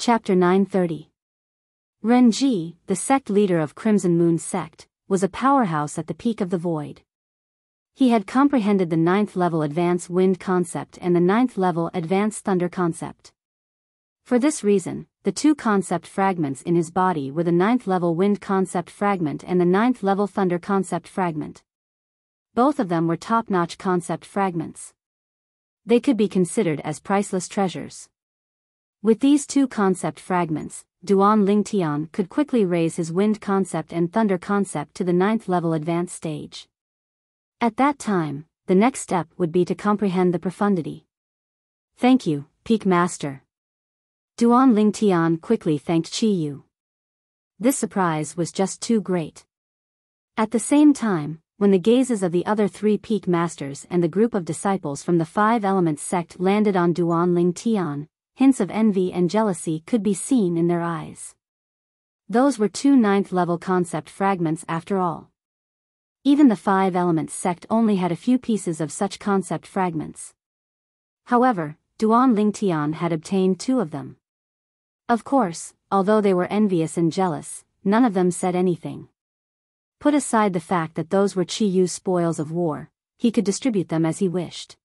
Chapter 930. Renji, the sect leader of Crimson Moon sect, was a powerhouse at the peak of the void. He had comprehended the 9th level Advanced Wind concept and the 9th level Advanced Thunder concept. For this reason, the two concept fragments in his body were the 9th level Wind concept fragment and the 9th level Thunder concept fragment. Both of them were top-notch concept fragments. They could be considered as priceless treasures. With these two concept fragments, Duan Lingtian could quickly raise his Wind concept and Thunder concept to the 9th level advanced stage. At that time, the next step would be to comprehend the profundity. Thank you, Peak Master. Duan Lingtian quickly thanked Qi Yu. This surprise was just too great. At the same time, when the gazes of the other three Peak Masters and the group of disciples from the Five Elements sect landed on Duan Lingtian, hints of envy and jealousy could be seen in their eyes. Those were two 9th level concept fragments after all. Even the Five Elements sect only had a few pieces of such concept fragments. However, Duan Lingtian had obtained 2 of them. Of course, although they were envious and jealous, none of them said anything. Put aside the fact that those were Qi Yu's spoils of war, he could distribute them as he wished.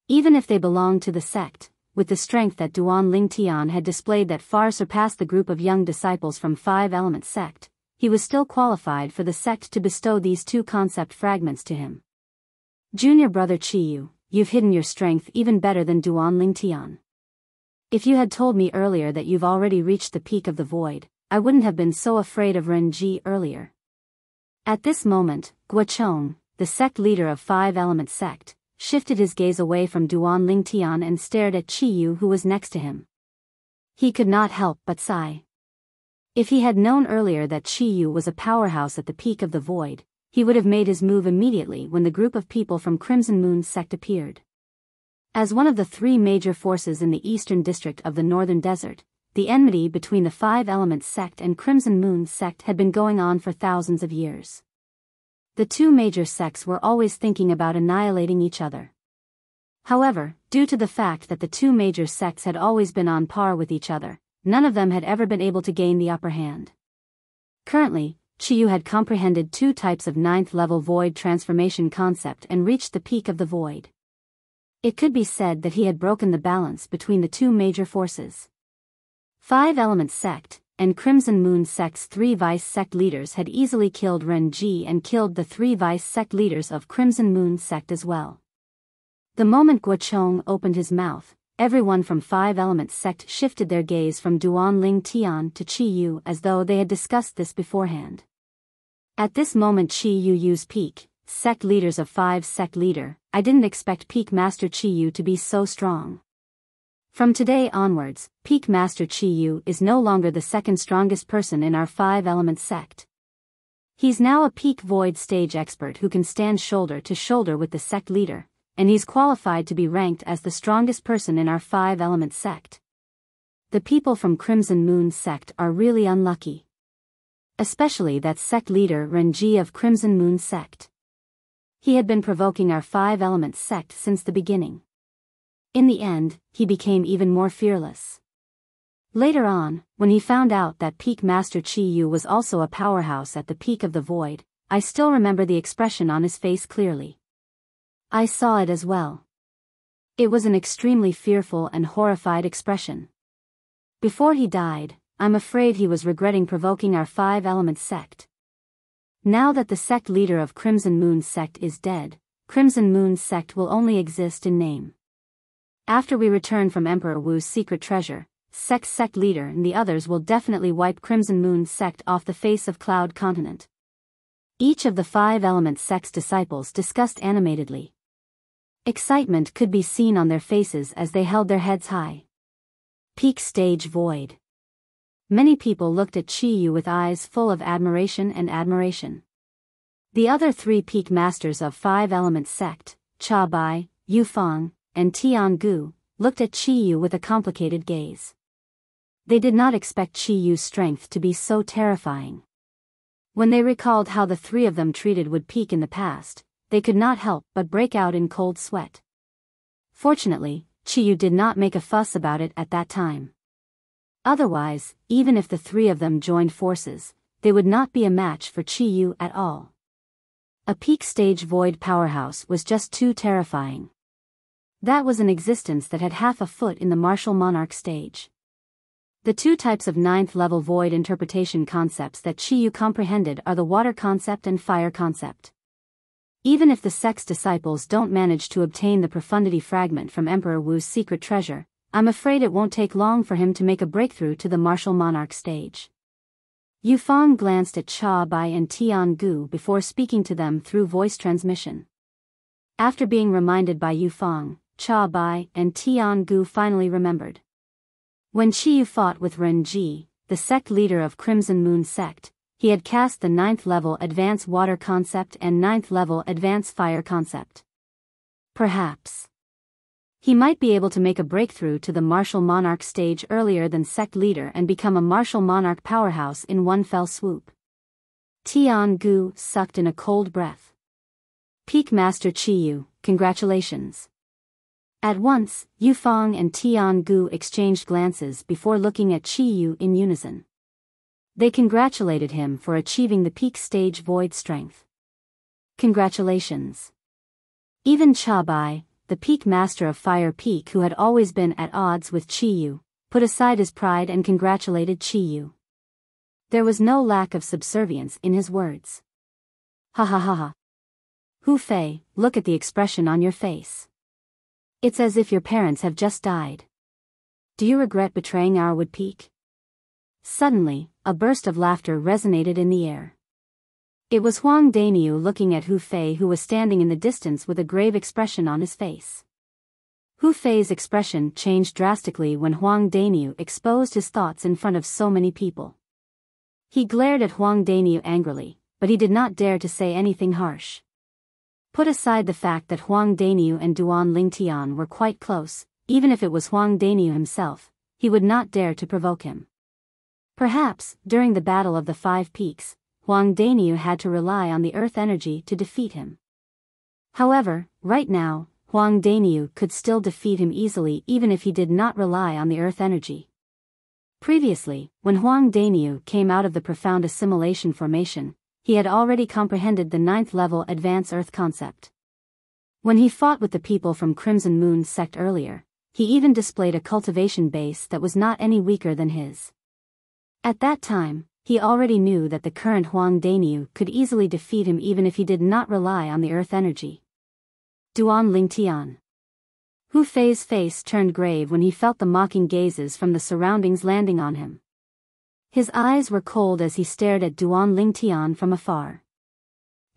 Even if they belonged to the sect, with the strength that Duan Lingtian had displayed that far surpassed the group of young disciples from Five Elements sect, he was still qualified for the sect to bestow these 2 concept fragments to him. Junior brother Qi Yu, you've hidden your strength even better than Duan Lingtian. If you had told me earlier that you've already reached the peak of the void, I wouldn't have been so afraid of Renji earlier. At this moment, Guochong, the sect leader of Five Elements sect, shifted his gaze away from Duan Lingtian and stared at Qi Yu who was next to him. He could not help but sigh. If he had known earlier that Qi Yu was a powerhouse at the peak of the void, he would have made his move immediately when the group of people from Crimson Moon sect appeared. As one of the 3 major forces in the eastern district of the Northern Desert, the enmity between the Five Elements sect and Crimson Moon sect had been going on for thousands of years. The 2 major sects were always thinking about annihilating each other. However, due to the fact that the 2 major sects had always been on par with each other, none of them had ever been able to gain the upper hand. Currently, Qi Yu had comprehended 2 types of 9th level void transformation concept and reached the peak of the void. It could be said that he had broken the balance between the 2 major forces. Five Elements sect and Crimson Moon sect's 3 vice sect leaders had easily killed Renji and killed the 3 vice sect leaders of Crimson Moon sect as well. The moment Guochong opened his mouth, everyone from Five Elements sect shifted their gaze from Duan Lingtian to Qi Yu as though they had discussed this beforehand. At this moment Qi Yu used peak, sect leaders of 5 sect leader, I didn't expect Peak Master Qi Yu to be so strong. From today onwards, Peak Master Qi Yu is no longer the 2nd strongest person in our Five Elements sect. He's now a peak void stage expert who can stand shoulder to shoulder with the sect leader, and he's qualified to be ranked as the strongest person in our Five Elements sect. The people from Crimson Moon sect are really unlucky. Especially that sect leader Renji of Crimson Moon sect. He had been provoking our Five Elements sect since the beginning. In the end, he became even more fearless. Later on, when he found out that Peak Master Qi Yu was also a powerhouse at the peak of the void, I still remember the expression on his face clearly. I saw it as well. It was an extremely fearful and horrified expression. Before he died, I'm afraid he was regretting provoking our Five Elements sect. Now that the sect leader of Crimson Moon sect is dead, Crimson Moon sect will only exist in name. After we return from Emperor Wu's secret treasure, sect leader and the others will definitely wipe Crimson Moon sect off the face of Cloud Continent. Each of the Five Elements sect's disciples discussed animatedly. Excitement could be seen on their faces as they held their heads high. Peak stage void. Many people looked at Qi Yu with eyes full of admiration and admiration. The other 3 peak masters of Five Elements sect, Cha Bai, Yu Fang, and Tian Gu, looked at Qi Yu with a complicated gaze. They did not expect Qi Yu's strength to be so terrifying. When they recalled how the 3 of them treated Wood Peak in the past, they could not help but break out in cold sweat. Fortunately, Qi Yu did not make a fuss about it at that time. Otherwise, even if the three of them joined forces, they would not be a match for Chi Yu at all. A peak stage void powerhouse was just too terrifying. That was an existence that had half a foot in the martial monarch stage. The two types of 9th level void interpretation concepts that Chi Yu comprehended are the water concept and fire concept. Even if the sect's disciples don't manage to obtain the profundity fragment from Emperor Wu's secret treasure, I'm afraid it won't take long for him to make a breakthrough to the martial monarch stage. Yufeng glanced at Cha Bai and Tian Gu before speaking to them through voice transmission. After being reminded by Yufeng, Cha Bai and Tian Gu finally remembered. When Chi Yu fought with Ren Ji, the sect leader of Crimson Moon sect, he had cast the 9th level Advance Water concept and 9th level Advance Fire concept. Perhaps he might be able to make a breakthrough to the martial monarch stage earlier than sect leader and become a martial monarch powerhouse in one fell swoop. Tian Gu sucked in a cold breath. Peak Master Chi Yu, congratulations. At once, Yufeng and Tian Gu exchanged glances before looking at Chi Yu in unison. They congratulated him for achieving the peak stage void strength. Congratulations. Even Cha Bai, the peak master of Fire Peak who had always been at odds with Chi Yu, put aside his pride and congratulated Chi Yu. There was no lack of subservience in his words. Ha ha ha ha. Hu Fei, look at the expression on your face. It's as if your parents have just died. Do you regret betraying our Wood Peak? Suddenly, a burst of laughter resonated in the air. It was Huang Daniu looking at Hu Fei, who was standing in the distance with a grave expression on his face. Hu Fei's expression changed drastically when Huang Daniu exposed his thoughts in front of so many people. He glared at Huang Daniu angrily, but he did not dare to say anything harsh. Put aside the fact that Huang Daniu and Duan Lingtian were quite close, even if it was Huang Daniu himself, he would not dare to provoke him. Perhaps, during the Battle of the Five Peaks, Huang Daniu had to rely on the earth energy to defeat him. However, right now, Huang Daniu could still defeat him easily even if he did not rely on the earth energy. Previously, when Huang Daniu came out of the profound assimilation formation, he had already comprehended the 9th level Advance Earth concept. When he fought with the people from Crimson Moon sect earlier, he even displayed a cultivation base that was not any weaker than his. At that time, he already knew that the current Huang Daniu could easily defeat him even if he did not rely on the earth energy. Duan Lingtian. Hu Fei's face turned grave when he felt the mocking gazes from the surroundings landing on him. His eyes were cold as he stared at Duan Lingtian from afar.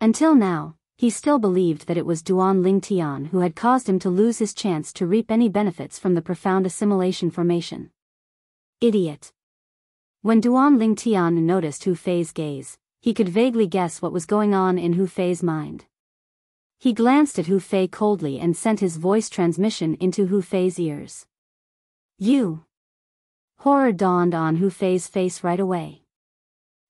Until now, he still believed that it was Duan Lingtian who had caused him to lose his chance to reap any benefits from the profound assimilation formation. Idiot. When Duan Lingtian noticed Hu Fei's gaze, he could vaguely guess what was going on in Hu Fei's mind. He glanced at Hu Fei coldly and sent his voice transmission into Hu Fei's ears. You! Horror dawned on Hu Fei's face right away.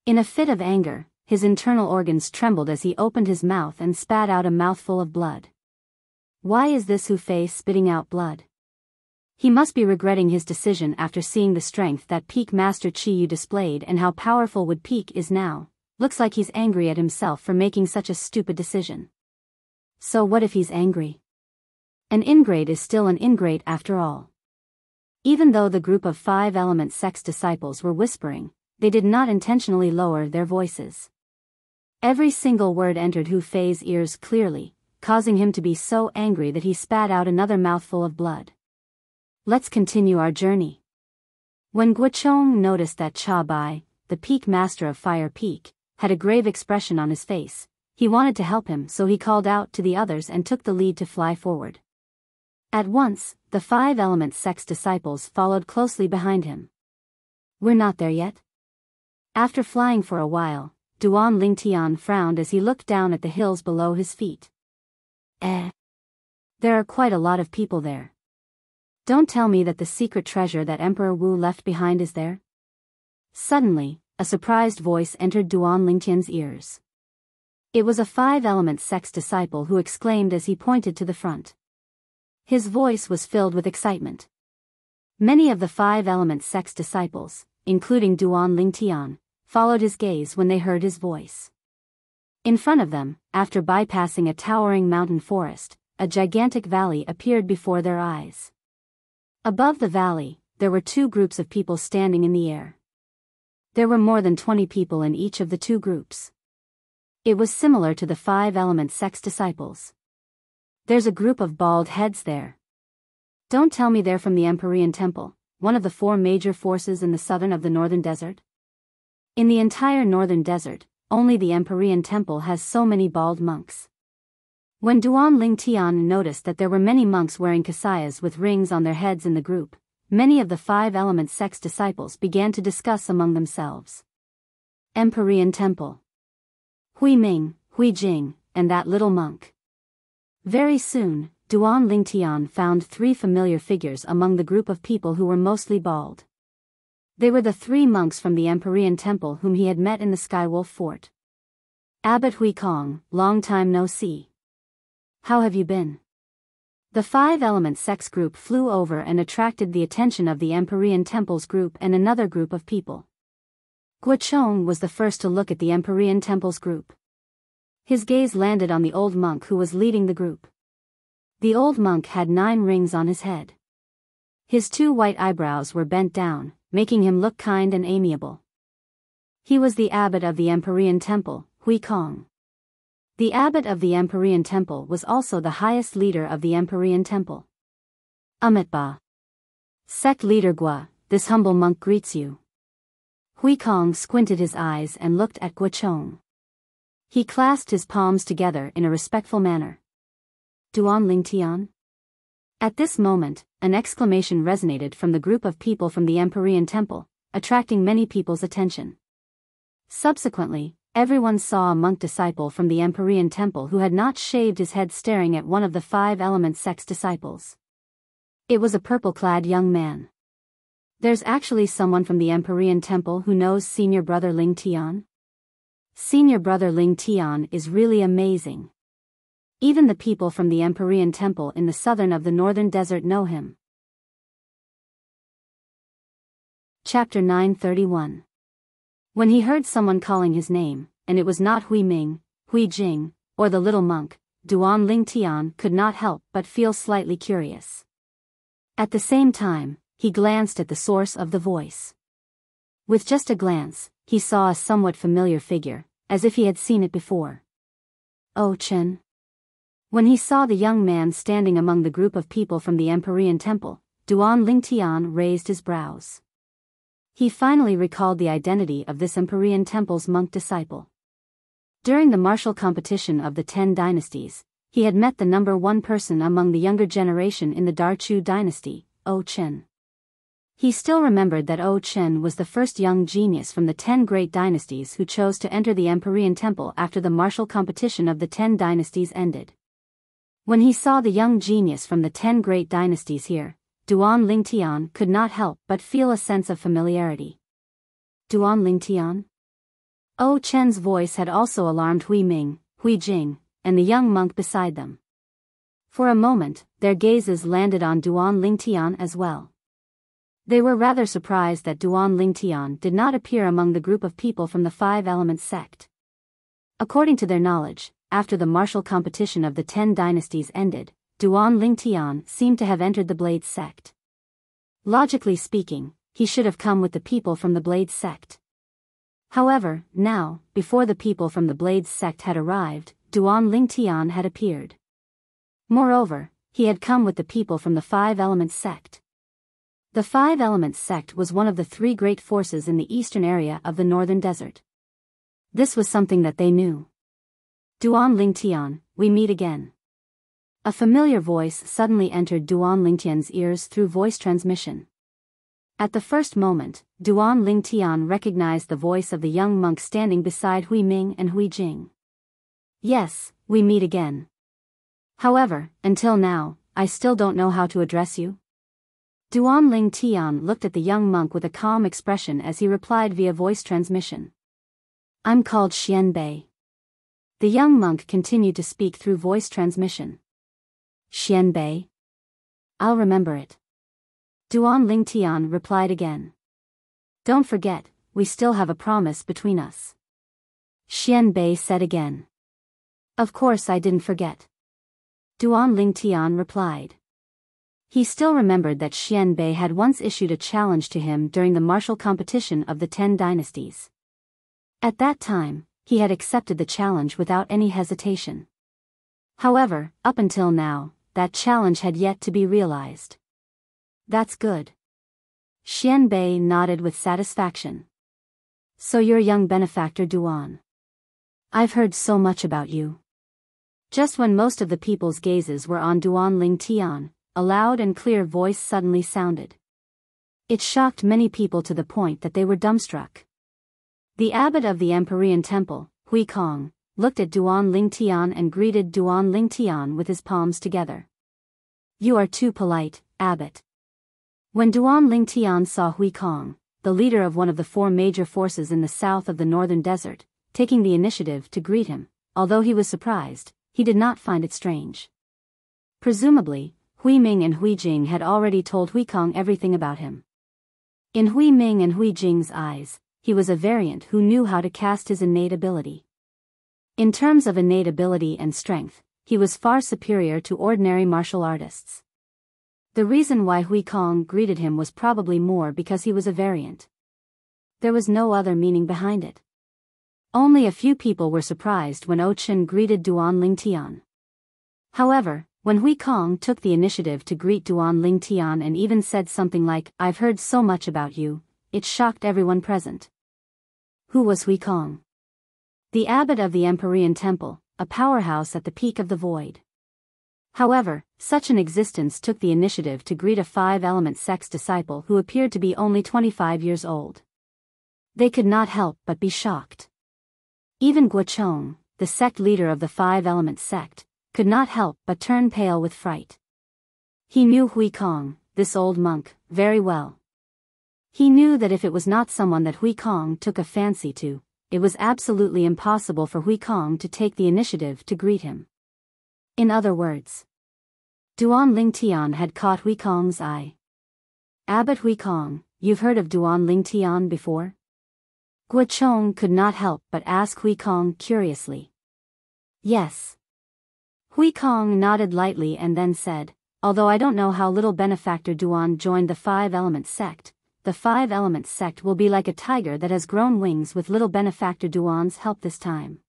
In a fit of anger, his internal organs trembled as he opened his mouth and spat out a mouthful of blood. Why is this Hu Fei spitting out blood? He must be regretting his decision after seeing the strength that Peak Master Chi Yu displayed and how powerful Wood Peak is now. Looks like he's angry at himself for making such a stupid decision. So what if he's angry? An ingrate is still an ingrate after all. Even though the group of 5 element sect's disciples were whispering, they did not intentionally lower their voices. Every single word entered Hu Fei's ears clearly, causing him to be so angry that he spat out another mouthful of blood. Let's continue our journey. When Guochong noticed that Cha Bai, the Peak Master of Fire Peak, had a grave expression on his face, he wanted to help him, so he called out to the others and took the lead to fly forward. At once, the 5 element sect's disciples followed closely behind him. We're not there yet? After flying for a while, Duan Lingtian frowned as he looked down at the hills below his feet. There are quite a lot of people there. Don't tell me that the secret treasure that Emperor Wu left behind is there? Suddenly, a surprised voice entered Duan Lingtian's ears. It was a 5 element sect's disciple who exclaimed as he pointed to the front. His voice was filled with excitement. Many of the Five Elements sect's disciples, including Duan Lingtian, followed his gaze when they heard his voice. In front of them, after bypassing a towering mountain forest, a gigantic valley appeared before their eyes. Above the valley, there were two groups of people standing in the air. There were more than 20 people in each of the two groups. It was similar to the Five Elements sect's disciples. There's a group of bald heads there. Don't tell me they're from the Empyrean Temple, one of the four major forces in the southern of the northern desert. In the entire northern desert, only the Empyrean Temple has so many bald monks. When Duan Lingtian noticed that there were many monks wearing kasayas with rings on their heads in the group, many of the Five Elements sect's disciples began to discuss among themselves. Empyrean Temple. Hui Ming, Hui Jing, and that little monk. Very soon, Duan Lingtian found three familiar figures among the group of people who were mostly bald. They were the three monks from the Empyrean Temple whom he had met in the Skywolf Fort. Abbot Hui Kong, long time no see. How have you been? The Five Elements sect's group flew over and attracted the attention of the Empyrean Temple's group and another group of people. Guochong was the first to look at the Empyrean Temple's group. His gaze landed on the old monk who was leading the group. The old monk had 9 rings on his head. His 2 white eyebrows were bent down, making him look kind and amiable. He was the abbot of the Empyrean Temple, Hui Kong. The abbot of the Empyrean Temple was also the highest leader of the Empyrean Temple. Amitba. Sect leader Gua, this humble monk greets you. Hui Kong squinted his eyes and looked at Guochong. He clasped his palms together in a respectful manner. Duan Lingtian? At this moment, an exclamation resonated from the group of people from the Empyrean Temple, attracting many people's attention. Subsequently, everyone saw a monk disciple from the Empyrean Temple who had not shaved his head staring at one of the Five Elements sect's disciples. It was a purple-clad young man. There's actually someone from the Empyrean Temple who knows Senior Brother Lingtian? Senior Brother Lingtian is really amazing. Even the people from the Empyrean Temple in the southern of the northern desert know him. Chapter 931. When he heard someone calling his name, and it was not Hui Ming, Hui Jing, or the little monk, Duan Lingtian could not help but feel slightly curious. At the same time, he glanced at the source of the voice. With just a glance, he saw a somewhat familiar figure, as if he had seen it before. Oh Chen. When he saw the young man standing among the group of people from the Empyrean Temple, Duan Lingtian raised his brows. He finally recalled the identity of this Empyrean Temple's monk disciple. During the martial competition of the 10 dynasties, he had met the number 1 person among the younger generation in the Darchu dynasty, O Chen. He still remembered that O Chen was the first young genius from the 10 great dynasties who chose to enter the Empyrean Temple after the martial competition of the 10 dynasties ended. When he saw the young genius from the 10 great dynasties here, Duan Lingtian could not help but feel a sense of familiarity. Duan Lingtian? O Chen's voice had also alarmed Hui Ming, Hui Jing, and the young monk beside them. For a moment, their gazes landed on Duan Lingtian as well. They were rather surprised that Duan Lingtian did not appear among the group of people from the Five Elements sect. According to their knowledge, after the martial competition of the 10 dynasties ended, Duan Lingtian seemed to have entered the Blade sect. Logically speaking, he should have come with the people from the Blade sect. However, now, before the people from the Blade sect had arrived, Duan Lingtian had appeared. Moreover, he had come with the people from the Five Elements sect. The Five Elements sect was one of the 3 great forces in the eastern area of the northern desert. This was something that they knew. Duan Lingtian, we meet again. A familiar voice suddenly entered Duan Lingtian's ears through voice transmission. At the first moment, Duan Lingtian recognized the voice of the young monk standing beside Hui Ming and Hui Jing. Yes, we meet again. However, until now, I still don't know how to address you. Duan Lingtian looked at the young monk with a calm expression as he replied via voice transmission. I'm called Xian Bei. The young monk continued to speak through voice transmission. Xian Bei? I'll remember it. Duan Lingtian replied again. Don't forget, we still have a promise between us. Xian Bei said again. Of course I didn't forget. Duan Lingtian replied. He still remembered that Xian Bei had once issued a challenge to him during the martial competition of the 10 dynasties. At that time, he had accepted the challenge without any hesitation. However, up until now, that challenge had yet to be realized. That's good. Xian Bei nodded with satisfaction. So you're young benefactor Duan. I've heard so much about you. Just when most of the people's gazes were on Duan Lingtian, a loud and clear voice suddenly sounded. It shocked many people to the point that they were dumbstruck. The abbot of the Empyrean Temple, Hui Kong, looked at Duan Lingtian and greeted Duan Lingtian with his palms together. You are too polite, abbot. When Duan Lingtian saw Hui Kong, the leader of one of the 4 major forces in the south of the northern desert, taking the initiative to greet him, although he was surprised, he did not find it strange. Presumably, Hui Ming and Hui Jing had already told Hui Kong everything about him. In Hui Ming and Hui Jing's eyes, he was a variant who knew how to cast his innate ability. In terms of innate ability and strength, he was far superior to ordinary martial artists. The reason why Hui Kong greeted him was probably more because he was a variant. There was no other meaning behind it. Only a few people were surprised when Chen greeted Duan Lingtian. However, when Hui Kong took the initiative to greet Duan Lingtian and even said something like, I've heard so much about you, it shocked everyone present. Who was Hui Kong? The abbot of the Empyrean Temple, a powerhouse at the peak of the void. However, such an existence took the initiative to greet a 5-element sect's disciple who appeared to be only 25 years old. They could not help but be shocked. Even Guochong, the sect leader of the 5-element sect, could not help but turn pale with fright. He knew Hui Kong, this old monk, very well. He knew that if it was not someone that Hui Kong took a fancy to, it was absolutely impossible for Hui Kong to take the initiative to greet him. In other words, Duan Lingtian had caught Hui Kong's eye. Abbot Hui Kong, you've heard of Duan Lingtian before? Guochong could not help but ask Hui Kong curiously. Yes. Hui Kong nodded lightly and then said, although I don't know how little benefactor Duan joined the 5-element sect, the 5-element sect will be like a tiger that has grown wings with little benefactor Duan's help this time.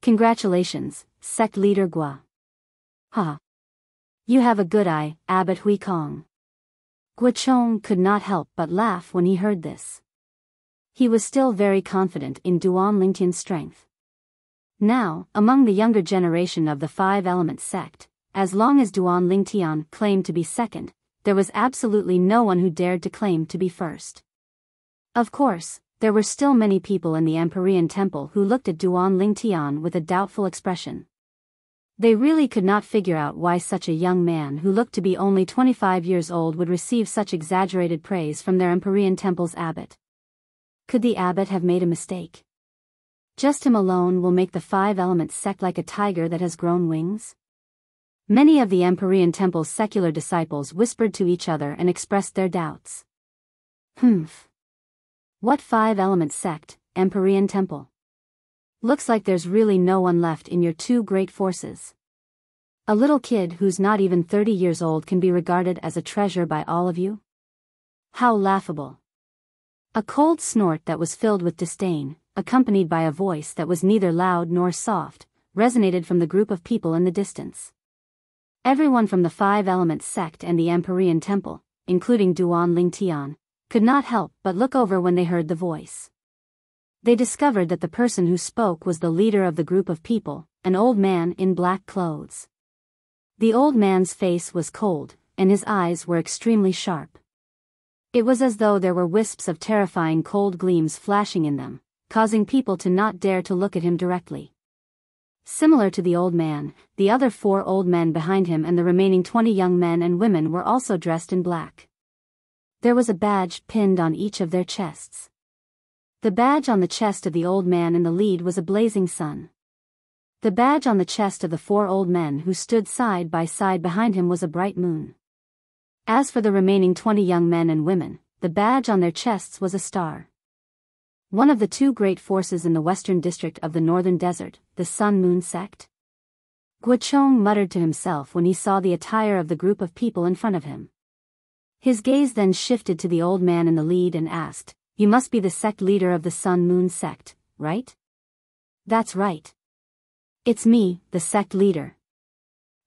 Congratulations, sect leader Gua. Ha! You have a good eye, Abbot Hui Kong. Guochong could not help but laugh when he heard this. He was still very confident in Duan Lingtian's strength. Now, among the younger generation of the 5-element sect, as long as Duan Lingtian claimed to be second, there was absolutely no one who dared to claim to be first. Of course, there were still many people in the Empyrean Temple who looked at Duan Lingtian with a doubtful expression. They really could not figure out why such a young man who looked to be only 25 years old would receive such exaggerated praise from their Empyrean Temple's abbot. Could the abbot have made a mistake? Just him alone will make the 5-element sect like a tiger that has grown wings? Many of the Empyrean Temple's secular disciples whispered to each other and expressed their doubts. Humph. What 5-element sect, Empyrean Temple? Looks like there's really no one left in your 2 great forces. A little kid who's not even 30 years old can be regarded as a treasure by all of you? How laughable. A cold snort that was filled with disdain, accompanied by a voice that was neither loud nor soft, resonated from the group of people in the distance. Everyone from the 5-element sect and the Empyrean Temple, including Duan Lingtian, could not help but look over when they heard the voice. They discovered that the person who spoke was the leader of the group of people, an old man in black clothes. The old man's face was cold, and his eyes were extremely sharp. It was as though there were wisps of terrifying cold gleams flashing in them, causing people to not dare to look at him directly. Similar to the old man, the other 4 old men behind him and the remaining 20 young men and women were also dressed in black. There was a badge pinned on each of their chests. The badge on the chest of the old man in the lead was a blazing sun. The badge on the chest of the 4 old men who stood side by side behind him was a bright moon. As for the remaining 20 young men and women, the badge on their chests was a star. One of the two great forces in the western district of the northern desert, the Sun-Moon sect. Guochong muttered to himself when he saw the attire of the group of people in front of him. His gaze then shifted to the old man in the lead and asked, "You must be the sect leader of the Sun-Moon sect, right?" "That's right. It's me, the sect leader."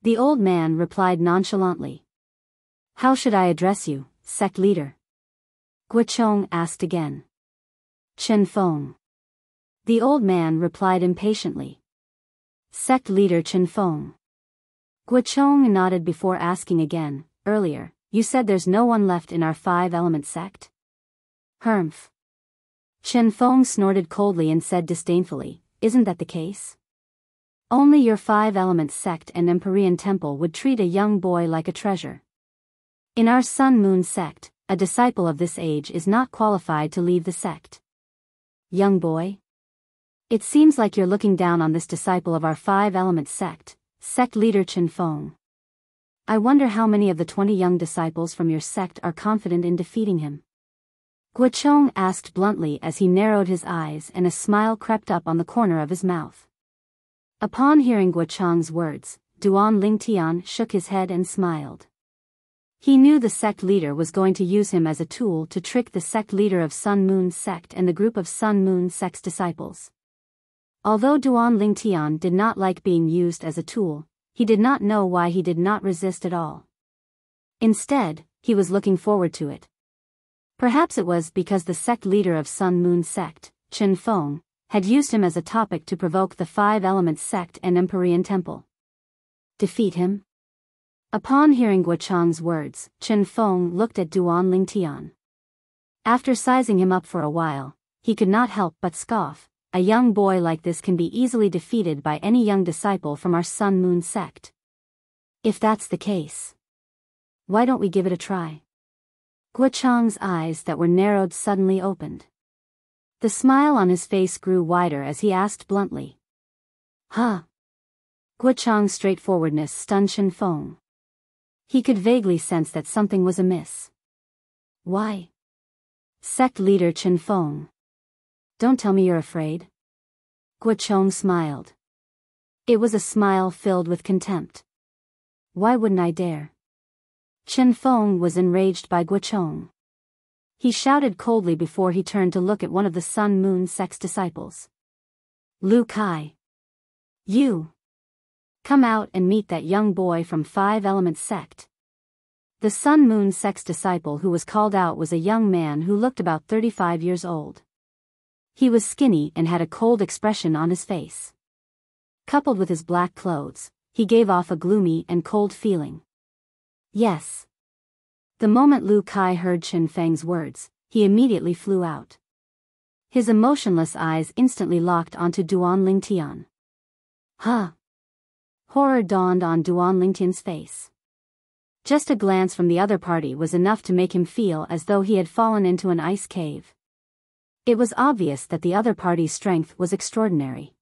The old man replied nonchalantly. "How should I address you, sect leader?" Guochong asked again. "Chen Feng." The old man replied impatiently. "Sect leader Chen Feng." Guochong nodded before asking again, "Earlier, you said there's no one left in our five-element sect?" "Humph." Chen Feng snorted coldly and said disdainfully, "Isn't that the case? Only your five-element sect and Empyrean temple would treat a young boy like a treasure. In our Sun-Moon sect, a disciple of this age is not qualified to leave the sect." "Young boy? It seems like you're looking down on this disciple of our five-element sect, sect leader Chen Feng. I wonder how many of the 20 young disciples from your sect are confident in defeating him?" Guochong asked bluntly as he narrowed his eyes and a smile crept up on the corner of his mouth. Upon hearing Guochong's words, Duan Lingtian shook his head and smiled. He knew the sect leader was going to use him as a tool to trick the sect leader of Sun-Moon sect and the group of Sun-Moon sect's disciples. Although Duan Lingtian did not like being used as a tool, he did not know why he did not resist at all. Instead, he was looking forward to it. Perhaps it was because the sect leader of Sun-Moon sect, Chen Feng, had used him as a topic to provoke the five-element sect and Empyrean temple. Defeat him? Upon hearing Guochong's words, Chen Feng looked at Duan Lingtian. After sizing him up for a while, he could not help but scoff. "A young boy like this can be easily defeated by any young disciple from our Sun-Moon sect. If that's the case, why don't we give it a try?" Guochong's eyes that were narrowed suddenly opened. The smile on his face grew wider as he asked bluntly. "Huh?" Guochong's straightforwardness stunned Chen Feng. He could vaguely sense that something was amiss. "Why?" "Sect leader Chen Feng. Don't tell me you're afraid." Guochong smiled. It was a smile filled with contempt. "Why wouldn't I dare?" Chen Feng was enraged by Guochong. He shouted coldly before he turned to look at one of the Sun-Moon sect's disciples. "Lu Kai. You! Come out and meet that young boy from Five-Element sect." The Sun-Moon sect's disciple who was called out was a young man who looked about 35 years old. He was skinny and had a cold expression on his face. Coupled with his black clothes, he gave off a gloomy and cold feeling. "Yes." The moment Lu Kai heard Chen Feng's words, he immediately flew out. His emotionless eyes instantly locked onto Duan Lingtian. "Huh?" Horror dawned on Duan Lingtian's face. Just a glance from the other party was enough to make him feel as though he had fallen into an ice cave. It was obvious that the other party's strength was extraordinary.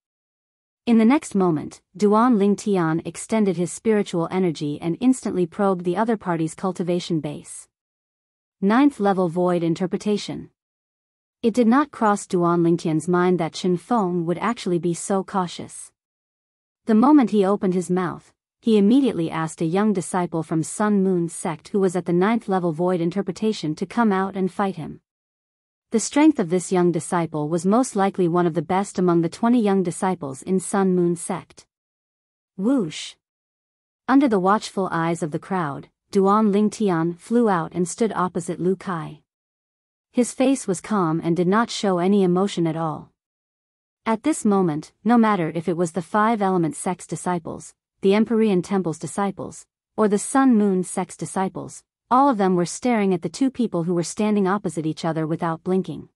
In the next moment, Duan Lingtian extended his spiritual energy and instantly probed the other party's cultivation base. 9th level void interpretation. It did not cross Duan Lingtian's mind that Chen Feng would actually be so cautious. The moment he opened his mouth, he immediately asked a young disciple from Sun-Moon sect who was at the 9th level void interpretation to come out and fight him. The strength of this young disciple was most likely one of the best among the 20 young disciples in Sun-Moon sect. Whoosh! Under the watchful eyes of the crowd, Duan Lingtian flew out and stood opposite Lu Kai. His face was calm and did not show any emotion at all. At this moment, no matter if it was the Five-Element sect's disciples, the Empyrean temple's disciples, or the Sun-Moon sect's disciples, all of them were staring at the two people who were standing opposite each other without blinking.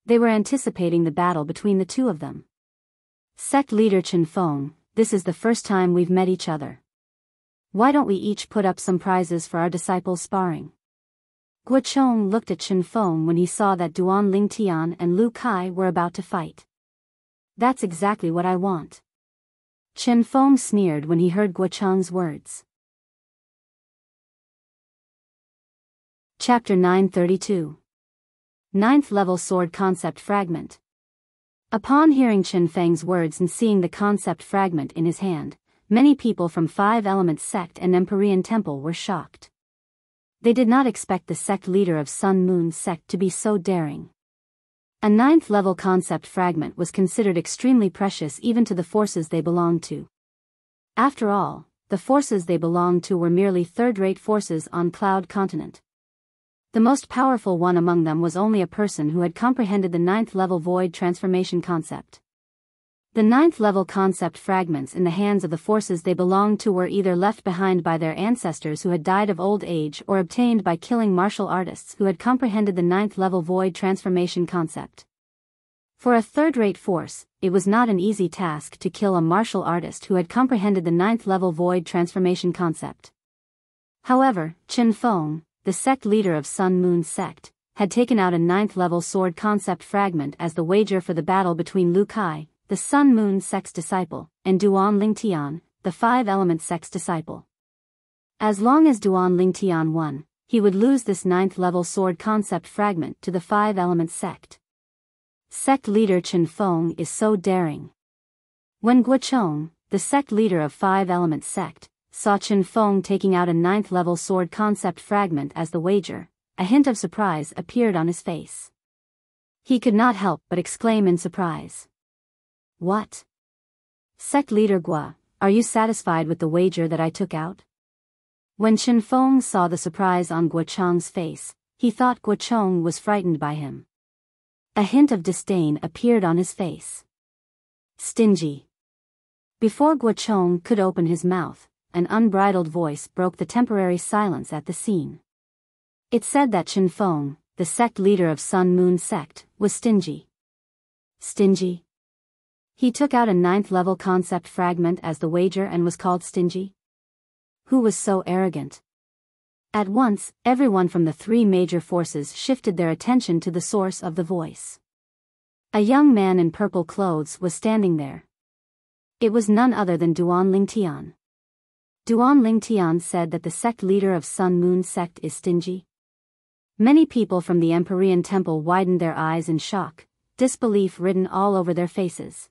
They were anticipating the battle between the two of them. "Sect leader Chen Feng, this is the first time we've met each other. Why don't we each put up some prizes for our disciples sparring?" Guochong looked at Chen Feng when he saw that Duan Lingtian and Lu Kai were about to fight. "That's exactly what I want." Chen Feng sneered when he heard Guochong's words. Chapter 932. Ninth Level Sword Concept Fragment. Upon hearing Chen Feng's words and seeing the concept fragment in his hand, many people from Five Elements Sect and Empyrean Temple were shocked. They did not expect the sect leader of Sun Moon Sect to be so daring. A ninth level concept fragment was considered extremely precious even to the forces they belonged to. After all, the forces they belonged to were merely third-rate forces on Cloud Continent. The most powerful one among them was only a person who had comprehended the ninth-level void transformation concept. The ninth-level concept fragments in the hands of the forces they belonged to were either left behind by their ancestors who had died of old age or obtained by killing martial artists who had comprehended the ninth-level void transformation concept. For a third-rate force, it was not an easy task to kill a martial artist who had comprehended the ninth-level void transformation concept. However, Chen Feng, the sect leader of Sun Moon Sect, had taken out a ninth-level sword concept fragment as the wager for the battle between Lu Kai, the Sun Moon Sect's disciple, and Duan Lingtian, the Five Elements Sect's disciple. As long as Duan Lingtian won, he would lose this ninth-level sword concept fragment to the Five Elements Sect. Sect leader Chen Feng is so daring. When Guochong, the sect leader of Five Elements Sect, saw Chen Feng taking out a ninth-level sword concept fragment as the wager, a hint of surprise appeared on his face. He could not help but exclaim in surprise. What? Sect leader Gua, are you satisfied with the wager that I took out? When Chen Feng saw the surprise on Guochong's face, he thought Guochong was frightened by him. A hint of disdain appeared on his face. Stingy. Before Guochong could open his mouth, an unbridled voice broke the temporary silence at the scene. It said that Chen Feng, the sect leader of Sun Moon Sect, was stingy. Stingy? He took out a ninth-level concept fragment as the wager and was called stingy? Who was so arrogant? At once, everyone from the three major forces shifted their attention to the source of the voice. A young man in purple clothes was standing there. It was none other than Duan Lingtian. Duan Lingtian said that the sect leader of Sun Moon Sect is stingy. Many people from the Empyrean Temple widened their eyes in shock, disbelief written all over their faces.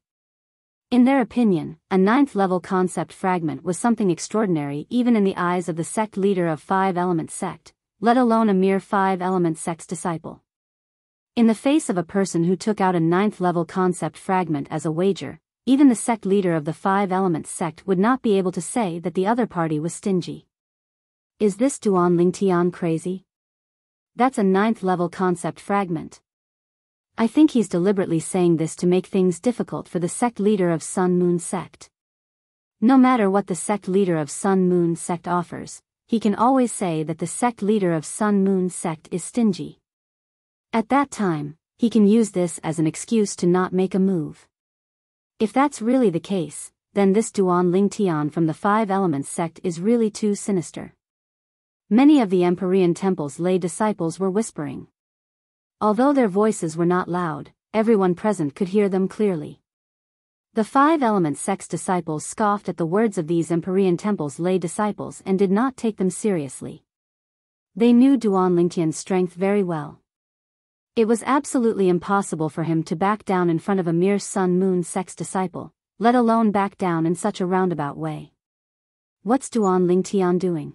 In their opinion, a ninth-level concept fragment was something extraordinary even in the eyes of the sect leader of Five Elements Sect, let alone a mere Five Elements Sect's disciple. In the face of a person who took out a ninth-level concept fragment as a wager, even the sect leader of the Five Elements Sect would not be able to say that the other party was stingy. Is this Duan Lingtian crazy? That's a ninth-level concept fragment. I think he's deliberately saying this to make things difficult for the sect leader of Sun Moon Sect. No matter what the sect leader of Sun Moon Sect offers, he can always say that the sect leader of Sun Moon Sect is stingy. At that time, he can use this as an excuse to not make a move. If that's really the case, then this Duan Lingtian from the Five Elements Sect is really too sinister. Many of the Empyrean Temple's lay disciples were whispering. Although their voices were not loud, everyone present could hear them clearly. The Five Elements Sect's disciples scoffed at the words of these Empyrean Temple's lay disciples and did not take them seriously. They knew Duan Lingtian's strength very well. It was absolutely impossible for him to back down in front of a mere Sun Moon Sect's disciple, let alone back down in such a roundabout way. What's Duan Lingtian doing?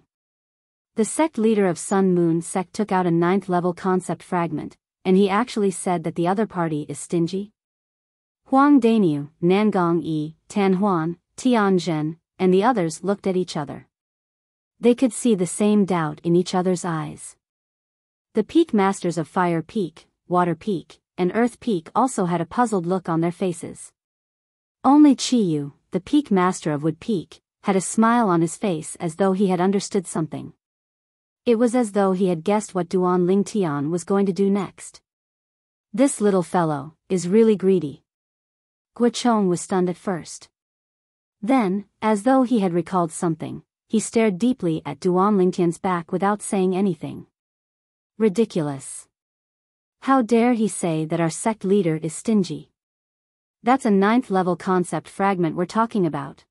The sect leader of Sun Moon Sect took out a ninth-level concept fragment, and he actually said that the other party is stingy? Huang Daniu, Nangong Yi, Tan Huan, Tian Zhen, and the others looked at each other. They could see the same doubt in each other's eyes. The peak masters of Fire Peak, Water Peak, and Earth Peak also had a puzzled look on their faces. Only Chiyu, the peak master of Wood Peak, had a smile on his face as though he had understood something. It was as though he had guessed what Duan Lingtian was going to do next. This little fellow is really greedy. Guochong was stunned at first. Then, as though he had recalled something, he stared deeply at Duan Lingtian's back without saying anything. Ridiculous. How dare he say that our sect leader is stingy? That's a ninth-level concept fragment we're talking about.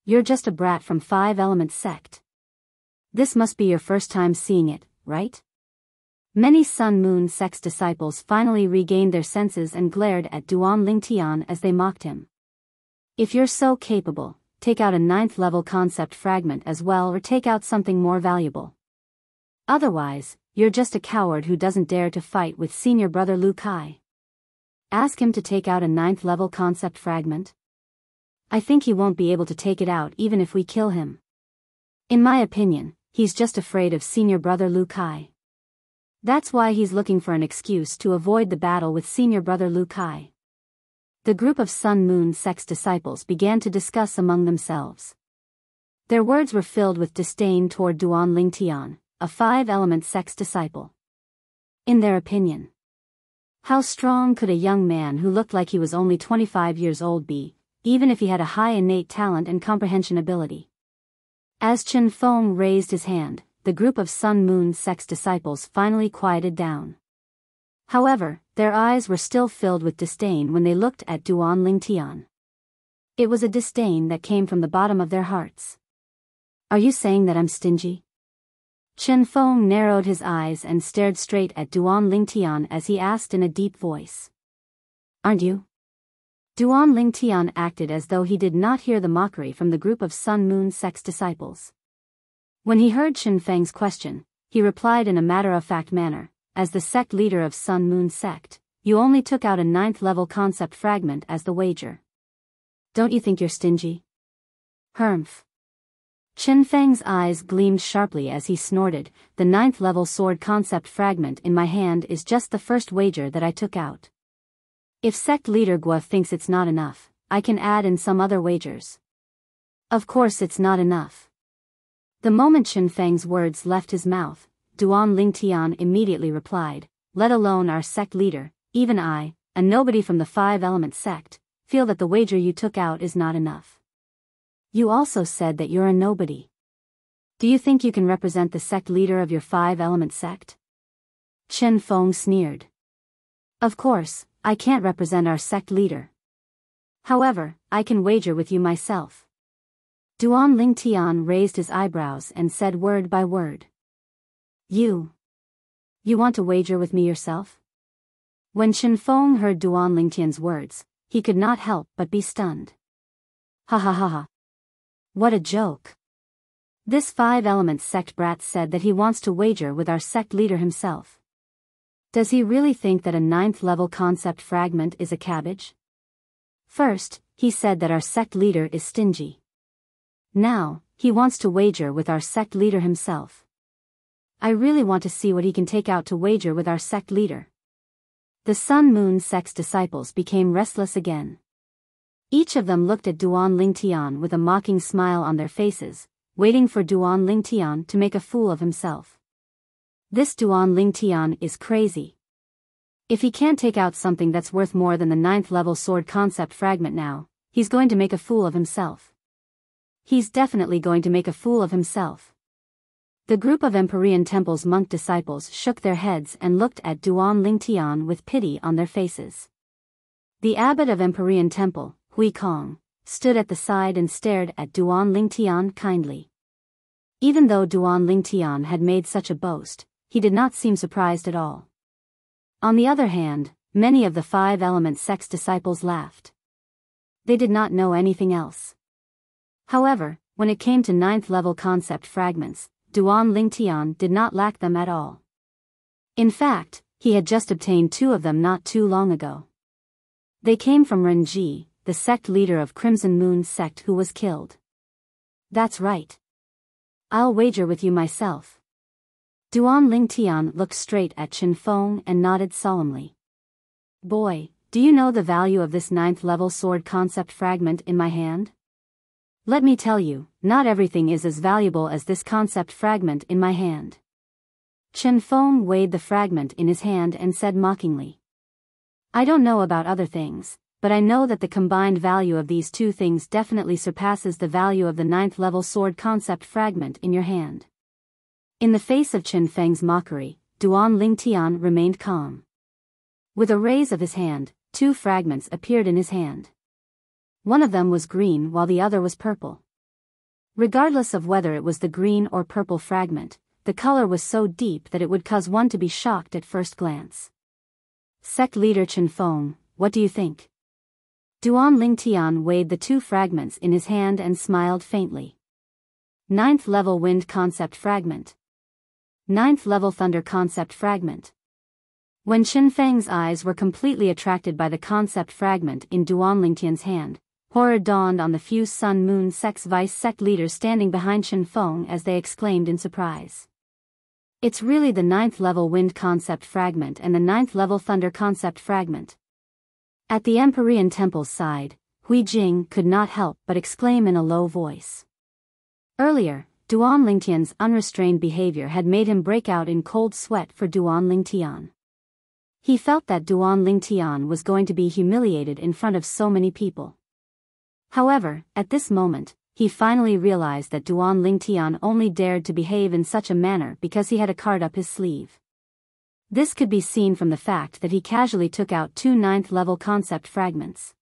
You're just a brat from Five Elements Sect. This must be your first time seeing it, right? Many Sun Moon sect's disciples finally regained their senses and glared at Duan Lingtian as they mocked him. If you're so capable, take out a 9th level concept fragment as well, or take out something more valuable. Otherwise, you're just a coward who doesn't dare to fight with senior brother Lu Kai. Ask him to take out a 9th level concept fragment. I think he won't be able to take it out even if we kill him. In my opinion, he's just afraid of senior brother Lu Kai. That's why he's looking for an excuse to avoid the battle with senior brother Lu Kai. The group of Sun Moon sect's disciples began to discuss among themselves. Their words were filled with disdain toward Duan Lingtian, a 5-element sect's disciple. In their opinion, how strong could a young man who looked like he was only 25 years old be, even if he had a high innate talent and comprehension ability? As Chen Feng raised his hand, the group of Sun Moon sect's disciples finally quieted down. However, their eyes were still filled with disdain when they looked at Duan Lingtian. It was a disdain that came from the bottom of their hearts. Are you saying that I'm stingy? Chen Feng narrowed his eyes and stared straight at Duan Lingtian as he asked in a deep voice. Aren't you? Duan Lingtian acted as though he did not hear the mockery from the group of Sun Moon sect's disciples. When he heard Chen Feng's question, he replied in a matter-of-fact manner, as the sect leader of Sun Moon sect, you only took out a 9th level concept fragment as the wager. Don't you think you're stingy? Humph. Chen Feng's eyes gleamed sharply as he snorted, the 9th level sword concept fragment in my hand is just the first wager that I took out. If sect leader Gua thinks it's not enough, I can add in some other wagers. Of course it's not enough. The moment Chen Feng's words left his mouth, Duan Lingtian immediately replied, let alone our sect leader, even I, a nobody from the 5-element sect, feel that the wager you took out is not enough. You also said that you're a nobody. Do you think you can represent the sect leader of your 5-element sect? Chen Feng sneered. Of course, I can't represent our sect leader. However, I can wager with you myself. Duan Lingtian raised his eyebrows and said word by word. You want to wager with me yourself? When Chen Feng heard Duan Lingtian's words, he could not help but be stunned. Ha ha ha ha. What a joke. This 5-element sect brat said that he wants to wager with our sect leader himself. Does he really think that a 9th level concept fragment is a cabbage? First, he said that our sect leader is stingy. Now, he wants to wager with our sect leader himself. I really want to see what he can take out to wager with our sect leader. The Sun Moon sect's disciples became restless again. Each of them looked at Duan Lingtian with a mocking smile on their faces, waiting for Duan Lingtian to make a fool of himself. This Duan Lingtian is crazy. If he can't take out something that's worth more than the 9th level sword concept fragment now, he's going to make a fool of himself. He's definitely going to make a fool of himself. The group of Empyrean Temple's monk disciples shook their heads and looked at Duan Lingtian with pity on their faces. The abbot of Empyrean Temple, Hui Kong, stood at the side and stared at Duan Lingtian kindly. Even though Duan Lingtian had made such a boast, he did not seem surprised at all. On the other hand, many of the 5-element sect's disciples laughed. They did not know anything else. However, when it came to 9th level concept fragments, Duan Lingtian did not lack them at all. In fact, he had just obtained 2 of them not too long ago. They came from Renji, the sect leader of Crimson Moon sect who was killed. That's right. I'll wager with you myself. Duan Lingtian looked straight at Chen Feng and nodded solemnly. Boy, do you know the value of this 9th level sword concept fragment in my hand? Let me tell you, not everything is as valuable as this concept fragment in my hand. Chen Feng weighed the fragment in his hand and said mockingly. I don't know about other things, but I know that the combined value of these 2 things definitely surpasses the value of the 9th level sword concept fragment in your hand. In the face of Chen Feng's mockery, Duan Lingtian remained calm. With a raise of his hand, 2 fragments appeared in his hand. One of them was green while the other was purple. Regardless of whether it was the green or purple fragment, the color was so deep that it would cause one to be shocked at first glance. Sect leader Chen Feng, what do you think? Duan Lingtian weighed the two fragments in his hand and smiled faintly. 9th level wind concept fragment. 9th level thunder concept fragment. When Chen Feng's eyes were completely attracted by the concept fragment in Duan Lingtian's hand, horror dawned on the few Sun Moon Sect's vice sect leaders standing behind Chen Feng as they exclaimed in surprise. It's really the 9th level wind concept fragment and the 9th level thunder concept fragment. At the Empyrean Temple's side, Hui Jing could not help but exclaim in a low voice. Earlier, Duan Lingtian's unrestrained behavior had made him break out in cold sweat for Duan Lingtian. He felt that Duan Lingtian was going to be humiliated in front of so many people. However, at this moment, he finally realized that Duan Lingtian only dared to behave in such a manner because he had a card up his sleeve. This could be seen from the fact that he casually took out 2 9th level concept fragments.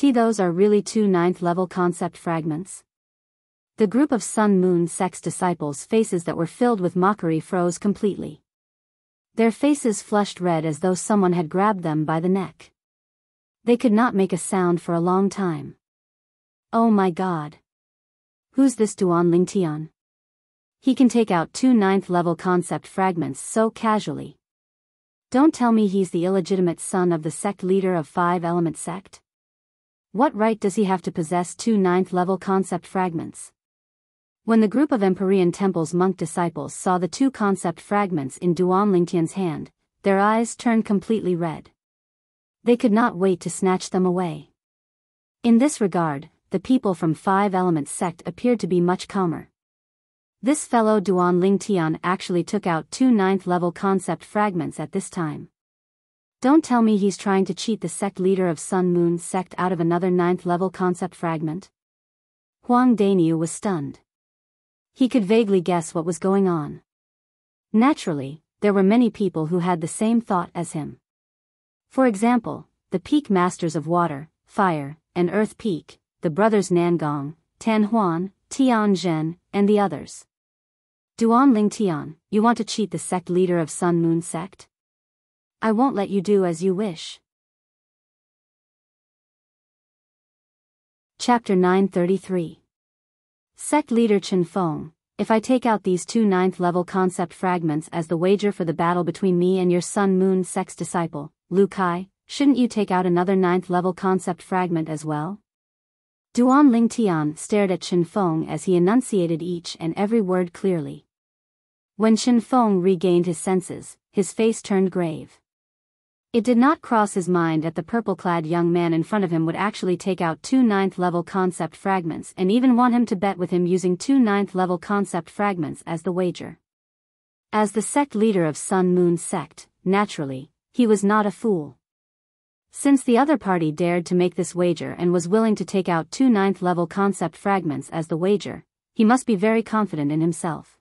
Those are really 2 9th level concept fragments? The group of Sun Moon Sect's disciples' faces that were filled with mockery froze completely. Their faces flushed red as though someone had grabbed them by the neck. They could not make a sound for a long time. Oh my god. Who's this Duan Lingtian? He can take out 2 9th level concept fragments so casually. Don't tell me he's the illegitimate son of the sect leader of 5 Element Sect. What right does he have to possess 2 9th level concept fragments? When the group of Empyrean Temple's monk disciples saw the 2 concept fragments in Duan Lingtian's hand, their eyes turned completely red. They could not wait to snatch them away. In this regard, the people from 5 Element Sect appeared to be much calmer. This fellow Duan Lingtian actually took out 2 9th level concept fragments at this time. Don't tell me he's trying to cheat the sect leader of Sun Moon Sect out of another 9th level concept fragment. Huang Daniu was stunned. He could vaguely guess what was going on. Naturally, there were many people who had the same thought as him. For example, the peak masters of water, fire, and earth peak, the brothers Nangong, Tan Huan, Tian Zhen, and the others. Duan Lingtian, you want to cheat the sect leader of Sun Moon Sect? I won't let you do as you wish. Chapter 933. Sect leader Chen Feng, if I take out these 2 9th level concept fragments as the wager for the battle between me and your Sun Moon Sect's disciple, Lu Kai, shouldn't you take out another 9th level concept fragment as well? Duan Lingtian stared at Chen Feng as he enunciated each and every word clearly. When Chen Feng regained his senses, his face turned grave. It did not cross his mind that the purple-clad young man in front of him would actually take out 2 9th level concept fragments and even want him to bet with him using 2 9th level concept fragments as the wager. As the sect leader of Sun Moon Sect, naturally, he was not a fool. Since the other party dared to make this wager and was willing to take out 2 9th level concept fragments as the wager, he must be very confident in himself.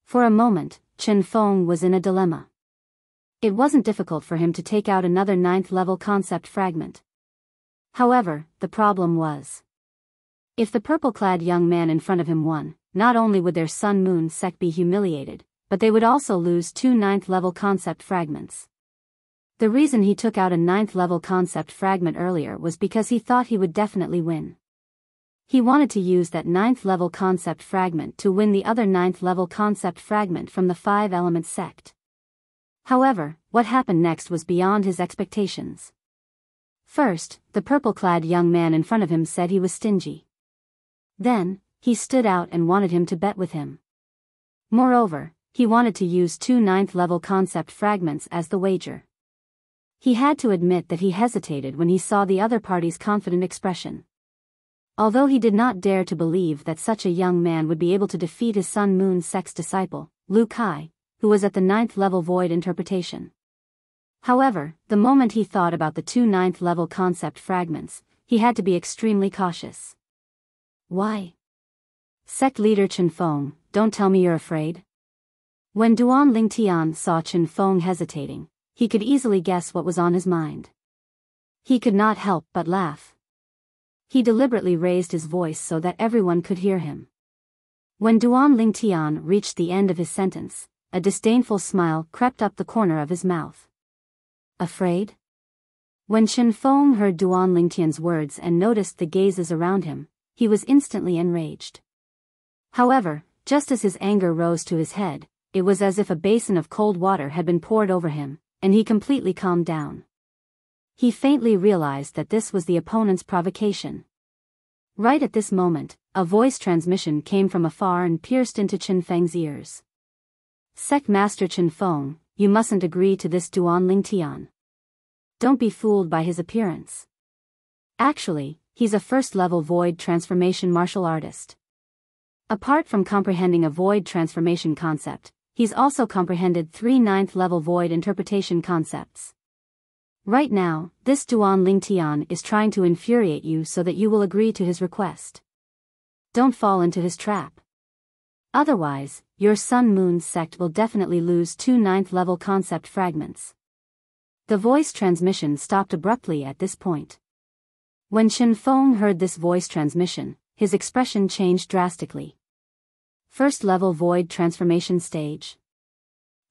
For a moment, Chen Feng was in a dilemma. It wasn't difficult for him to take out another 9th level concept fragment. However, the problem was, if the purple-clad young man in front of him won, not only would their Sun Moon Sect be humiliated, but they would also lose 2 9th level concept fragments. The reason he took out a 9th level concept fragment earlier was because he thought he would definitely win. He wanted to use that 9th level concept fragment to win the other 9th level concept fragment from the 5 Element Sect. However, what happened next was beyond his expectations. First, the purple-clad young man in front of him said he was stingy. Then, he stood out and wanted him to bet with him. Moreover, he wanted to use 2 9th level concept fragments as the wager. He had to admit that he hesitated when he saw the other party's confident expression. Although he did not dare to believe that such a young man would be able to defeat his Sun Moon Sect's disciple, Lu Kai, who was at the 9th level void interpretation. However, the moment he thought about the 2 9th level concept fragments, he had to be extremely cautious. Why? Sect leader Chen Feng, don't tell me you're afraid. When Duan Lingtian saw Chen Feng hesitating, he could easily guess what was on his mind. He could not help but laugh. He deliberately raised his voice so that everyone could hear him. When Duan Lingtian reached the end of his sentence, a disdainful smile crept up the corner of his mouth. Afraid? When Chen Feng heard Duan Lingtian's words and noticed the gazes around him, he was instantly enraged. However, just as his anger rose to his head, it was as if a basin of cold water had been poured over him, and he completely calmed down. He faintly realized that this was the opponent's provocation. Right at this moment, a voice transmission came from afar and pierced into Chen Feng's ears. Sect Master Chen Feng, you mustn't agree to this Duan Lingtian. Don't be fooled by his appearance. Actually, he's a first-level void transformation martial artist. Apart from comprehending a void transformation concept, he's also comprehended 3 9th-level void interpretation concepts. Right now, this Duan Lingtian is trying to infuriate you so that you will agree to his request. Don't fall into his trap. Otherwise, your Sun-Moon sect will definitely lose 2 9th-level concept fragments. The voice transmission stopped abruptly at this point. When Chen Feng heard this voice transmission, his expression changed drastically. First-level void transformation stage.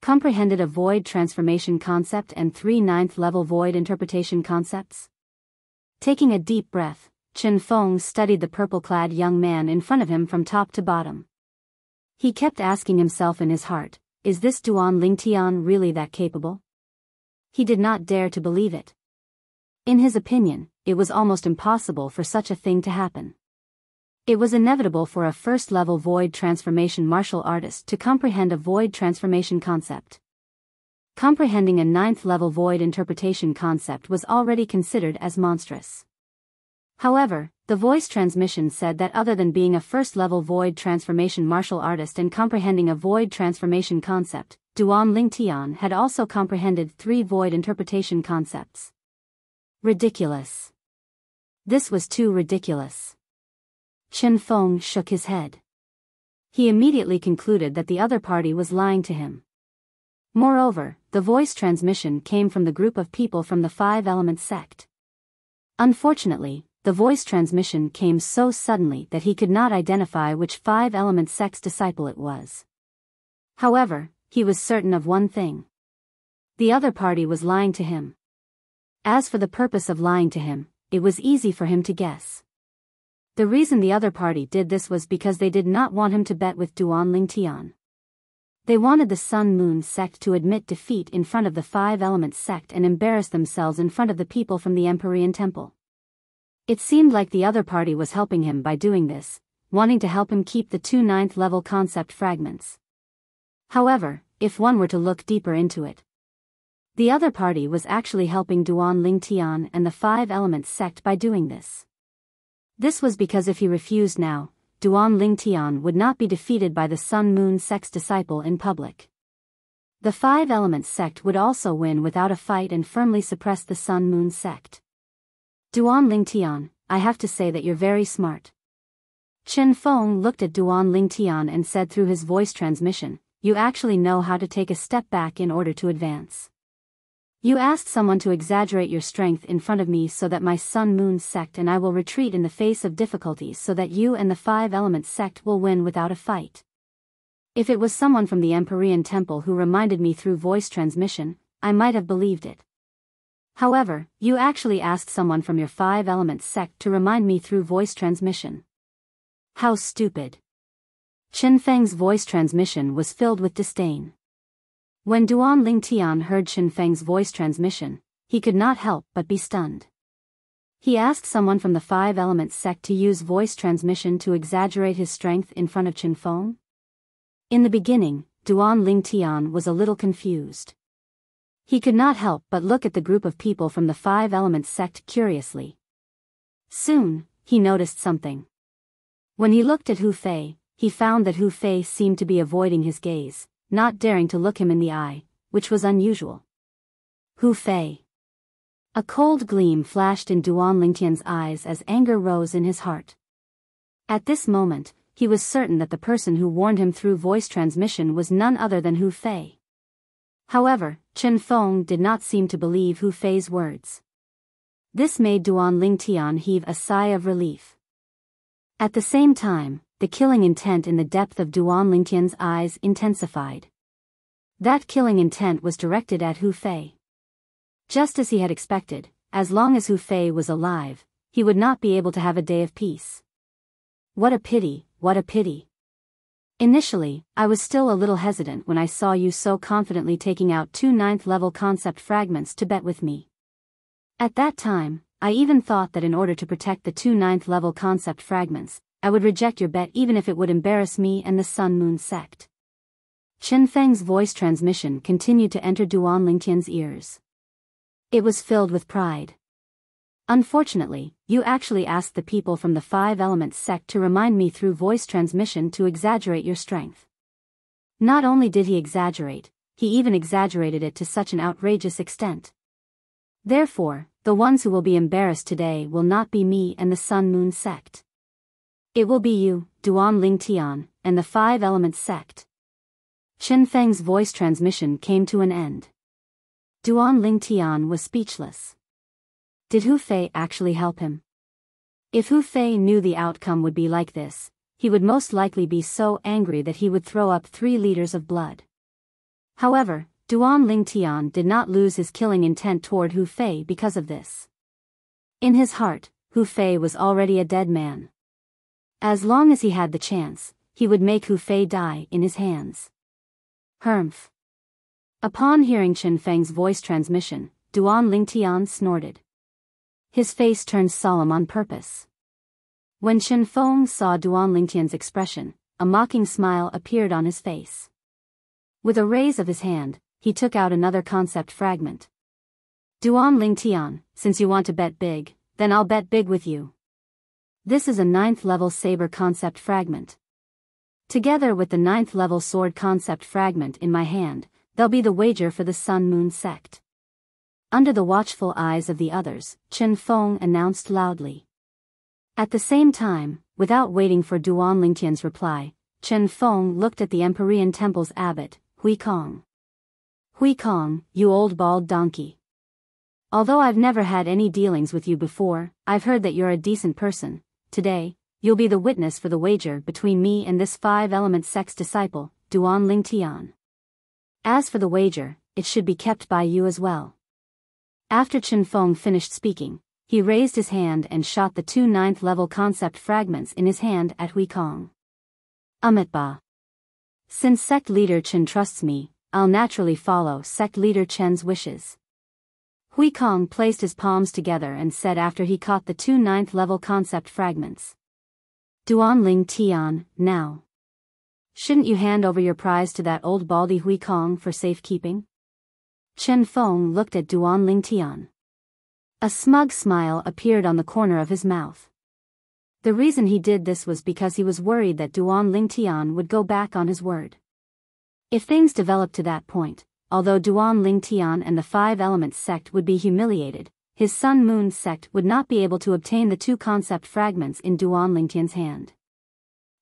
Comprehended a void transformation concept and 3 9th-level void interpretation concepts? Taking a deep breath, Chen Feng studied the purple-clad young man in front of him from top to bottom. He kept asking himself in his heart, is this Duan Lingtian really that capable? He did not dare to believe it. In his opinion, it was almost impossible for such a thing to happen. It was inevitable for a first-level void transformation martial artist to comprehend a void transformation concept. Comprehending a 9th-level void interpretation concept was already considered as monstrous. However, the voice transmission said that other than being a first-level void transformation martial artist and comprehending a void transformation concept, Duan Lingtian had also comprehended 3 void interpretation concepts. Ridiculous. This was too ridiculous. Chen Feng shook his head. He immediately concluded that the other party was lying to him. Moreover, the voice transmission came from the group of people from the 5-element sect. Unfortunately, the voice transmission came so suddenly that he could not identify which 5-element sect's disciple it was. However, he was certain of one thing. The other party was lying to him. As for the purpose of lying to him, it was easy for him to guess. The reason the other party did this was because they did not want him to bet with Duan Lingtian. They wanted the Sun-Moon sect to admit defeat in front of the 5-element sect and embarrass themselves in front of the people from the Empyrean Temple. It seemed like the other party was helping him by doing this, wanting to help him keep the 2 9th-level concept fragments. However, if one were to look deeper into it, the other party was actually helping Duan Lingtian and the 5-element sect by doing this. This was because if he refused now, Duan Lingtian would not be defeated by the Sun-Moon sect's disciple in public. The 5-element sect would also win without a fight and firmly suppress the Sun-Moon sect. Duan Lingtian, I have to say that you're very smart. Chen Feng looked at Duan Lingtian and said through his voice transmission, you actually know how to take a step back in order to advance. You asked someone to exaggerate your strength in front of me so that my Sun-Moon sect and I will retreat in the face of difficulties so that you and the 5-element sect will win without a fight. If it was someone from the Empyrean Temple who reminded me through voice transmission, I might have believed it. However, you actually asked someone from your 5-element sect to remind me through voice transmission. How stupid. Chen Feng's voice transmission was filled with disdain. When Duan Lingtian heard Chen Feng's voice transmission, he could not help but be stunned. He asked someone from the 5-element sect to use voice transmission to exaggerate his strength in front of Chen Feng? In the beginning, Duan Lingtian was a little confused. He could not help but look at the group of people from the 5-element sect curiously. Soon, he noticed something. When he looked at Hu Fei, he found that Hu Fei seemed to be avoiding his gaze, not daring to look him in the eye, which was unusual. Hu Fei. A cold gleam flashed in Duan Lingtian's eyes as anger rose in his heart. At this moment, he was certain that the person who warned him through voice transmission was none other than Hu Fei. However, Chen Feng did not seem to believe Hu Fei's words. This made Duan Lingtian heave a sigh of relief. At the same time, the killing intent in the depth of Duan Lingtian's eyes intensified. That killing intent was directed at Hu Fei. Just as he had expected, as long as Hu Fei was alive, he would not be able to have a day of peace. What a pity, what a pity. Initially, I was still a little hesitant when I saw you so confidently taking out 2 9th-level concept fragments to bet with me. At that time, I even thought that in order to protect the 2 9th-level concept fragments, I would reject your bet even if it would embarrass me and the Sun Moon sect. Chen Feng's voice transmission continued to enter Duan Lingtian's ears. It was filled with pride. Unfortunately, you actually asked the people from the 5-element sect to remind me through voice transmission to exaggerate your strength. Not only did he exaggerate, he even exaggerated it to such an outrageous extent. Therefore, the ones who will be embarrassed today will not be me and the Sun Moon sect. It will be you, Duan Lingtian, and the 5-element sect. Chen Feng's voice transmission came to an end. Duan Lingtian was speechless. Did Hu Fei actually help him? If Hu Fei knew the outcome would be like this, he would most likely be so angry that he would throw up 3 liters of blood. However, Duan Lingtian did not lose his killing intent toward Hu Fei because of this. In his heart, Hu Fei was already a dead man. As long as he had the chance, he would make Hu Fei die in his hands. Humph. Upon hearing Chen Feng's voice transmission, Duan Lingtian snorted. His face turned solemn on purpose. When Chen Feng saw Duan Lingtian's expression, a mocking smile appeared on his face. With a raise of his hand, he took out another concept fragment. Duan Lingtian, since you want to bet big, then I'll bet big with you. This is a 9th-level saber concept fragment. Together with the 9th-level sword concept fragment in my hand, they'll be the wager for the Sun Moon sect. Under the watchful eyes of the others, Chen Feng announced loudly. At the same time, without waiting for Duan Lingtian's reply, Chen Feng looked at the Empyrean Temple's abbot, Hui Kong. Hui Kong, you old bald donkey. Although I've never had any dealings with you before, I've heard that you're a decent person. Today, you'll be the witness for the wager between me and this 5-element sect's disciple, Duan Lingtian. As for the wager, it should be kept by you as well. After Chen Feng finished speaking, he raised his hand and shot the 2 9th-level concept fragments in his hand at Hui Kong. Ba. Since sect leader Chen trusts me, I'll naturally follow sect leader Chen's wishes. Hui Kong placed his palms together and said after he caught the 2 9th-level concept fragments. Duan Lingtian, now. Shouldn't you hand over your prize to that old baldy Hui Kong for safekeeping? Chen Feng looked at Duan Lingtian. A smug smile appeared on the corner of his mouth. The reason he did this was because he was worried that Duan Lingtian would go back on his word. If things developed to that point, although Duan Lingtian and the 5-element sect would be humiliated, his Sun Moon sect would not be able to obtain the 2 concept fragments in Duan Lingtian's hand.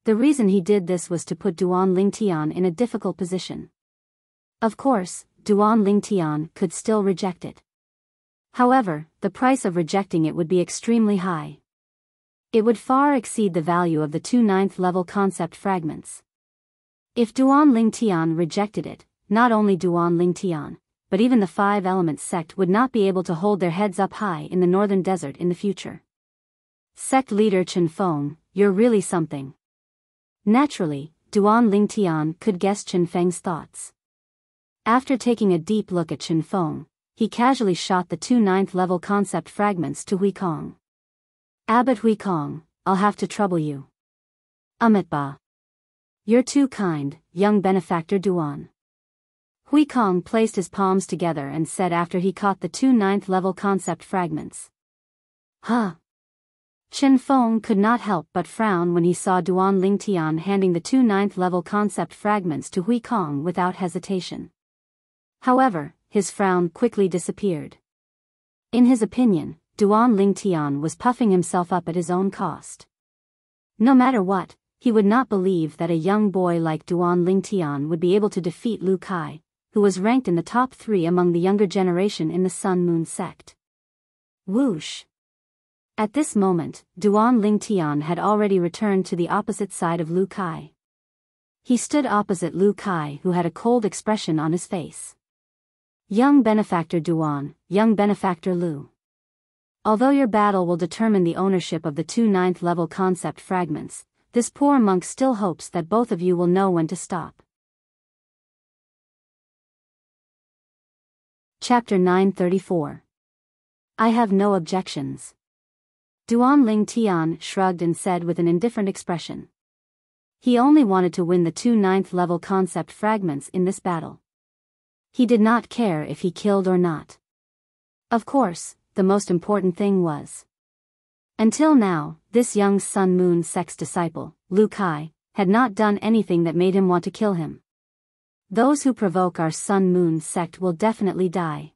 The reason he did this was to put Duan Lingtian in a difficult position. Of course, Duan Lingtian could still reject it. However, the price of rejecting it would be extremely high. It would far exceed the value of the 2 9th-level concept fragments. If Duan Lingtian rejected it, not only Duan Lingtian, but even the 5-element sect would not be able to hold their heads up high in the northern desert in the future. Sect leader Chen Feng, you're really something. Naturally, Duan Lingtian could guess Chen Feng's thoughts. After taking a deep look at Chen Feng, he casually shot the 2 9th-level concept fragments to Hui Kong. Abbot Hui Kong, I'll have to trouble you. Ba. You're too kind, young benefactor Duan. Hui Kong placed his palms together and said after he caught the 2 9th-level concept fragments. Huh. Chen Feng could not help but frown when he saw Duan Lingtian handing the 2 9th-level concept fragments to Hui Kong without hesitation. However, his frown quickly disappeared. In his opinion, Duan Lingtian was puffing himself up at his own cost. No matter what, he would not believe that a young boy like Duan Lingtian would be able to defeat Lu Kai, who was ranked in the top 3 among the younger generation in the Sun Moon sect. Whoosh! At this moment, Duan Lingtian had already returned to the opposite side of Lu Kai. He stood opposite Lu Kai, who had a cold expression on his face. Young benefactor Duan, young benefactor Lu. Although your battle will determine the ownership of the 2 9th-level concept fragments, this poor monk still hopes that both of you will know when to stop. Chapter 934. I have no objections. Duan Lingtian shrugged and said with an indifferent expression. He only wanted to win the 2 9th-level concept fragments in this battle. He did not care if he killed or not. Of course, the most important thing was. Until now, this young Sun Moon sect's disciple, Lu Kai, had not done anything that made him want to kill him. Those who provoke our Sun Moon sect will definitely die.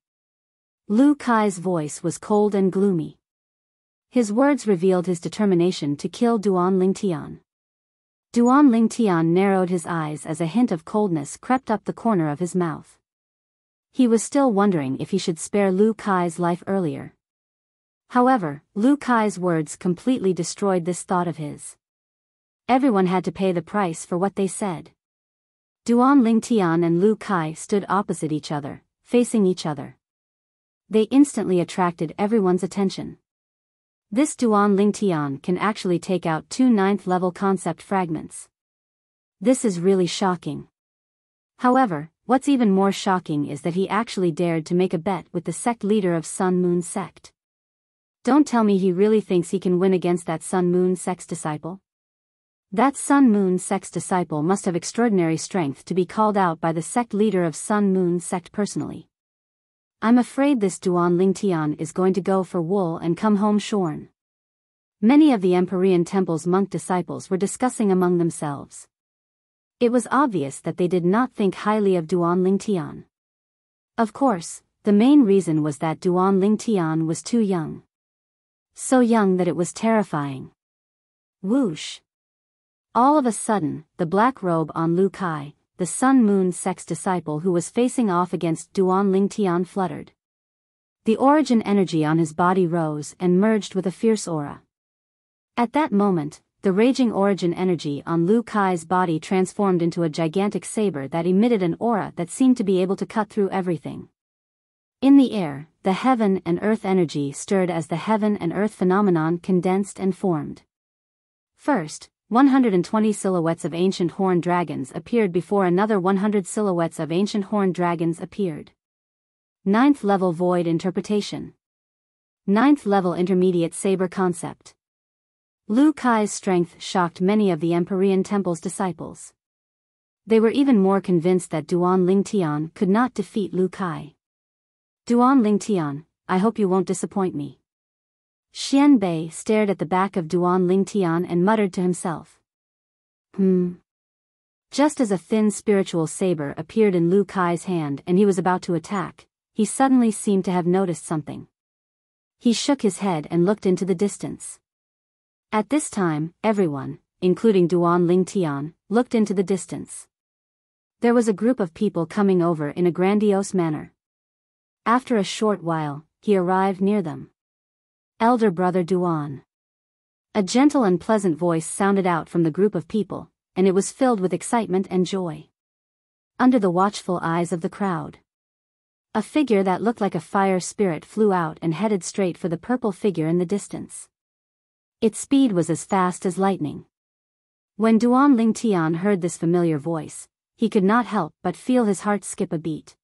Lu Kai's voice was cold and gloomy. His words revealed his determination to kill Duan Lingtian. Duan Lingtian narrowed his eyes as a hint of coldness crept up the corner of his mouth. He was still wondering if he should spare Lu Kai's life earlier. However, Lu Kai's words completely destroyed this thought of his. Everyone had to pay the price for what they said. Duan Lingtian and Lu Kai stood opposite each other, facing each other. They instantly attracted everyone's attention. This Duan Lingtian can actually take out 2 9th-level concept fragments. This is really shocking. However, what's even more shocking is that he actually dared to make a bet with the sect leader of Sun Moon sect. Don't tell me he really thinks he can win against that Sun Moon sect's disciple? That Sun Moon sect's disciple must have extraordinary strength to be called out by the sect leader of Sun Moon sect personally. I'm afraid this Duan Lingtian is going to go for wool and come home shorn. Many of the Empyrean Temple's monk disciples were discussing among themselves. It was obvious that they did not think highly of Duan Lingtian. Of course, the main reason was that Duan Lingtian was too young. So young that it was terrifying. Whoosh! All of a sudden, the black robe on Lu Kai, the Sun Moon sect's disciple who was facing off against Duan Lingtian, fluttered. The origin energy on his body rose and merged with a fierce aura. At that moment, the raging origin energy on Lu Kai's body transformed into a gigantic saber that emitted an aura that seemed to be able to cut through everything. In the air, the heaven and earth energy stirred as the heaven and earth phenomenon condensed and formed. First, 120 silhouettes of ancient horned dragons appeared before another 100 silhouettes of ancient horned dragons appeared. 9th level void interpretation. 9th level intermediate saber concept. Lu Kai's strength shocked many of the Empyrean Temple's disciples. They were even more convinced that Duan Lingtian could not defeat Lu Kai. Duan Lingtian, I hope you won't disappoint me. Xian Bei stared at the back of Duan Lingtian and muttered to himself. Just as a thin spiritual saber appeared in Lu Kai's hand and he was about to attack, he suddenly seemed to have noticed something. He shook his head and looked into the distance. At this time, everyone, including Duan Lingtian, looked into the distance. There was a group of people coming over in a grandiose manner. After a short while, he arrived near them. Elder brother Duan. A gentle and pleasant voice sounded out from the group of people, and it was filled with excitement and joy. Under the watchful eyes of the crowd, a figure that looked like a fire spirit flew out and headed straight for the purple figure in the distance. Its speed was as fast as lightning. When Duan Lingtian heard this familiar voice, he could not help but feel his heart skip a beat.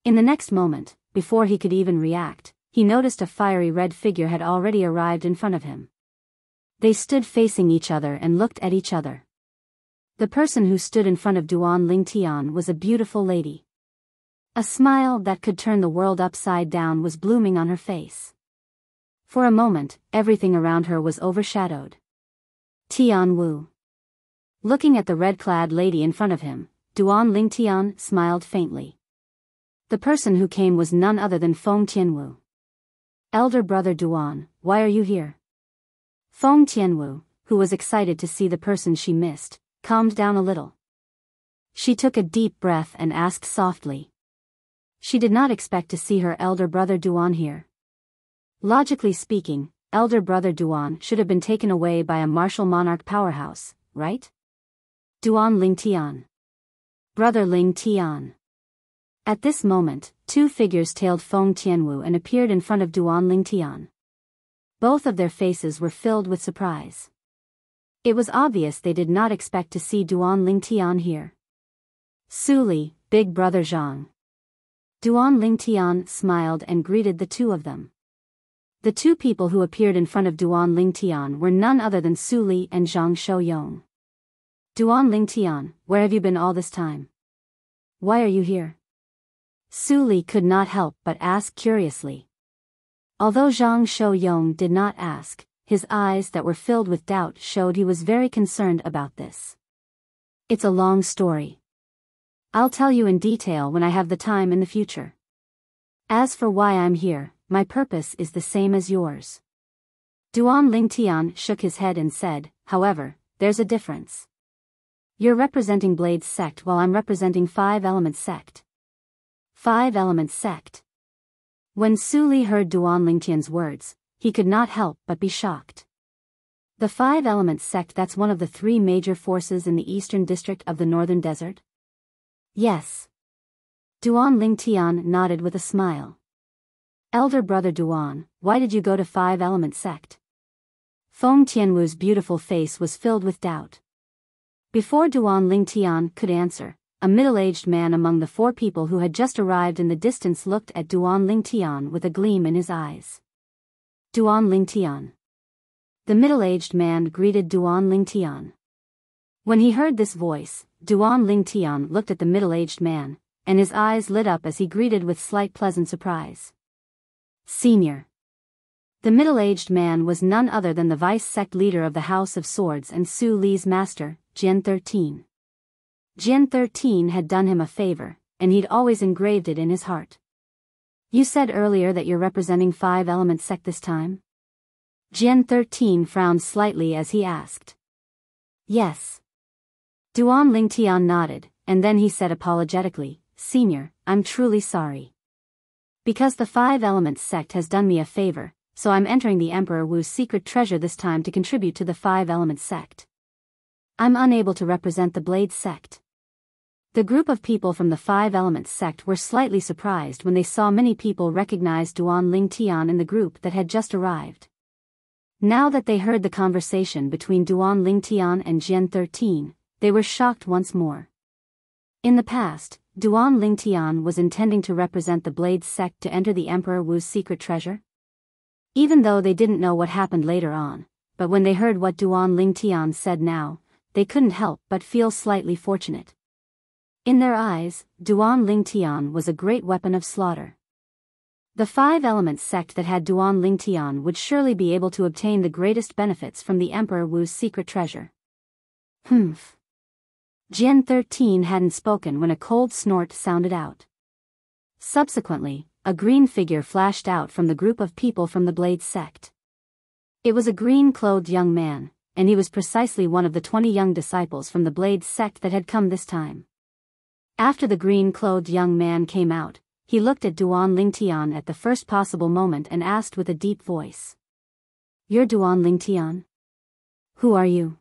In the next moment, before he could even react, he noticed a fiery red figure had already arrived in front of him. They stood facing each other and looked at each other. The person who stood in front of Duan Lingtian was a beautiful lady. A smile that could turn the world upside down was blooming on her face. For a moment, everything around her was overshadowed. Tian Wu. Looking at the red-clad lady in front of him, Duan Lingtian smiled faintly. The person who came was none other than Feng Tianwu. Elder brother Duan, why are you here? Feng Tianwu, who was excited to see the person she missed, calmed down a little. She took a deep breath and asked softly. She did not expect to see her elder brother Duan here. Logically speaking, elder brother Duan should have been taken away by a martial monarch powerhouse, right? Duan Ling Tian. Brother Ling Tian. At this moment, two figures tailed Feng Tianwu and appeared in front of Duan Ling Tian. Both of their faces were filled with surprise. It was obvious they did not expect to see Duan Ling Tian here. Su Li, big brother Zhang. Duan Ling Tian smiled and greeted the two of them. The two people who appeared in front of Duan Ling Tian were none other than Su Li and Zhang Shouyong. Duan Ling Tian, where have you been all this time? Why are you here? Su Li could not help but ask curiously. Although Zhang Shouyong did not ask, his eyes that were filled with doubt showed he was very concerned about this. It's a long story. I'll tell you in detail when I have the time in the future. As for why I'm here, my purpose is the same as yours. Duan Ling Tian shook his head and said, however, there's a difference. You're representing Blade's sect while I'm representing Five Elements sect. Five Elements sect. When Su Li heard Duan Ling Tian's words, he could not help but be shocked. The Five Elements sect, that's one of the three major forces in the eastern district of the northern desert? Yes. Duan Ling Tian nodded with a smile. Elder brother Duan, why did you go to Five Elements sect? Feng Tianwu's beautiful face was filled with doubt. Before Duan Ling Tian could answer, a middle-aged man among the four people who had just arrived in the distance looked at Duan Ling Tian with a gleam in his eyes. Duan Ling Tian. The middle-aged man greeted Duan Ling Tian. When he heard this voice, Duan Ling Tian looked at the middle-aged man, and his eyes lit up as he greeted with slight pleasant surprise. Senior. The middle-aged man was none other than the vice-sect leader of the House of Swords and Su Li's master, Jian 13. Jian 13 had done him a favor, and he'd always engraved it in his heart. You said earlier that you're representing Five Elements sect this time? Jian 13 frowned slightly as he asked. Yes. Duan Ling Tian nodded, and then he said apologetically, Senior, I'm truly sorry. Because the Five Elements sect has done me a favor, so I'm entering the Emperor Wu's secret treasure this time to contribute to the Five Elements sect. I'm unable to represent the Blade sect. The group of people from the Five Elements sect were slightly surprised when they saw many people recognize Duan Ling Tian in the group that had just arrived. Now that they heard the conversation between Duan Ling Tian and Jian 13, they were shocked once more. In the past, Duan Ling Tian was intending to represent the Blade sect to enter the Emperor Wu's secret treasure. Even though they didn't know what happened later on, but when they heard what Duan Ling Tian said now, they couldn't help but feel slightly fortunate. In their eyes, Duan Ling Tian was a great weapon of slaughter. The Five Elements sect that had Duan Ling Tian would surely be able to obtain the greatest benefits from the Emperor Wu's secret treasure. Humph. Jian 13 hadn't spoken when a cold snort sounded out. Subsequently, a green figure flashed out from the group of people from the Blade sect. It was a green-clothed young man, and he was precisely one of the 20 young disciples from the Blade sect that had come this time. After the green-clothed young man came out, he looked at Duan Ling Tian at the first possible moment and asked with a deep voice. You're Duan Ling Tian? Who are you?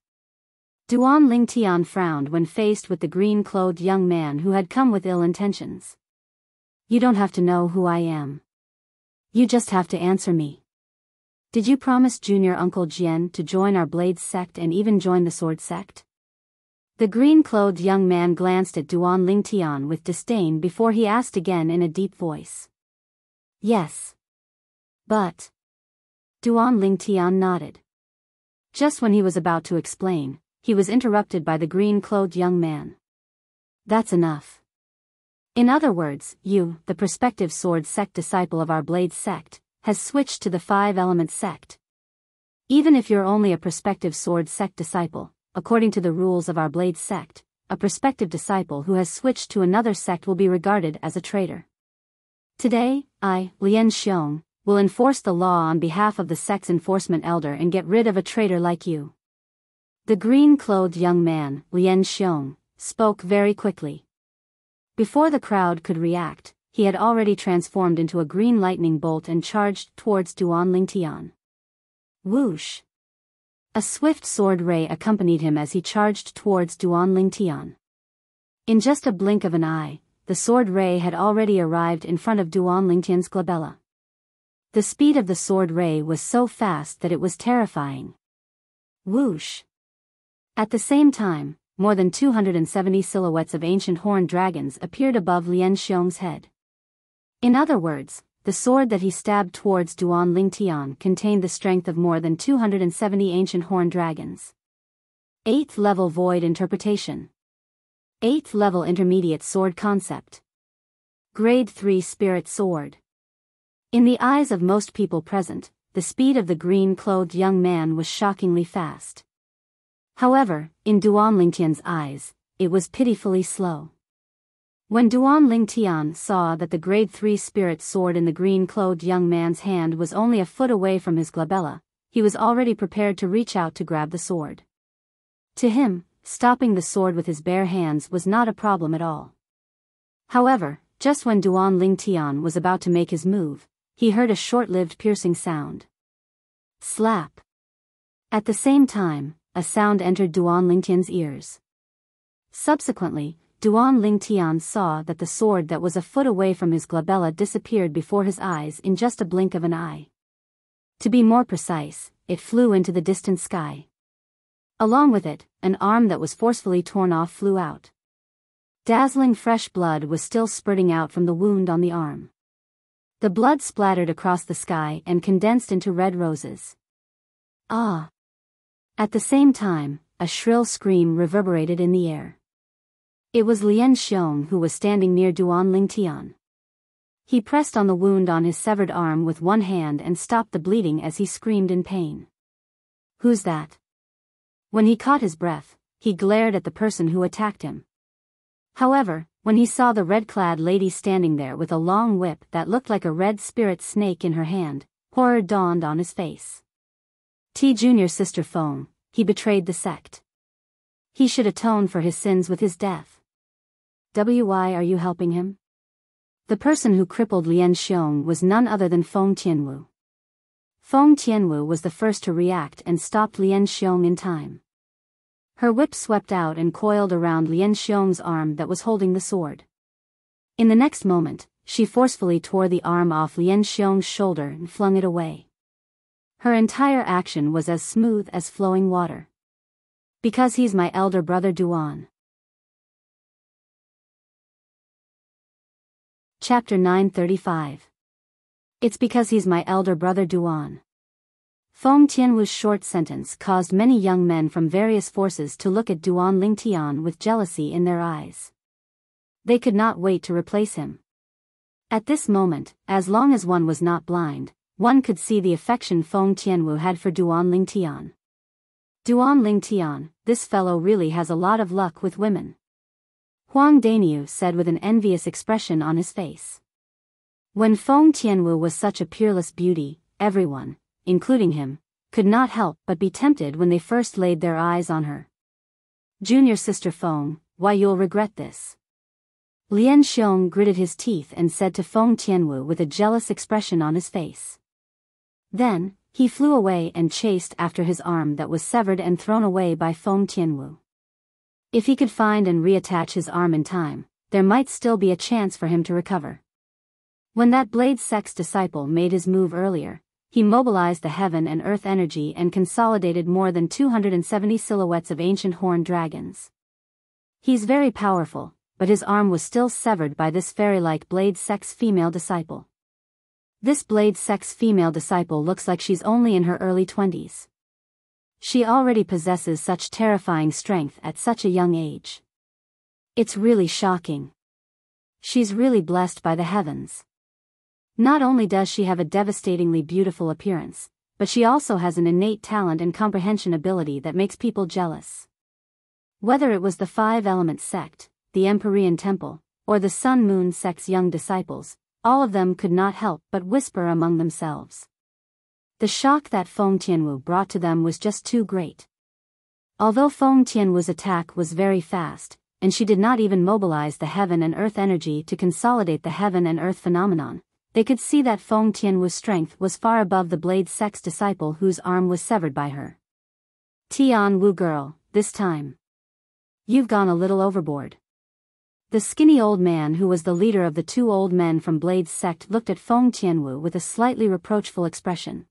Duan Ling Tian frowned when faced with the green-clothed young man who had come with ill intentions. You don't have to know who I am. You just have to answer me. Did you promise Junior Uncle Jian to join our Blade sect and even join the Sword sect? The green-clothed young man glanced at Duan Ling Tian with disdain before he asked again in a deep voice. Yes. But. Duan Ling Tian nodded. Just when he was about to explain, he was interrupted by the green-clothed young man. That's enough. In other words, you, the prospective Sword sect disciple of our Blade sect, has switched to the Five Elements sect. Even if you're only a prospective Sword sect disciple, according to the rules of our Blade sect, a prospective disciple who has switched to another sect will be regarded as a traitor. Today, I, Lian Xiong, will enforce the law on behalf of the sect's enforcement elder and get rid of a traitor like you. The green-clothed young man, Lian Xiong, spoke very quickly. Before the crowd could react, he had already transformed into a green lightning bolt and charged towards Duan Ling Tian. Whoosh! A swift sword ray accompanied him as he charged towards Duan Lingtian. In just a blink of an eye, the sword ray had already arrived in front of Duan Lingtian's glabella. The speed of the sword ray was so fast that it was terrifying. Whoosh! At the same time, more than 270 silhouettes of ancient horned dragons appeared above Lian Xiong's head. In other words, the sword that he stabbed towards Duan Lingtian contained the strength of more than 270 ancient horned dragons. 8th level Void Interpretation. 8th level Intermediate Sword Concept. Grade 3 Spirit Sword. In the eyes of most people present, the speed of the green-clothed young man was shockingly fast. However, in Duan Lingtian's eyes, it was pitifully slow. When Duan Lingtian saw that the grade 3 spirit sword in the green-clothed young man's hand was only a foot away from his glabella, he was already prepared to reach out to grab the sword. To him, stopping the sword with his bare hands was not a problem at all. However, just when Duan Lingtian was about to make his move, he heard a short-lived piercing sound. Slap! At the same time, a sound entered Duan Lingtian's ears. Subsequently, Duan Lingtian saw that the sword that was a foot away from his glabella disappeared before his eyes in just a blink of an eye. To be more precise, it flew into the distant sky. Along with it, an arm that was forcefully torn off flew out. Dazzling fresh blood was still spurting out from the wound on the arm. The blood splattered across the sky and condensed into red roses. Ah! At the same time, a shrill scream reverberated in the air. It was Lian Xiong who was standing near Duan Lingtian. He pressed on the wound on his severed arm with one hand and stopped the bleeding as he screamed in pain. Who's that? When he caught his breath, he glared at the person who attacked him. However, when he saw the red-clad lady standing there with a long whip that looked like a red spirit snake in her hand, horror dawned on his face. Junior Sister Feng, he betrayed the sect. He should atone for his sins with his death. Why are you helping him? The person who crippled Lian Xiong was none other than Feng Tianwu. Feng Tianwu was the first to react and stopped Lian Xiong in time. Her whip swept out and coiled around Lian Xiong's arm that was holding the sword. In the next moment, she forcefully tore the arm off Lian Xiong's shoulder and flung it away. Her entire action was as smooth as flowing water. Because he's my elder brother Duan. Chapter 935. It's because he's my elder brother Duan. Feng Tianwu's short sentence caused many young men from various forces to look at Duan Lingtian with jealousy in their eyes. They could not wait to replace him. At this moment, as long as one was not blind, one could see the affection Feng Tianwu had for Duan Lingtian. Duan Lingtian, this fellow really has a lot of luck with women. Huang Daniu said with an envious expression on his face. When Feng Tianwu was such a peerless beauty, everyone, including him, could not help but be tempted when they first laid their eyes on her. Junior Sister Feng, why you'll regret this. Lian Xiong gritted his teeth and said to Feng Tianwu with a jealous expression on his face. Then, he flew away and chased after his arm that was severed and thrown away by Feng Tianwu. If he could find and reattach his arm in time, there might still be a chance for him to recover. When that Blade Sect's disciple made his move earlier, he mobilized the heaven and earth energy and consolidated more than 270 silhouettes of ancient horned dragons. He's very powerful, but his arm was still severed by this fairy-like Blade Sect's female disciple. This Blade Sect's female disciple looks like she's only in her early 20s. She already possesses such terrifying strength at such a young age. It's really shocking. She's really blessed by the heavens. Not only does she have a devastatingly beautiful appearance, but she also has an innate talent and comprehension ability that makes people jealous. Whether it was the Five-Element sect, the Empyrean Temple, or the Sun-Moon sect's young disciples, all of them could not help but whisper among themselves. The shock that Feng Tianwu brought to them was just too great. Although Feng Tianwu's attack was very fast, and she did not even mobilize the heaven and earth energy to consolidate the heaven and earth phenomenon, they could see that Feng Tianwu's strength was far above the blade sect's disciple whose arm was severed by her. Tianwu girl, this time. You've gone a little overboard. The skinny old man who was the leader of the two old men from Blade's sect looked at Feng Tianwu with a slightly reproachful expression.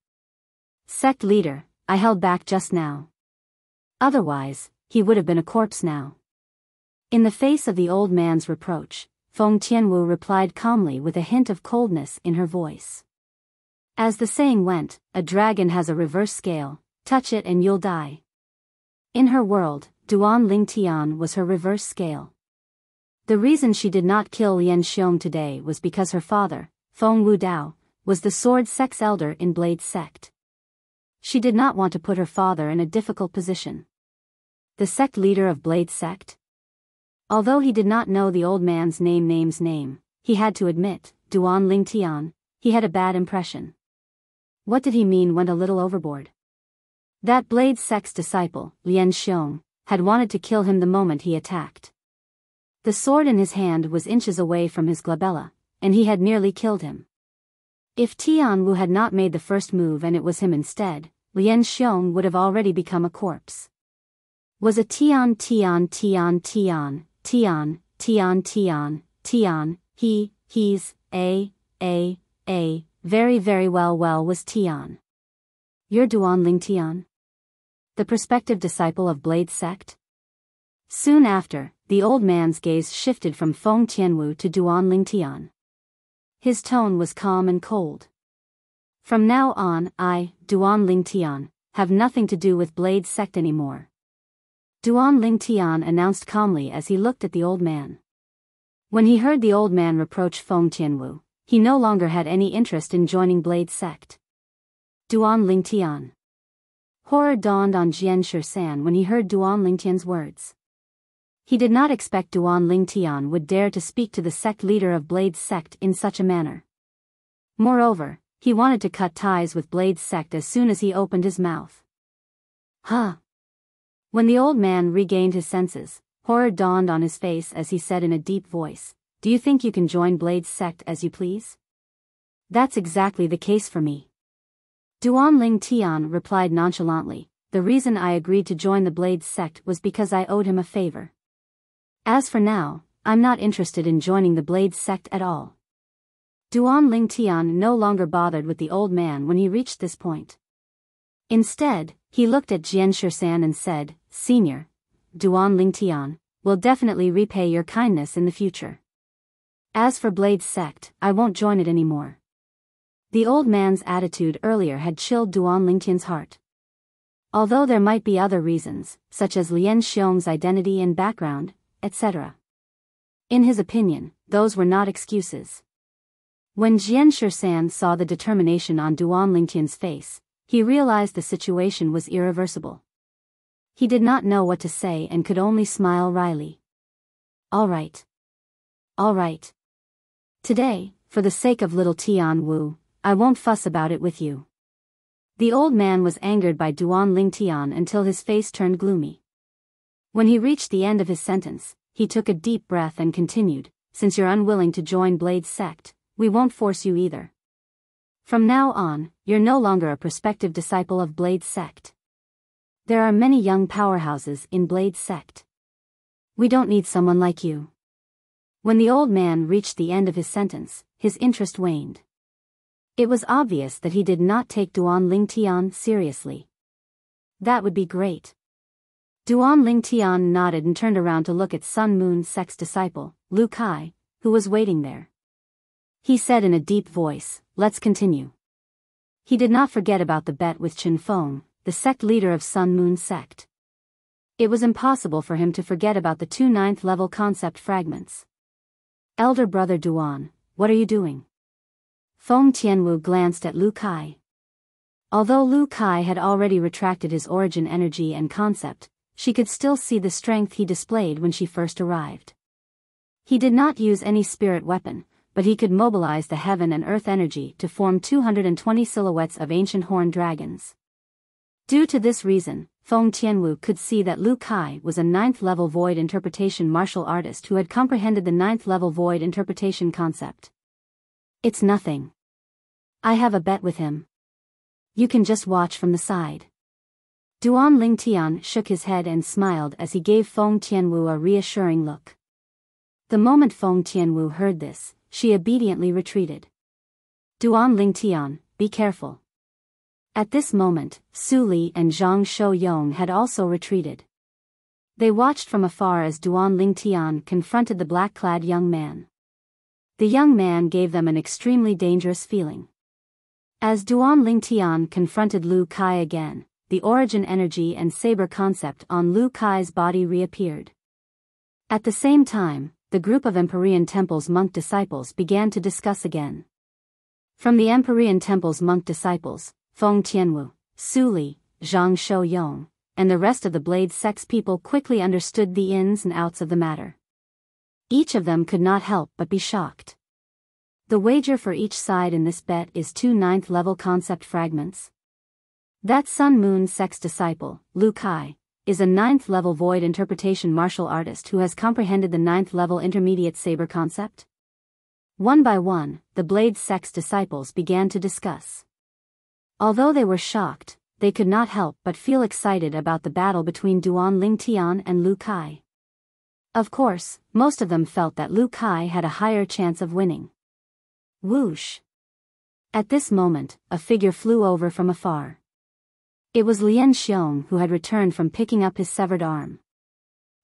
Sect leader, I held back just now. Otherwise, he would have been a corpse now. In the face of the old man's reproach, Feng Tianwu replied calmly with a hint of coldness in her voice. As the saying went, a dragon has a reverse scale, touch it and you'll die. In her world, Duan Ling Tian was her reverse scale. The reason she did not kill Lian Xiong today was because her father, Feng Wu Dao, was the sword sect's elder in Blade's sect. She did not want to put her father in a difficult position. The sect leader of Blade's sect? Although he did not know the old man's name, he had to admit, Duan Ling Tian, he had a bad impression. What did he mean went a little overboard? That Blade's sect's disciple, Lian Xiong, had wanted to kill him the moment he attacked. The sword in his hand was inches away from his glabella, and he had nearly killed him. If Tianwu had not made the first move and it was him instead, Lian Xiong would have already become a corpse. Was a Tian, he's, very well was Tian. You're Duan Ling Tian? The prospective disciple of Blade's sect? Soon after, the old man's gaze shifted from Feng Tianwu to Duan Ling Tian. His tone was calm and cold. From now on, I, Duan Ling Tian, have nothing to do with Blade's sect anymore. Duan Ling Tian announced calmly as he looked at the old man. When he heard the old man reproach Feng Tianwu, he no longer had any interest in joining Blade's sect. Duan Ling Tian. Horror dawned on Jian Shisan when he heard Duan Ling Tian's words. He did not expect Duan Ling Tian would dare to speak to the sect leader of Blade's sect in such a manner. Moreover, he wanted to cut ties with Blade's sect as soon as he opened his mouth. Huh? When the old man regained his senses, horror dawned on his face as he said in a deep voice, "Do you think you can join Blade's sect as you please?" "That's exactly the case for me." Duan Ling Tian replied nonchalantly, "The reason I agreed to join the Blade's sect was because I owed him a favor. As for now, I'm not interested in joining the Blade's sect at all." Duan Ling Tian no longer bothered with the old man when he reached this point. Instead, he looked at Jian Shisan and said, "Senior, Duan Ling Tian, will definitely repay your kindness in the future. As for Blade's sect, I won't join it anymore." The old man's attitude earlier had chilled Duan Ling Tian's heart. Although there might be other reasons, such as Lian Xiong's identity and background, etc. In his opinion, those were not excuses. When Jian Shisan saw the determination on Duan Ling Tian's face, he realized the situation was irreversible. He did not know what to say and could only smile wryly. All right. Today, for the sake of little Tianwu, I won't fuss about it with you." The old man was angered by Duan Ling Tian until his face turned gloomy. When he reached the end of his sentence, he took a deep breath and continued, "Since you're unwilling to join Blade's sect, we won't force you either. From now on, you're no longer a prospective disciple of Blade's sect. There are many young powerhouses in Blade's sect. We don't need someone like you." When the old man reached the end of his sentence, his interest waned. It was obvious that he did not take Duan Ling Tian seriously. That would be great. Duan Ling Tian nodded and turned around to look at Sun Moon sect's disciple, Lu Kai, who was waiting there. He said in a deep voice, "Let's continue." He did not forget about the bet with Chen Feng, the sect leader of Sun Moon sect. It was impossible for him to forget about the 2 9th-level concept fragments. "Elder brother Duan, what are you doing?" Feng Tianwu glanced at Lu Kai. Although Lu Kai had already retracted his origin energy and concept, she could still see the strength he displayed when she first arrived. He did not use any spirit weapon, but he could mobilize the heaven and earth energy to form 220 silhouettes of ancient horned dragons. Due to this reason, Feng Tianwu could see that Lu Kai was a 9th-level void interpretation martial artist who had comprehended the 9th-level void interpretation concept. It's nothing. I have a bet with him. You can just watch from the side. Duan Lingtian shook his head and smiled as he gave Feng Tianwu a reassuring look. The moment Feng Tianwu heard this, she obediently retreated. Duan Lingtian, be careful. At this moment, Su Li and Zhang Shouyong had also retreated. They watched from afar as Duan Lingtian confronted the black-clad young man. The young man gave them an extremely dangerous feeling. As Duan Lingtian confronted Lu Kai again, the origin energy and saber concept on Lu Kai's body reappeared. At the same time, the group of Empyrean Temple's monk disciples began to discuss again. From the Empyrean Temple's monk disciples, Feng Tianwu, Su Li, Zhang Shouyong, and the rest of the Blade Sect's people quickly understood the ins and outs of the matter. Each of them could not help but be shocked. The wager for each side in this bet is 2 9th-level concept fragments. That Sun-Moon Sect's disciple, Lu Kai, is a 9th-level void interpretation martial artist who has comprehended the 9th-level intermediate saber concept. One by one, the Blade Sect's disciples began to discuss. Although they were shocked, they could not help but feel excited about the battle between Duan Lingtian and Lu Kai. Of course, most of them felt that Lu Kai had a higher chance of winning. Whoosh! At this moment, a figure flew over from afar. It was Lian Xiong who had returned from picking up his severed arm.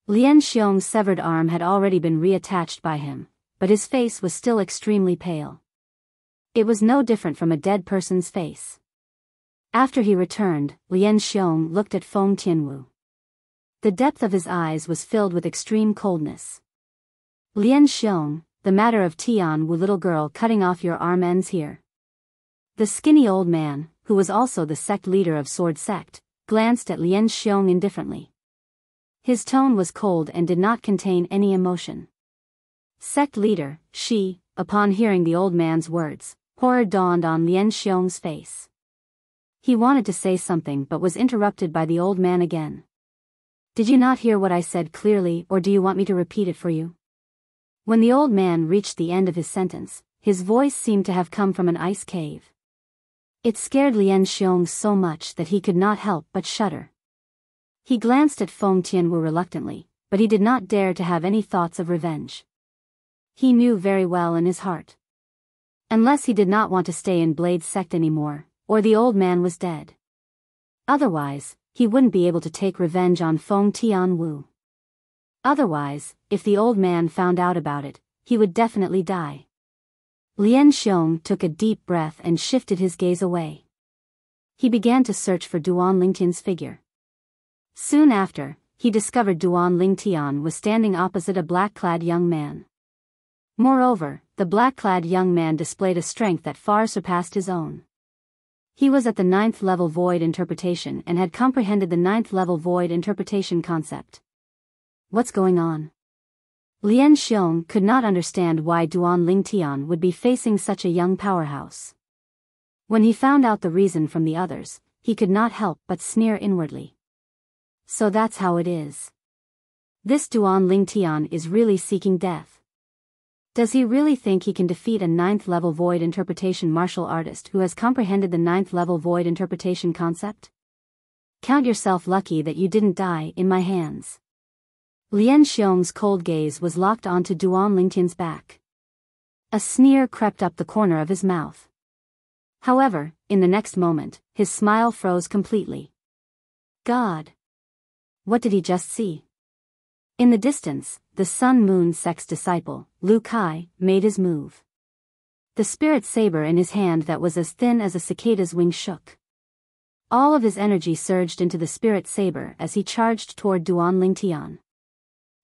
Lian Xiong's severed arm had already been reattached by him, but his face was still extremely pale. It was no different from a dead person's face. After he returned, Lian Xiong looked at Feng Tianwu. The depth of his eyes was filled with extreme coldness. Lian Xiong, the matter of Tianwu little girl cutting off your arm ends here. The skinny old man, who was also the sect leader of Sword Sect, glanced at Lian Xiong indifferently. His tone was cold and did not contain any emotion. Sect leader, upon hearing the old man's words, horror dawned on Lian Xiong's face. He wanted to say something but was interrupted by the old man again. Did you not hear what I said clearly, or do you want me to repeat it for you? When the old man reached the end of his sentence, his voice seemed to have come from an ice cave. It scared Lian Xiong so much that he could not help but shudder. He glanced at Feng Tianwu reluctantly, but he did not dare to have any thoughts of revenge. He knew very well in his heart. Unless he did not want to stay in Blade Sect anymore, or the old man was dead. Otherwise, he wouldn't be able to take revenge on Feng Tianwu. Otherwise, if the old man found out about it, he would definitely die. Lian Xiong took a deep breath and shifted his gaze away. He began to search for Duan Lingtian's figure. Soon after, he discovered Duan Lingtian was standing opposite a black-clad young man. Moreover, the black-clad young man displayed a strength that far surpassed his own. He was at the 9th-level void interpretation and had comprehended the 9th-level void interpretation concept. What's going on? Lian Xiong could not understand why Duan Lingtian would be facing such a young powerhouse. When he found out the reason from the others, he could not help but sneer inwardly. So that's how it is. This Duan Lingtian is really seeking death. Does he really think he can defeat a 9th-level void interpretation martial artist who has comprehended the 9th-level void interpretation concept? Count yourself lucky that you didn't die in my hands. Lian Xiong's cold gaze was locked onto Duan Lingtian's back. A sneer crept up the corner of his mouth. However, in the next moment, his smile froze completely. God! What did he just see? In the distance, the Sun-Moon Sect's disciple, Lu Kai, made his move. The spirit saber in his hand that was as thin as a cicada's wing shook. All of his energy surged into the spirit saber as he charged toward Duan Lingtian.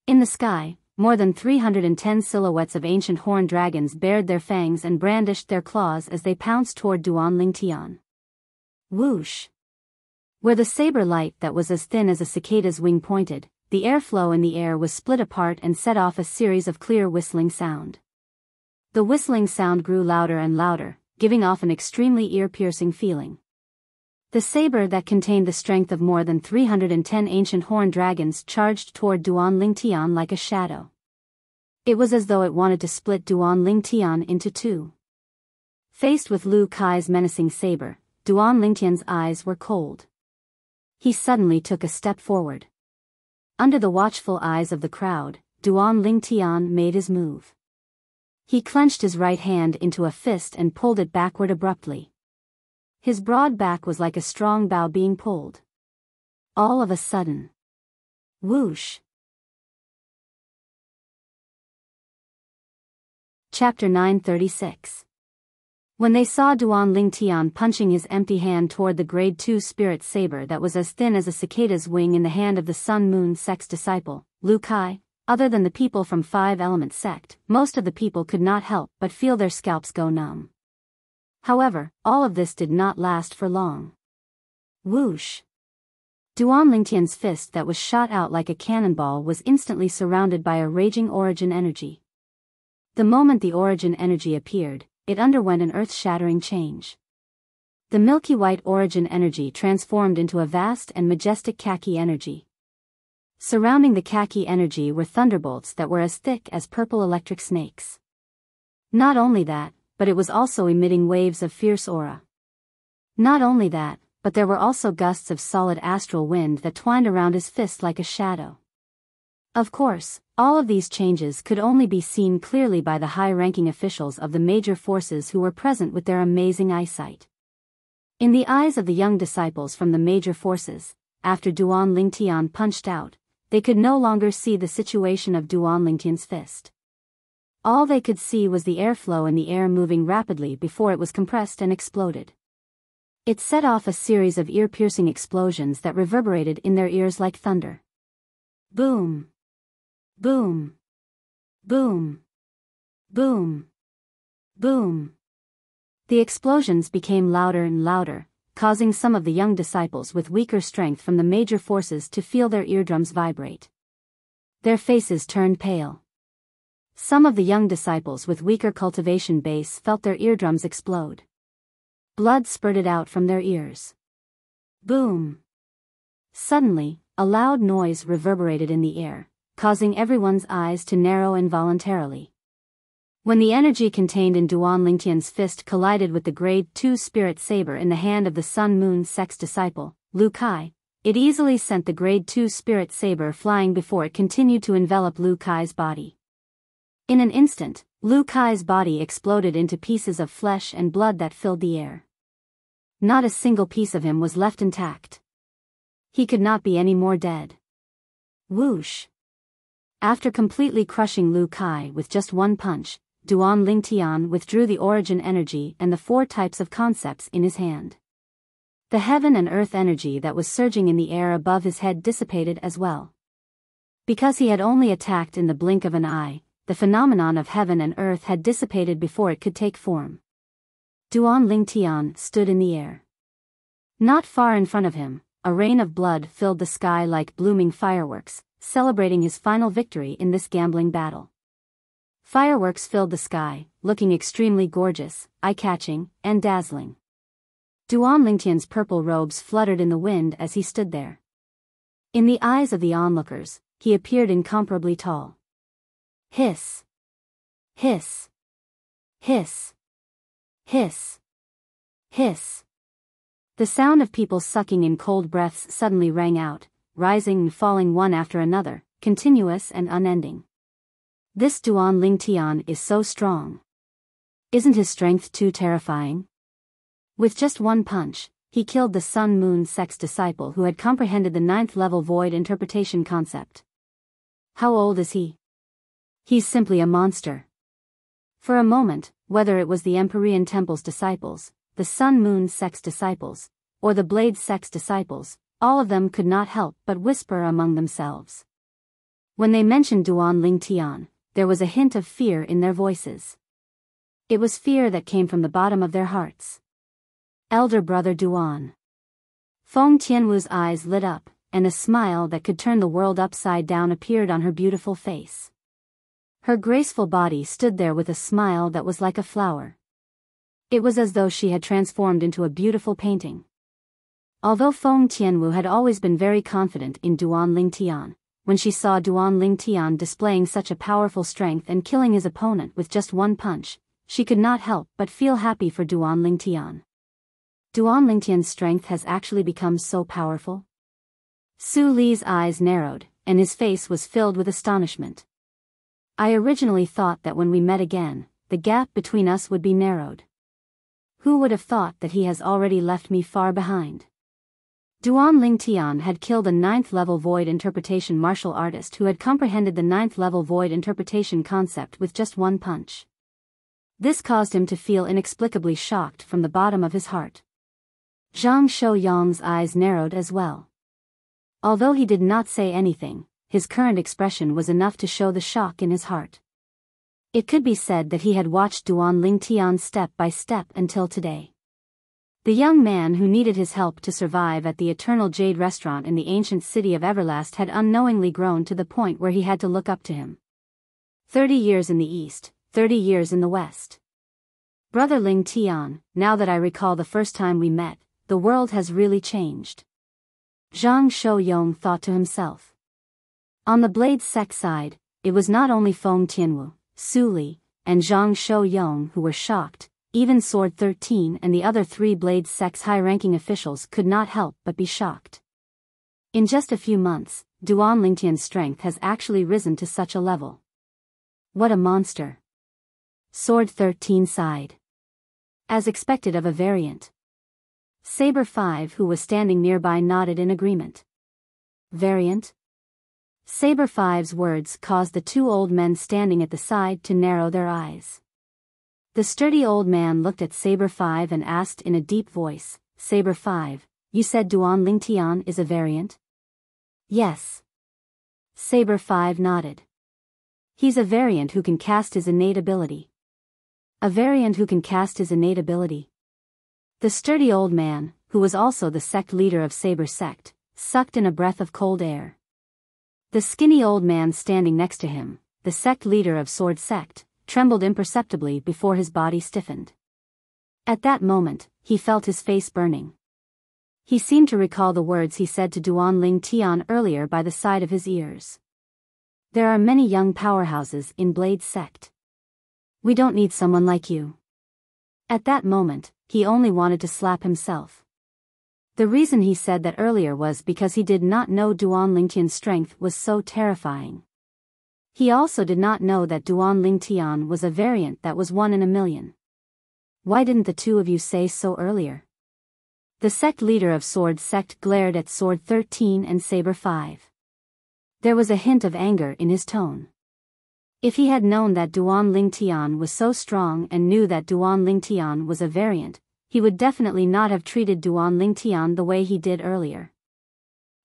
In the sky, more than 310 silhouettes of ancient horned dragons bared their fangs and brandished their claws as they pounced toward Duan Lingtian. Whoosh! Where the saber light that was as thin as a cicada's wing pointed, the airflow in the air was split apart and set off a series of clear whistling sound. The whistling sound grew louder and louder, giving off an extremely ear-piercing feeling. The saber that contained the strength of more than 310 ancient horned dragons charged toward Duan Lingtian like a shadow. It was as though it wanted to split Duan Lingtian into two. Faced with Lu Kai's menacing saber, Duan Lingtian's eyes were cold. He suddenly took a step forward. Under the watchful eyes of the crowd, Duan Lingtian made his move. He clenched his right hand into a fist and pulled it backward abruptly. His broad back was like a strong bow being pulled. All of a sudden. Whoosh! Chapter 936. When they saw Duan Lingtian punching his empty hand toward the grade 2 spirit saber that was as thin as a cicada's wing in the hand of the Sun-Moon sect's disciple, Lu Kai, other than the people from Five Element sect, most of the people could not help but feel their scalps go numb. However, all of this did not last for long. Whoosh! Duan Lingtian's fist that was shot out like a cannonball was instantly surrounded by a raging origin energy. The moment the origin energy appeared, it underwent an earth-shattering change. The milky white origin energy transformed into a vast and majestic khaki energy. Surrounding the khaki energy were thunderbolts that were as thick as purple electric snakes. Not only that, but it was also emitting waves of fierce aura. Not only that, but there were also gusts of solid astral wind that twined around his fist like a shadow. Of course, all of these changes could only be seen clearly by the high-ranking officials of the major forces who were present with their amazing eyesight. In the eyes of the young disciples from the major forces, after Duan Lingtian punched out, they could no longer see the situation of Duan Lingtian's fist. All they could see was the airflow in the air moving rapidly before it was compressed and exploded. It set off a series of ear-piercing explosions that reverberated in their ears like thunder. Boom! Boom! Boom! Boom! Boom! The explosions became louder and louder, causing some of the young disciples with weaker strength from the major forces to feel their eardrums vibrate. Their faces turned pale. Some of the young disciples with weaker cultivation base felt their eardrums explode. Blood spurted out from their ears. Boom! Suddenly, a loud noise reverberated in the air, causing everyone's eyes to narrow involuntarily. When the energy contained in Duan Lingtian's fist collided with the grade 2 spirit saber in the hand of the Sun-Moon sect's disciple, Lu Kai, it easily sent the grade 2 spirit saber flying before it continued to envelop Lu Kai's body. In an instant, Lu Kai's body exploded into pieces of flesh and blood that filled the air. Not a single piece of him was left intact. He could not be any more dead. Whoosh! After completely crushing Lu Kai with just one punch, Duan Lingtian withdrew the origin energy and the 4 types of concepts in his hand. The heaven and earth energy that was surging in the air above his head dissipated as well. Because he had only attacked in the blink of an eye, the phenomenon of heaven and earth had dissipated before it could take form. Duan Lingtian stood in the air. Not far in front of him, a rain of blood filled the sky like blooming fireworks, celebrating his final victory in this gambling battle. Fireworks filled the sky, looking extremely gorgeous, eye-catching, and dazzling. Duan Lingtian's purple robes fluttered in the wind as he stood there. In the eyes of the onlookers, he appeared incomparably tall. Hiss! Hiss! Hiss! Hiss! Hiss! The sound of people sucking in cold breaths suddenly rang out, rising and falling one after another, continuous and unending. This Duan Lingtian is so strong. Isn't his strength too terrifying? With just one punch, he killed the Sun-Moon sect's disciple who had comprehended the 9th level void interpretation concept. How old is he? He's simply a monster. For a moment, whether it was the Empyrean Temple's disciples, the Sun-Moon sect's disciples, or the Blade sect's disciples, all of them could not help but whisper among themselves. When they mentioned Duan Lingtian, there was a hint of fear in their voices. It was fear that came from the bottom of their hearts. Elder brother Duan. Feng Tianwu's eyes lit up, and a smile that could turn the world upside down appeared on her beautiful face. Her graceful body stood there with a smile that was like a flower. It was as though she had transformed into a beautiful painting. Although Feng Tianwu had always been very confident in Duan Lingtian, when she saw Duan Lingtian displaying such a powerful strength and killing his opponent with just one punch, she could not help but feel happy for Duan Lingtian. Duan Lingtian's strength has actually become so powerful? Su Li's eyes narrowed, and his face was filled with astonishment. I originally thought that when we met again, the gap between us would be narrowed. Who would have thought that he has already left me far behind? Duan Lingtian had killed a 9th-level void interpretation martial artist who had comprehended the 9th-level void interpretation concept with just one punch. This caused him to feel inexplicably shocked from the bottom of his heart. Zhang Shouyang's eyes narrowed as well. Although he did not say anything, his current expression was enough to show the shock in his heart. It could be said that he had watched Duan Lingtian step by step until today. The young man who needed his help to survive at the Eternal Jade restaurant in the ancient city of Everlast had unknowingly grown to the point where he had to look up to him. 30 years in the east, 30 years in the west. Brother Lingtian, now that I recall the first time we met, the world has really changed. Zhang Shouyang thought to himself. On the Blade Sect side, it was not only Feng Tianwu, Su Li, and Zhang Shouyang who were shocked. Even Sword 13 and the other 3 Blade Sect's high-ranking officials could not help but be shocked. In just a few months, Duan Lingtian's strength has actually risen to such a level. What a monster. Sword 13 sighed. As expected of a variant. Saber 5, who was standing nearby, nodded in agreement. Variant? Saber 5's words caused the 2 old men standing at the side to narrow their eyes. The sturdy old man looked at Saber 5 and asked in a deep voice, Saber 5, you said Duan Lingtian is a variant? Yes. Saber 5 nodded. He's a variant who can cast his innate ability. A variant who can cast his innate ability. The sturdy old man, who was also the sect leader of Saber Sect, sucked in a breath of cold air. The skinny old man standing next to him, the sect leader of Sword Sect, trembled imperceptibly before his body stiffened. At that moment, he felt his face burning. He seemed to recall the words he said to Duan Lingtian earlier by the side of his ears. There are many young powerhouses in Blade Sect. We don't need someone like you. At that moment, he only wanted to slap himself. The reason he said that earlier was because he did not know Duan Lingtian's strength was so terrifying. He also did not know that Duan Lingtian was a variant that was 1 in a million. Why didn't the 2 of you say so earlier? The sect leader of Sword Sect glared at Sword 13 and Saber 5. There was a hint of anger in his tone. If he had known that Duan Lingtian was so strong and knew that Duan Lingtian was a variant, he would definitely not have treated Duan Lingtian the way he did earlier.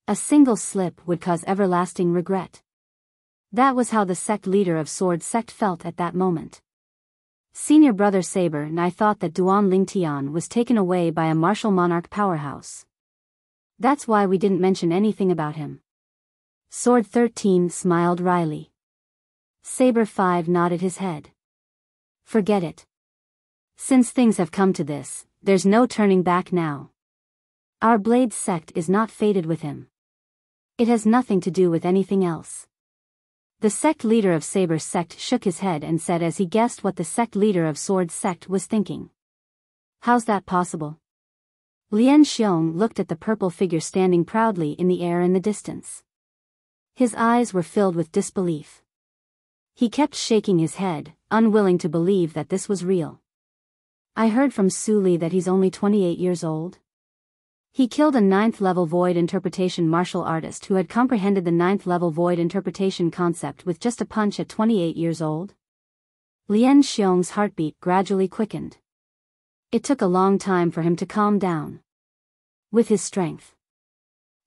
A single slip would cause everlasting regret. That was how the sect leader of Sword Sect felt at that moment. Senior brother Saber and I thought that Duan Lingtian was taken away by a martial monarch powerhouse. That's why we didn't mention anything about him. Sword 13 smiled wryly. Saber 5 nodded his head. Forget it. Since things have come to this, there's no turning back now. Our Blade Sect is not fated with him. It has nothing to do with anything else. The sect leader of Saber Sect shook his head and said as he guessed what the sect leader of Sword Sect was thinking. How's that possible? Lian Xiong looked at the purple figure standing proudly in the air in the distance. His eyes were filled with disbelief. He kept shaking his head, unwilling to believe that this was real. I heard from Su Li that he's only 28 years old. He killed a 9th-level void interpretation martial artist who had comprehended the 9th-level void interpretation concept with just a punch at 28 years old. Lian Xiong's heartbeat gradually quickened. It took a long time for him to calm down. With his strength.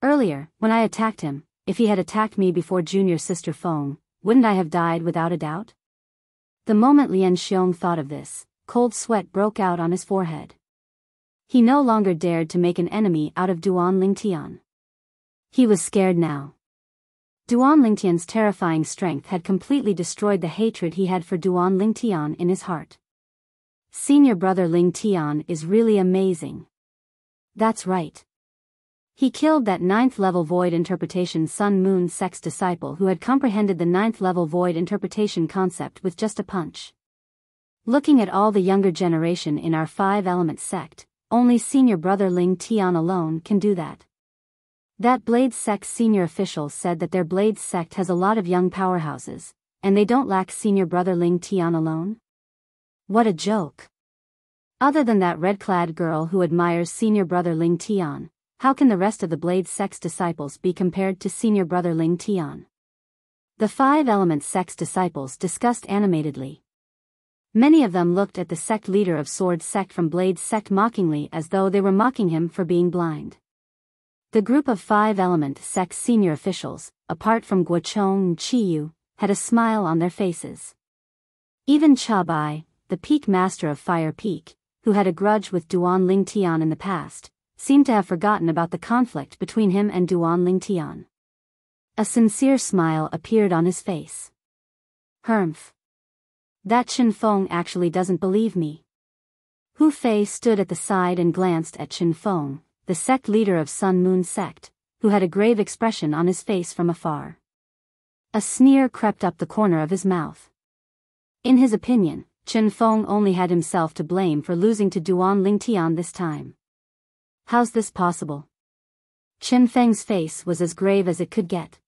Earlier, when I attacked him, if he had attacked me before junior sister Feng, wouldn't I have died without a doubt? The moment Lian Xiong thought of this, cold sweat broke out on his forehead. He no longer dared to make an enemy out of Duan Lingtian. He was scared now. Duan Lingtian's terrifying strength had completely destroyed the hatred he had for Duan Lingtian in his heart. Senior brother Lingtian is really amazing. That's right. He killed that 9th-level void interpretation Sun Moon Sect's disciple who had comprehended the 9th-level void interpretation concept with just a punch. Looking at all the younger generation in our 5-element sect, only senior brother Ling Tian alone can do that. That Blade Sect's senior official said that their Blade Sect has a lot of young powerhouses, and they don't lack senior brother Ling Tian alone? What a joke. Other than that red-clad girl who admires senior brother Ling Tian, how can the rest of the Blade Sect's disciples be compared to senior brother Ling Tian? The 5-element sect's disciples discussed animatedly. Many of them looked at the sect leader of Sword Sect from Blade Sect mockingly as though they were mocking him for being blind. The group of 5-element sect's senior officials, apart from Guochong and Chiyu, had a smile on their faces. Even Cha Bai, the Peak Master of Fire Peak, who had a grudge with Duan Ling Tian in the past, seemed to have forgotten about the conflict between him and Duan Ling Tian. A sincere smile appeared on his face. Humph. That Chen Feng actually doesn't believe me. Hu Fei stood at the side and glanced at Chen Feng, the sect leader of Sun Moon Sect, who had a grave expression on his face from afar. A sneer crept up the corner of his mouth. In his opinion, Chen Feng only had himself to blame for losing to Duan Ling Tian this time. How's this possible? Chen Feng's face was as grave as it could get.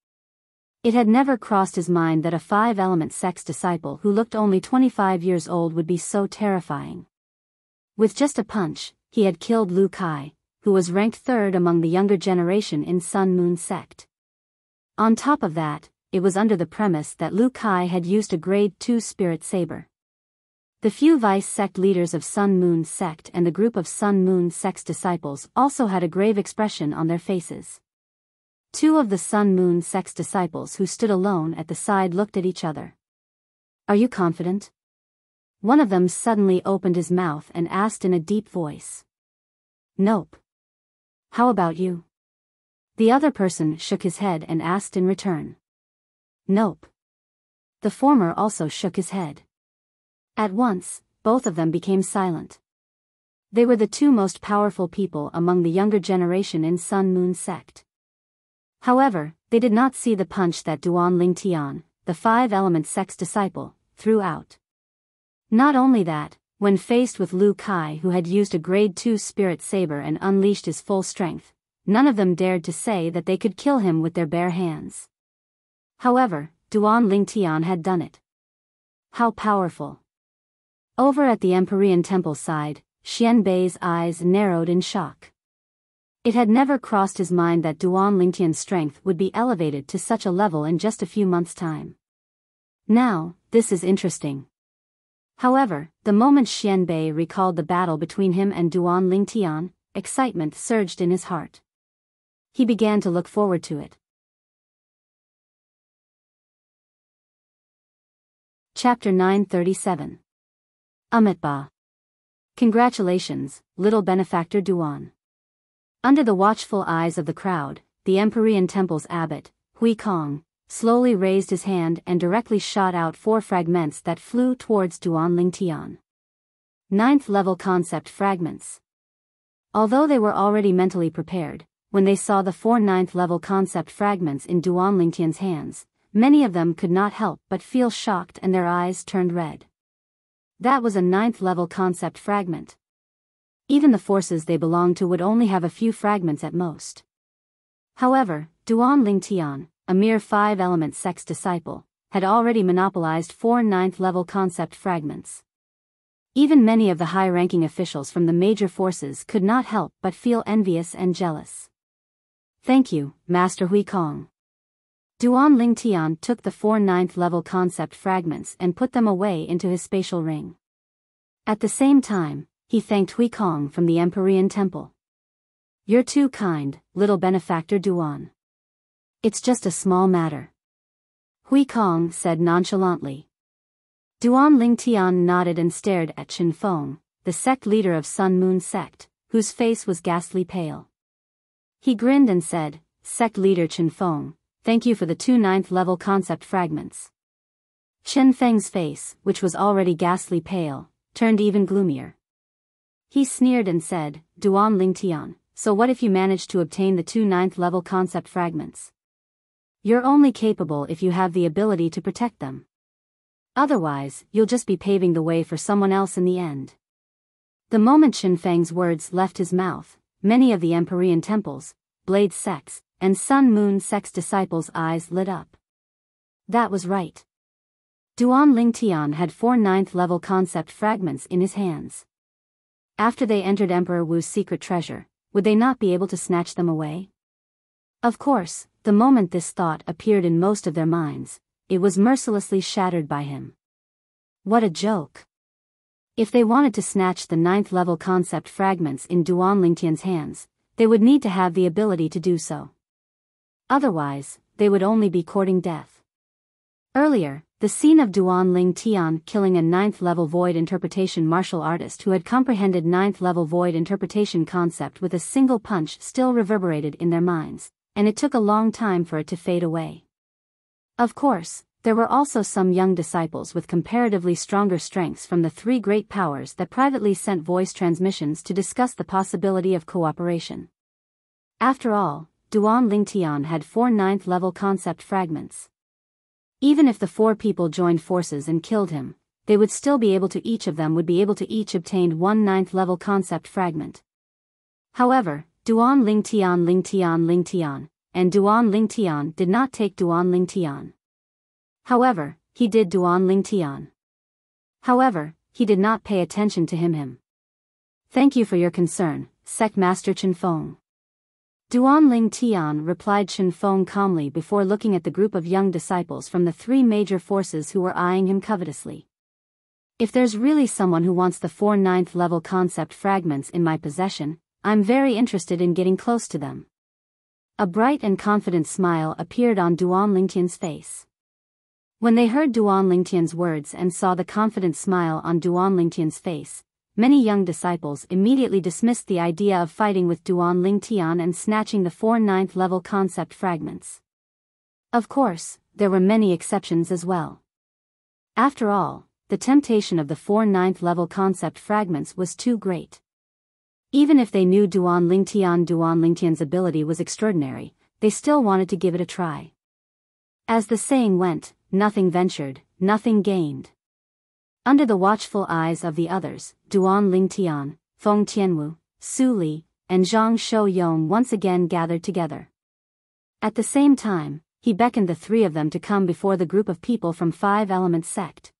It had never crossed his mind that a 5-element sect's disciple who looked only 25 years old would be so terrifying. With just a punch, he had killed Lu Kai, who was ranked 3rd among the younger generation in Sun Moon Sect. On top of that, it was under the premise that Lu Kai had used a grade 2 spirit saber. The few vice sect leaders of Sun Moon Sect and the group of Sun Moon Sect's disciples also had a grave expression on their faces. 2 of the Sun Moon Sect's disciples who stood alone at the side looked at each other. Are you confident? One of them suddenly opened his mouth and asked in a deep voice. Nope. How about you? The other person shook his head and asked in return. Nope. The former also shook his head. At once, both of them became silent. They were the 2 most powerful people among the younger generation in Sun Moon Sect. However, they did not see the punch that Duan Ling Tian, the 5-element sect's disciple, threw out. Not only that, when faced with Lu Kai who had used a grade 2 spirit saber and unleashed his full strength, none of them dared to say that they could kill him with their bare hands. However, Duan Ling Tian had done it. How powerful. Over at the Empyrean Temple side, Xian Bei's eyes narrowed in shock. It had never crossed his mind that Duan Ling Tian's strength would be elevated to such a level in just a few months' time. Now, this is interesting. However, the moment Xian Bei recalled the battle between him and Duan Ling Tian, excitement surged in his heart. He began to look forward to it. Chapter 937. Amitabha. Congratulations, little benefactor Duan. Under the watchful eyes of the crowd, the Empyrean Temple's abbot, Hui Kong, slowly raised his hand and directly shot out 4 fragments that flew towards Duan Ling Tian. 9th-level concept fragments. Although they were already mentally prepared, when they saw the 4 9th-level concept fragments in Duan Ling Tian's hands, many of them could not help but feel shocked and their eyes turned red. That was a 9th-level concept fragment. Even the forces they belonged to would only have a few fragments at most. However, Duan Ling Tian, a mere 5-element sect's disciple, had already monopolized 4 9th-level concept fragments. Even many of the high-ranking officials from the major forces could not help but feel envious and jealous. Thank you, Master Hui Kong. Duan Ling Tian took the 4 9th-level concept fragments and put them away into his spatial ring. At the same time, he thanked Hui Kong from the Empyrean Temple. You're too kind, little benefactor Duan. It's just a small matter. Hui Kong said nonchalantly. Duan Ling Tian nodded and stared at Chen Feng, the sect leader of Sun Moon Sect, whose face was ghastly pale. He grinned and said, Sect leader Chen Feng, thank you for the 2 9th-level concept fragments. Chen Feng's face, which was already ghastly pale, turned even gloomier. He sneered and said, Duan Ling Tian, so what if you manage to obtain the 2 9th-level concept fragments? You're only capable if you have the ability to protect them. Otherwise, you'll just be paving the way for someone else in the end. The moment Qin Feng's words left his mouth, many of the Empyrean temples, Blade sects, and Sun-Moon sects disciples' eyes lit up. That was right. Duan Lingtian had 4 9th-level concept fragments in his hands. After they entered Emperor Wu's secret treasure, would they not be able to snatch them away? Of course, the moment this thought appeared in most of their minds, it was mercilessly shattered by him. What a joke! If they wanted to snatch the 9th-level concept fragments in Duan Lingtian's hands, they would need to have the ability to do so. Otherwise, they would only be courting death. Earlier, the scene of Duan Lingtian killing a 9th-level void interpretation martial artist who had comprehended 9th-level void interpretation concept with a single punch still reverberated in their minds, and it took a long time for it to fade away. Of course, there were also some young disciples with comparatively stronger strengths from the 3 great powers that privately sent voice transmissions to discuss the possibility of cooperation. After all, Duan Lingtian had 4 9th-level concept fragments. Even if the 4 people joined forces and killed him, they would still be able to each obtain 1 9th-level concept fragment. However, Duan Lingtian, and Duan Lingtian did not take Duan Lingtian. However, he did Duan Lingtian. However, he did not pay attention to him. Thank you for your concern, Sect Master Qin Feng. Duan Lingtian replied Qin Feng calmly before looking at the group of young disciples from the 3 major forces who were eyeing him covetously. If there's really someone who wants the 4 9th-level concept fragments in my possession, I'm very interested in getting close to them. A bright and confident smile appeared on Duan Lingtian's face. When they heard Duan Lingtian's words and saw the confident smile on Duan Lingtian's face, many young disciples immediately dismissed the idea of fighting with Duan Lingtian and snatching the 4 9th-level concept fragments. Of course, there were many exceptions as well. After all, the temptation of the 4 9th-level concept fragments was too great. Even if they knew Duan Lingtian's ability was extraordinary, they still wanted to give it a try. As the saying went, nothing ventured, nothing gained. Under the watchful eyes of the others, Duan Lingtian, Feng Tianwu, Su Li, and Zhang Shouyong once again gathered together. At the same time, he beckoned the 3 of them to come before the group of people from 5 Element sect.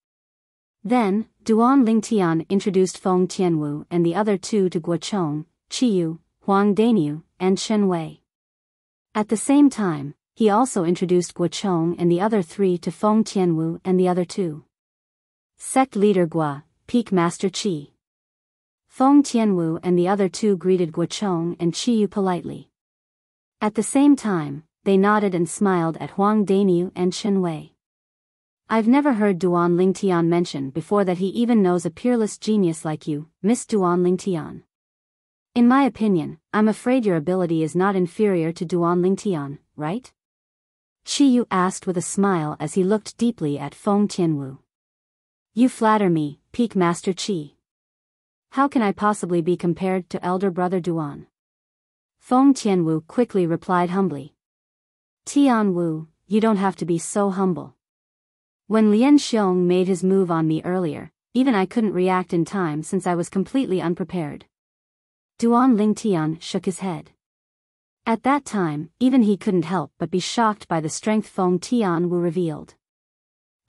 Then, Duan Lingtian introduced Feng Tianwu and the other 2 to Guochong, Qiyu, Huang Daniu, and Chen Wei. At the same time, he also introduced Guochong and the other 3 to Feng Tianwu and the other 2. Sect Leader Gua, Peak Master Qi. Feng Tianwu and the other 2 greeted Guochong and Qiyu politely. At the same time, they nodded and smiled at Huang Daniu and Chen Wei. I've never heard Duan Lingtian mention before that he even knows a peerless genius like you, Miss Duan Lingtian. In my opinion, I'm afraid your ability is not inferior to Duan Lingtian, right? Qiyu asked with a smile as he looked deeply at Feng Tianwu. You flatter me, Peak Master Qi. How can I possibly be compared to elder brother Duan? Feng Tianwu quickly replied humbly. Tianwu, you don't have to be so humble. When Lian Xiong made his move on me earlier, even I couldn't react in time since I was completely unprepared. Duan Lingtian shook his head. At that time, even he couldn't help but be shocked by the strength Feng Tianwu revealed.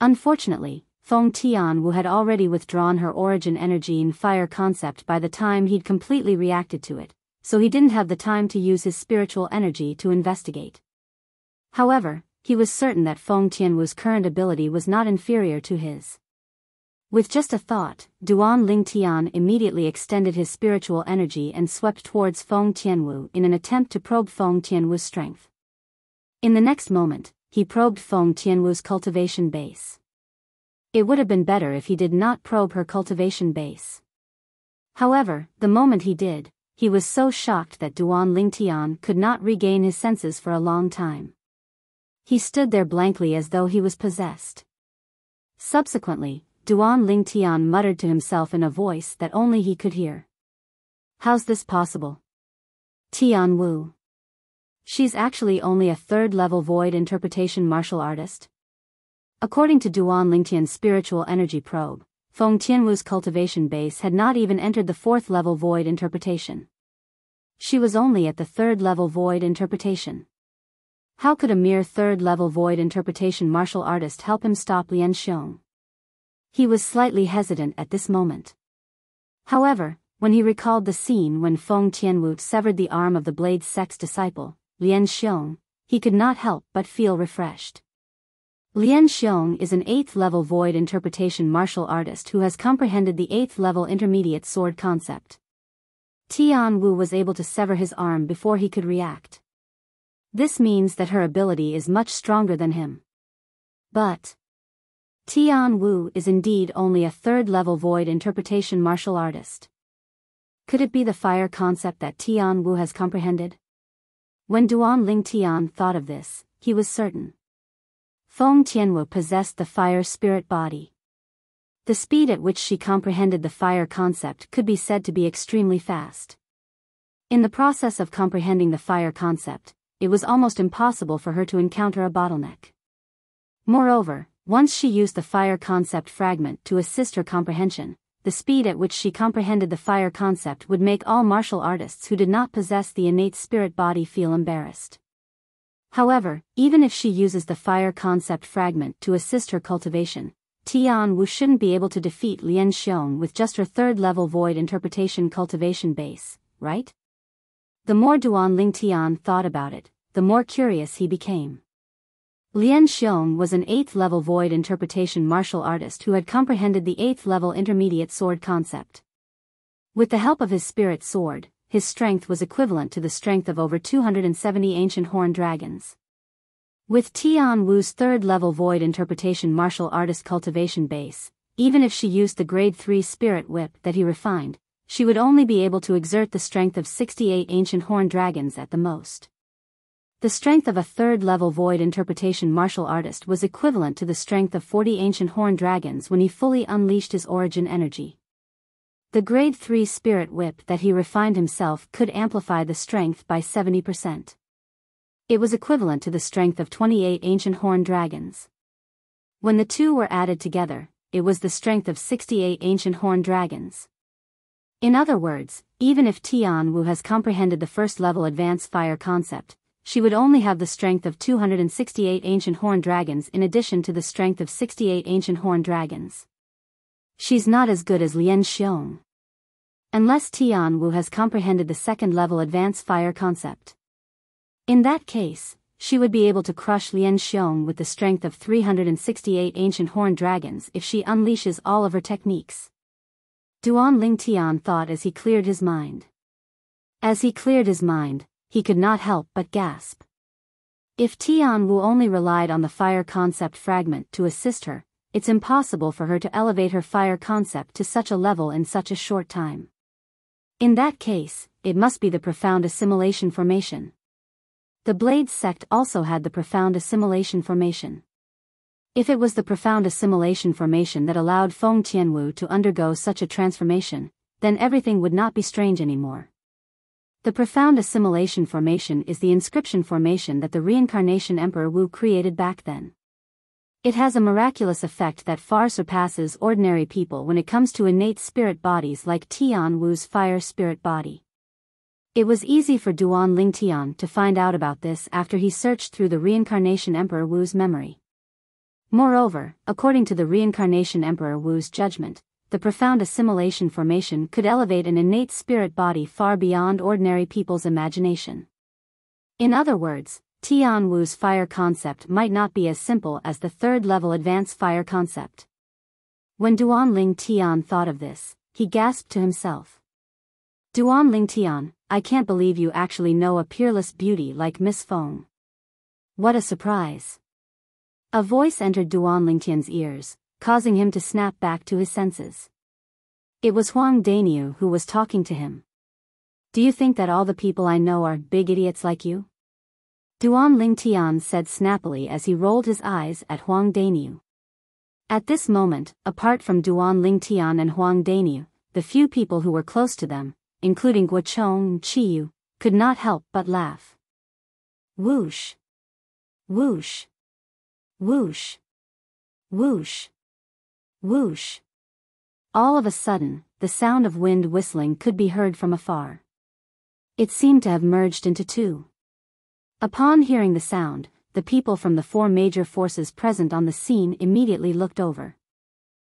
Unfortunately, Feng Tianwu had already withdrawn her origin energy in fire concept by the time he'd completely reacted to it, so he didn't have the time to use his spiritual energy to investigate. However, he was certain that Feng Tianwu's current ability was not inferior to his. With just a thought, Duan Lingtian immediately extended his spiritual energy and swept towards Feng Tianwu in an attempt to probe Feng Tianwu's strength. In the next moment, he probed Feng Tianwu's cultivation base. It would have been better if he did not probe her cultivation base. However, the moment he did, he was so shocked that Duan Lingtian could not regain his senses for a long time. He stood there blankly as though he was possessed. Subsequently, Duan Lingtian muttered to himself in a voice that only he could hear. How's this possible? Tianwu. She's actually only a 3rd-level void interpretation martial artist? According to Duan Lingtian's spiritual energy probe, Feng Tianwu's cultivation base had not even entered the 4th level void interpretation. She was only at the 3rd level void interpretation. How could a mere 3rd level void interpretation martial artist help him stop Lian Xiong? He was slightly hesitant at this moment. However, when he recalled the scene when Feng Tianwu severed the arm of the Blade Sect's disciple, Lian Xiong, he could not help but feel refreshed. Lian Xiong is an 8th level void interpretation martial artist who has comprehended the 8th level intermediate sword concept. Tian Wu was able to sever his arm before he could react. This means that her ability is much stronger than him. But Tian Wu is indeed only a 3rd level void interpretation martial artist. Could it be the fire concept that Tian Wu has comprehended? When Duan Lingtian thought of this, he was certain. Feng Tianwu possessed the fire spirit body. The speed at which she comprehended the fire concept could be said to be extremely fast. In the process of comprehending the fire concept, it was almost impossible for her to encounter a bottleneck. Moreover, once she used the fire concept fragment to assist her comprehension, the speed at which she comprehended the fire concept would make all martial artists who did not possess the innate spirit body feel embarrassed. However, even if she uses the fire concept fragment to assist her cultivation, Tian Wu shouldn't be able to defeat Lian Xiong with just her 3rd level void interpretation cultivation base, right? The more Duan Lingtian thought about it, the more curious he became. Lian Xiong was an 8th level void interpretation martial artist who had comprehended the 8th level intermediate sword concept. With the help of his spirit sword, his strength was equivalent to the strength of over 270 ancient horned dragons. With Tian Wu's 3rd level void interpretation martial artist cultivation base, even if she used the grade 3 spirit whip that he refined, she would only be able to exert the strength of 68 ancient horned dragons at the most. The strength of a 3rd level void interpretation martial artist was equivalent to the strength of 40 ancient horned dragons when he fully unleashed his origin energy. The grade 3 spirit whip that he refined himself could amplify the strength by 70%. It was equivalent to the strength of 28 ancient horned dragons. When the two were added together, it was the strength of 68 ancient horned dragons. In other words, even if Tian Wu has comprehended the 1st level advanced fire concept, she would only have the strength of 268 ancient horned dragons in addition to the strength of 68 ancient horned dragons. She's not as good as Lian Xiong. Unless Tian Wu has comprehended the 2nd level advanced fire concept. In that case, she would be able to crush Lian Xiong with the strength of 368 ancient horned dragons if she unleashes all of her techniques. Duan Lingtian thought as he cleared his mind. As he cleared his mind, he could not help but gasp. If Tian Wu only relied on the fire concept fragment to assist her, it's impossible for her to elevate her fire concept to such a level in such a short time. In that case, it must be the profound assimilation formation. The Blade sect also had the profound assimilation formation. If it was the profound assimilation formation that allowed Feng Tianwu to undergo such a transformation, then everything would not be strange anymore. The profound assimilation formation is the inscription formation that the reincarnation Emperor Wu created back then. It has a miraculous effect that far surpasses ordinary people when it comes to innate spirit bodies like Tian Wu's fire spirit body. It was easy for Duan Lingtian to find out about this after he searched through the reincarnation Emperor Wu's memory. Moreover, according to the reincarnation Emperor Wu's judgment, the profound assimilation formation could elevate an innate spirit body far beyond ordinary people's imagination. In other words, Tian Wu's fire concept might not be as simple as the 3rd level advanced fire concept. When Duan Lingtian thought of this, he gasped to himself. Duan Lingtian, I can't believe you actually know a peerless beauty like Miss Feng. What a surprise. A voice entered Duan Lingtian's ears, causing him to snap back to his senses. It was Huang Daniu who was talking to him. Do you think that all the people I know are big idiots like you? Duan Lingtian said snappily as he rolled his eyes at Huang Daniu. At this moment, apart from Duan Lingtian and Huang Daniu, the few people who were close to them, including Guochong and Qiyu, could not help but laugh. Whoosh! Whoosh! Whoosh! Whoosh! Whoosh! All of a sudden, the sound of wind whistling could be heard from afar. It seemed to have merged into two. Upon hearing the sound, the people from the four major forces present on the scene immediately looked over.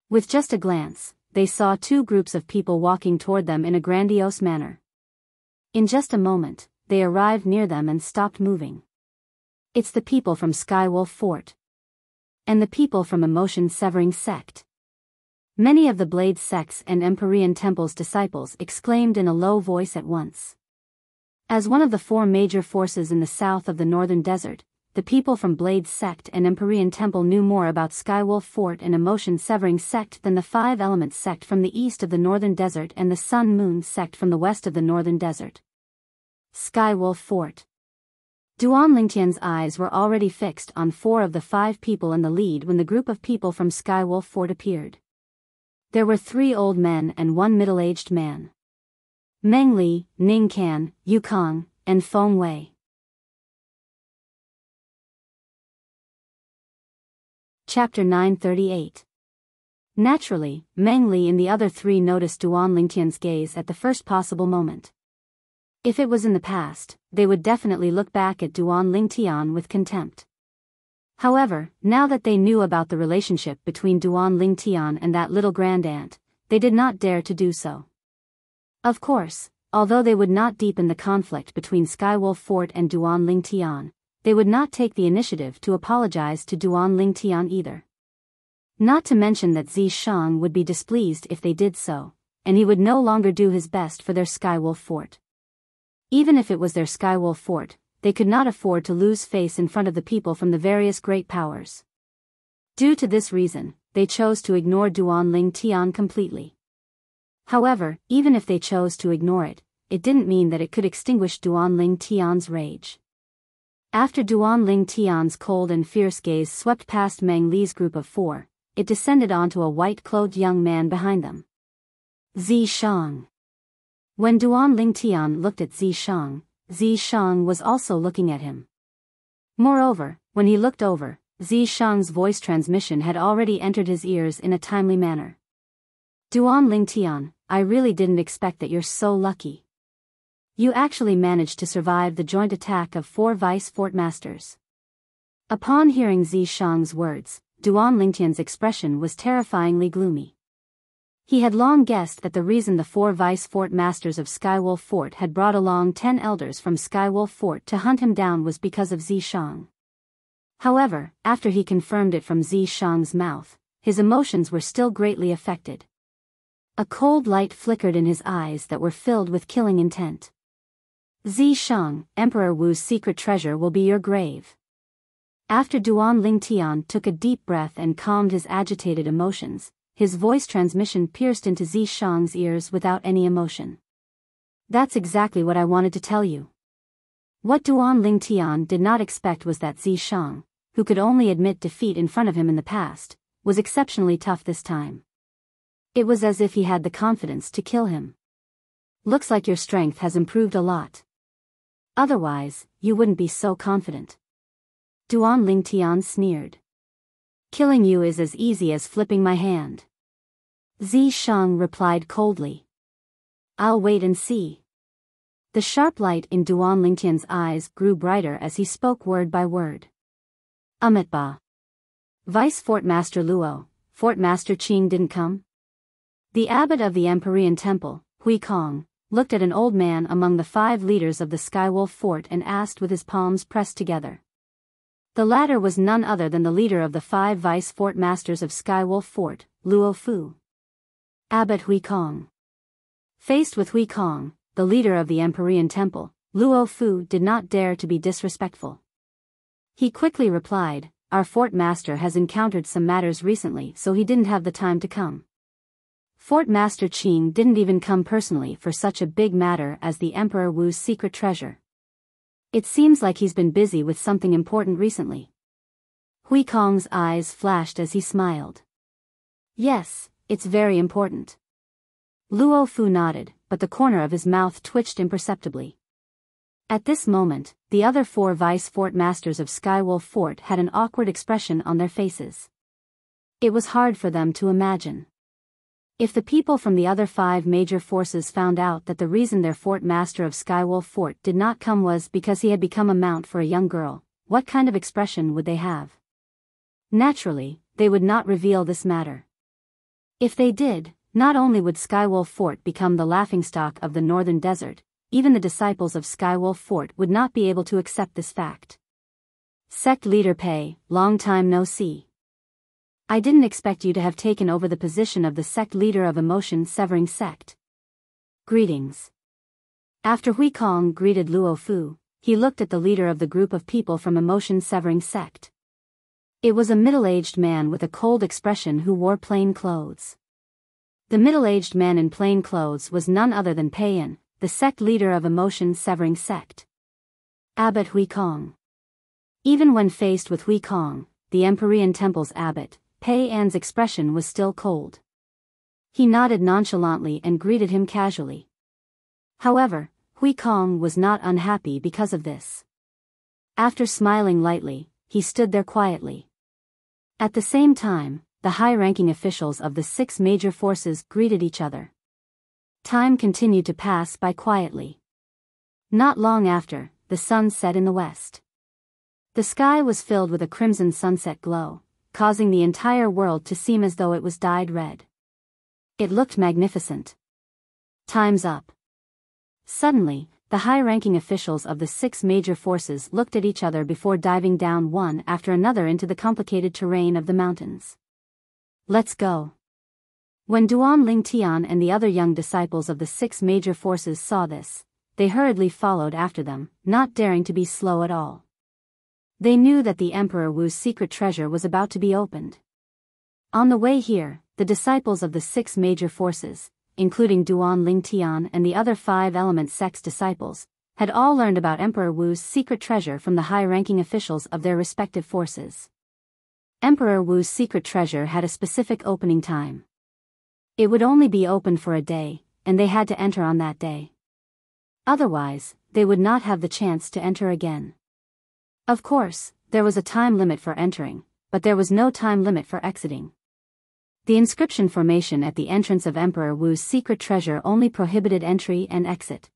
With just a glance, they saw two groups of people walking toward them in a grandiose manner. In just a moment, they arrived near them and stopped moving. It's the people from Skywolf Fort. And the people from Emotion Severing Sect. Many of the Blade Sect's and Empyrean Temple's disciples exclaimed in a low voice at once. As one of the four major forces in the south of the Northern Desert, the people from Blade Sect and Empyrean Temple knew more about Skywolf Fort and Emotion Severing Sect than the Five Elements Sect from the east of the Northern Desert and the Sun Moon Sect from the west of the Northern Desert. Skywolf Fort. Duan Lingtian's eyes were already fixed on four of the five people in the lead when the group of people from Skywolf Fort appeared. There were 3 old men and 1 middle-aged man. Meng Li, Ning Kan, Yu Kong, and Feng Wei. Chapter 938. Naturally, Meng Li and the other 3 noticed Duan Lingtian's gaze at the first possible moment. If it was in the past, they would definitely look back at Duan Lingtian with contempt. However, now that they knew about the relationship between Duan Lingtian and that little grandaunt, they did not dare to do so. Of course, although they would not deepen the conflict between Skywolf Fort and Duan Lingtian, they would not take the initiative to apologize to Duan Lingtian either. Not to mention that Zi Shang would be displeased if they did so, and he would no longer do his best for their Skywolf Fort. Even if it was their Skywolf Fort, they could not afford to lose face in front of the people from the various great powers. Due to this reason, they chose to ignore Duan Lingtian completely. However, even if they chose to ignore it, it didn't mean that it could extinguish Duan Lingtian's rage. After Duan Lingtian's cold and fierce gaze swept past Meng Li's group of 4, it descended onto a white-clothed young man behind them. Zi Shang. When Duan Lingtian looked at Zi Shang was also looking at him. Moreover, when he looked over, Zi Shang's voice transmission had already entered his ears in a timely manner. Duan Lingtian, I really didn't expect that you're so lucky. You actually managed to survive the joint attack of 4 vice fort masters. Upon hearing Zi Shang's words, Duan Lingtian's expression was terrifyingly gloomy. He had long guessed that the reason the 4 vice fort masters of Skywolf Fort had brought along 10 elders from Skywolf Fort to hunt him down was because of Zi Shang. However, after he confirmed it from Zi Shang's mouth, his emotions were still greatly affected. A cold light flickered in his eyes that were filled with killing intent. Zi Shang, Emperor Wu's secret treasure will be your grave. After Duan Lingtian took a deep breath and calmed his agitated emotions, his voice transmission pierced into Zi Shang's ears without any emotion. That's exactly what I wanted to tell you. What Duan Lingtian did not expect was that Zi Shang, who could only admit defeat in front of him in the past, was exceptionally tough this time. It was as if he had the confidence to kill him. Looks like your strength has improved a lot. Otherwise, you wouldn't be so confident. Duan Lingtian sneered. Killing you is as easy as flipping my hand. Zi Shang replied coldly. I'll wait and see. The sharp light in Duan Lingtian's eyes grew brighter as he spoke word by word. Amitba. Vice Fort Master Luo, Fort Master Qing didn't come? The abbot of the Empyrean Temple, Hui Kong, looked at an old man among the 5 leaders of the Skywolf Fort and asked with his palms pressed together. The latter was none other than the leader of the 5 vice fort masters of Skywolf Fort, Luo Fu. Abbot Hui Kong. Faced with Hui Kong, the leader of the Empyrean Temple, Luo Fu did not dare to be disrespectful. He quickly replied, Our fort master has encountered some matters recently, so he didn't have the time to come. Fort Master Qing didn't even come personally for such a big matter as the Emperor Wu's secret treasure. It seems like he's been busy with something important recently. Hui Kong's eyes flashed as he smiled. Yes, it's very important. Luo Fu nodded, but the corner of his mouth twitched imperceptibly. At this moment, the other 4 vice fort masters of Skywolf Fort had an awkward expression on their faces. It was hard for them to imagine. If the people from the other 5 major forces found out that the reason their fort master of Skywolf Fort did not come was because he had become a mount for a young girl, what kind of expression would they have? Naturally, they would not reveal this matter. If they did, not only would Skywolf Fort become the laughingstock of the northern desert, even the disciples of Skywolf Fort would not be able to accept this fact. Sect Leader Pei, long time no see. I didn't expect you to have taken over the position of the sect leader of Emotion Severing Sect. Greetings. After Hui Kong greeted Luo Fu, he looked at the leader of the group of people from Emotion Severing Sect. It was a middle-aged man with a cold expression who wore plain clothes. The middle-aged man in plain clothes was none other than Pei Yan, the sect leader of Emotion Severing Sect. Abbot Hui Kong. Even when faced with Hui Kong, the Empyrean Temple's abbot, Pei Yan's expression was still cold. He nodded nonchalantly and greeted him casually. However, Hui Kong was not unhappy because of this. After smiling lightly, he stood there quietly. At the same time, the high-ranking officials of the 6 major forces greeted each other. Time continued to pass by quietly. Not long after, the sun set in the west. The sky was filled with a crimson sunset glow, causing the entire world to seem as though it was dyed red. It looked magnificent. Time's up. Suddenly, the high-ranking officials of the 6 major forces looked at each other before diving down one after another into the complicated terrain of the mountains. Let's go. When Duan Ling Tian and the other young disciples of the 6 major forces saw this, they hurriedly followed after them, not daring to be slow at all. They knew that the Emperor Wu's secret treasure was about to be opened. On the way here, the disciples of the 6 major forces, including Duan Ling Tian and the other 5 element sect's disciples, had all learned about Emperor Wu's secret treasure from the high-ranking officials of their respective forces. Emperor Wu's secret treasure had a specific opening time. It would only be opened for a day, and they had to enter on that day. Otherwise, they would not have the chance to enter again. Of course, there was a time limit for entering, but there was no time limit for exiting. The inscription formation at the entrance of Emperor Wu's secret treasure only prohibited entry and exit.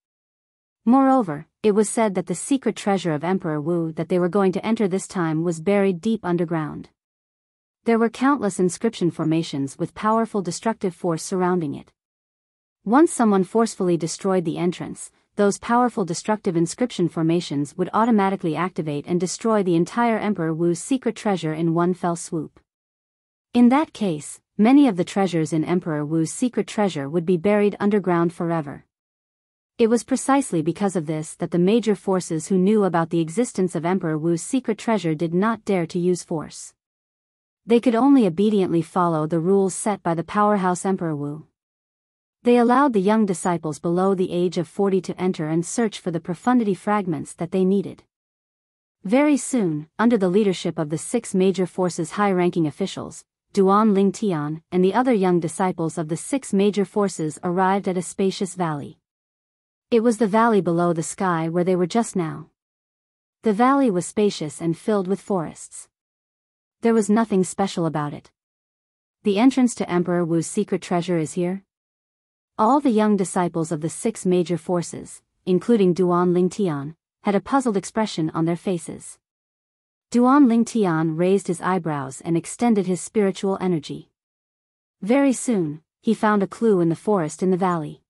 Moreover, it was said that the secret treasure of Emperor Wu that they were going to enter this time was buried deep underground. There were countless inscription formations with powerful destructive force surrounding it. Once someone forcefully destroyed the entrance, those powerful destructive inscription formations would automatically activate and destroy the entire Emperor Wu's secret treasure in one fell swoop. In that case, many of the treasures in Emperor Wu's secret treasure would be buried underground forever. It was precisely because of this that the major forces who knew about the existence of Emperor Wu's secret treasure did not dare to use force. They could only obediently follow the rules set by the powerhouse Emperor Wu. They allowed the young disciples below the age of 40 to enter and search for the profundity fragments that they needed. Very soon, under the leadership of the 6 major forces' high-ranking officials, Duan Ling Tian and the other young disciples of the 6 major forces arrived at a spacious valley. It was the valley below the sky where they were just now. The valley was spacious and filled with forests. There was nothing special about it. The entrance to Emperor Wu's secret treasure is here. All the young disciples of the 6 major forces, including Duan Ling Tian, had a puzzled expression on their faces. Duan Ling Tian raised his eyebrows and extended his spiritual energy. Very soon, he found a clue in the forest in the valley.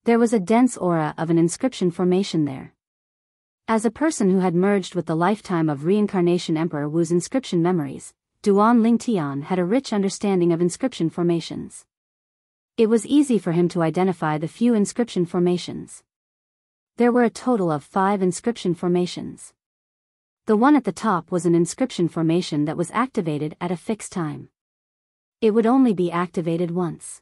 There was a dense aura of an inscription formation there. As a person who had merged with the lifetime of reincarnation Emperor Wu's inscription memories, Duan Ling Tian had a rich understanding of inscription formations. It was easy for him to identify the few inscription formations. There were a total of 5 inscription formations. The one at the top was an inscription formation that was activated at a fixed time. It would only be activated once.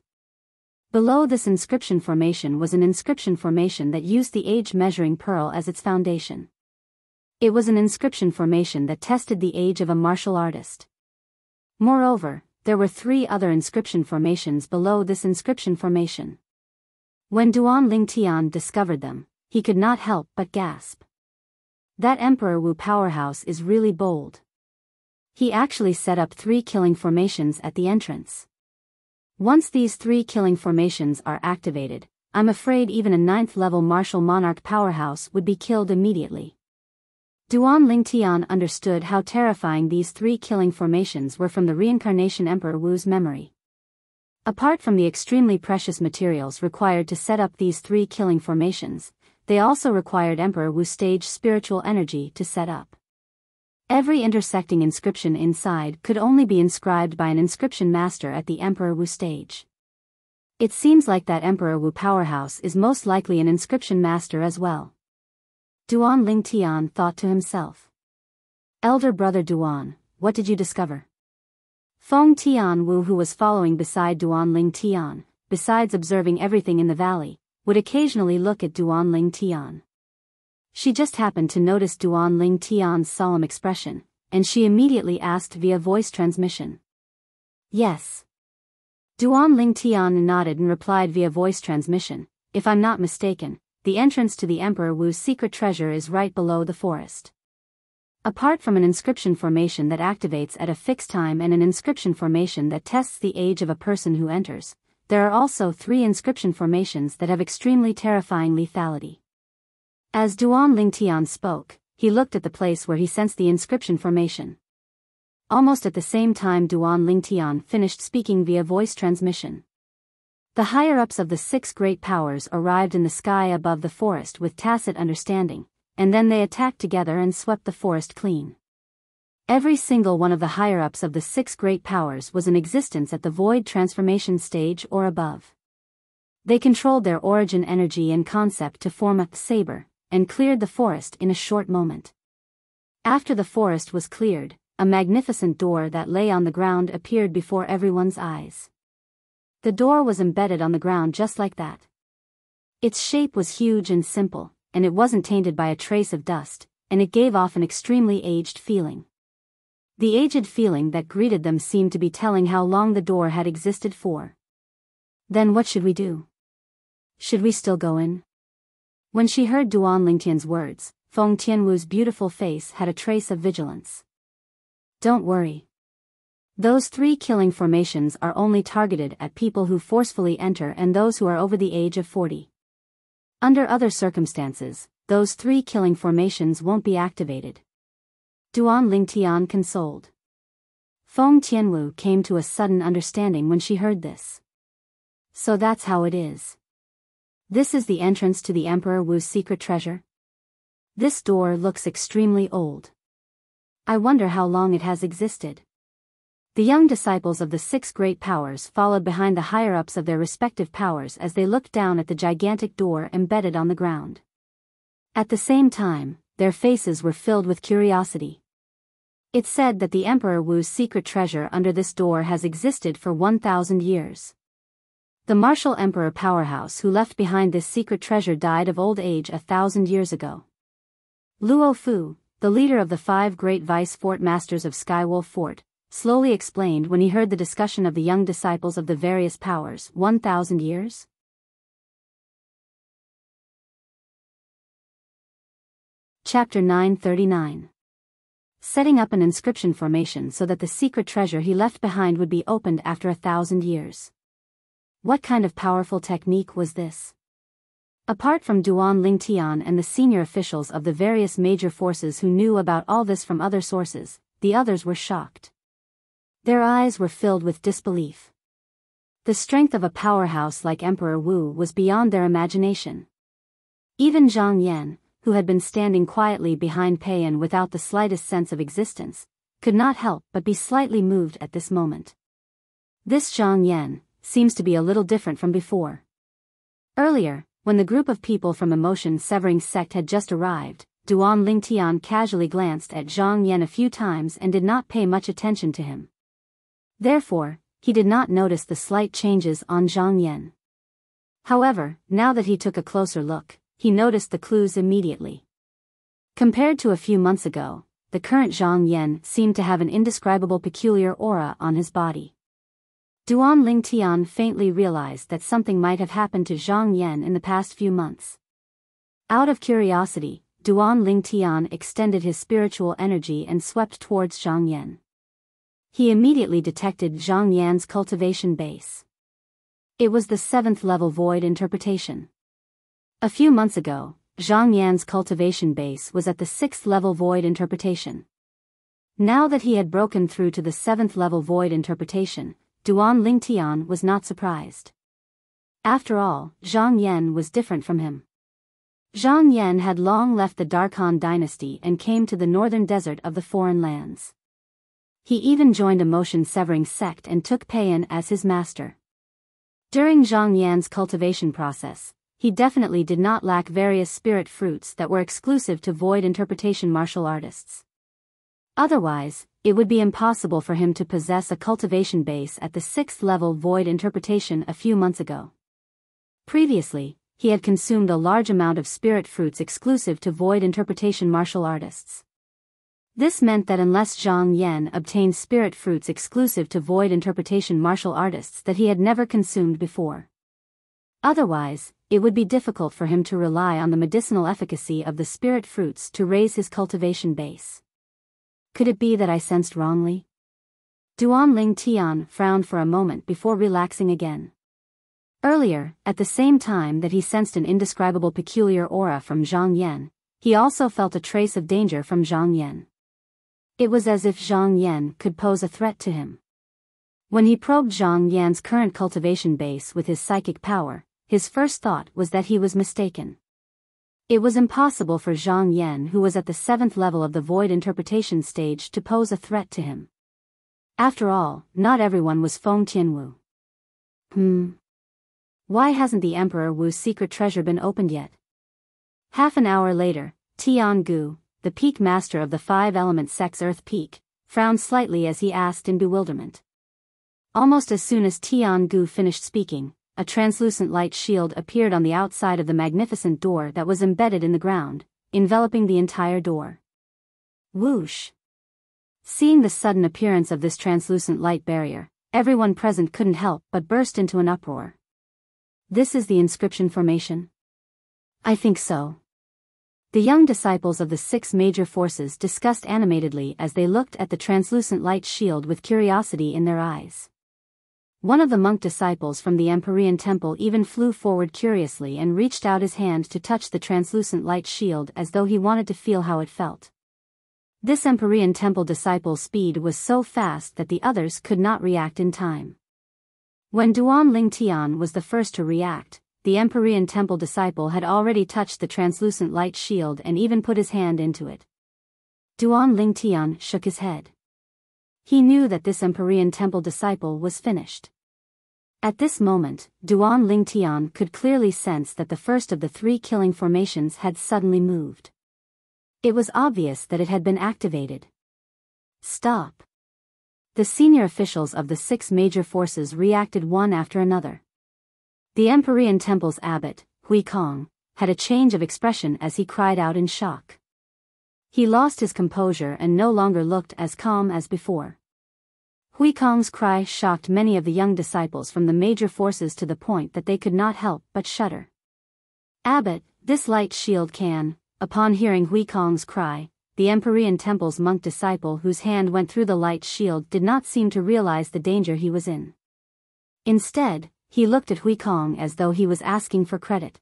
Below this inscription formation was an inscription formation that used the age-measuring pearl as its foundation. It was an inscription formation that tested the age of a martial artist. Moreover, there were 3 other inscription formations below this inscription formation. When Duan Ling Tian discovered them, he could not help but gasp. That Emperor Wu powerhouse is really bold. He actually set up 3 killing formations at the entrance. Once these 3 killing formations are activated, I'm afraid even a 9th-level martial monarch powerhouse would be killed immediately. Duan Lingtian understood how terrifying these 3 killing formations were from the reincarnation Emperor Wu's memory. Apart from the extremely precious materials required to set up these 3 killing formations, they also required Emperor Wu's stage spiritual energy to set up. Every intersecting inscription inside could only be inscribed by an inscription master at the Emperor Wu stage. It seems like that Emperor Wu powerhouse is most likely an inscription master as well. Duan Lingtian thought to himself. Elder brother Duan, what did you discover? Feng Tian Wu, who was following beside Duan Lingtian, besides observing everything in the valley, would occasionally look at Duan Lingtian. She just happened to notice Duan Lingtian's solemn expression, and she immediately asked via voice transmission. Yes. Duan Lingtian nodded and replied via voice transmission, if I'm not mistaken, the entrance to the Emperor Wu's secret treasure is right below the forest. Apart from an inscription formation that activates at a fixed time and an inscription formation that tests the age of a person who enters, there are also 3 inscription formations that have extremely terrifying lethality. As Duan Lingtian spoke, he looked at the place where he sensed the inscription formation. Almost at the same time Duan Lingtian finished speaking via voice transmission. The higher-ups of the 6 great powers arrived in the sky above the forest with tacit understanding, and then they attacked together and swept the forest clean. Every single one of the higher-ups of the 6 great powers was in existence at the void transformation stage or above. They controlled their origin energy and concept to form a saber, and cleared the forest in a short moment. After the forest was cleared, a magnificent door that lay on the ground appeared before everyone's eyes. The door was embedded on the ground just like that. Its shape was huge and simple, and it wasn't tainted by a trace of dust, and it gave off an extremely aged feeling. The aged feeling that greeted them seemed to be telling how long the door had existed for. Then what should we do? Should we still go in? When she heard Duan Lingtian's words, Feng Tianwu's beautiful face had a trace of vigilance. Don't worry. Those 3 killing formations are only targeted at people who forcefully enter and those who are over the age of 40. Under other circumstances, those 3 killing formations won't be activated. Duan Lingtian consoled. Feng Tianwu came to a sudden understanding when she heard this. So that's how it is. This is the entrance to the Emperor Wu's secret treasure? This door looks extremely old. I wonder how long it has existed. The young disciples of the 6 great powers followed behind the higher-ups of their respective powers as they looked down at the gigantic door embedded on the ground. At the same time, their faces were filled with curiosity. It's said that the Emperor Wu's secret treasure under this door has existed for 1,000 years. The martial emperor powerhouse who left behind this secret treasure died of old age 1,000 years ago. Luo Fu, the leader of the 5 great vice fort masters of Skywolf Fort, slowly explained when he heard the discussion of the young disciples of the various powers. 1,000 years? Chapter 939. Setting up an inscription formation so that the secret treasure he left behind would be opened after 1,000 years. What kind of powerful technique was this? Apart from Duan Lingtian and the senior officials of the various major forces who knew about all this from other sources, the others were shocked. Their eyes were filled with disbelief. The strength of a powerhouse like Emperor Wu was beyond their imagination. Even Zhang Yan, who had been standing quietly behind Peiyan without the slightest sense of existence, could not help but be slightly moved at this moment. This Zhang Yan seems to be a little different from before. Earlier, when the group of people from emotion-severing sect had just arrived, Duan Lingtian casually glanced at Zhang Yan a few times and did not pay much attention to him. Therefore, he did not notice the slight changes on Zhang Yan. However, now that he took a closer look, he noticed the clues immediately. Compared to a few months ago, the current Zhang Yan seemed to have an indescribable peculiar aura on his body. Duan Lingtian faintly realized that something might have happened to Zhang Yan in the past few months. Out of curiosity, Duan Lingtian extended his spiritual energy and swept towards Zhang Yan. he immediately detected Zhang Yan's cultivation base. It was the 7th level void interpretation. A few months ago, Zhang Yan's cultivation base was at the 6th level void interpretation. Now that he had broken through to the 7th level void interpretation, Duan Lingtian was not surprised. After all, Zhang Yan was different from him. Zhang Yan had long left the Darkhan dynasty and came to the northern desert of the foreign lands. He even joined a motion-severing sect and took Payan as his master. During Zhang Yan's cultivation process, he definitely did not lack various spirit fruits that were exclusive to void interpretation martial artists. Otherwise, it would be impossible for him to possess a cultivation base at the 6th level void interpretation a few months ago. Previously, he had consumed a large amount of spirit fruits exclusive to void interpretation martial artists. This meant that unless Zhang Yan obtained spirit fruits exclusive to void interpretation martial artists that he had never consumed before. Otherwise, it would be difficult for him to rely on the medicinal efficacy of the spirit fruits to raise his cultivation base. Could it be that I sensed wrongly? Duan Ling Tian frowned for a moment before relaxing again. Earlier, at the same time that he sensed an indescribable peculiar aura from Zhang Yan, he also felt a trace of danger from Zhang Yan. It was as if Zhang Yan could pose a threat to him. When he probed Zhang Yan's current cultivation base with his psychic power, his first thought was that he was mistaken. It was impossible for Zhang Yan, who was at the 7th level of the void interpretation stage, to pose a threat to him. After all, not everyone was Feng Tianwu. Why hasn't the Emperor Wu's secret treasure been opened yet? Half an hour later, Tian Gu, the peak master of the 5-element sect's Earth Peak, frowned slightly as he asked in bewilderment. Almost as soon as Tian Gu finished speaking, a translucent light shield appeared on the outside of the magnificent door that was embedded in the ground, enveloping the entire door. Whoosh! Seeing the sudden appearance of this translucent light barrier, everyone present couldn't help but burst into an uproar. This is the inscription formation? I think so. The young disciples of the 6 major forces discussed animatedly as they looked at the translucent light shield with curiosity in their eyes. One of the monk disciples from the Empyrean temple even flew forward curiously and reached out his hand to touch the translucent light shield as though he wanted to feel how it felt. This Empyrean temple disciple's speed was so fast that the others could not react in time. When Duan Lingtian was the first to react, the Empyrean temple disciple had already touched the translucent light shield and even put his hand into it. Duan Lingtian shook his head. He knew that this Empyrean temple disciple was finished. At this moment, Duan Lingtian could clearly sense that the first of the 3 killing formations had suddenly moved. It was obvious that it had been activated. Stop! The senior officials of the 6 major forces reacted one after another. The Empyrean Temple's abbot, Hui Kong, had a change of expression as he cried out in shock. He lost his composure and no longer looked as calm as before. Hui Kong's cry shocked many of the young disciples from the major forces to the point that they could not help but shudder. Abbot, this light shield can... Upon hearing Hui Kong's cry, the Empyrean Temple's monk disciple whose hand went through the light shield did not seem to realize the danger he was in. Instead, he looked at Hui Kong as though he was asking for credit.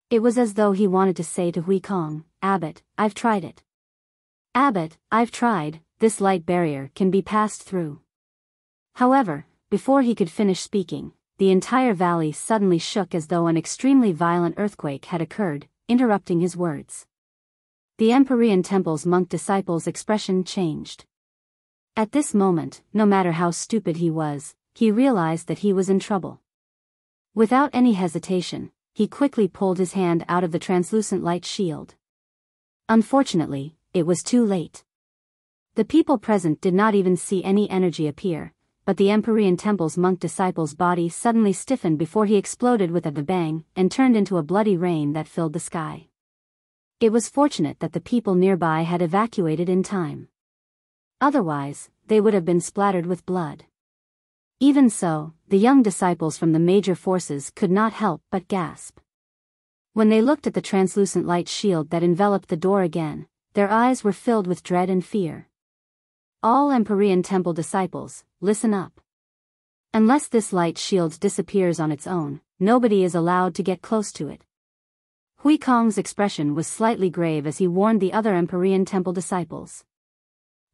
It was as though he wanted to say to Hui Kong, Abbot, I've tried it. Abbot, I've tried, this light barrier can be passed through. However, before he could finish speaking, the entire valley suddenly shook as though an extremely violent earthquake had occurred, interrupting his words. The Empyrean Temple's monk disciple's expression changed. At this moment, no matter how stupid he was, he realized that he was in trouble. Without any hesitation, he quickly pulled his hand out of the translucent light shield. Unfortunately, it was too late. The people present did not even see any energy appear, but the Empyrean Temple's monk disciple's body suddenly stiffened before he exploded with a bang and turned into a bloody rain that filled the sky. It was fortunate that the people nearby had evacuated in time. Otherwise, they would have been splattered with blood. Even so, the young disciples from the major forces could not help but gasp. When they looked at the translucent light shield that enveloped the door again, their eyes were filled with dread and fear. All Empyrean Temple disciples, listen up. Unless this light shield disappears on its own, nobody is allowed to get close to it. Hui Kong's expression was slightly grave as he warned the other Empyrean Temple disciples.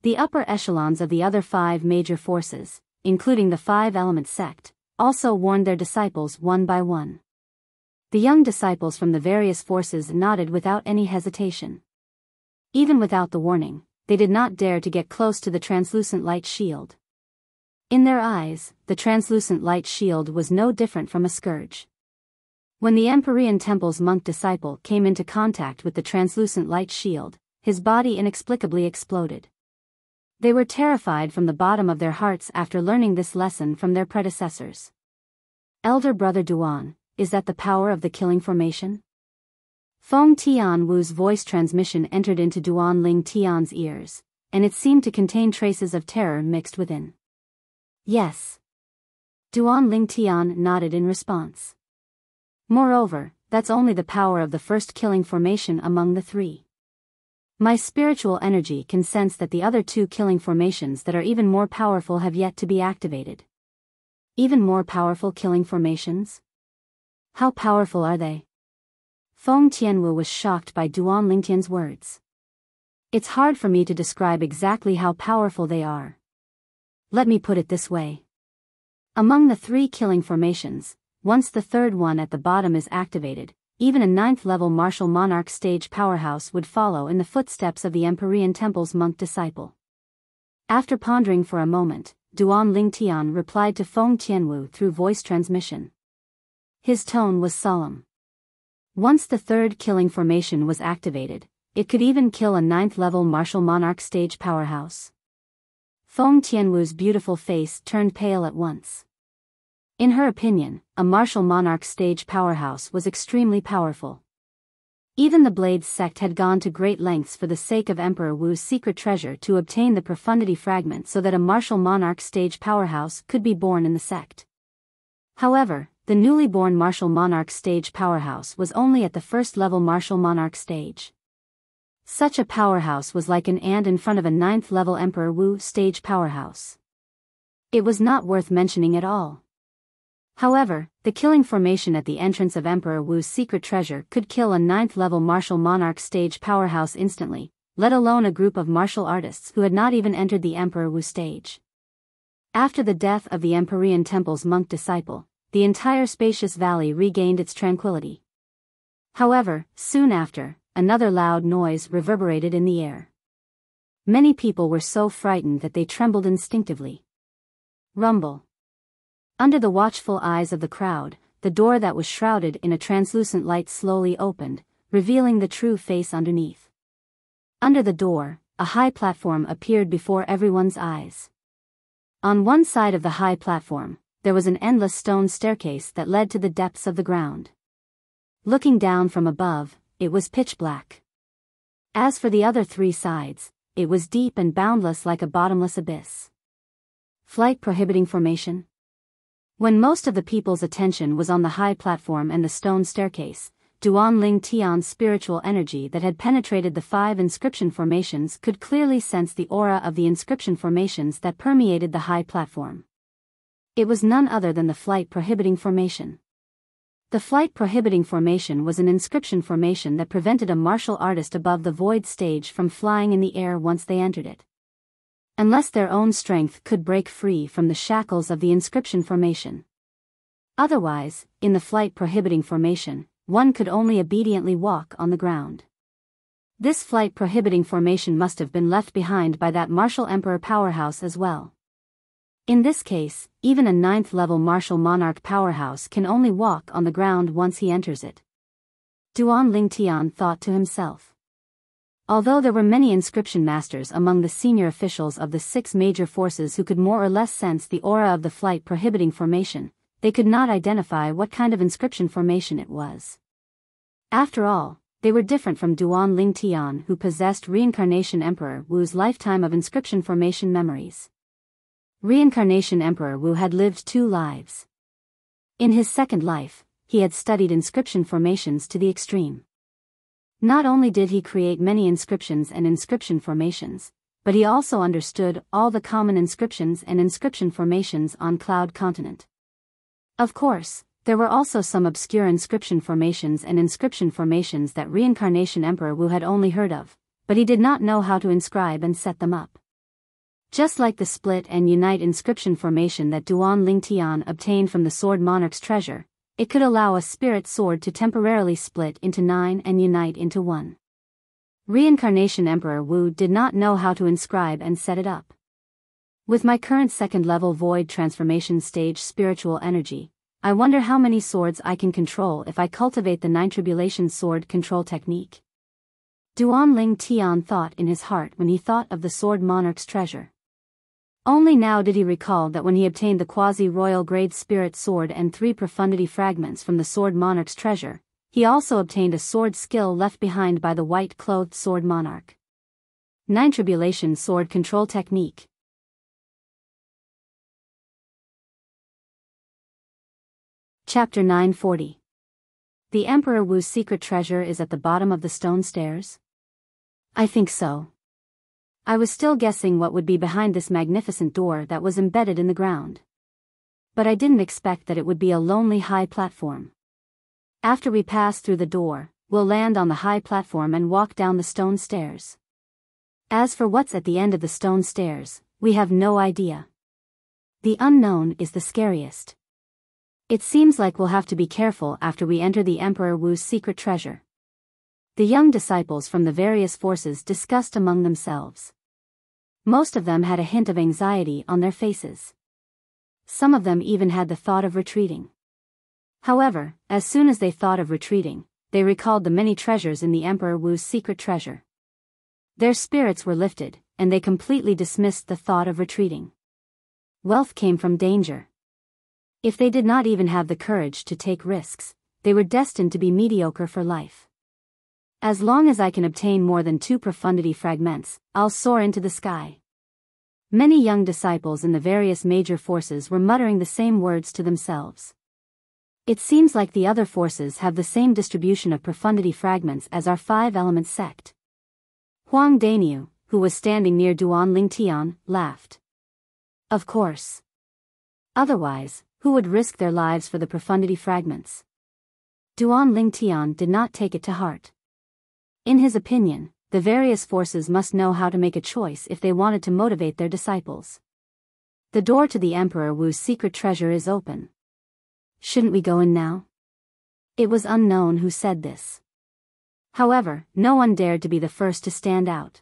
The upper echelons of the other 5 major forces, including the 5-element sect, also warned their disciples one by one. The young disciples from the various forces nodded without any hesitation. Even without the warning, they did not dare to get close to the translucent light shield. In their eyes, the translucent light shield was no different from a scourge. When the Empyrean Temple's monk disciple came into contact with the translucent light shield, his body inexplicably exploded. They were terrified from the bottom of their hearts after learning this lesson from their predecessors. Elder Brother Duan, is that the power of the killing formation? Feng Tianwu's voice transmission entered into Duan Ling Tian's ears, and it seemed to contain traces of terror mixed within. Yes. Duan Ling Tian nodded in response. Moreover, that's only the power of the first killing formation among the 3. My spiritual energy can sense that the other 2 killing formations that are even more powerful have yet to be activated. Even more powerful killing formations? How powerful are they? Feng Tianwu was shocked by Duan Lingtian's words. It's hard for me to describe exactly how powerful they are. Let me put it this way. Among the 3 killing formations, once the 3rd one at the bottom is activated, even a 9th-level martial monarch stage powerhouse would follow in the footsteps of the Empyrean Temple's monk disciple. After pondering for a moment, Duan Lingtian replied to Feng Tianwu through voice transmission. His tone was solemn. Once the 3rd killing formation was activated, it could even kill a 9th-level martial monarch stage powerhouse. Feng Tianwu's beautiful face turned pale at once. In her opinion, a martial monarch stage powerhouse was extremely powerful. Even the Blade sect had gone to great lengths for the sake of Emperor Wu's secret treasure to obtain the profundity fragment so that a martial monarch stage powerhouse could be born in the sect. However, the newly born martial monarch stage powerhouse was only at the 1st-level martial monarch stage. Such a powerhouse was like an ant in front of a 9th-level Emperor Wu stage powerhouse. It was not worth mentioning at all. However, the killing formation at the entrance of Emperor Wu's secret treasure could kill a 9th-level martial monarch stage powerhouse instantly, let alone a group of martial artists who had not even entered the Emperor Wu stage. After the death of the Empyrean Temple's monk disciple, the entire spacious valley regained its tranquility. However, soon after, another loud noise reverberated in the air. Many people were so frightened that they trembled instinctively. Rumble. Under the watchful eyes of the crowd, the door that was shrouded in a translucent light slowly opened, revealing the true face underneath. Under the door, a high platform appeared before everyone's eyes. On one side of the high platform, there was an endless stone staircase that led to the depths of the ground. Looking down from above, it was pitch black. As for the other 3 sides, it was deep and boundless like a bottomless abyss. Flight prohibiting formation. When most of the people's attention was on the high platform and the stone staircase, Duan Ling Tian's spiritual energy that had penetrated the 5 inscription formations could clearly sense the aura of the inscription formations that permeated the high platform. It was none other than the flight prohibiting formation. The flight prohibiting formation was an inscription formation that prevented a martial artist above the void stage from flying in the air once they entered it. Unless their own strength could break free from the shackles of the inscription formation. Otherwise, in the flight prohibiting formation, one could only obediently walk on the ground. This flight prohibiting formation must have been left behind by that martial emperor powerhouse as well. In this case, even a 9th-level martial monarch powerhouse can only walk on the ground once he enters it. Duan Lingtian thought to himself. Although there were many inscription masters among the senior officials of the 6 major forces who could more or less sense the aura of the flight prohibiting formation, they could not identify what kind of inscription formation it was. After all, they were different from Duan Lingtian, who possessed Reincarnation Emperor Wu's lifetime of inscription formation memories. Reincarnation Emperor Wu had lived 2 lives. In his second life, he had studied inscription formations to the extreme. Not only did he create many inscriptions and inscription formations, but he also understood all the common inscriptions and inscription formations on Cloud Continent. Of course, there were also some obscure inscription formations that Reincarnation Emperor Wu had only heard of, but he did not know how to inscribe and set them up. Just like the split and unite inscription formation that Duan Lingtian obtained from the Sword Monarch's treasure, it could allow a spirit sword to temporarily split into 9 and unite into 1. Reincarnation Emperor Wu did not know how to inscribe and set it up. With my current second-level void transformation stage spiritual energy, I wonder how many swords I can control if I cultivate the 9 tribulation sword control technique. Duan Lingtian thought in his heart when he thought of the Sword Monarch's treasure. Only now did he recall that when he obtained the quasi-royal grade spirit sword and 3 profundity fragments from the Sword Monarch's treasure, he also obtained a sword skill left behind by the white-clothed Sword Monarch. 9 Tribulation Sword Control Technique. Chapter 940. The Emperor Wu's secret treasure is at the bottom of the stone stairs? I think so. I was still guessing what would be behind this magnificent door that was embedded in the ground. But I didn't expect that it would be a lonely high platform. After we pass through the door, we'll land on the high platform and walk down the stone stairs. As for what's at the end of the stone stairs, we have no idea. The unknown is the scariest. It seems like we'll have to be careful after we enter the Emperor Wu's secret treasure. The young disciples from the various forces discussed among themselves. Most of them had a hint of anxiety on their faces. Some of them even had the thought of retreating. However, as soon as they thought of retreating, they recalled the many treasures in the Emperor Wu's secret treasure. Their spirits were lifted, and they completely dismissed the thought of retreating. Wealth came from danger. If they did not even have the courage to take risks, they were destined to be mediocre for life. As long as I can obtain more than 2 profundity fragments, I'll soar into the sky. Many young disciples in the various major forces were muttering the same words to themselves. It seems like the other forces have the same distribution of profundity fragments as our 5-element sect. Huang Daniu, who was standing near Duan Lingtian, laughed. Of course. Otherwise, who would risk their lives for the profundity fragments? Duan Lingtian did not take it to heart. In his opinion, the various forces must know how to make a choice if they wanted to motivate their disciples. The door to the Emperor Wu's secret treasure is open. Shouldn't we go in now? It was unknown who said this. However, no one dared to be the first to stand out.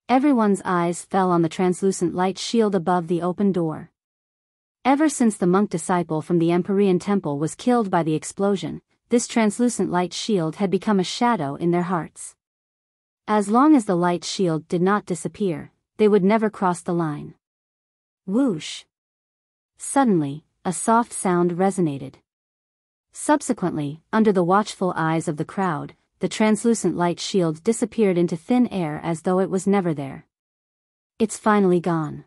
Everyone's eyes fell on the translucent light shield above the open door. Ever since the monk disciple from the Empyrean temple was killed by the explosion, this translucent light shield had become a shadow in their hearts. As long as the light shield did not disappear, they would never cross the line. Whoosh! Suddenly, a soft sound resonated. Subsequently, under the watchful eyes of the crowd, the translucent light shield disappeared into thin air as though it was never there. It's finally gone.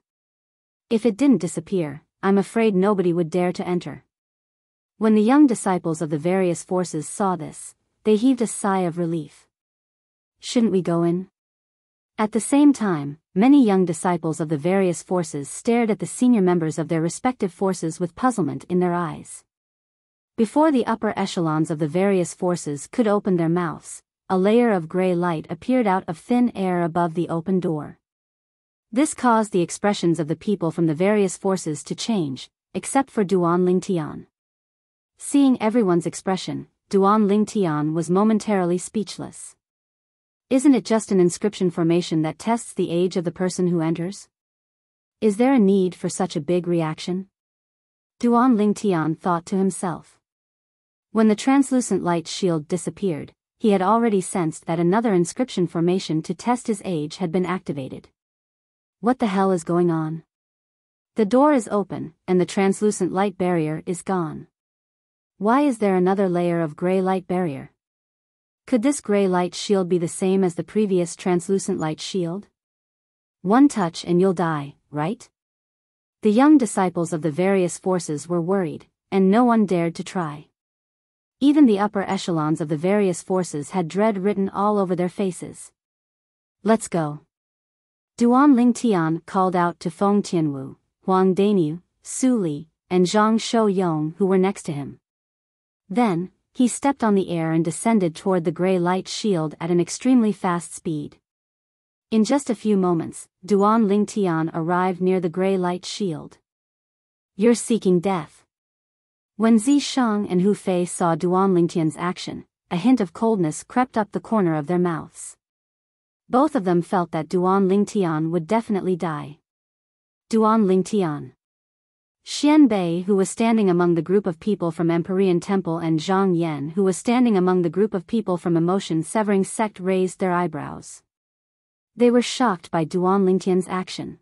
If it didn't disappear, I'm afraid nobody would dare to enter. When the young disciples of the various forces saw this, they heaved a sigh of relief. Shouldn't we go in? At the same time, many young disciples of the various forces stared at the senior members of their respective forces with puzzlement in their eyes. Before the upper echelons of the various forces could open their mouths, a layer of gray light appeared out of thin air above the open door. This caused the expressions of the people from the various forces to change, except for Duan Lingtian. Seeing everyone's expression, Duan Lingtian was momentarily speechless. Isn't it just an inscription formation that tests the age of the person who enters? Is there a need for such a big reaction? Duan Lingtian thought to himself. When the translucent light shield disappeared, he had already sensed that another inscription formation to test his age had been activated. What the hell is going on? The door is open, and the translucent light barrier is gone. Why is there another layer of gray light barrier? Could this gray light shield be the same as the previous translucent light shield? One touch and you'll die, right? The young disciples of the various forces were worried, and no one dared to try. Even the upper echelons of the various forces had dread written all over their faces. Let's go. Duan Lingtian called out to Feng Tianwu, Huang Daniu, Su Li, and Zhang Shouyong who were next to him. Then, he stepped on the air and descended toward the gray light shield at an extremely fast speed. In just a few moments, Duan Lingtian arrived near the gray light shield. "You're seeking death." When Zishang and Hu Fei saw Duan Lingtian's action, a hint of coldness crept up the corner of their mouths. Both of them felt that Duan Lingtian would definitely die. Duan Lingtian. Xian Bei, who was standing among the group of people from Empyrean Temple, and Zhang Yan, who was standing among the group of people from Emotion-Severing Sect, raised their eyebrows. They were shocked by Duan Lingtian's action.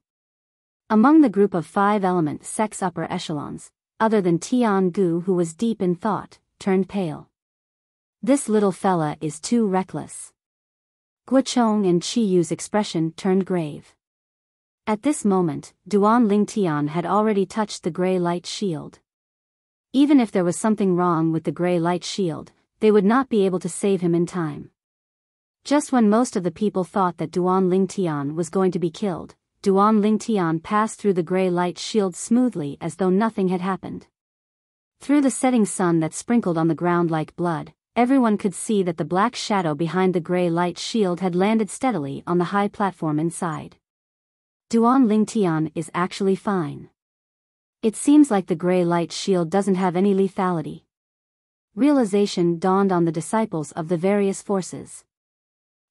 Among the group of 5 element sect's upper echelons, other than Tian Gu, who was deep in thought, turned pale. "This little fella is too reckless." Guochong and Qi Yu's expression turned grave. At this moment, Duan Lingtian had already touched the gray light shield. Even if there was something wrong with the gray light shield, they would not be able to save him in time. Just when most of the people thought that Duan Lingtian was going to be killed, Duan Lingtian passed through the gray light shield smoothly as though nothing had happened. Through the setting sun that sprinkled on the ground like blood, everyone could see that the black shadow behind the gray light shield had landed steadily on the high platform inside. Duan Lingtian is actually fine. It seems like the gray light shield doesn't have any lethality. Realization dawned on the disciples of the various forces.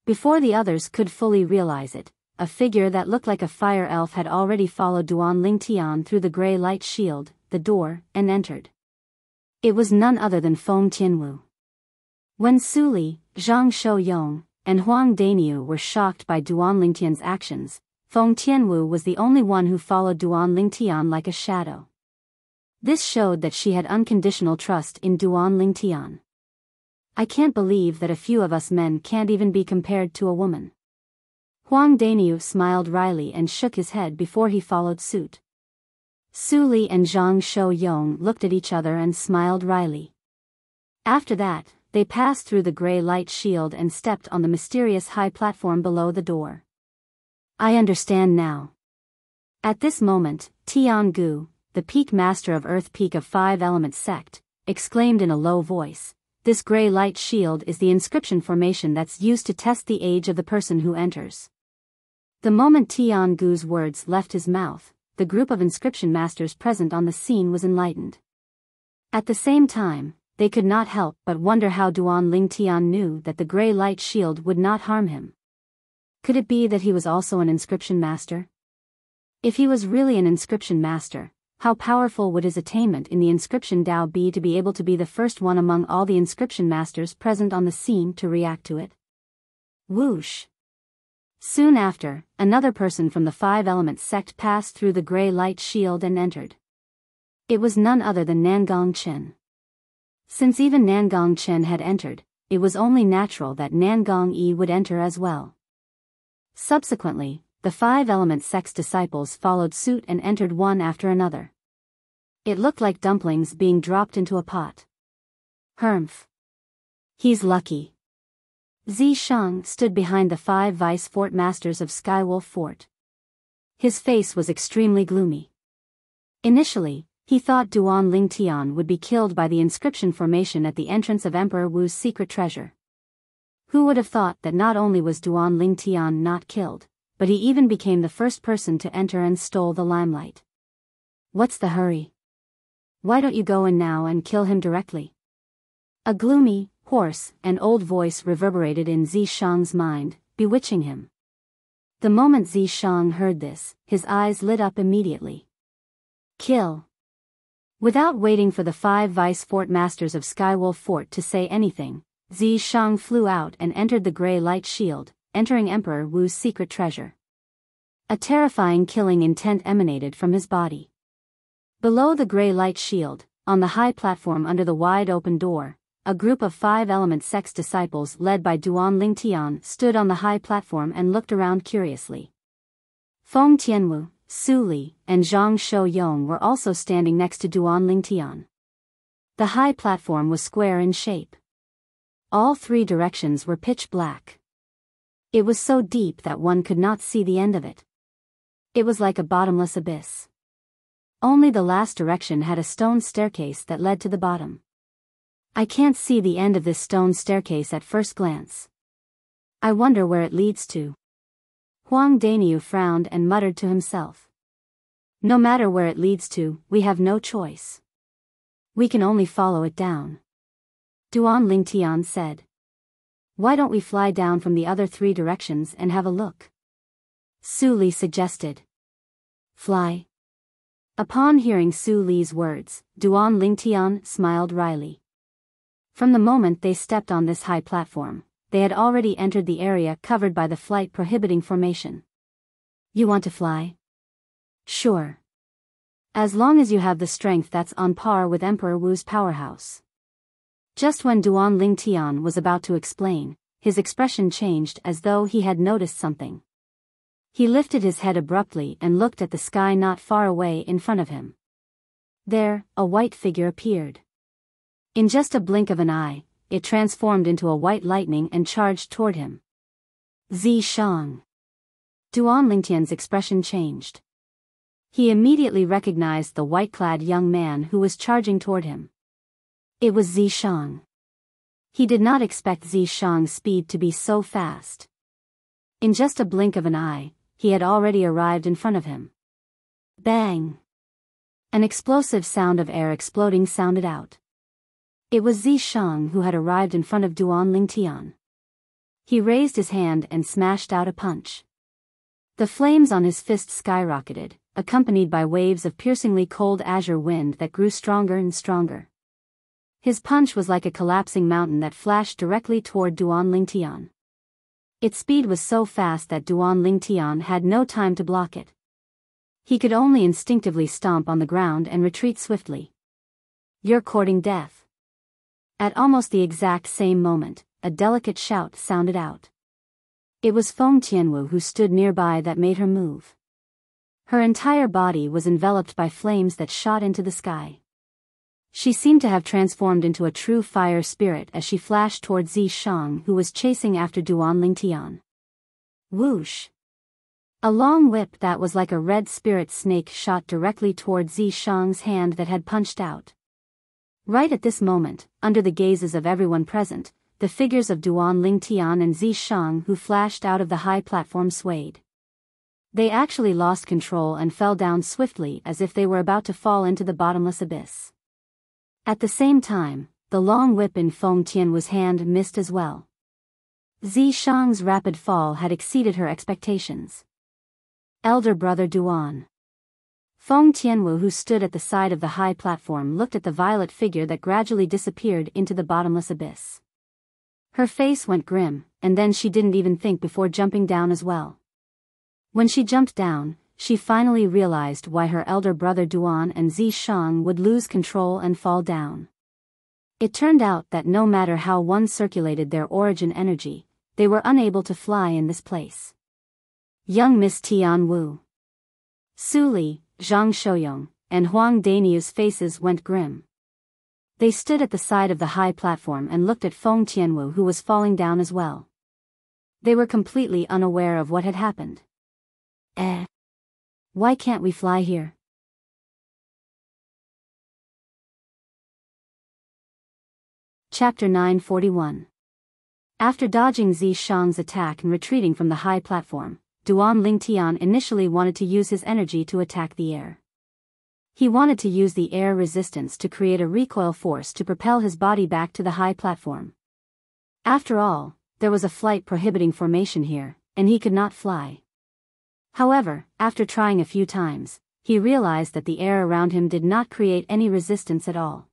Before the others could fully realize it, a figure that looked like a fire elf had already followed Duan Lingtian through the gray light shield, the door, and entered. It was none other than Feng Tianwu. When Su Li, Zhang Shouyong, and Huang Daniu were shocked by Duan Lingtian's actions, Feng Tianwu was the only one who followed Duan Lingtian like a shadow. This showed that she had unconditional trust in Duan Lingtian. "I can't believe that a few of us men can't even be compared to a woman." Huang Daniu smiled wryly and shook his head before he followed suit. Su Li and Zhang Shouyong looked at each other and smiled wryly. After that, they passed through the gray light shield and stepped on the mysterious high platform below the door. "I understand now." At this moment, Tian Gu, the peak master of Earth Peak of 5 Element Sect, exclaimed in a low voice, "This gray light shield is the inscription formation that's used to test the age of the person who enters." The moment Tian Gu's words left his mouth, the group of inscription masters present on the scene was enlightened. At the same time, they could not help but wonder how Duan Lingtian knew that the gray light shield would not harm him. Could it be that he was also an inscription master? If he was really an inscription master, how powerful would his attainment in the inscription Dao be to be able to be the first one among all the inscription masters present on the scene to react to it? Whoosh! Soon after, another person from the 5 Element Sect passed through the gray light shield and entered. It was none other than Nangong Chen. Since even Nangong Chen had entered, it was only natural that Nangong Yi would enter as well. Subsequently, the 5 Element Sect's disciples followed suit and entered one after another. It looked like dumplings being dropped into a pot. "Humph. He's lucky." Zishang stood behind the 5 Vice Fort Masters of Skywolf Fort. His face was extremely gloomy. Initially, he thought Duan Lingtian would be killed by the inscription formation at the entrance of Emperor Wu's secret treasure. Who would have thought that not only was Duan Lingtian not killed, but he even became the first person to enter and stole the limelight. "What's the hurry? Why don't you go in now and kill him directly?" A gloomy, hoarse, and old voice reverberated in Zishang's mind, bewitching him. The moment Zishang heard this, his eyes lit up immediately. "Kill." Without waiting for the 5 Vice Fort Masters of Skywolf Fort to say anything, Zishang flew out and entered the gray light shield, entering Emperor Wu's secret treasure. A terrifying killing intent emanated from his body. Below the gray light shield, on the high platform under the wide open door, a group of 5 Element Sect's disciples led by Duan Lingtian stood on the high platform and looked around curiously. Feng Tianwu, Su Li, and Zhang Shouyong were also standing next to Duan Lingtian. The high platform was square in shape. All 3 directions were pitch black. It was so deep that one could not see the end of it. It was like a bottomless abyss. Only the last direction had a stone staircase that led to the bottom. I can't see the end of this stone staircase at first glance. I wonder where it leads to. Huang Daniu frowned and muttered to himself. No matter where it leads to, we have no choice. We can only follow it down. Duan Lingtian said. Why don't we fly down from the other 3 directions and have a look? Su Li suggested. Fly? Upon hearing Su Li's words, Duan Lingtian smiled wryly. From the moment they stepped on this high platform, they had already entered the area covered by the flight prohibiting formation. You want to fly? Sure. As long as you have the strength that's on par with Emperor Wu's powerhouse. Just when Duan Lingtian was about to explain, his expression changed as though he had noticed something. He lifted his head abruptly and looked at the sky not far away in front of him. There, a white figure appeared. In just a blink of an eye, it transformed into a white lightning and charged toward him. Zi Shang. Duan Lingtian's expression changed. He immediately recognized the white-clad young man who was charging toward him. It was Zi Shang. He did not expect Zi Shang's speed to be so fast. In just a blink of an eye, he had already arrived in front of him. Bang! An explosive sound of air exploding sounded out. It was Zi Shang who had arrived in front of Duan Lingtian. He raised his hand and smashed out a punch. The flames on his fist skyrocketed, accompanied by waves of piercingly cold azure wind that grew stronger and stronger. His punch was like a collapsing mountain that flashed directly toward Duan Lingtian. Its speed was so fast that Duan Lingtian had no time to block it. He could only instinctively stomp on the ground and retreat swiftly. You're courting death. At almost the exact same moment, a delicate shout sounded out. It was Feng Tianwu who stood nearby that made her move. Her entire body was enveloped by flames that shot into the sky. She seemed to have transformed into a true fire spirit as she flashed toward Zi Shang who was chasing after Duan Lingtian. Whoosh! A long whip that was like a red spirit snake shot directly toward Zi Shang's hand that had punched out. Right at this moment, under the gazes of everyone present, the figures of Duan Lingtian and Zi Shang who flashed out of the high platform swayed. They actually lost control and fell down swiftly as if they were about to fall into the bottomless abyss. At the same time, the long whip in Feng Tianwu's hand missed as well. Zi Shang's rapid fall had exceeded her expectations. Elder brother Duan. Feng Tianwu who stood at the side of the high platform looked at the violet figure that gradually disappeared into the bottomless abyss. Her face went grim, and then she didn't even think before jumping down as well. When she jumped down, she finally realized why her elder brother Duan and Zi Shang would lose control and fall down. It turned out that no matter how one circulated their origin energy, they were unable to fly in this place. Young Miss Tian Wu, Su Li, Zhang Shouyong, and Huang Daniu's faces went grim. They stood at the side of the high platform and looked at Feng Tianwu who was falling down as well. They were completely unaware of what had happened. Why can't we fly here? Chapter 941. After dodging Zi Shang's attack and retreating from the high platform, Duan Lingtian initially wanted to use his energy to attack the air. He wanted to use the air resistance to create a recoil force to propel his body back to the high platform. After all, there was a flight prohibiting formation here, and he could not fly. However, after trying a few times, he realized that the air around him did not create any resistance at all.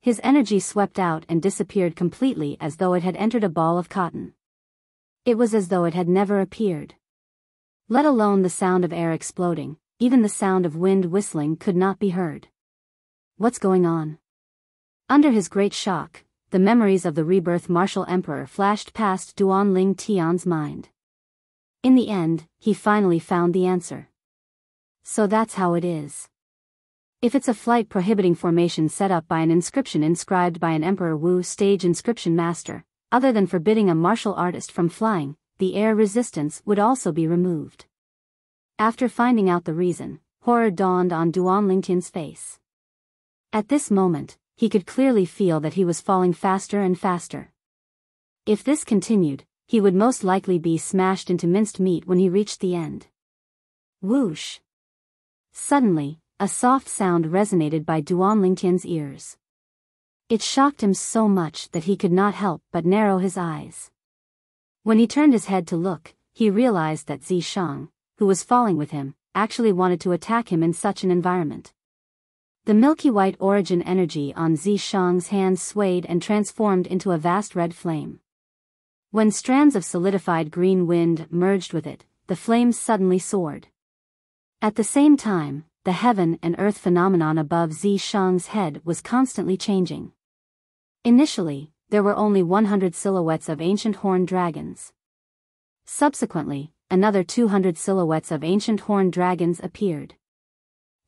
His energy swept out and disappeared completely as though it had entered a ball of cotton. It was as though it had never appeared. Let alone the sound of air exploding, even the sound of wind whistling could not be heard. What's going on? Under his great shock, the memories of the rebirth martial emperor flashed past Duan Lingtian's mind. In the end, he finally found the answer. So that's how it is. If it's a flight prohibiting formation set up by an inscription inscribed by an Emperor Wu stage inscription master, other than forbidding a martial artist from flying, the air resistance would also be removed. After finding out the reason, horror dawned on Duan Lingtian's face. At this moment, he could clearly feel that he was falling faster and faster. If this continued, he would most likely be smashed into minced meat when he reached the end. Whoosh! Suddenly, a soft sound resonated by Duan Lingtian's ears. It shocked him so much that he could not help but narrow his eyes. When he turned his head to look, he realized that Zishang, who was falling with him, actually wanted to attack him in such an environment. The milky white origin energy on Zishang's hands swayed and transformed into a vast red flame. When strands of solidified green wind merged with it, the flames suddenly soared. At the same time, the heaven and earth phenomenon above Zishang's head was constantly changing. Initially, there were only 100 silhouettes of ancient horned dragons. Subsequently, another 200 silhouettes of ancient horned dragons appeared.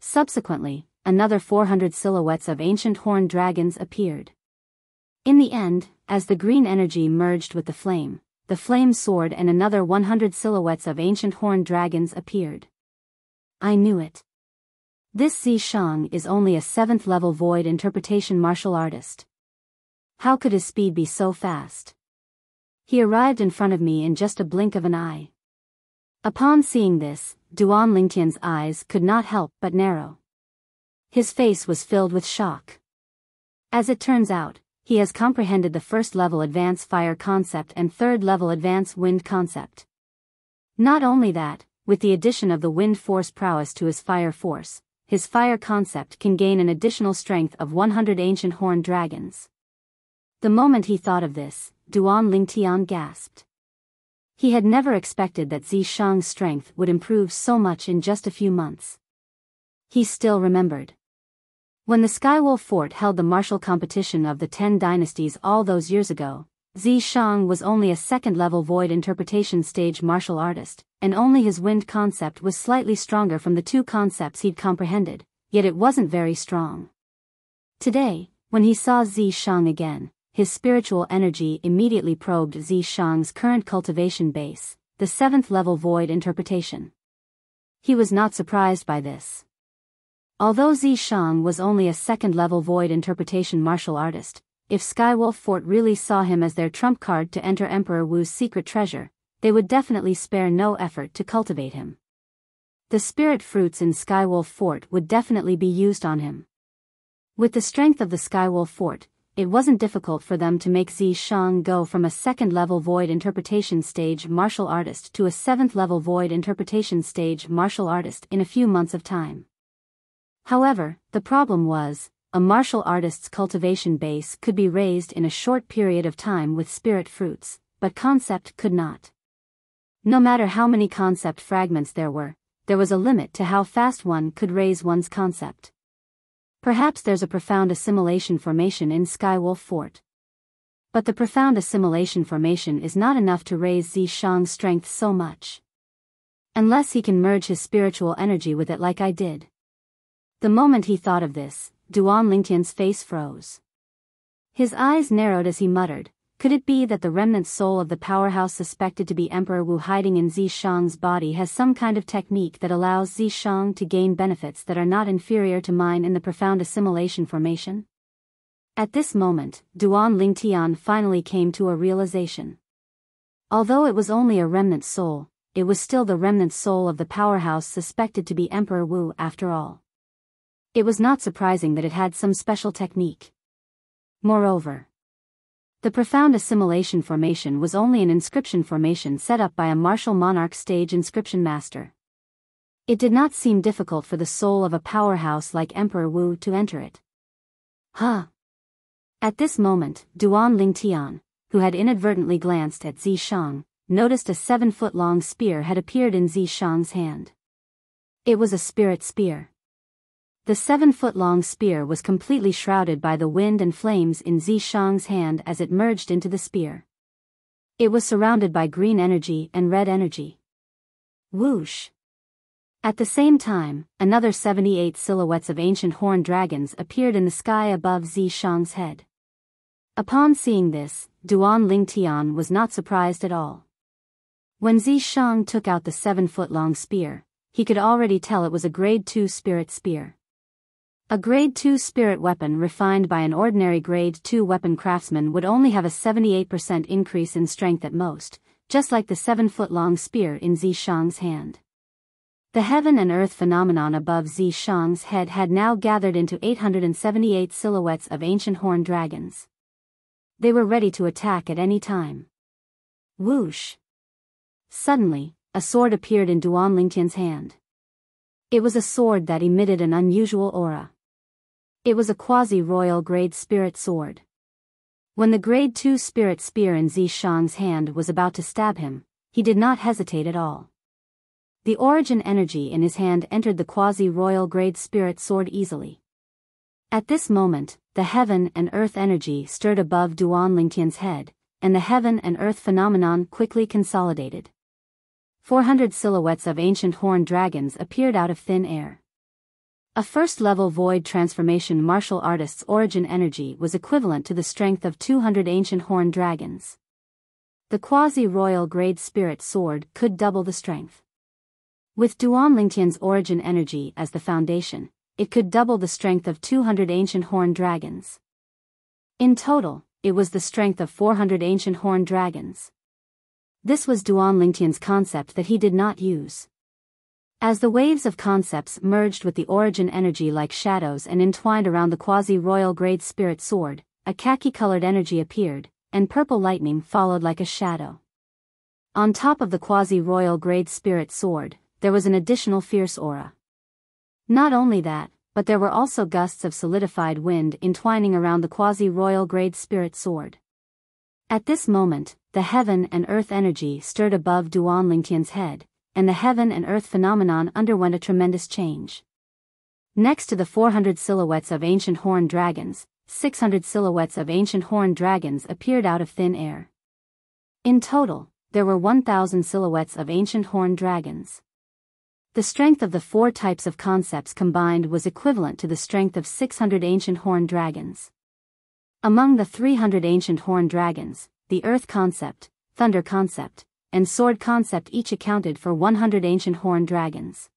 Subsequently, another 400 silhouettes of ancient horned dragons appeared. In the end, as the green energy merged with the flame soared and another 100 silhouettes of ancient horned dragons appeared. I knew it. This Zishang is only a 7th level void interpretation martial artist. How could his speed be so fast? He arrived in front of me in just a blink of an eye. Upon seeing this, Duan Lingtian's eyes could not help but narrow. His face was filled with shock. As it turns out, he has comprehended the 1st level advanced fire concept and 3rd level advanced wind concept. Not only that, with the addition of the wind force prowess to his fire force, his fire concept can gain an additional strength of 100 ancient horned dragons. The moment he thought of this, Duan Lingtian gasped. He had never expected that Zishang's strength would improve so much in just a few months. He still remembered. When the Skywolf Fort held the martial competition of the 10 dynasties all those years ago, Zishang was only a 2nd level void interpretation stage martial artist, and only his wind concept was slightly stronger from the 2 concepts he'd comprehended, yet it wasn't very strong. Today, when he saw Zishang again, his spiritual energy immediately probed Zishang's current cultivation base, the 7th level void interpretation. He was not surprised by this. Although Zishang was only a 2nd level void interpretation martial artist, if Skywolf Fort really saw him as their trump card to enter Emperor Wu's secret treasure, they would definitely spare no effort to cultivate him. The spirit fruits in Skywolf Fort would definitely be used on him. With the strength of the Skywolf Fort, it wasn't difficult for them to make Zishang go from a 2nd level void interpretation stage martial artist to a 7th level void interpretation stage martial artist in a few months of time. However, the problem was, a martial artist's cultivation base could be raised in a short period of time with spirit fruits, but concept could not. No matter how many concept fragments there was a limit to how fast one could raise one's concept. Perhaps there's a profound assimilation formation in Skywolf Fort. But the profound assimilation formation is not enough to raise Zishang's strength so much. Unless he can merge his spiritual energy with it like I did. The moment he thought of this, Duan Lingtian's face froze. His eyes narrowed as he muttered, could it be that the remnant soul of the powerhouse suspected to be Emperor Wu hiding in Zishang's body has some kind of technique that allows Zishang to gain benefits that are not inferior to mine in the profound assimilation formation? At this moment, Duan Lingtian finally came to a realization. Although it was only a remnant soul, it was still the remnant soul of the powerhouse suspected to be Emperor Wu after all. It was not surprising that it had some special technique. Moreover, the profound assimilation formation was only an inscription formation set up by a martial monarch stage inscription master. It did not seem difficult for the soul of a powerhouse like Emperor Wu to enter it. Huh? At this moment, Duan Lingtian, who had inadvertently glanced at Zishang, noticed a 7-foot-long spear had appeared in Zishang's hand. It was a spirit spear. The 7-foot-long spear was completely shrouded by the wind and flames in Zishang's hand as it merged into the spear. It was surrounded by green energy and red energy. Whoosh! At the same time, another 78 silhouettes of ancient horned dragons appeared in the sky above Zishang's head. Upon seeing this, Duan Lingtian was not surprised at all. When Zishang took out the 7-foot-long spear, he could already tell it was a Grade 2 spirit spear. A Grade 2 spirit weapon refined by an ordinary Grade 2 weapon craftsman would only have a 78% increase in strength at most, just like the 7-foot-long spear in Zishang's hand. The heaven and earth phenomenon above Zishang's head had now gathered into 878 silhouettes of ancient horned dragons. They were ready to attack at any time. Whoosh! Suddenly, a sword appeared in Duan Lingtian's hand. It was a sword that emitted an unusual aura. It was a quasi-royal grade spirit sword. When the Grade 2 spirit spear in Zishang's hand was about to stab him, he did not hesitate at all. The origin energy in his hand entered the quasi-royal grade spirit sword easily. At this moment, the heaven and earth energy stirred above Duan Lingtian's head, and the heaven and earth phenomenon quickly consolidated. 400 silhouettes of ancient horned dragons appeared out of thin air. A first-level void transformation martial artist's origin energy was equivalent to the strength of 200 ancient horned dragons. The quasi-royal grade spirit sword could double the strength. With Duan Lingtian's origin energy as the foundation, it could double the strength of 200 ancient horned dragons. In total, it was the strength of 400 ancient horned dragons. This was Duan Lingtian's concept that he did not use. As the waves of concepts merged with the origin energy like shadows and entwined around the quasi-royal grade spirit sword, a khaki-colored energy appeared, and purple lightning followed like a shadow. On top of the quasi-royal grade spirit sword, there was an additional fierce aura. Not only that, but there were also gusts of solidified wind entwining around the quasi-royal grade spirit sword. At this moment, the heaven and earth energy stirred above Duan Lingtian's head, and the heaven and earth phenomenon underwent a tremendous change. Next to the 400 silhouettes of ancient horned dragons, 600 silhouettes of ancient horned dragons appeared out of thin air. In total, there were 1,000 silhouettes of ancient horned dragons. The strength of the 4 types of concepts combined was equivalent to the strength of 600 ancient horned dragons. Among the 300 ancient horned dragons, the earth concept, thunder concept, and sword concept each accounted for 100 ancient horned dragons.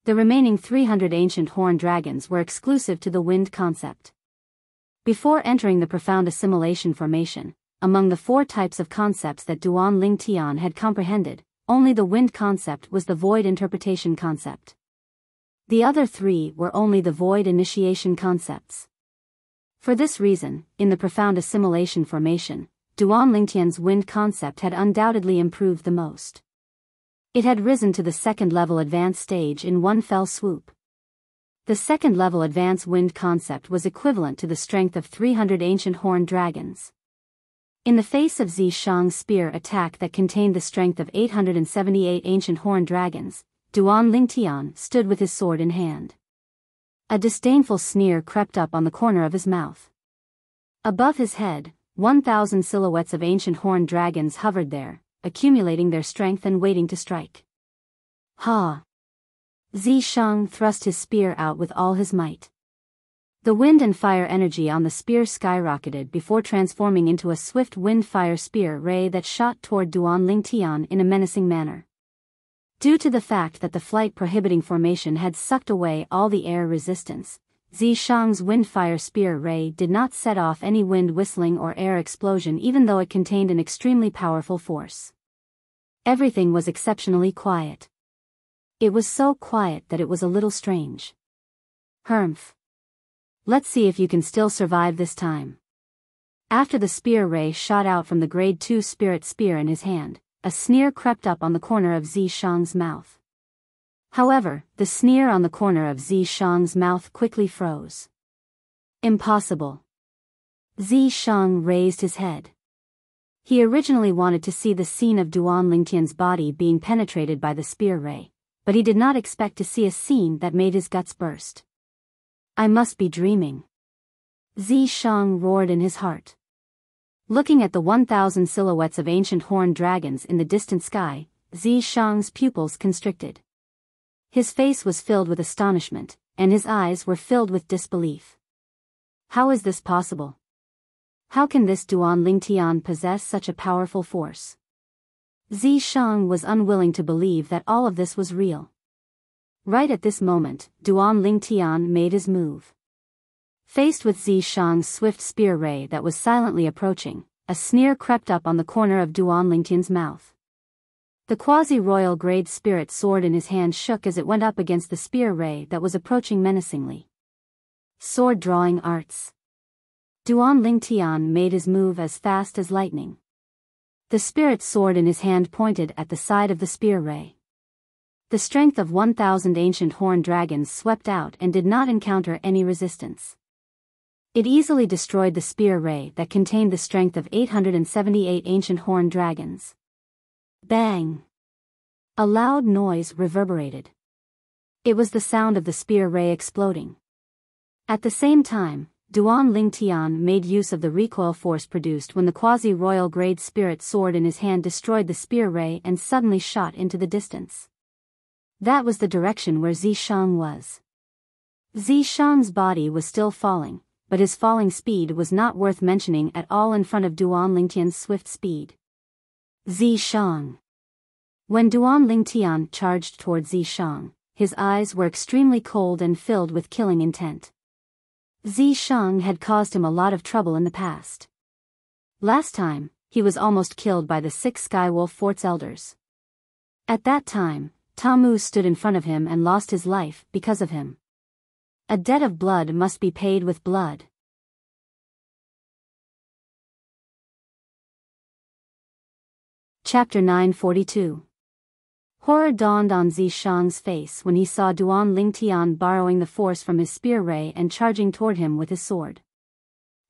The remaining 300 ancient horned dragons were exclusive to the wind concept. Before entering the profound assimilation formation, among the 4 types of concepts that Duan Lingtian had comprehended, only the wind concept was the void interpretation concept. The other 3 were only the void initiation concepts. For this reason, in the profound assimilation formation, Duan Lingtian's wind concept had undoubtedly improved the most. It had risen to the second-level advanced stage in one fell swoop. The second-level advanced wind concept was equivalent to the strength of 300 ancient horned dragons. In the face of Zishang's spear attack that contained the strength of 878 ancient horned dragons, Duan Lingtian stood with his sword in hand. A disdainful sneer crept up on the corner of his mouth. Above his head, 1,000 silhouettes of ancient horned dragons hovered there, accumulating their strength and waiting to strike. Ha! Zishang thrust his spear out with all his might. The wind and fire energy on the spear skyrocketed before transforming into a swift wind-fire spear ray that shot toward Duan Lingtian in a menacing manner. Due to the fact that the flight-prohibiting formation had sucked away all the air resistance, Zishang's wind-fire spear ray did not set off any wind whistling or air explosion even though it contained an extremely powerful force. Everything was exceptionally quiet. It was so quiet that it was a little strange. Humph. Let's see if you can still survive this time. After the spear ray shot out from the Grade 2 spirit spear in his hand, a sneer crept up on the corner of Zishang's mouth. However, the sneer on the corner of Zishang's mouth quickly froze. Impossible. Zishang raised his head. He originally wanted to see the scene of Duan Lingtian's body being penetrated by the spear ray, but he did not expect to see a scene that made his guts burst. I must be dreaming. Zishang roared in his heart. Looking at the 1,000 silhouettes of ancient horned dragons in the distant sky, Zishang's pupils constricted. His face was filled with astonishment, and his eyes were filled with disbelief. How is this possible? How can this Duan Lingtian possess such a powerful force? Zishang was unwilling to believe that all of this was real. Right at this moment, Duan Lingtian made his move. Faced with Zishang's swift spear ray that was silently approaching, a sneer crept up on the corner of Duan Lingtian's mouth. The quasi-royal grade spirit sword in his hand shook as it went up against the spear ray that was approaching menacingly. Sword drawing arts. Duan Lingtian made his move as fast as lightning. The spirit sword in his hand pointed at the side of the spear ray. The strength of 1,000 ancient horned dragons swept out and did not encounter any resistance. It easily destroyed the spear ray that contained the strength of 878 ancient horned dragons. Bang! A loud noise reverberated. It was the sound of the spear ray exploding. At the same time, Duan Lingtian made use of the recoil force produced when the quasi-royal grade spirit sword in his hand destroyed the spear ray and suddenly shot into the distance. That was the direction where Zishang was. Zishang's body was still falling, but his falling speed was not worth mentioning at all in front of Duan Lingtian's swift speed. Zishang. When Duan Lingtian charged toward Zishang, his eyes were extremely cold and filled with killing intent. Zishang had caused him a lot of trouble in the past. Last time, he was almost killed by the 6 Skywolf Fort's elders. At that time, Tamu stood in front of him and lost his life because of him. A debt of blood must be paid with blood. Chapter 942. Horror dawned on Zishang's face when he saw Duan Lingtian borrowing the force from his spear ray and charging toward him with his sword.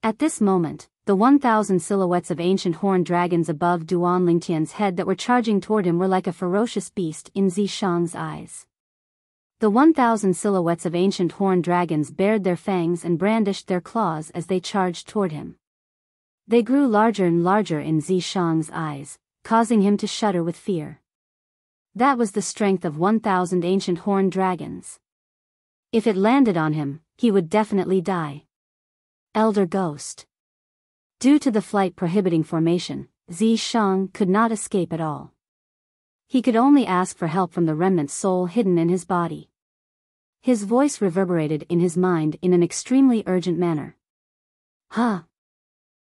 At this moment, the 1,000 silhouettes of ancient horned dragons above Duan Lingtian's head that were charging toward him were like a ferocious beast in Zishang's eyes. The 1,000 silhouettes of ancient horned dragons bared their fangs and brandished their claws as they charged toward him. They grew larger and larger in Zishang's eyes, causing him to shudder with fear. That was the strength of 1,000 ancient horned dragons. If it landed on him, he would definitely die. Elder Ghost. Due to the flight prohibiting formation, Zishang could not escape at all. He could only ask for help from the remnant soul hidden in his body. His voice reverberated in his mind in an extremely urgent manner. Huh.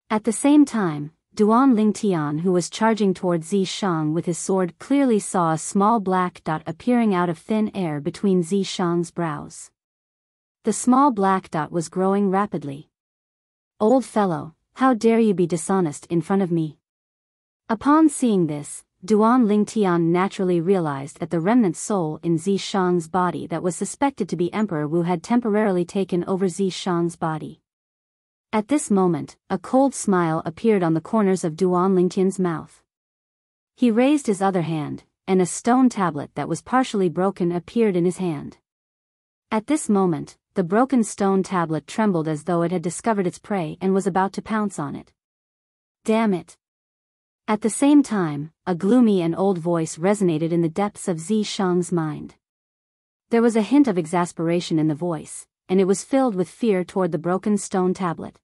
At the same time, Duan Lingtian, who was charging toward Zishang with his sword, clearly saw a small black dot appearing out of thin air between Zishang's brows. The small black dot was growing rapidly. Old fellow, how dare you be dishonest in front of me? Upon seeing this, Duan Lingtian naturally realized that the remnant soul in Zishang's body that was suspected to be Emperor Wu had temporarily taken over Zishang's body. At this moment, a cold smile appeared on the corners of Duan Lingtian's mouth. He raised his other hand, and a stone tablet that was partially broken appeared in his hand. At this moment, the broken stone tablet trembled as though it had discovered its prey and was about to pounce on it. Damn it! At the same time, a gloomy and old voice resonated in the depths of Zishang's mind. There was a hint of exasperation in the voice, and it was filled with fear toward the broken stone tablet.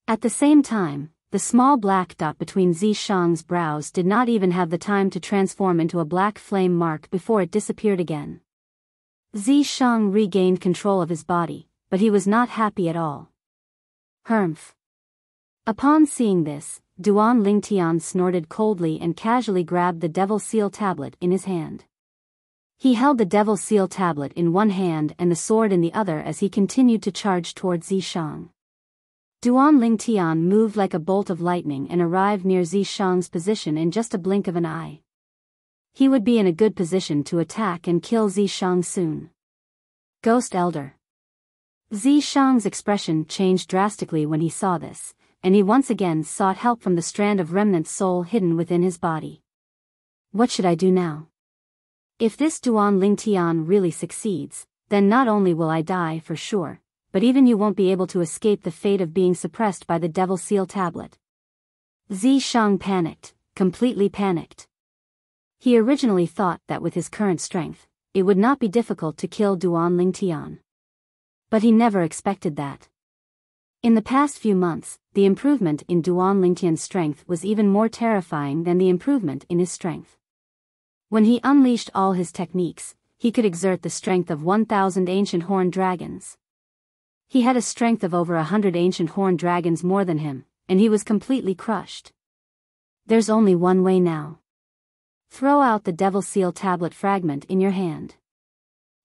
At the same time, the small black dot between Zishang's brows did not even have the time to transform into a black flame mark before it disappeared again. Zishang regained control of his body, but he was not happy at all. Humph. Upon seeing this, Duan Lingtian snorted coldly and casually grabbed the Devil Seal tablet in his hand. He held the Devil Seal tablet in one hand and the sword in the other as he continued to charge toward Zishang. Duan Lingtian moved like a bolt of lightning and arrived near Zishang's position in just a blink of an eye. He would be in a good position to attack and kill Zishang soon. Ghost Elder. Zishang's expression changed drastically when he saw this, and he once again sought help from the strand of remnant soul hidden within his body. What should I do now? If this Duan Lingtian really succeeds, then not only will I die for sure, but even you won't be able to escape the fate of being suppressed by the Devil Seal tablet. Zishang panicked, completely panicked. He originally thought that with his current strength, it would not be difficult to kill Duan Lingtian. But he never expected that. In the past few months, the improvement in Duan Lingtian's strength was even more terrifying than the improvement in his strength. When he unleashed all his techniques, he could exert the strength of 1,000 ancient horned dragons. He had a strength of over 100 ancient horned dragons more than him, and he was completely crushed. There's only one way now. Throw out the Devil Seal tablet fragment in your hand.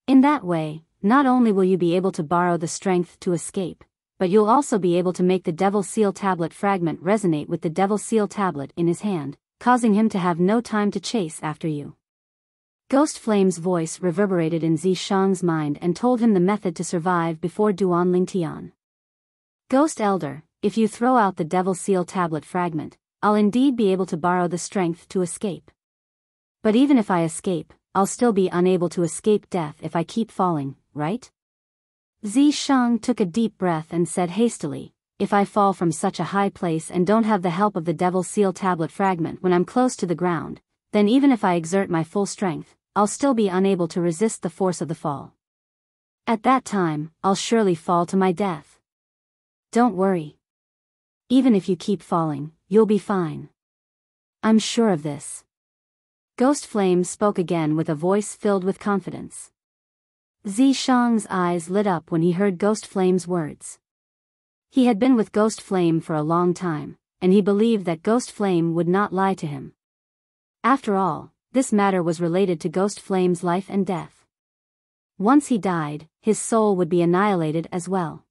In that way, not only will you be able to borrow the strength to escape, but you'll also be able to make the Devil Seal tablet fragment resonate with the Devil Seal tablet in his hand, causing him to have no time to chase after you. Ghost Flame's voice reverberated in Zishang's mind and told him the method to survive before Duan Lingtian. Ghost Elder, if you throw out the Devil Seal tablet fragment, I'll indeed be able to borrow the strength to escape. But even if I escape, I'll still be unable to escape death if I keep falling, right? Zishang took a deep breath and said hastily, if I fall from such a high place and don't have the help of the Devil Seal tablet fragment when I'm close to the ground, then even if I exert my full strength, I'll still be unable to resist the force of the fall. At that time, I'll surely fall to my death. Don't worry. Even if you keep falling, you'll be fine. I'm sure of this. Ghost Flame spoke again with a voice filled with confidence. Zishang's eyes lit up when he heard Ghost Flame's words. He had been with Ghost Flame for a long time, and he believed that Ghost Flame would not lie to him. After all, this matter was related to Ghost Flame's life and death. Once he died, his soul would be annihilated as well.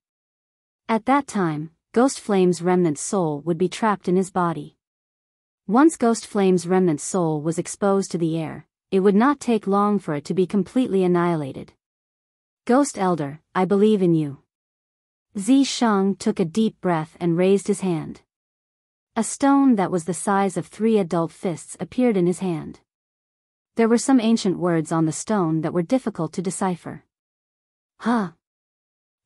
At that time, Ghost Flame's remnant soul would be trapped in his body. Once Ghost Flame's remnant soul was exposed to the air, it would not take long for it to be completely annihilated. Ghost Elder, I believe in you. Zishang took a deep breath and raised his hand. A stone that was the size of 3 adult fists appeared in his hand. There were some ancient words on the stone that were difficult to decipher. Huh.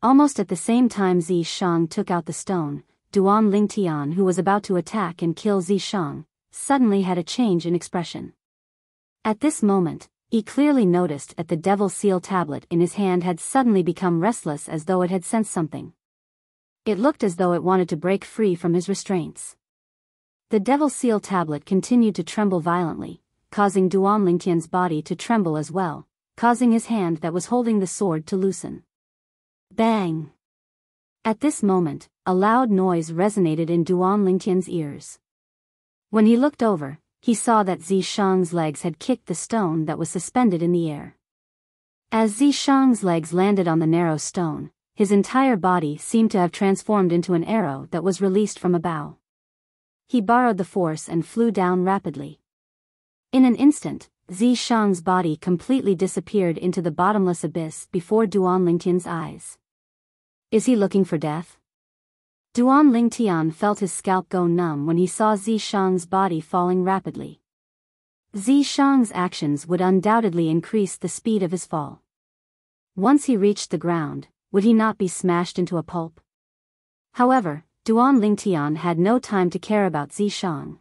Almost at the same time Zishang took out the stone, Duan Lingtian, who was about to attack and kill Zishang, suddenly had a change in expression. At this moment, he clearly noticed that the Devil Seal tablet in his hand had suddenly become restless as though it had sensed something. It looked as though it wanted to break free from his restraints. The Devil Seal tablet continued to tremble violently, causing Duan Lingtian's body to tremble as well, causing his hand that was holding the sword to loosen. Bang! At this moment, a loud noise resonated in Duan Lingtian's ears. When he looked over, he saw that Zishang's legs had kicked the stone that was suspended in the air. As Zishang's legs landed on the narrow stone, his entire body seemed to have transformed into an arrow that was released from a bow. He borrowed the force and flew down rapidly. In an instant, Zishang's body completely disappeared into the bottomless abyss before Duan Lingtian's eyes. Is he looking for death? Duan Lingtian felt his scalp go numb when he saw Zishang's body falling rapidly. Zishang's actions would undoubtedly increase the speed of his fall. Once he reached the ground, would he not be smashed into a pulp? However, Duan Lingtian had no time to care about Zishang.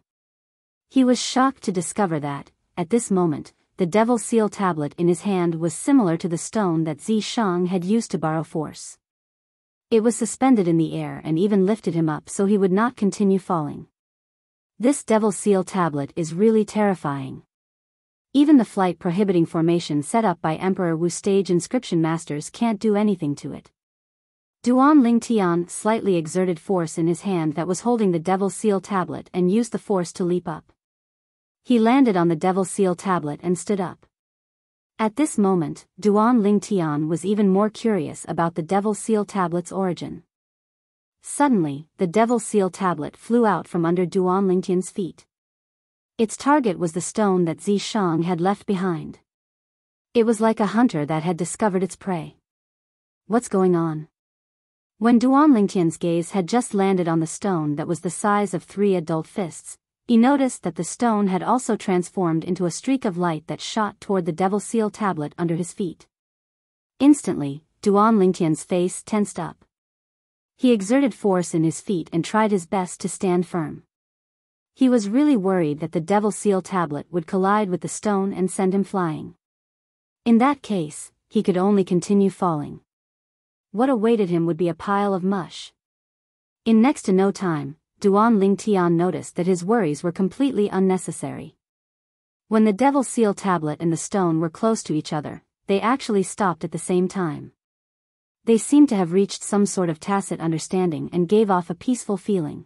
He was shocked to discover that, at this moment, the Devil Seal tablet in his hand was similar to the stone that Zishang had used to borrow force. It was suspended in the air and even lifted him up so he would not continue falling. This Devil Seal tablet is really terrifying. Even the flight prohibiting formation set up by Emperor Wu stage inscription masters can't do anything to it. Duan Lingtian slightly exerted force in his hand that was holding the Devil Seal tablet and used the force to leap up. He landed on the Devil Seal tablet and stood up. At this moment, Duan Lingtian was even more curious about the Devil Seal tablet's origin. Suddenly, the Devil Seal tablet flew out from under Duan Lingtian's feet. Its target was the stone that Zishang had left behind. It was like a hunter that had discovered its prey. What's going on? When Duan Lingtian's gaze had just landed on the stone that was the size of 3 adult fists, he noticed that the stone had also transformed into a streak of light that shot toward the Devil Seal tablet under his feet. Instantly, Duan Lingtian's face tensed up. He exerted force in his feet and tried his best to stand firm. He was really worried that the Devil Seal tablet would collide with the stone and send him flying. In that case, he could only continue falling. What awaited him would be a pile of mush. In next to no time, Duan Lingtian noticed that his worries were completely unnecessary. When the Devil Seal tablet and the stone were close to each other, they actually stopped at the same time. They seemed to have reached some sort of tacit understanding and gave off a peaceful feeling.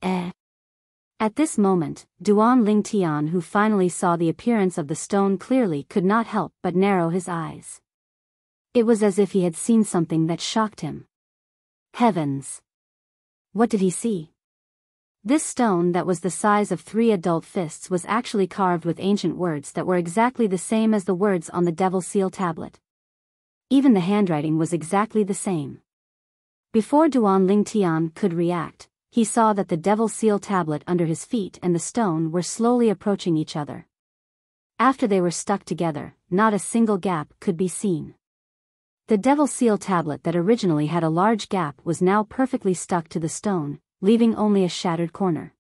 At this moment, Duan Lingtian, who finally saw the appearance of the stone clearly, could not help but narrow his eyes. It was as if he had seen something that shocked him. Heavens! What did he see? This stone that was the size of 3 adult fists was actually carved with ancient words that were exactly the same as the words on the Devil Seal tablet. Even the handwriting was exactly the same. Before Duan Lingtian could react, he saw that the Devil Seal tablet under his feet and the stone were slowly approaching each other. After they were stuck together, not a single gap could be seen. The Devil Seal tablet that originally had a large gap was now perfectly stuck to the stone, leaving only a shattered corner.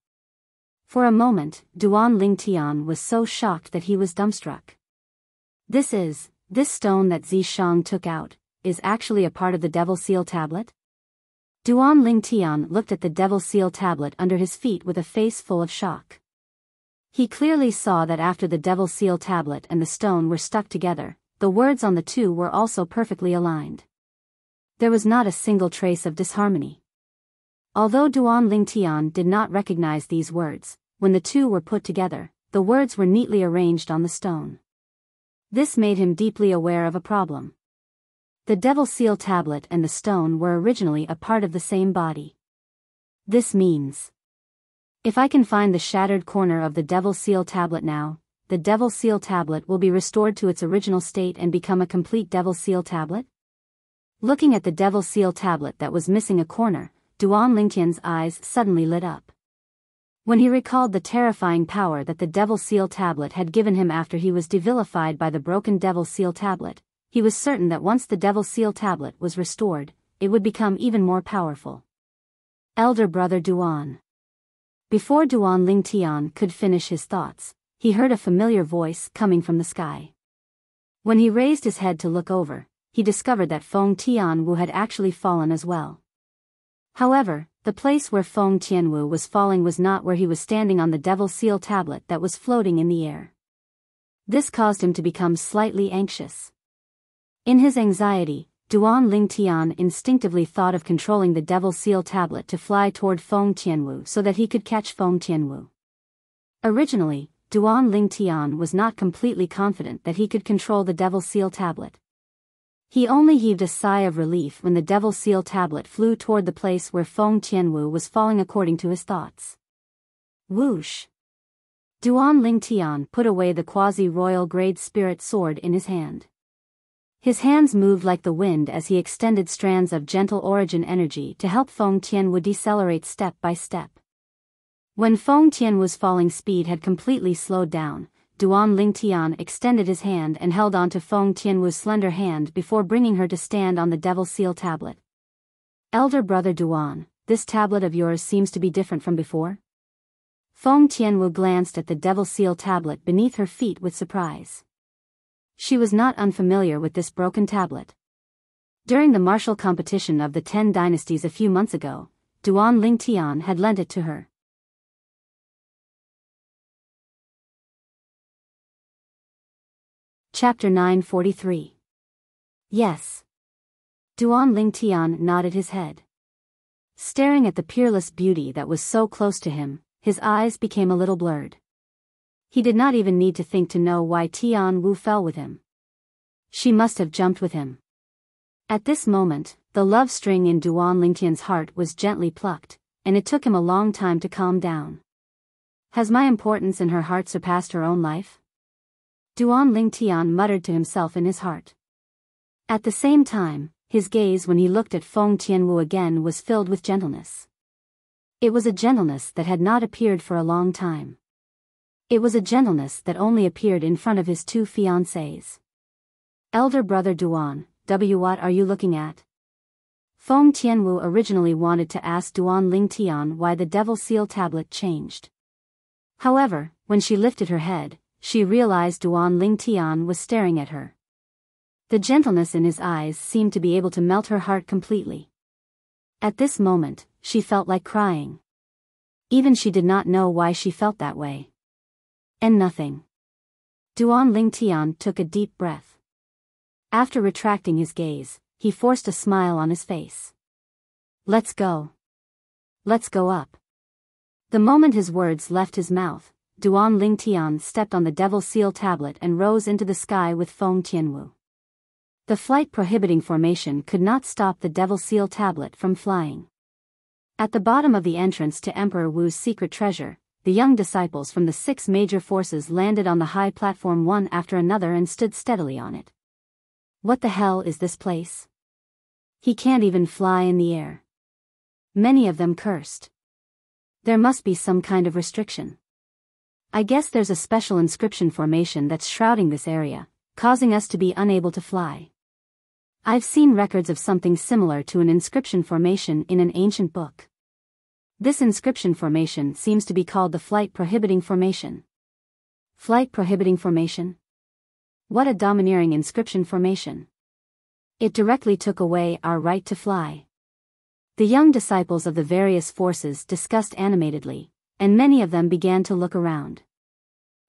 For a moment, Duan Lingtian was so shocked that he was dumbstruck. This stone that Zishang took out, is actually a part of the Devil Seal tablet? Duan Lingtian looked at the Devil Seal tablet under his feet with a face full of shock. He clearly saw that after the Devil Seal tablet and the stone were stuck together, the words on the two were also perfectly aligned. There was not a single trace of disharmony. Although Duan Lingtian did not recognize these words, when the two were put together, the words were neatly arranged on the stone. This made him deeply aware of a problem. The Devil Seal tablet and the stone were originally a part of the same body. This means, if I can find the shattered corner of the Devil Seal tablet now, the Devil Seal tablet will be restored to its original state and become a complete Devil Seal tablet? Looking at the Devil Seal tablet that was missing a corner, Duan Lingtian's eyes suddenly lit up. When he recalled the terrifying power that the Devil Seal tablet had given him after he was devilified by the broken Devil Seal tablet, he was certain that once the Devil Seal tablet was restored, it would become even more powerful. Elder brother Duan. Before Duan Lingtian could finish his thoughts, he heard a familiar voice coming from the sky. When he raised his head to look over, he discovered that Feng Tianwu had actually fallen as well. However, the place where Feng Tianwu was falling was not where he was standing on the Devil Seal tablet that was floating in the air. This caused him to become slightly anxious. In his anxiety, Duan Lingtian instinctively thought of controlling the Devil Seal tablet to fly toward Feng Tianwu so that he could catch Feng Tianwu. Originally, Duan Lingtian was not completely confident that he could control the Devil Seal tablet. He only heaved a sigh of relief when the Devil Seal tablet flew toward the place where Feng Tianwu was falling according to his thoughts. Whoosh! Duan Lingtian put away the quasi-royal grade spirit sword in his hand. His hands moved like the wind as he extended strands of gentle origin energy to help Feng Tianwu decelerate step by step. When Feng Tianwu's falling speed had completely slowed down, Duan Lingtian extended his hand and held on to Feng Tianwu's slender hand before bringing her to stand on the Devil Seal tablet. Elder brother Duan, this tablet of yours seems to be different from before? Feng Tianwu glanced at the Devil Seal tablet beneath her feet with surprise. She was not unfamiliar with this broken tablet. During the martial competition of the 10 dynasties a few months ago, Duan Lingtian had lent it to her. Chapter 943. Yes. Duan Lingtian nodded his head. Staring at the peerless beauty that was so close to him, his eyes became a little blurred. He did not even need to think to know why Tianwu fell with him. She must have jumped with him. At this moment, the love string in Duan Lingtian's heart was gently plucked, and it took him a long time to calm down. Has my importance in her heart surpassed her own life? Duan Lingtian muttered to himself in his heart. At the same time, his gaze when he looked at Feng Tianwu again was filled with gentleness. It was a gentleness that had not appeared for a long time. It was a gentleness that only appeared in front of his 2 fiancées. Elder brother Duan, what are you looking at? Feng Tianwu originally wanted to ask Duan Lingtian why the Devil Seal tablet changed. However, when she lifted her head, she realized Duan Lingtian was staring at her. The gentleness in his eyes seemed to be able to melt her heart completely. At this moment, she felt like crying. Even she did not know why she felt that way. And nothing. Duan Lingtian took a deep breath. After retracting his gaze, he forced a smile on his face. Let's go. Let's go up. The moment his words left his mouth, Duan Lingtian stepped on the Devil Seal tablet and rose into the sky with Feng Tianwu. The flight prohibiting formation could not stop the Devil Seal tablet from flying. At the bottom of the entrance to Emperor Wu's secret treasure, the young disciples from the 6 major forces landed on the high platform one after another and stood steadily on it. What the hell is this place? He can't even fly in the air. Many of them cursed. There must be some kind of restriction. I guess there's a special inscription formation that's shrouding this area, causing us to be unable to fly. I've seen records of something similar to an inscription formation in an ancient book. This inscription formation seems to be called the Flight Prohibiting Formation. Flight Prohibiting Formation? What a domineering inscription formation. It directly took away our right to fly. The young disciples of the various forces discussed animatedly, and many of them began to look around.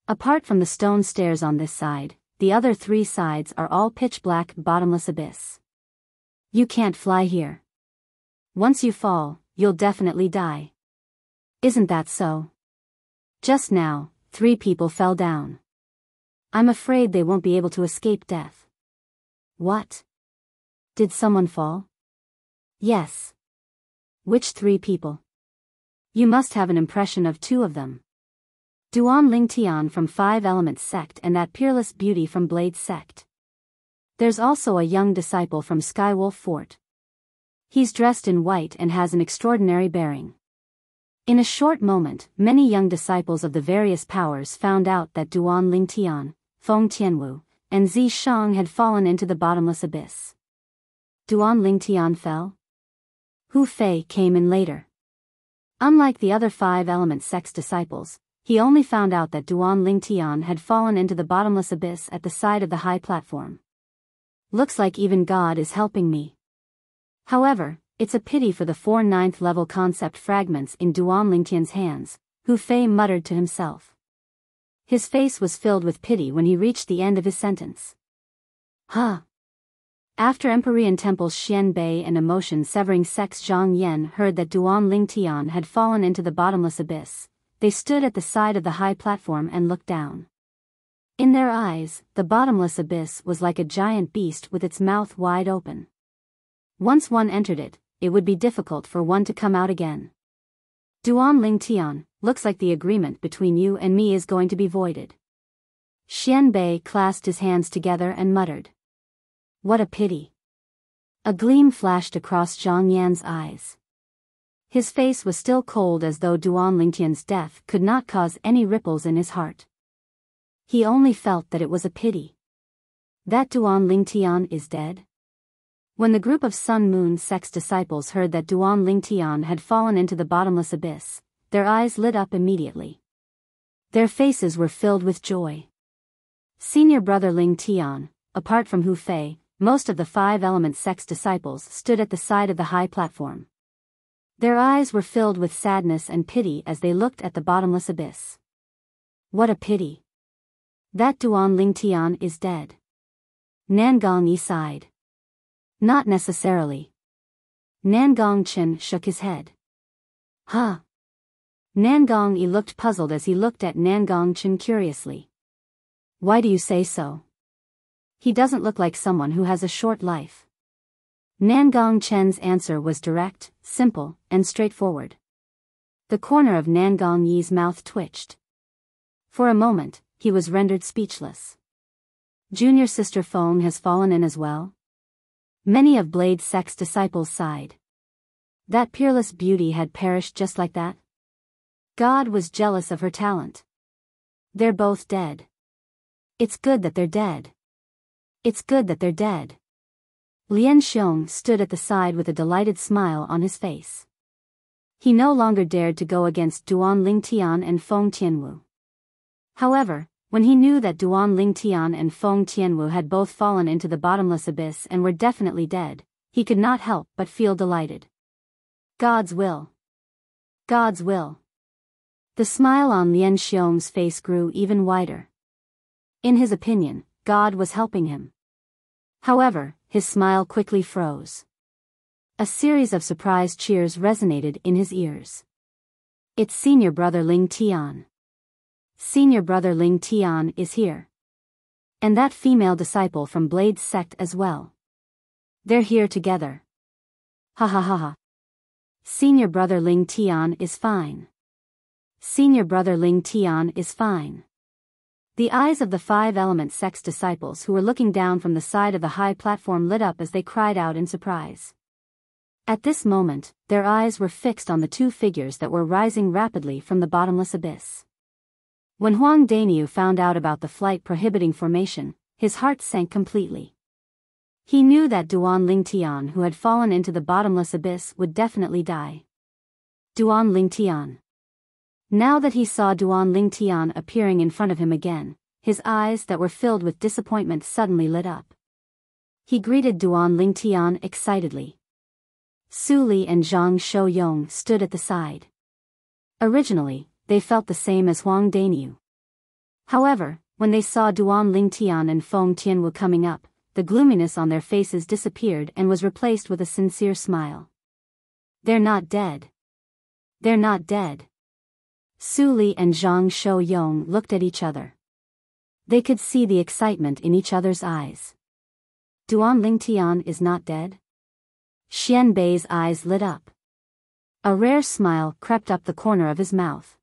Apart from the stone stairs on this side, the other 3 sides are all pitch-black, bottomless abyss. You can't fly here. Once you fall, you'll definitely die. Isn't that so? Just now, 3 people fell down. I'm afraid they won't be able to escape death. What? Did someone fall? Yes. Which 3 people? You must have an impression of 2 of them. Duan Lingtian from 5 Elements sect and that peerless beauty from Blade sect. There's also a young disciple from Skywolf Fort. He's dressed in white and has an extraordinary bearing. In a short moment, many young disciples of the various powers found out that Duan Lingtian, Feng Tianwu, and Zi Shang had fallen into the bottomless abyss. Duan Lingtian fell? Hu Fei came in later. Unlike the other 5 Element sect's disciples, he only found out that Duan Lingtian had fallen into the bottomless abyss at the side of the high platform. Looks like even God is helping me. However, it's a pity for the 4 9th level concept fragments in Duan Lingtian's hands, Hu Fei muttered to himself. His face was filled with pity when he reached the end of his sentence. Huh. After Empyrean Temple's Xian Bei and emotion-severing sects Zhang Yan heard that Duan Lingtian had fallen into the bottomless abyss, they stood at the side of the high platform and looked down. In their eyes, the bottomless abyss was like a giant beast with its mouth wide open. Once one entered it, it would be difficult for one to come out again. Duan Lingtian, looks like the agreement between you and me is going to be voided. Xian Bei clasped his hands together and muttered. What a pity. A gleam flashed across Zhang Yan's eyes. His face was still cold as though Duan Lingtian's death could not cause any ripples in his heart. He only felt that it was a pity. That Duan Lingtian is dead? When the group of Sun Moon sect's disciples heard that Duan Lingtian had fallen into the bottomless abyss, their eyes lit up immediately. Their faces were filled with joy. Senior brother Lingtian, apart from Hu Fei, most of the 5 Element sect's disciples stood at the side of the high platform. Their eyes were filled with sadness and pity as they looked at the bottomless abyss. What a pity. That Duan Lingtian is dead. Nangong Yi sighed. Not necessarily. Nangong Chen shook his head. Huh. Nangong Yi looked puzzled as he looked at Nangong Chen curiously. Why do you say so? He doesn't look like someone who has a short life. Nangong Chen's answer was direct, simple, and straightforward. The corner of Nangong Yi's mouth twitched. For a moment, he was rendered speechless. Junior sister Feng has fallen in as well? Many of Blade sect's disciples sighed. That peerless beauty had perished just like that? God was jealous of her talent. They're both dead. It's good that they're dead. It's good that they're dead. Lian Xiong stood at the side with a delighted smile on his face. He no longer dared to go against Duan Lingtian and Feng Tianwu. However, when he knew that Duan Lingtian and Feng Tianwu had both fallen into the bottomless abyss and were definitely dead, he could not help but feel delighted. God's will. God's will. The smile on Lian Xiong's face grew even wider. In his opinion, God was helping him. However, his smile quickly froze. A series of surprised cheers resonated in his ears. It's senior brother Ling Tian. Senior brother Ling Tian is here. And that female disciple from Blade's sect as well. They're here together. Ha ha ha ha. Senior brother Ling Tian is fine. Senior brother Ling Tian is fine. The eyes of the Five Element sect's disciples who were looking down from the side of the high platform lit up as they cried out in surprise. At this moment, their eyes were fixed on the two figures that were rising rapidly from the bottomless abyss. When Huang Daniu found out about the flight prohibiting formation, his heart sank completely. He knew that Duan Lingtian who had fallen into the bottomless abyss would definitely die. Duan Lingtian. Now that he saw Duan Lingtian appearing in front of him again, his eyes that were filled with disappointment suddenly lit up. He greeted Duan Lingtian excitedly. Su Li and Zhang Shouyong stood at the side. Originally, they felt the same as Huang Daniu. However, when they saw Duan Lingtian and Feng Tianwu coming up, the gloominess on their faces disappeared and was replaced with a sincere smile. They're not dead. They're not dead. Su Li and Zhang Shouyong looked at each other. They could see the excitement in each other's eyes. Duan Lingtian is not dead? Xian Bei's eyes lit up. A rare smile crept up the corner of his mouth.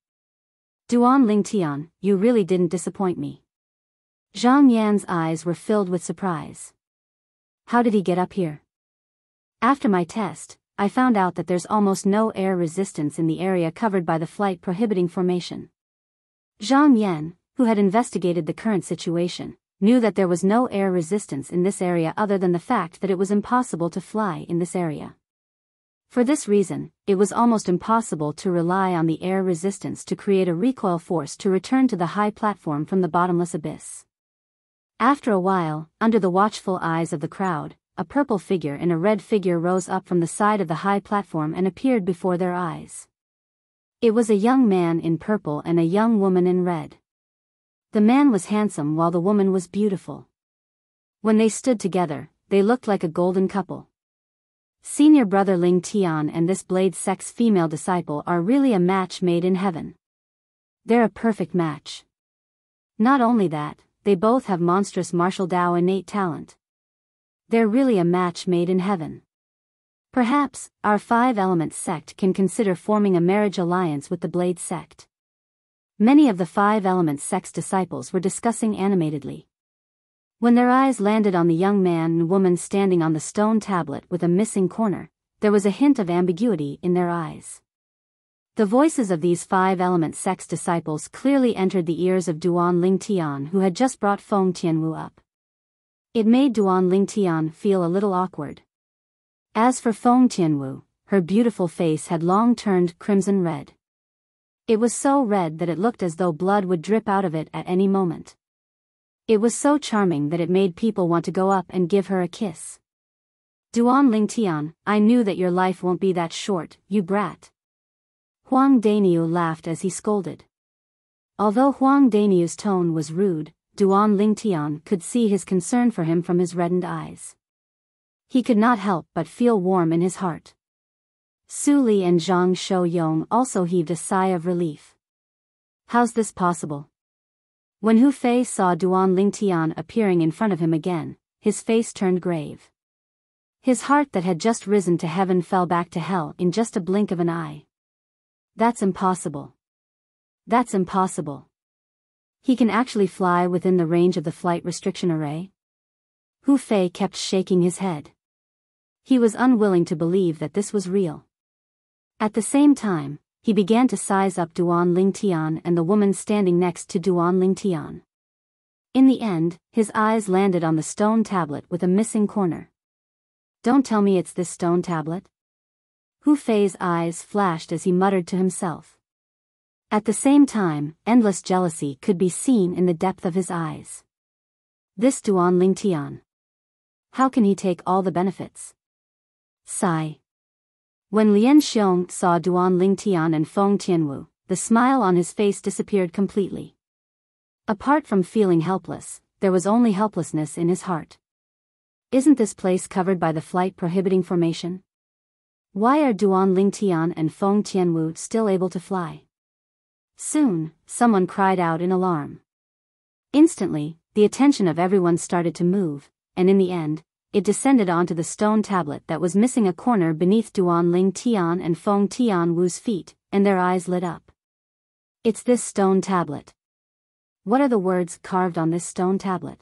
Duan Lingtian, you really didn't disappoint me. Zhang Yan's eyes were filled with surprise. How did he get up here? After my test, I found out that there's almost no air resistance in the area covered by the flight prohibiting formation. Zhang Yan, who had investigated the current situation, knew that there was no air resistance in this area other than the fact that it was impossible to fly in this area. For this reason, it was almost impossible to rely on the air resistance to create a recoil force to return to the high platform from the bottomless abyss. After a while, under the watchful eyes of the crowd, a purple figure and a red figure rose up from the side of the high platform and appeared before their eyes. It was a young man in purple and a young woman in red. The man was handsome while the woman was beautiful. When they stood together, they looked like a golden couple. Senior brother Ling Tian and this Blade sect's female disciple are really a match made in heaven. They're a perfect match. Not only that, they both have monstrous martial Dao innate talent. They're really a match made in heaven. Perhaps, our Five Element sect can consider forming a marriage alliance with the Blade sect. Many of the Five Element sect's disciples were discussing animatedly. When their eyes landed on the young man and woman standing on the stone tablet with a missing corner, there was a hint of ambiguity in their eyes. The voices of these Five Element sect's disciples clearly entered the ears of Duan Lingtian who had just brought Feng Tianwu up. It made Duan Lingtian feel a little awkward. As for Feng Tianwu, her beautiful face had long turned crimson red. It was so red that it looked as though blood would drip out of it at any moment. It was so charming that it made people want to go up and give her a kiss. Duan Lingtian, I knew that your life won't be that short, you brat. Huang Daniu laughed as he scolded. Although Huang Daniu's tone was rude, Duan Lingtian could see his concern for him from his reddened eyes. He could not help but feel warm in his heart. Su Li and Zhang Shouyong also heaved a sigh of relief. How's this possible? When Hu Fei saw Duan Lingtian appearing in front of him again, his face turned grave. His heart that had just risen to heaven fell back to hell in just a blink of an eye. That's impossible. That's impossible. He can actually fly within the range of the flight restriction array? Hu Fei kept shaking his head. He was unwilling to believe that this was real. At the same time, he began to size up Duan Lingtian and the woman standing next to Duan Lingtian. In the end, his eyes landed on the stone tablet with a missing corner. Don't tell me it's this stone tablet? Hu Fei's eyes flashed as he muttered to himself. At the same time, endless jealousy could be seen in the depth of his eyes. This Duan Lingtian. How can he take all the benefits? Sigh. When Lian Xiong saw Duan Lingtian and Feng Tianwu, the smile on his face disappeared completely. Apart from feeling helpless, there was only helplessness in his heart. Isn't this place covered by the flight prohibiting formation? Why are Duan Lingtian and Feng Tianwu still able to fly? Soon, someone cried out in alarm. Instantly, the attention of everyone started to move, and in the end, it descended onto the stone tablet that was missing a corner beneath Duan Lingtian and Feng Tianwu's feet, and their eyes lit up. It's this stone tablet. What are the words carved on this stone tablet?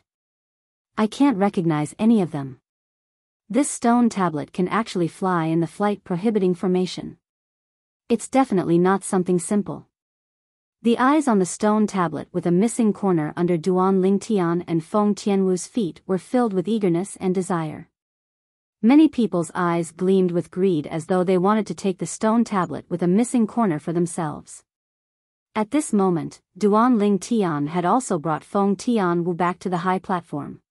I can't recognize any of them. This stone tablet can actually fly in the flight prohibiting formation. It's definitely not something simple. The eyes on the stone tablet with a missing corner under Duan Lingtian and Feng Tianwu's feet were filled with eagerness and desire. Many people's eyes gleamed with greed as though they wanted to take the stone tablet with a missing corner for themselves. At this moment, Duan Lingtian had also brought Feng Tianwu back to the high platform.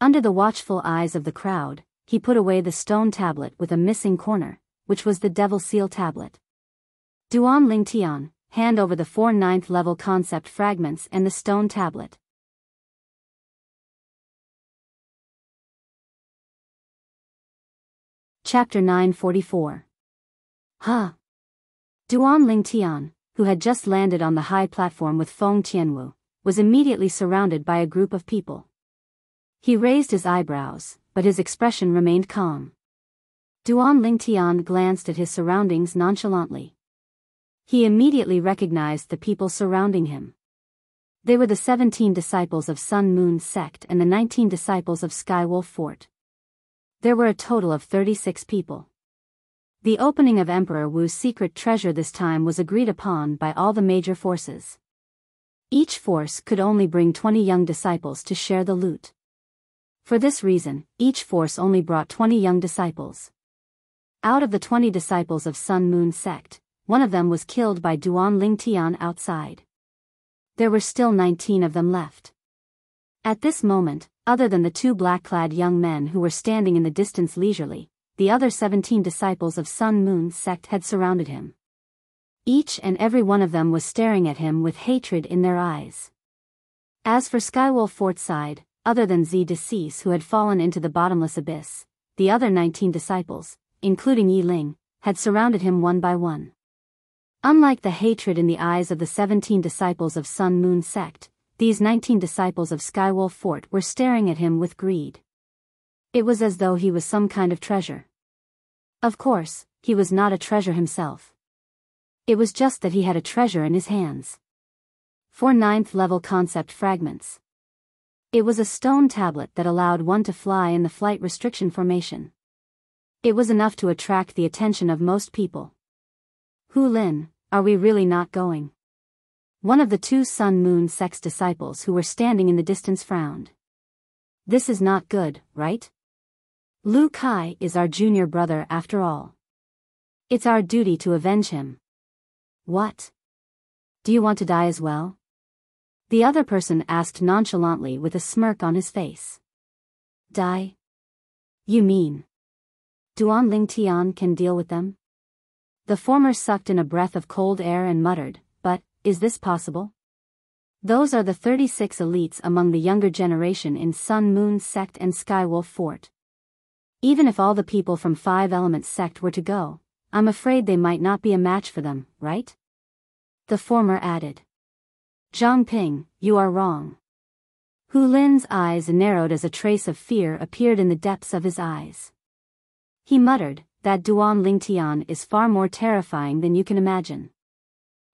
Under the watchful eyes of the crowd, he put away the stone tablet with a missing corner, which was the Devil Seal tablet. Duan Lingtian, hand over the 4 9th level concept fragments and the stone tablet. Chapter 944. Duan Lingtian, who had just landed on the high platform with Feng Tianwu, was immediately surrounded by a group of people. He raised his eyebrows, but his expression remained calm. Duan Lingtian glanced at his surroundings nonchalantly. He immediately recognized the people surrounding him. They were the 17 disciples of Sun Moon sect and the 19 disciples of Skywolf Fort. There were a total of 36 people. The opening of Emperor Wu's secret treasure this time was agreed upon by all the major forces. Each force could only bring 20 young disciples to share the loot. For this reason, each force only brought 20 young disciples. Out of the 20 disciples of Sun Moon sect, one of them was killed by Duan Lingtian outside. There were still 19 of them left. At this moment, other than the 2 black-clad young men who were standing in the distance leisurely, the other 17 disciples of Sun Moon sect had surrounded him. Each and every one of them was staring at him with hatred in their eyes. As for Skywolf Fort's side, other than Zi Decis who had fallen into the bottomless abyss, the other 19 disciples, including Yi Ling, had surrounded him one by one. Unlike the hatred in the eyes of the 17 disciples of Sun Moon sect, these 19 disciples of Skywolf Fort were staring at him with greed. It was as though he was some kind of treasure. Of course, he was not a treasure himself. It was just that he had a treasure in his hands. 4 9th level concept fragments. It was a stone tablet that allowed one to fly in the flight restriction formation. It was enough to attract the attention of most people. Hu Lin, are we really not going? One of the 2 Sun Moon sect's disciples who were standing in the distance frowned. This is not good, right? Lu Kai is our junior brother after all. It's our duty to avenge him. What? Do you want to die as well? The other person asked nonchalantly with a smirk on his face. Die? You mean Duan Lingtian can deal with them? The former sucked in a breath of cold air and muttered, but, is this possible? Those are the 36 elites among the younger generation in Sun Moon sect and Skywolf Fort. Even if all the people from 5 Elements sect were to go, I'm afraid they might not be a match for them, right? The former added. Zhang Ping, you are wrong. Hu Lin's eyes narrowed as a trace of fear appeared in the depths of his eyes. He muttered, that Duan Lingtian is far more terrifying than you can imagine.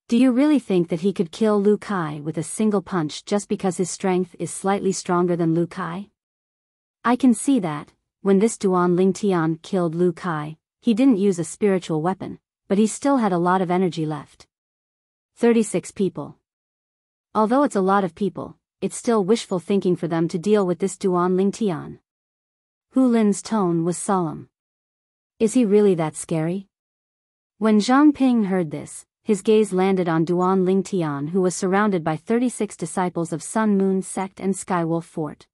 Do you really think that he could kill Lu Kai with a single punch just because his strength is slightly stronger than Lu Kai? I can see that, when this Duan Lingtian killed Lu Kai, he didn't use a spiritual weapon, but he still had a lot of energy left. 36 people. Although it's a lot of people, it's still wishful thinking for them to deal with this Duan Lingtian. Hu Lin's tone was solemn. Is he really that scary? When Zhang Ping heard this, his gaze landed on Duan Lingtian, who was surrounded by 36 disciples of Sun Moon sect and Skywolf Fort.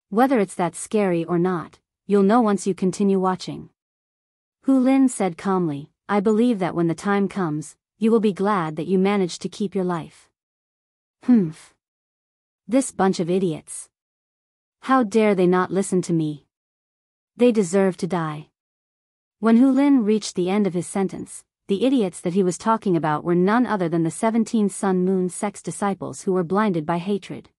Whether it's that scary or not, you'll know once you continue watching. Hu Lin said calmly, I believe that when the time comes, you will be glad that you managed to keep your life. This bunch of idiots. How dare they not listen to me? They deserve to die. When Hu Lin reached the end of his sentence, the idiots that he was talking about were none other than the 17 Sun Moon sect's disciples who were blinded by hatred.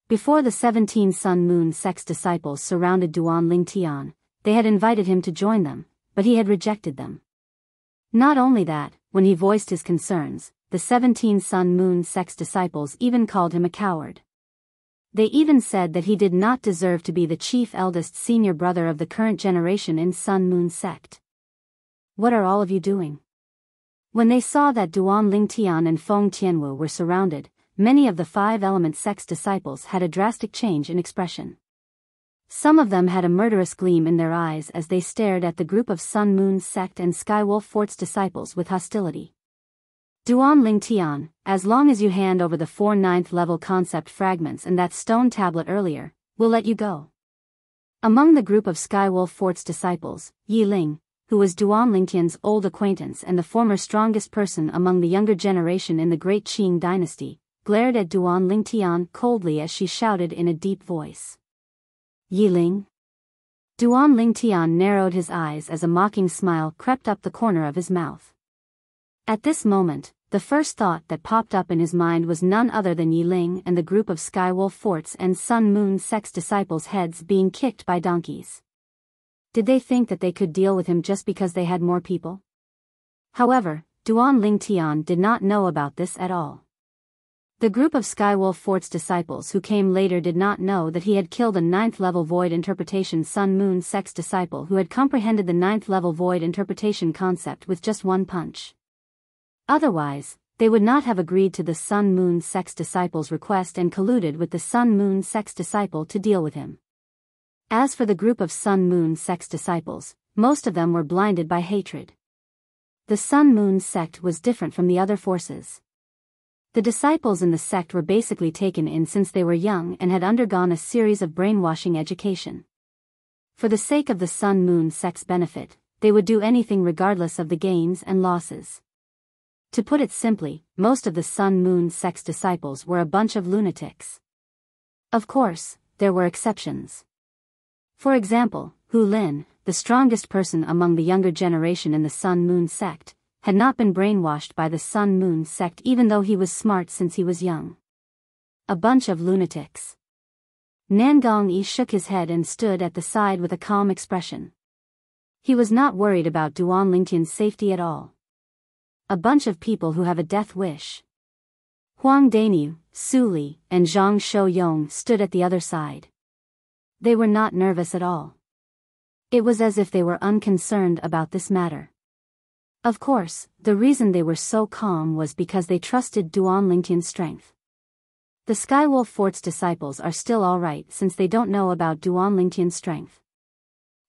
Before the 17 Sun Moon sect's disciples surrounded Duan Lingtian, they had invited him to join them, but he had rejected them. Not only that, when he voiced his concerns, the 17 Sun Moon sect's disciples even called him a coward. They even said that he did not deserve to be the chief eldest senior brother of the current generation in Sun Moon sect. What are all of you doing? When they saw that Duan Lingtian and Feng Tianwu were surrounded, many of the Five Element sect's disciples had a drastic change in expression. Some of them had a murderous gleam in their eyes as they stared at the group of Sun Moon sect and Skywolf Fort's disciples with hostility. Duan Lingtian, as long as you hand over the 4 9th level concept fragments and that stone tablet earlier, we'll let you go. Among the group of Skywolf Fort's disciples, Yi Ling, who was Duan Lingtian's old acquaintance and the former strongest person among the younger generation in the Great Qing dynasty, glared at Duan Lingtian coldly as she shouted in a deep voice. Yi Ling? Duan Lingtian narrowed his eyes as a mocking smile crept up the corner of his mouth. At this moment, the first thought that popped up in his mind was none other than Yi Ling and the group of Skywolf Fort's and Sun Moon sect's disciples' heads being kicked by donkeys. Did they think that they could deal with him just because they had more people? However, Duan Lingtian did not know about this at all. The group of Skywolf Fort's disciples who came later did not know that he had killed a 9th level Void Interpretation Sun Moon sect's disciple who had comprehended the 9th level Void Interpretation concept with just one punch. Otherwise, they would not have agreed to the Sun Moon sect's disciple's request and colluded with the Sun Moon sect's disciple to deal with him. As for the group of Sun Moon sect's disciples, most of them were blinded by hatred. The Sun Moon sect was different from the other forces. The disciples in the sect were basically taken in since they were young and had undergone a series of brainwashing education. For the sake of the Sun Moon sect's benefit, they would do anything regardless of the gains and losses. To put it simply, most of the Sun Moon sect's disciples were a bunch of lunatics. Of course, there were exceptions. For example, Hu Lin, the strongest person among the younger generation in the Sun Moon sect, had not been brainwashed by the Sun Moon sect even though he was smart since he was young. A bunch of lunatics. Nangong Yi shook his head and stood at the side with a calm expression. He was not worried about Duan Lingtian's safety at all. A bunch of people who have a death wish. Huang Dainu, Su Li, and Zhang Shouyong stood at the other side. They were not nervous at all. It was as if they were unconcerned about this matter. Of course, the reason they were so calm was because they trusted Duan Lingtian's strength. The Skywolf Fort's disciples are still alright since they don't know about Duan Lingtian's strength.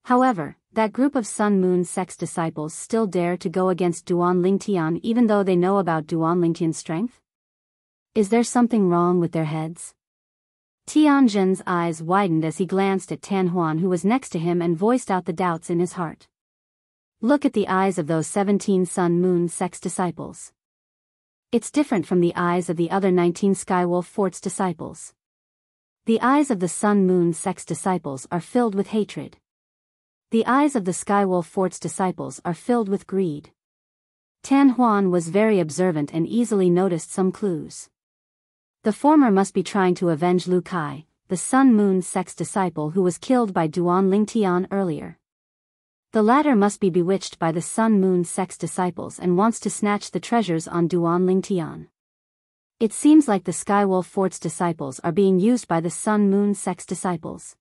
However, that group of Sun Moon sect's disciples still dare to go against Duan Lingtian even though they know about Duan Lingtian's strength? Is there something wrong with their heads? Tianjin's eyes widened as he glanced at Tan Huan who was next to him and voiced out the doubts in his heart. Look at the eyes of those 17 Sun Moon sect's disciples. It's different from the eyes of the other 19 Skywolf Fort's disciples. The eyes of the Sun Moon sect's disciples are filled with hatred. The eyes of the Skywolf Fort's disciples are filled with greed. Tan Huan was very observant and easily noticed some clues. The former must be trying to avenge Lu Kai, the Sun Moon sect's disciple who was killed by Duan Lingtian earlier. The latter must be bewitched by the Sun Moon sect's disciples and wants to snatch the treasures on Duan Lingtian. It seems like the Skywolf Fort's disciples are being used by the Sun Moon sect's disciples.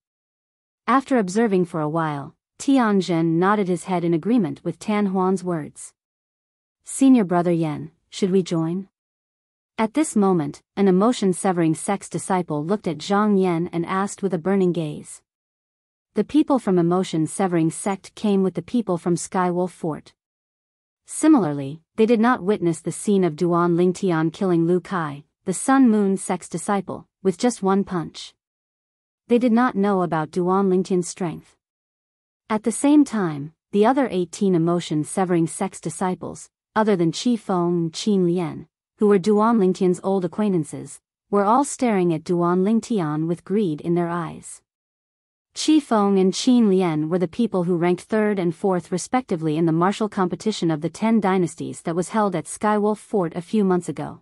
After observing for a while, Tianjin nodded his head in agreement with Tan Huan's words. Senior brother Yen, should we join? At this moment, an emotion-severing sect's disciple looked at Zhang Yan and asked with a burning gaze. The people from emotion-severing sect came with the people from Skywolf Fort. Similarly, they did not witness the scene of Duan Lingtian killing Lu Kai, the Sun Moon sect's disciple, with just one punch. They did not know about Duan Lingtian's strength. At the same time, the other 18 emotion-severing sect's disciples, other than Qi Feng and Qin Lian, who were Duan Lingtian's old acquaintances, were all staring at Duan Lingtian with greed in their eyes. Qi Feng and Qin Lian were the people who ranked third and fourth respectively in the martial competition of the 10 dynasties that was held at Skywolf Fort a few months ago.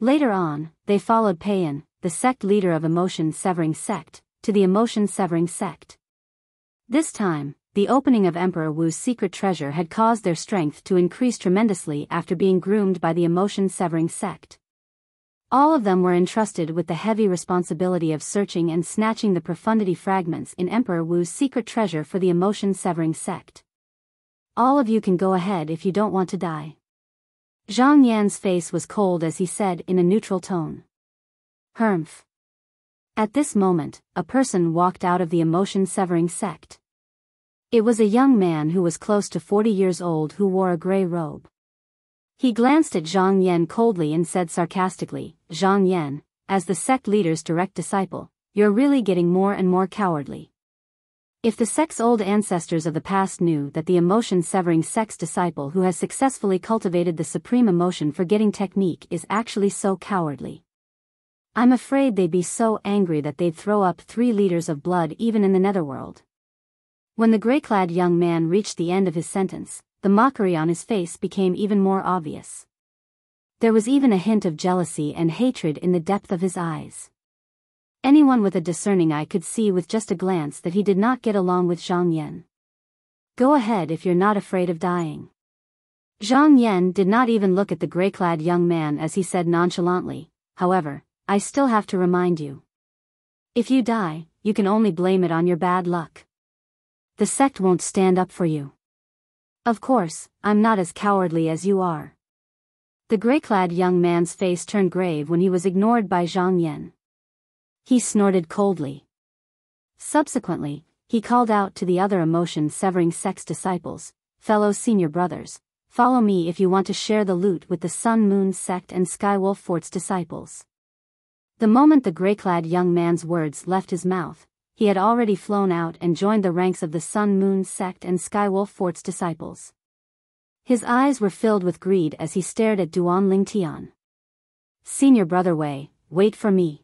Later on, they followed Payan, the sect leader of emotion-severing sect, to the emotion-severing sect. This time, the opening of Emperor Wu's secret treasure had caused their strength to increase tremendously after being groomed by the emotion-severing sect. All of them were entrusted with the heavy responsibility of searching and snatching the profundity fragments in Emperor Wu's secret treasure for the emotion-severing sect. All of you can go ahead if you don't want to die. Zhang Yan's face was cold as he said in a neutral tone. Humph. At this moment, a person walked out of the emotion-severing sect. It was a young man who was close to 40 years old who wore a gray robe. He glanced at Zhang Yan coldly and said sarcastically, Zhang Yan, as the sect leader's direct disciple, you're really getting more and more cowardly. If the sect's old ancestors of the past knew that the emotion-severing sect's disciple who has successfully cultivated the supreme emotion-forgetting technique is actually so cowardly, I'm afraid they'd be so angry that they'd throw up 3 liters of blood even in the netherworld. When the gray-clad young man reached the end of his sentence, the mockery on his face became even more obvious. There was even a hint of jealousy and hatred in the depth of his eyes. Anyone with a discerning eye could see with just a glance that he did not get along with Zhang Yan. Go ahead if you're not afraid of dying. Zhang Yan did not even look at the gray-clad young man as he said nonchalantly, however, I still have to remind you. If you die, you can only blame it on your bad luck. The sect won't stand up for you. Of course, I'm not as cowardly as you are. The gray-clad young man's face turned grave when he was ignored by Zhang Yan. He snorted coldly. Subsequently, he called out to the other emotion-severing sect's disciples, fellow senior brothers, follow me if you want to share the loot with the Sun Moon sect and Skywolf Fort's disciples. The moment the gray-clad young man's words left his mouth, he had already flown out and joined the ranks of the Sun Moon sect and Skywolf Fort's disciples. His eyes were filled with greed as he stared at Duan Lingtian. Senior brother Wei, wait for me.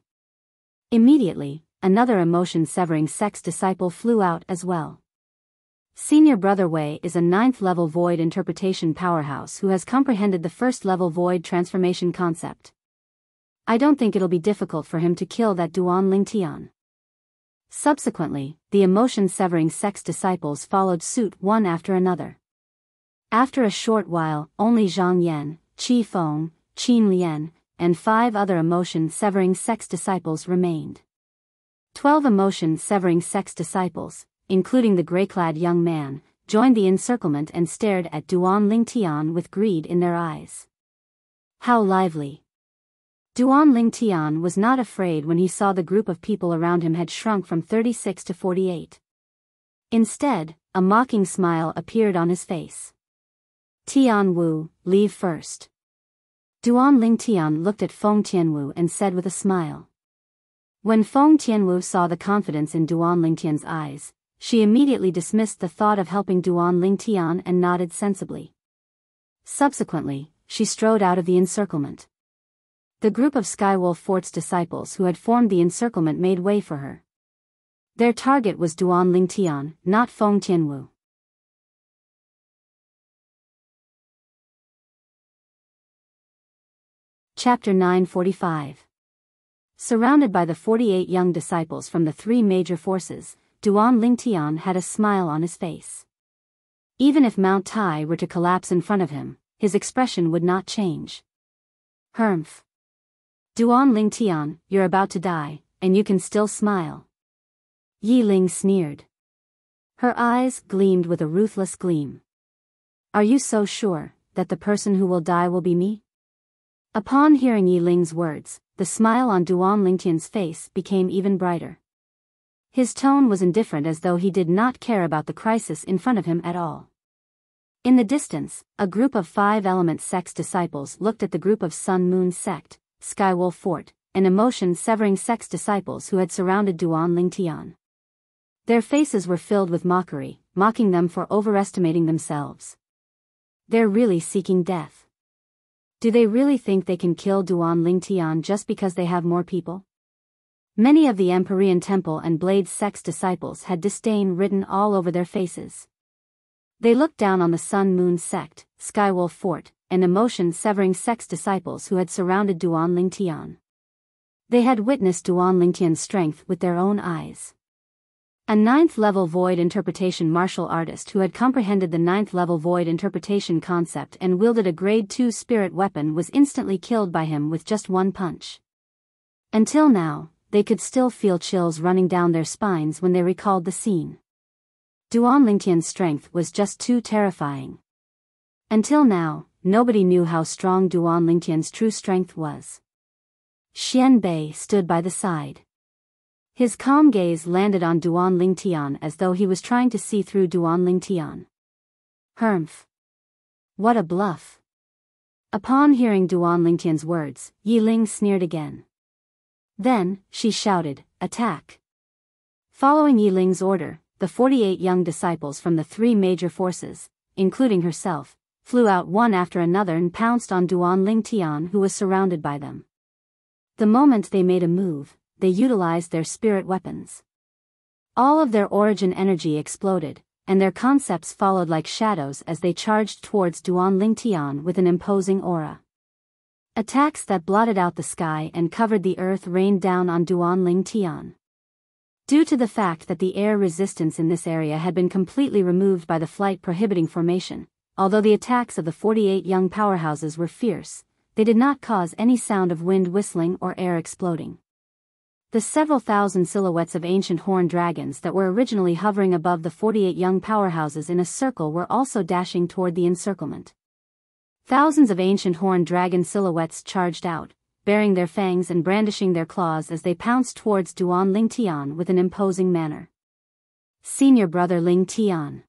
Immediately, another emotion-severing sect's disciple flew out as well. Senior brother Wei is a 9th-level void interpretation powerhouse who has comprehended the 1st-level void transformation concept. I don't think it'll be difficult for him to kill that Duan Lingtian. Subsequently, the emotion-severing sect's disciples followed suit one after another. After a short while, only Zhang Yan, Qi Feng, Qin Lian, and 5 other emotion-severing sect's disciples remained. 12 emotion-severing sect's disciples, including the gray-clad young man, joined the encirclement and stared at Duan Lingtian with greed in their eyes. How lively! Duan Lingtian was not afraid when he saw the group of people around him had shrunk from 36 to 48. Instead, a mocking smile appeared on his face. Tian Wu, leave first. Duan Lingtian looked at Feng Tianwu and said with a smile. When Feng Tianwu saw the confidence in Duan Lingtian's eyes, she immediately dismissed the thought of helping Duan Lingtian and nodded sensibly. Subsequently, she strode out of the encirclement. The group of Skywolf Fort's disciples who had formed the encirclement made way for her. Their target was Duan Lingtian, not Feng Tianwu. Chapter 945. Surrounded by the 48 young disciples from the 3 major forces, Duan Lingtian had a smile on his face. Even if Mount Tai were to collapse in front of him, his expression would not change. Humph. Duan Lingtian, you're about to die, and you can still smile. Yi Ling sneered. Her eyes gleamed with a ruthless gleam. Are you so sure that the person who will die will be me? Upon hearing Yi Ling's words, the smile on Duan Lingtian's face became even brighter. His tone was indifferent as though he did not care about the crisis in front of him at all. In the distance, a group of 5 Element Sect's disciples looked at the group of Sun Moon Sect, Skywolf Fort, and emotion-severing sect's disciples who had surrounded Duan Lingtian. Their faces were filled with mockery, mocking them for overestimating themselves. They're really seeking death. Do they really think they can kill Duan Lingtian just because they have more people? Many of the Empyrean Temple and Blade sect's disciples had disdain written all over their faces. They looked down on the Sun-Moon sect, Skywolf Fort, and emotion-severing sect's disciples who had surrounded Duan Lingtian. They had witnessed Duan Lingtian's strength with their own eyes. A 9th-level void interpretation martial artist who had comprehended the 9th-level void interpretation concept and wielded a Grade 2 spirit weapon was instantly killed by him with just one punch. Until now, they could still feel chills running down their spines when they recalled the scene. Duan Lingtian's strength was just too terrifying. Until now, nobody knew how strong Duan Lingtian's true strength was. Xian Bei stood by the side. His calm gaze landed on Duan Lingtian as though he was trying to see through Duan Lingtian. Humph. What a bluff. Upon hearing Duan Lingtian's words, Yi Ling sneered again. Then, she shouted, "Attack!" Following Yi Ling's order, the 48 young disciples from the 3 major forces, including herself, flew out one after another and pounced on Duan Lingtian, who was surrounded by them. The moment they made a move, they utilized their spirit weapons. All of their origin energy exploded, and their concepts followed like shadows as they charged towards Duan Lingtian with an imposing aura. Attacks that blotted out the sky and covered the earth rained down on Duan Lingtian. Due to the fact that the air resistance in this area had been completely removed by the flight prohibiting formation, although the attacks of the 48 young powerhouses were fierce, they did not cause any sound of wind whistling or air exploding. The several thousand silhouettes of ancient horned dragons that were originally hovering above the 48 young powerhouses in a circle were also dashing toward the encirclement. Thousands of ancient horned dragon silhouettes charged out, baring their fangs and brandishing their claws as they pounced towards Duan Lingtian with an imposing manner. Senior brother Lingtian.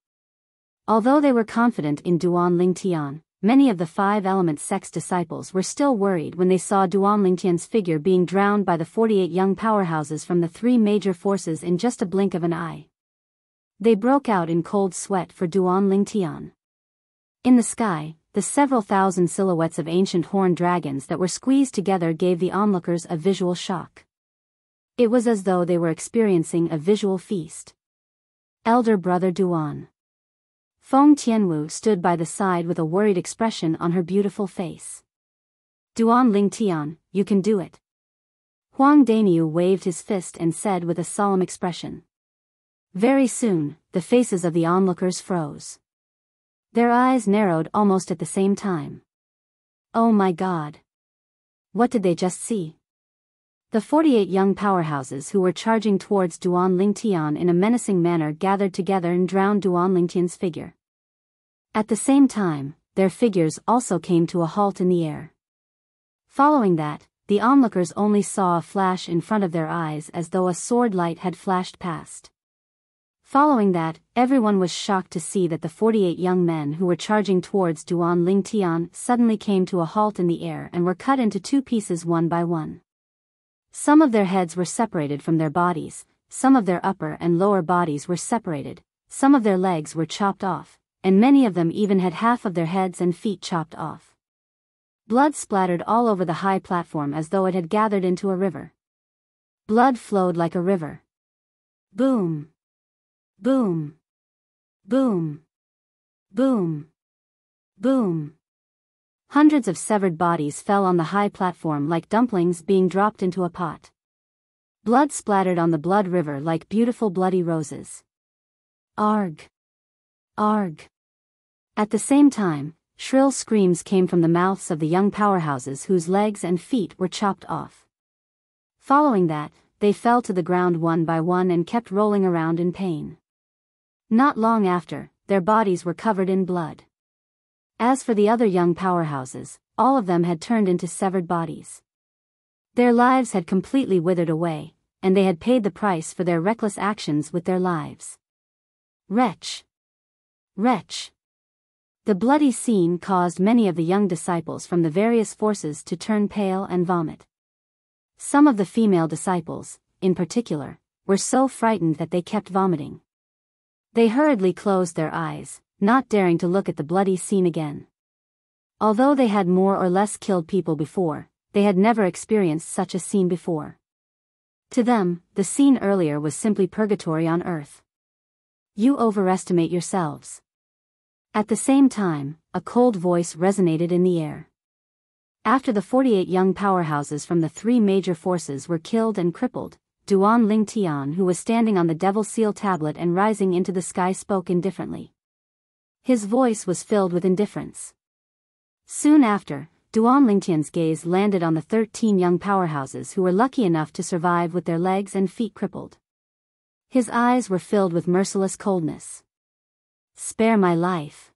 Although they were confident in Duan Lingtian, many of the 5 element sect's disciples were still worried when they saw Duan Lingtian's figure being drowned by the 48 young powerhouses from the 3 major forces in just a blink of an eye. They broke out in cold sweat for Duan Lingtian. In the sky, the several thousand silhouettes of ancient horned dragons that were squeezed together gave the onlookers a visual shock. It was as though they were experiencing a visual feast. Elder brother Duan. Feng Tianwu stood by the side with a worried expression on her beautiful face. Duan Lingtian, you can do it. Huang Daniu waved his fist and said with a solemn expression. Very soon, the faces of the onlookers froze. Their eyes narrowed almost at the same time. Oh my God! What did they just see? The 48 young powerhouses who were charging towards Duan Lingtian in a menacing manner gathered together and drowned Duan Lingtian's figure. At the same time, their figures also came to a halt in the air. Following that, the onlookers only saw a flash in front of their eyes as though a sword light had flashed past. Following that, everyone was shocked to see that the 48 young men who were charging towards Duan Lingtian suddenly came to a halt in the air and were cut into 2 pieces one by one. Some of their heads were separated from their bodies, some of their upper and lower bodies were separated, some of their legs were chopped off, and many of them even had half of their heads and feet chopped off. Blood splattered all over the high platform as though it had gathered into a river. Blood flowed like a river. Boom! Boom! Boom! Boom! Boom! Hundreds of severed bodies fell on the high platform like dumplings being dropped into a pot. Blood splattered on the blood river like beautiful bloody roses. Arg! Arg! At the same time, shrill screams came from the mouths of the young powerhouses whose legs and feet were chopped off. Following that, they fell to the ground one by one and kept rolling around in pain. Not long after, their bodies were covered in blood. As for the other young powerhouses, all of them had turned into severed bodies. Their lives had completely withered away, and they had paid the price for their reckless actions with their lives. Wretch! Wretch! The bloody scene caused many of the young disciples from the various forces to turn pale and vomit. Some of the female disciples, in particular, were so frightened that they kept vomiting. They hurriedly closed their eyes, not daring to look at the bloody scene again. Although they had more or less killed people before, they had never experienced such a scene before. To them, the scene earlier was simply purgatory on earth. You overestimate yourselves. At the same time, a cold voice resonated in the air. After the 48 young powerhouses from the 3 major forces were killed and crippled, Duan Lingtian, who was standing on the Devil Seal tablet and rising into the sky, spoke indifferently. His voice was filled with indifference. Soon after, Duan Lingtian's gaze landed on the 13 young powerhouses who were lucky enough to survive with their legs and feet crippled. His eyes were filled with merciless coldness. Spare my life.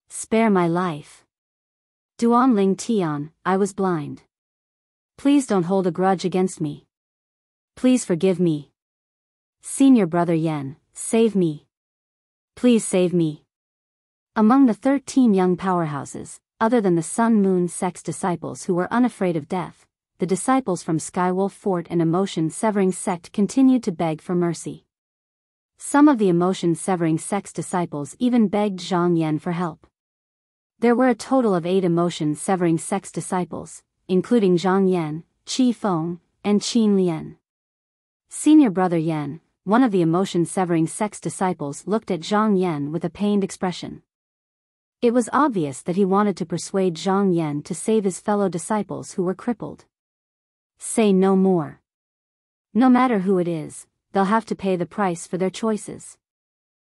Spare my life. Duan Lingtian, I was blind. Please don't hold a grudge against me. Please forgive me. Senior brother Yen, save me. Please save me. Among the 13 young powerhouses, other than the Sun Moon sect's disciples who were unafraid of death, the disciples from Skywolf Fort and Emotion Severing sect continued to beg for mercy. Some of the Emotion Severing sect's disciples even begged Zhang Yan for help. There were a total of 8 Emotion Severing sect's disciples, including Zhang Yan, Qi Feng, and Qin Lian. Senior brother Yan, one of the Emotion Severing sect's disciples, looked at Zhang Yan with a pained expression. It was obvious that he wanted to persuade Zhang Yan to save his fellow disciples who were crippled. Say no more. No matter who it is, they'll have to pay the price for their choices.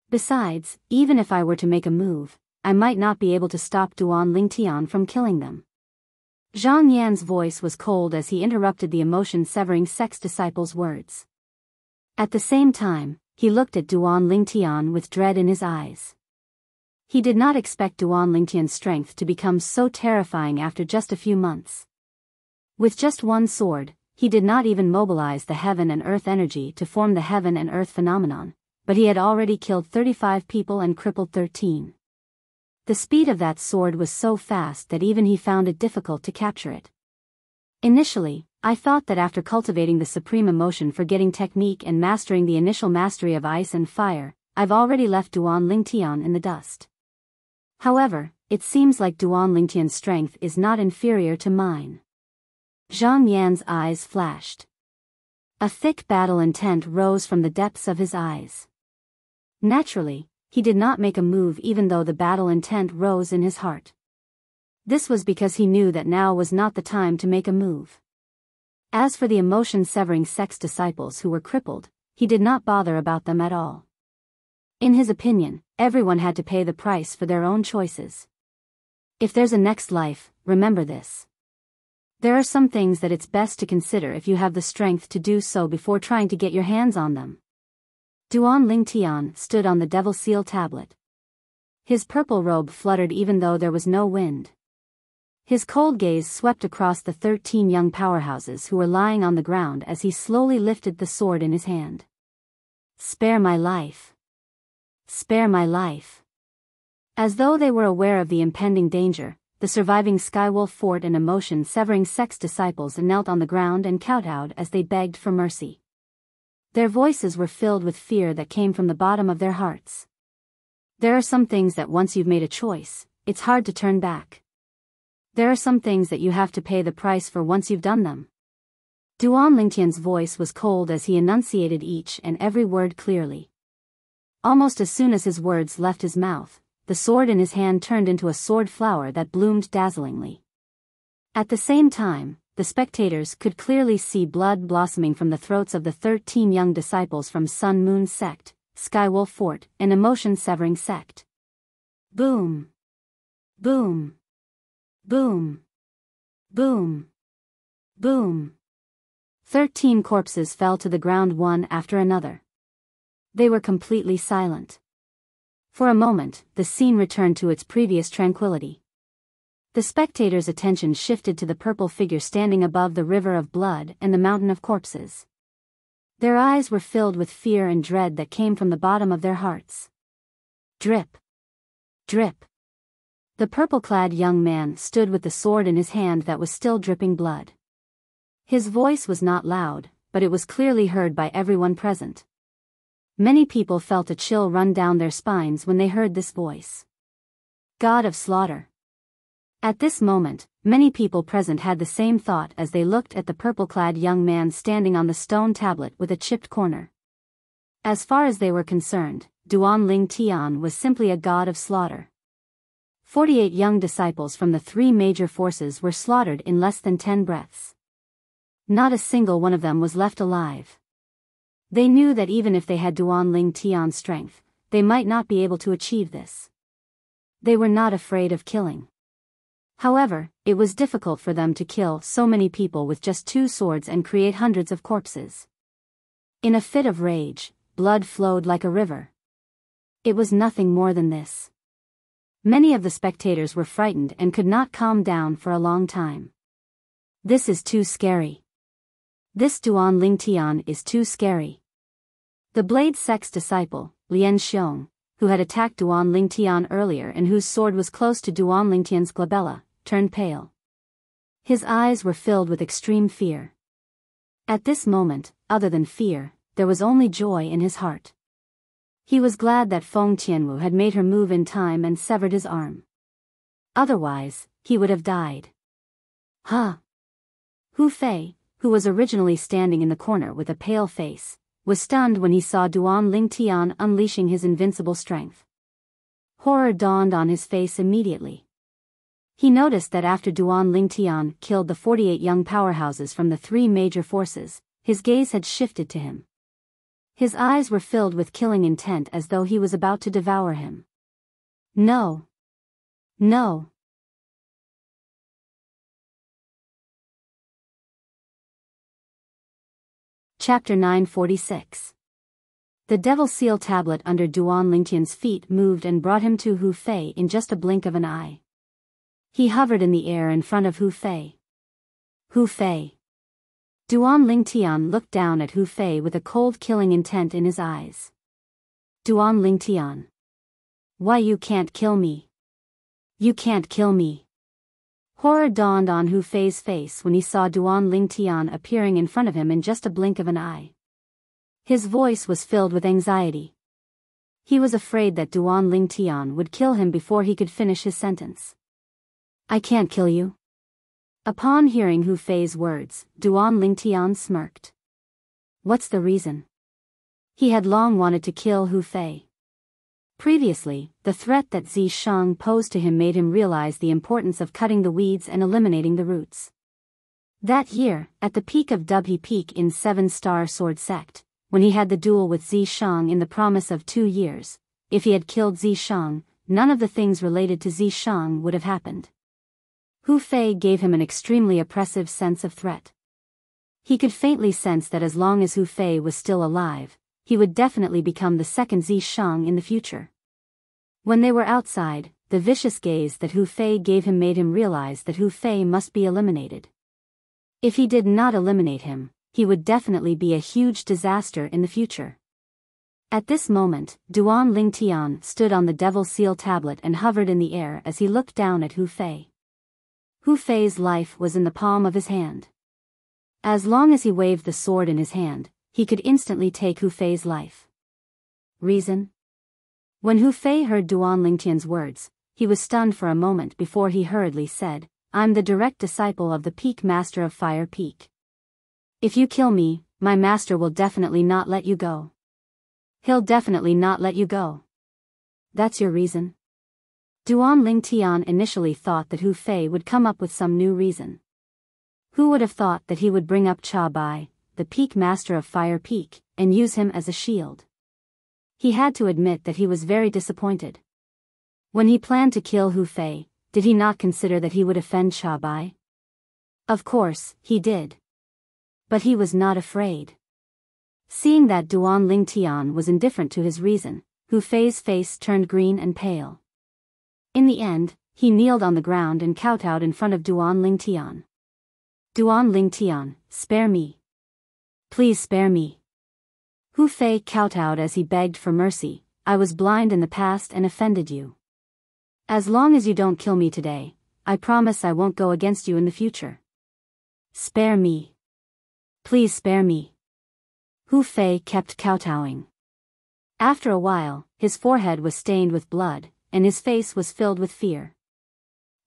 Besides, even if I were to make a move, I might not be able to stop Duan Lingtian from killing them. Zhang Yan's voice was cold as he interrupted the Emotion Severing sect's disciples' words. At the same time, he looked at Duan Lingtian with dread in his eyes. He did not expect Duan Lingtian's strength to become so terrifying after just a few months. With just one sword, he did not even mobilize the heaven and earth energy to form the heaven and earth phenomenon, but he had already killed 35 people and crippled 13. The speed of that sword was so fast that even he found it difficult to capture it. Initially, I thought that after cultivating the supreme emotion for getting technique and mastering the initial mastery of ice and fire, I've already left Duan Lingtian in the dust. However, it seems like Duan Lingtian's strength is not inferior to mine. Zhang Yan's eyes flashed. A thick battle intent rose from the depths of his eyes. Naturally, he did not make a move even though the battle intent rose in his heart. This was because he knew that now was not the time to make a move. As for the Emotion Severing sect's disciples who were crippled, he did not bother about them at all. In his opinion, everyone had to pay the price for their own choices. If there's a next life, remember this. There are some things that it's best to consider if you have the strength to do so before trying to get your hands on them. Duan Lingtian stood on the Devil Seal tablet. His purple robe fluttered even though there was no wind. His cold gaze swept across the 13 young powerhouses who were lying on the ground as he slowly lifted the sword in his hand. Spare my life. Spare my life. As though they were aware of the impending danger, the surviving Skywolf Fort and Emotion Severing sect's disciples knelt on the ground and kowtowed as they begged for mercy. Their voices were filled with fear that came from the bottom of their hearts. There are some things that once you've made a choice, it's hard to turn back. There are some things that you have to pay the price for once you've done them. Duan Lingtian's voice was cold as he enunciated each and every word clearly. Almost as soon as his words left his mouth, the sword in his hand turned into a sword flower that bloomed dazzlingly. At the same time, the spectators could clearly see blood blossoming from the throats of the 13 young disciples from Sun Moon sect, Skywolf Fort, and Emotion Severing sect. Boom! Boom! Boom! Boom! Boom! 13 corpses fell to the ground one after another. They were completely silent. For a moment, the scene returned to its previous tranquility. The spectators' attention shifted to the purple figure standing above the river of blood and the mountain of corpses. Their eyes were filled with fear and dread that came from the bottom of their hearts. Drip! Drip! The purple-clad young man stood with the sword in his hand that was still dripping blood. His voice was not loud, but it was clearly heard by everyone present. Many people felt a chill run down their spines when they heard this voice. God of slaughter. At this moment, many people present had the same thought as they looked at the purple-clad young man standing on the stone tablet with a chipped corner. As far as they were concerned, Duan Ling Tian was simply a god of slaughter. 48 young disciples from the 3 major forces were slaughtered in less than 10 breaths. Not a single one of them was left alive. They knew that even if they had Duan Ling Tian's strength, they might not be able to achieve this. They were not afraid of killing. However, it was difficult for them to kill so many people with just 2 swords and create hundreds of corpses. In a fit of rage, blood flowed like a river. It was nothing more than this. Many of the spectators were frightened and could not calm down for a long time. This is too scary. This Duan Ling Tian is too scary. The Blade Sect's disciple, Lian Xiong, who had attacked Duan Ling Tian earlier and whose sword was close to Duan Ling Tian's glabella, turned pale. His eyes were filled with extreme fear. At this moment, other than fear, there was only joy in his heart. He was glad that Feng Tianwu had made her move in time and severed his arm. Otherwise, he would have died. Huh! Hu Fei, who was originally standing in the corner with a pale face, was stunned when he saw Duan Ling Tian unleashing his invincible strength. Horror dawned on his face immediately. He noticed that after Duan Ling Tian killed the 48 young powerhouses from the 3 major forces, his gaze had shifted to him. His eyes were filled with killing intent as though he was about to devour him. No. No. Chapter 946. The Devil Seal tablet under Duan Lingtian's feet moved and brought him to Hu Fei in just a blink of an eye. He hovered in the air in front of Hu Fei. Hu Fei. Duan Lingtian looked down at Hu Fei with a cold killing intent in his eyes. Duan Lingtian. Why you can't kill me? You can't kill me. Horror dawned on Hu Fei's face when he saw Duan Lingtian appearing in front of him in just a blink of an eye. His voice was filled with anxiety. He was afraid that Duan Lingtian would kill him before he could finish his sentence. I can't kill you. Upon hearing Hu Fei's words, Duan Lingtian smirked. What's the reason? He had long wanted to kill Hu Fei. Previously, the threat that Zi Shang posed to him made him realize the importance of cutting the weeds and eliminating the roots. That year, at the peak of Dubhe Peak in 7-Star Sword Sect, when he had the duel with Zi Shang in the promise of 2 years, if he had killed Zi Shang, none of the things related to Zi Shang would have happened. Hu Fei gave him an extremely oppressive sense of threat. He could faintly sense that as long as Hu Fei was still alive, he would definitely become the second Zi Shang in the future. When they were outside, the vicious gaze that Hu Fei gave him made him realize that Hu Fei must be eliminated. If he did not eliminate him, he would definitely be a huge disaster in the future. At this moment, Duan Lingtian stood on the Devil Seal tablet and hovered in the air as he looked down at Hu Fei. Hu Fei's life was in the palm of his hand. As long as he waved the sword in his hand, he could instantly take Hu Fei's life. Reason? When Hu Fei heard Duan Lingtian's words, he was stunned for a moment before he hurriedly said, I'm the direct disciple of the Peak Master of Fire Peak. If you kill me, my master will definitely not let you go. He'll definitely not let you go. That's your reason? Duan Lingtian initially thought that Hu Fei would come up with some new reason. Who would have thought that he would bring up Cha Bai, the Peak Master of Fire Peak, and use him as a shield? He had to admit that he was very disappointed. When he planned to kill Hu Fei, did he not consider that he would offend Cha Bai? Of course, he did. But he was not afraid. Seeing that Duan Lingtian was indifferent to his reason, Hu Fei's face turned green and pale. In the end, he kneeled on the ground and kowtowed in front of Duan Lingtian. Duan Lingtian, spare me. Please spare me. Hu Fei kowtowed as he begged for mercy. I was blind in the past and offended you. As long as you don't kill me today, I promise I won't go against you in the future. Spare me. Please spare me. Hu Fei kept kowtowing. After a while, his forehead was stained with blood, and his face was filled with fear.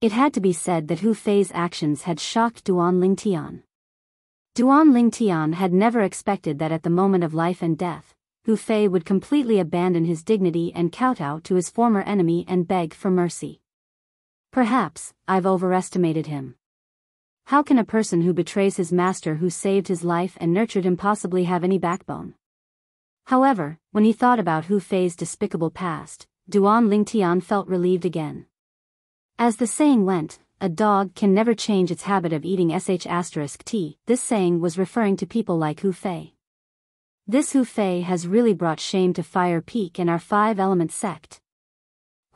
It had to be said that Hu Fei's actions had shocked Duan Lingtian. Duan Lingtian had never expected that at the moment of life and death, Hu Fei would completely abandon his dignity and kowtow to his former enemy and beg for mercy. Perhaps, I've overestimated him. How can a person who betrays his master who saved his life and nurtured him possibly have any backbone? However, when he thought about Hu Fei's despicable past, Duan Lingtian felt relieved again. As the saying went, a dog can never change its habit of eating sh*t. This saying was referring to people like Hu Fei. This Hu Fei has really brought shame to Fire Peak and our five-element sect,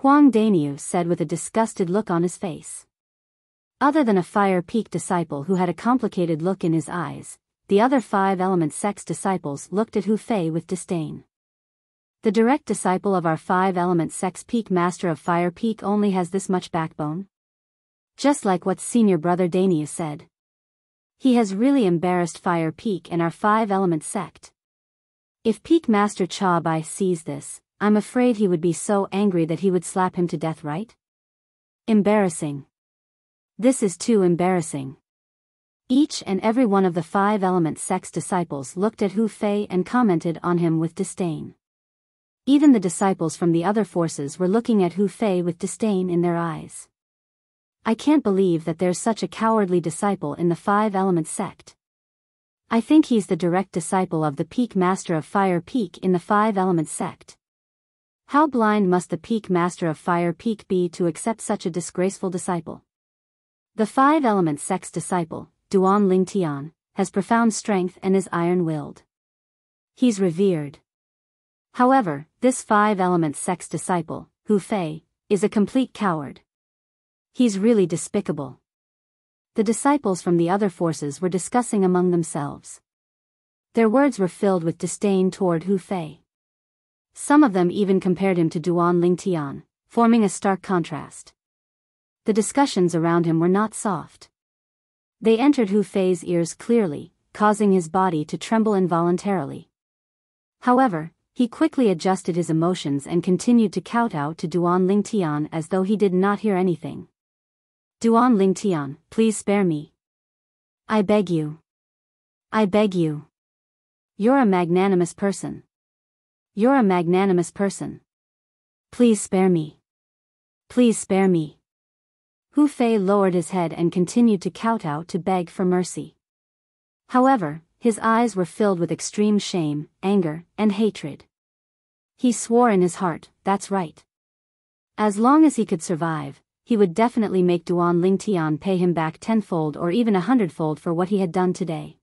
Huang Daniu said with a disgusted look on his face. Other than a Fire Peak disciple who had a complicated look in his eyes, the other five-element sect's disciples looked at Hu Fei with disdain. The direct disciple of our five-element sect's peak master of Fire Peak only has this much backbone? Just like what senior brother Daniu said. He has really embarrassed Fire Peak and our five-element sect. If Peak Master Cha Bai sees this, I'm afraid he would be so angry that he would slap him to death, right? Embarrassing. This is too embarrassing. Each and every one of the five-element sect's disciples looked at Hu Fei and commented on him with disdain. Even the disciples from the other forces were looking at Hu Fei with disdain in their eyes. I can't believe that there's such a cowardly disciple in the five-element sect. I think he's the direct disciple of the Peak Master of Fire Peak in the five-element sect. How blind must the Peak Master of Fire Peak be to accept such a disgraceful disciple? The five-element sect's disciple, Duan Lingtian, has profound strength and is iron-willed. He's revered. However, this five-element sect's disciple, Hu Fei, is a complete coward. He's really despicable. The disciples from the other forces were discussing among themselves. Their words were filled with disdain toward Hu Fei. Some of them even compared him to Duan Lingtian, forming a stark contrast. The discussions around him were not soft. They entered Hu Fei's ears clearly, causing his body to tremble involuntarily. However, he quickly adjusted his emotions and continued to kowtow to Duan Lingtian as though he did not hear anything. Duan Lingtian, please spare me. I beg you. I beg you. You're a magnanimous person. You're a magnanimous person. Please spare me. Please spare me. Hu Fei lowered his head and continued to kowtow to beg for mercy. However, his eyes were filled with extreme shame, anger, and hatred. He swore in his heart, that's right. As long as he could survive, he would definitely make Duan Lingtian pay him back tenfold or even 100-fold for what he had done today.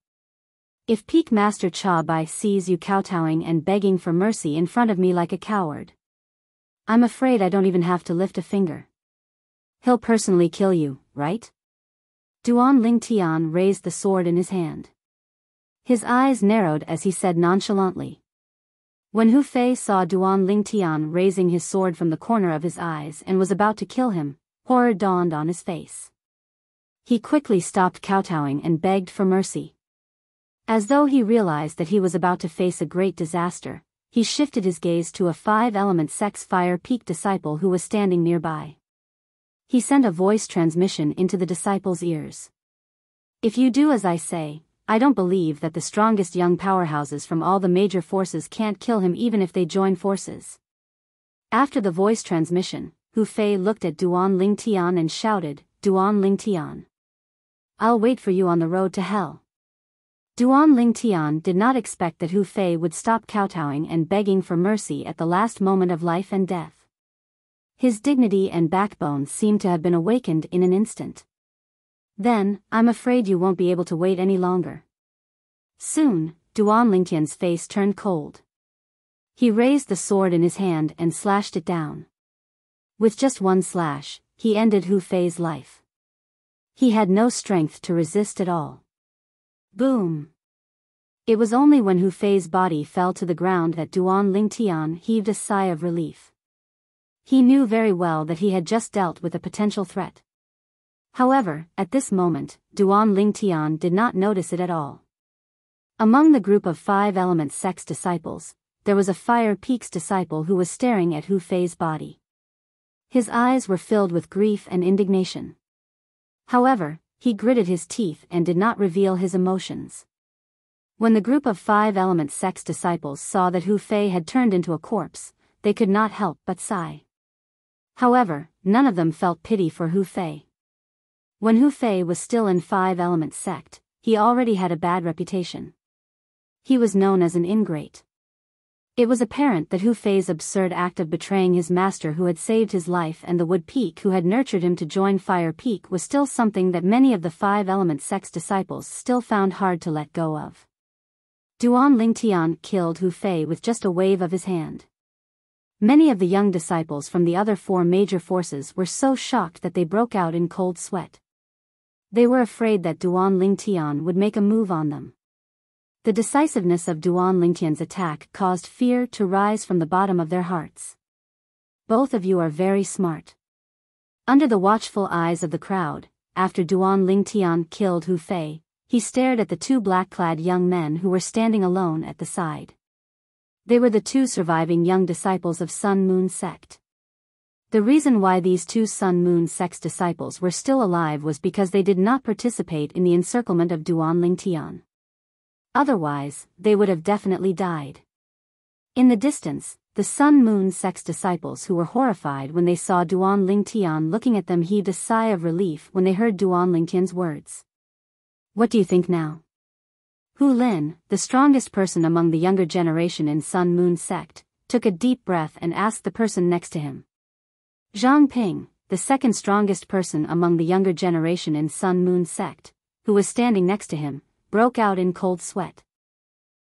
If Peak Master Cha Bai sees you kowtowing and begging for mercy in front of me like a coward, I'm afraid I don't even have to lift a finger. He'll personally kill you, right? Duan Lingtian raised the sword in his hand. His eyes narrowed as he said nonchalantly. When Hu Fei saw Duan Lingtian raising his sword from the corner of his eyes and was about to kill him, horror dawned on his face. He quickly stopped kowtowing and begged for mercy. As though he realized that he was about to face a great disaster, he shifted his gaze to a five-element sect's Fire Peak disciple who was standing nearby. He sent a voice transmission into the disciple's ears. If you do as I say, I don't believe that the strongest young powerhouses from all the major forces can't kill him even if they join forces. After the voice transmission, Hu Fei looked at Duan Lingtian and shouted, Duan Lingtian. I'll wait for you on the road to hell. Duan Lingtian did not expect that Hu Fei would stop kowtowing and begging for mercy at the last moment of life and death. His dignity and backbone seemed to have been awakened in an instant. Then, I'm afraid you won't be able to wait any longer. Soon, Duan Lingtian's face turned cold. He raised the sword in his hand and slashed it down. With just one slash, he ended Hu Fei's life. He had no strength to resist at all. Boom! It was only when Hu Fei's body fell to the ground that Duan Lingtian heaved a sigh of relief. He knew very well that he had just dealt with a potential threat. However, at this moment, Duan Lingtian did not notice it at all. Among the group of five-element sect's disciples, there was a Fire Peak's disciple who was staring at Hu Fei's body. His eyes were filled with grief and indignation. However, he gritted his teeth and did not reveal his emotions. When the group of 5 Element Sect's disciples saw that Hu Fei had turned into a corpse, they could not help but sigh. However, none of them felt pity for Hu Fei. When Hu Fei was still in 5 Element Sect, he already had a bad reputation. He was known as an ingrate. It was apparent that Hu Fei's absurd act of betraying his master who had saved his life and the Wood Peak who had nurtured him to join Fire Peak was still something that many of the 5 Element Sect's disciples still found hard to let go of. Duan Lingtian killed Hu Fei with just a wave of his hand. Many of the young disciples from the other 4 major forces were so shocked that they broke out in cold sweat. They were afraid that Duan Lingtian would make a move on them. The decisiveness of Duan Lingtian's attack caused fear to rise from the bottom of their hearts. Both of you are very smart. Under the watchful eyes of the crowd, after Duan Lingtian killed Hu Fei, he stared at the 2 black-clad young men who were standing alone at the side. They were the 2 surviving young disciples of Sun Moon Sect. The reason why these 2 Sun Moon Sect's disciples were still alive was because they did not participate in the encirclement of Duan Lingtian. Otherwise, they would have definitely died. In the distance, the Sun Moon Sect's disciples who were horrified when they saw Duan Lingtian looking at them heaved a sigh of relief when they heard Duan Lingtian's words. What do you think now? Hu Lin, the strongest person among the younger generation in Sun Moon Sect, took a deep breath and asked the person next to him. Zhang Ping, the second strongest person among the younger generation in Sun Moon Sect, who was standing next to him, broke out in cold sweat.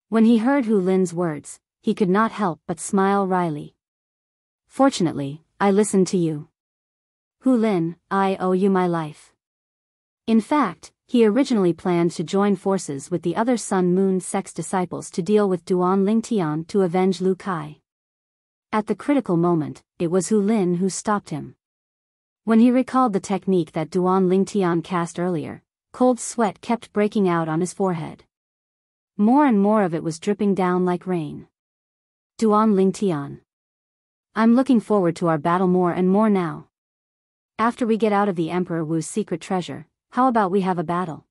When he heard Hu Lin's words, he could not help but smile wryly. Fortunately, I listened to you. Hu Lin, I owe you my life. In fact, he originally planned to join forces with the other Sun Moon Sect's disciples to deal with Duan Lingtian to avenge Lu Kai. At the critical moment, it was Hu Lin who stopped him. When he recalled the technique that Duan Lingtian cast earlier, cold sweat kept breaking out on his forehead. More and more of it was dripping down like rain. Duan Lingtian. I'm looking forward to our battle more and more now. After we get out of the Emperor Wu's secret treasure, how about we have a battle?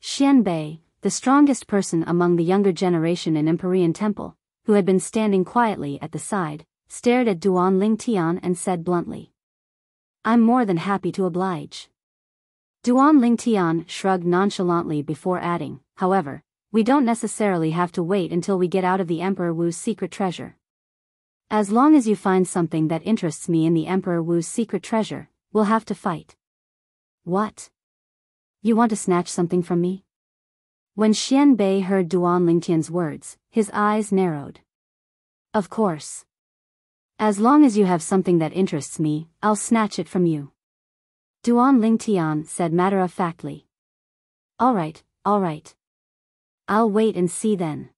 Xian Bei, the strongest person among the younger generation in Empyrean Temple, who had been standing quietly at the side, stared at Duan Lingtian and said bluntly. I'm more than happy to oblige. Duan Lingtian shrugged nonchalantly before adding, however, we don't necessarily have to wait until we get out of the Emperor Wu's secret treasure. As long as you find something that interests me in the Emperor Wu's secret treasure, we'll have to fight. What? You want to snatch something from me? When Xian Bei heard Duan Lingtian's words, his eyes narrowed. Of course. As long as you have something that interests me, I'll snatch it from you. Duan Lingtian said matter-of-factly. All right. I'll wait and see then.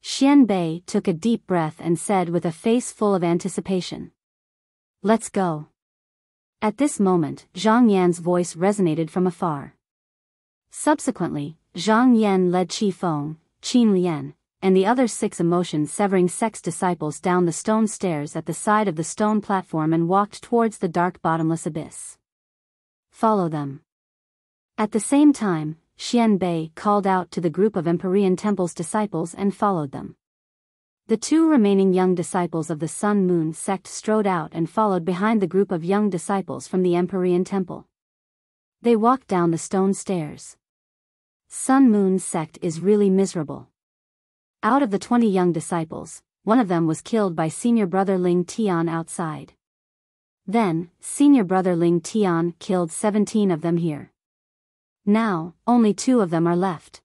Xian Bei took a deep breath and said with a face full of anticipation. Let's go. At this moment, Zhang Yan's voice resonated from afar. Subsequently, Zhang Yan led Qi Feng, Qin Lian, and the other 6 emotion-severing sect's disciples down the stone stairs at the side of the stone platform and walked towards the dark bottomless abyss. Follow them. At the same time, Xian Bei called out to the group of Empyrean Temple's disciples and followed them. The 2 remaining young disciples of the Sun Moon Sect strode out and followed behind the group of young disciples from the Empyrean Temple. They walked down the stone stairs. Sun Moon Sect is really miserable. Out of the 20 young disciples, one of them was killed by senior brother Ling Tian outside. Then, senior brother Ling Tian killed 17 of them here. Now, only 2 of them are left.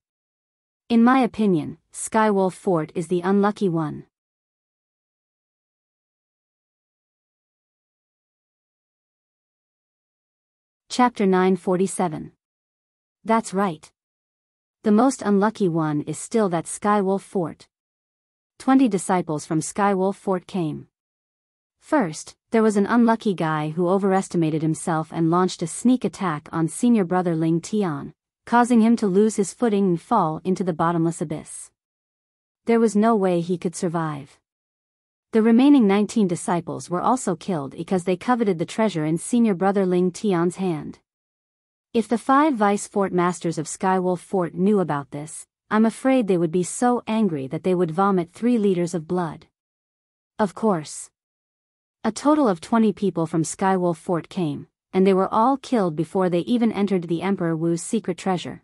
In my opinion, Skywolf Fort is the unlucky one. Chapter 947. That's right. The most unlucky one is still that Skywolf Fort. 20 disciples from Skywolf Fort came. First, there was an unlucky guy who overestimated himself and launched a sneak attack on senior brother Ling Tian, causing him to lose his footing and fall into the bottomless abyss. There was no way he could survive. The remaining 19 disciples were also killed because they coveted the treasure in senior brother Ling Tian's hand. If the 5 vice fort masters of Skywolf Fort knew about this, I'm afraid they would be so angry that they would vomit 3 liters of blood. Of course. A total of 20 people from Skywolf Fort came, and they were all killed before they even entered the Emperor Wu's secret treasure.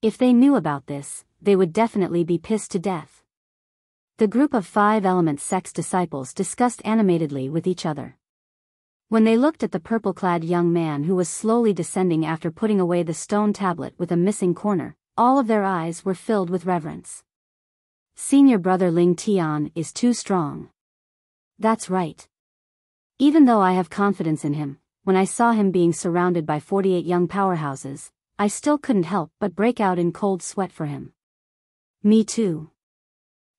If they knew about this, they would definitely be pissed to death. The group of 5 element sect's disciples discussed animatedly with each other. When they looked at the purple-clad young man who was slowly descending after putting away the stone tablet with a missing corner, all of their eyes were filled with reverence. Senior brother Ling Tian is too strong. That's right. Even though I have confidence in him, when I saw him being surrounded by 48 young powerhouses, I still couldn't help but break out in cold sweat for him. Me too.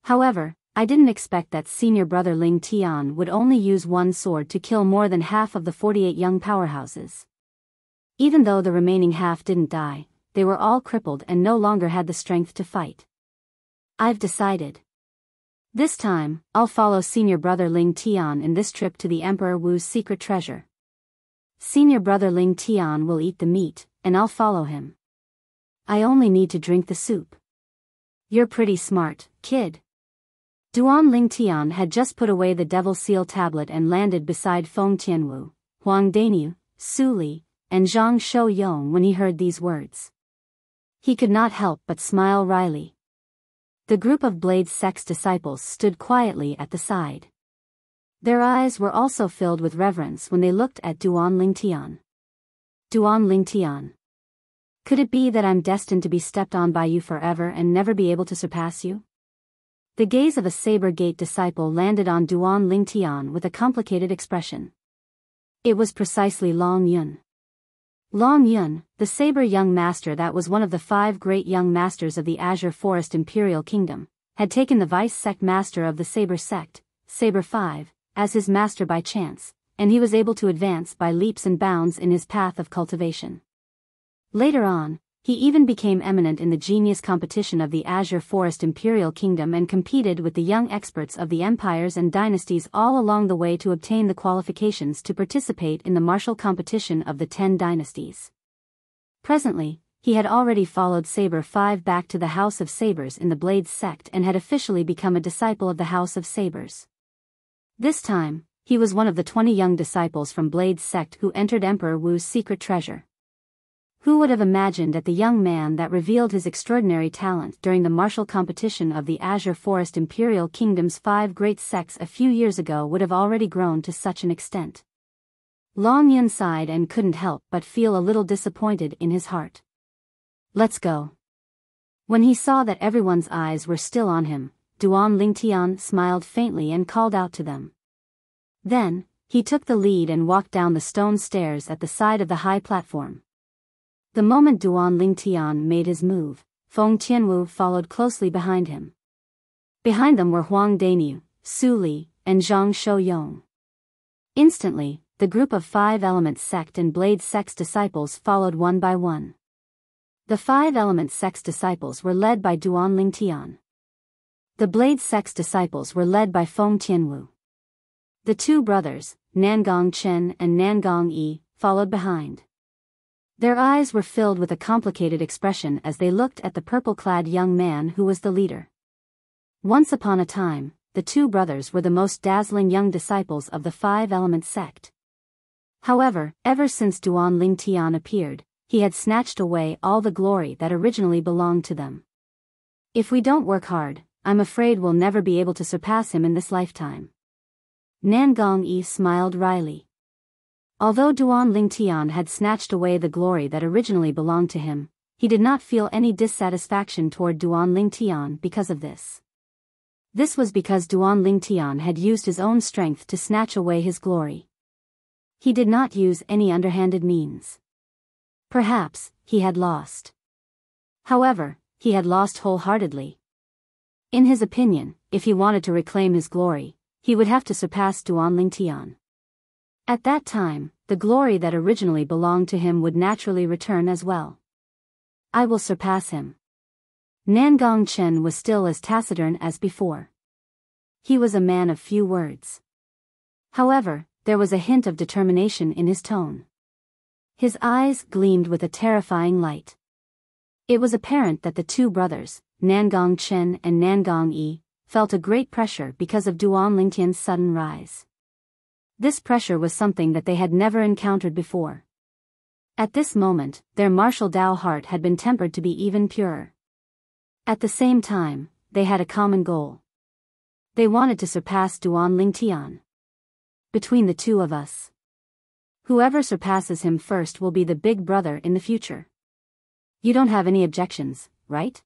However, I didn't expect that senior brother Ling Tian would only use one sword to kill more than half of the 48 young powerhouses. Even though the remaining half didn't die, they were all crippled and no longer had the strength to fight. I've decided. This time, I'll follow senior brother Ling Tian in this trip to the Emperor Wu's secret treasure. Senior brother Ling Tian will eat the meat, and I'll follow him. I only need to drink the soup. You're pretty smart, kid. Duan Ling Tian had just put away the Devil Seal tablet and landed beside Feng Tianwu, Huang Daniu, Su Li, and Zhang Shouyong when he heard these words. He could not help but smile wryly. The group of Blade Sect's disciples stood quietly at the side. Their eyes were also filled with reverence when they looked at Duan Ling Tian. Duan Ling Tian. Could it be that I'm destined to be stepped on by you forever and never be able to surpass you? The gaze of a Saber Gate disciple landed on Duan Ling Tian with a complicated expression. It was precisely Long Yun. Long Yun, the Saber Young Master that was one of the 5 great young masters of the Azure Forest Imperial Kingdom, had taken the Vice Sect Master of the Saber Sect, Saber 5, as his master by chance, and he was able to advance by leaps and bounds in his path of cultivation. Later on, he even became eminent in the genius competition of the Azure Forest Imperial Kingdom and competed with the young experts of the empires and dynasties all along the way to obtain the qualifications to participate in the martial competition of the 10 dynasties. Presently, he had already followed Saber 5 back to the House of Sabers in the Blades sect and had officially become a disciple of the House of Sabers. This time, he was one of the 20 young disciples from Blades sect who entered Emperor Wu's secret treasure. Who would have imagined that the young man that revealed his extraordinary talent during the martial competition of the Azure Forest Imperial Kingdom's 5 great sects a few years ago would have already grown to such an extent? Long Yun sighed and couldn't help but feel a little disappointed in his heart. Let's go. When he saw that everyone's eyes were still on him, Duan Ling Tian smiled faintly and called out to them. Then, he took the lead and walked down the stone stairs at the side of the high platform. The moment Duan Ling Tian made his move, Feng Tianwu followed closely behind him. Behind them were Huang Daniu, Su Li, and Zhang Shouyong. Instantly, the group of 5 Element Sect and Blade Sect's disciples followed one by one. The 5 Element Sect's disciples were led by Duan Ling Tian. The Blade Sect's disciples were led by Feng Tianwu. The 2 brothers, Nangong Chen and Nangong Yi, followed behind. Their eyes were filled with a complicated expression as they looked at the purple-clad young man who was the leader. Once upon a time, the 2 brothers were the most dazzling young disciples of the 5 Element Sect. However, ever since Duan Ling Tian appeared, he had snatched away all the glory that originally belonged to them. If we don't work hard, I'm afraid we'll never be able to surpass him in this lifetime. Nangong Yi smiled wryly. Although Duan Ling Tian had snatched away the glory that originally belonged to him, he did not feel any dissatisfaction toward Duan Ling Tian because of this. This was because Duan Ling Tian had used his own strength to snatch away his glory. He did not use any underhanded means. Perhaps, he had lost. However, he had lost wholeheartedly. In his opinion, if he wanted to reclaim his glory, he would have to surpass Duan Ling Tian. At that time, the glory that originally belonged to him would naturally return as well. I will surpass him. Nangong Chen was still as taciturn as before. He was a man of few words. However, there was a hint of determination in his tone. His eyes gleamed with a terrifying light. It was apparent that the two brothers, Nangong Chen and Nangong Yi, felt a great pressure because of Duan Lingtian's sudden rise. This pressure was something that they had never encountered before. At this moment, their martial Dao heart had been tempered to be even purer. At the same time, they had a common goal. They wanted to surpass Duan Lingtian. Between the two of us, whoever surpasses him first will be the big brother in the future. You don't have any objections, right?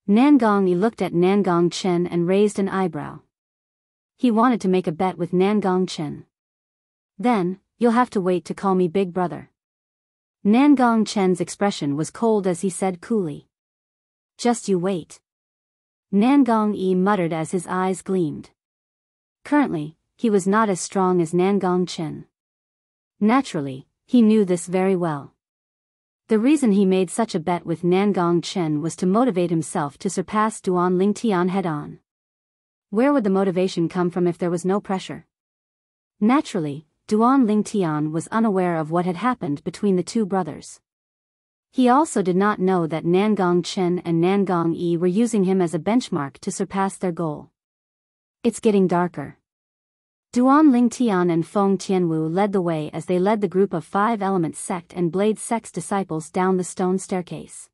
Nangong Yi looked at Nangong Chen and raised an eyebrow. He wanted to make a bet with Nangong Chen. Then, you'll have to wait to call me big brother. Nangong Chen's expression was cold as he said coolly. Just you wait. Nangong Yi muttered as his eyes gleamed. Currently, he was not as strong as Nangong Chen. Naturally, he knew this very well. The reason he made such a bet with Nangong Chen was to motivate himself to surpass Duan Lingtian head-on. Where would the motivation come from if there was no pressure? Naturally, Duan Lingtian was unaware of what had happened between the two brothers. He also did not know that Nangong Chen and Nangong Yi were using him as a benchmark to surpass their goal. It's getting darker. Duan Lingtian and Feng Tianwu led the way as they led the group of Five Elements Sect and Blade Sect's disciples down the stone staircase.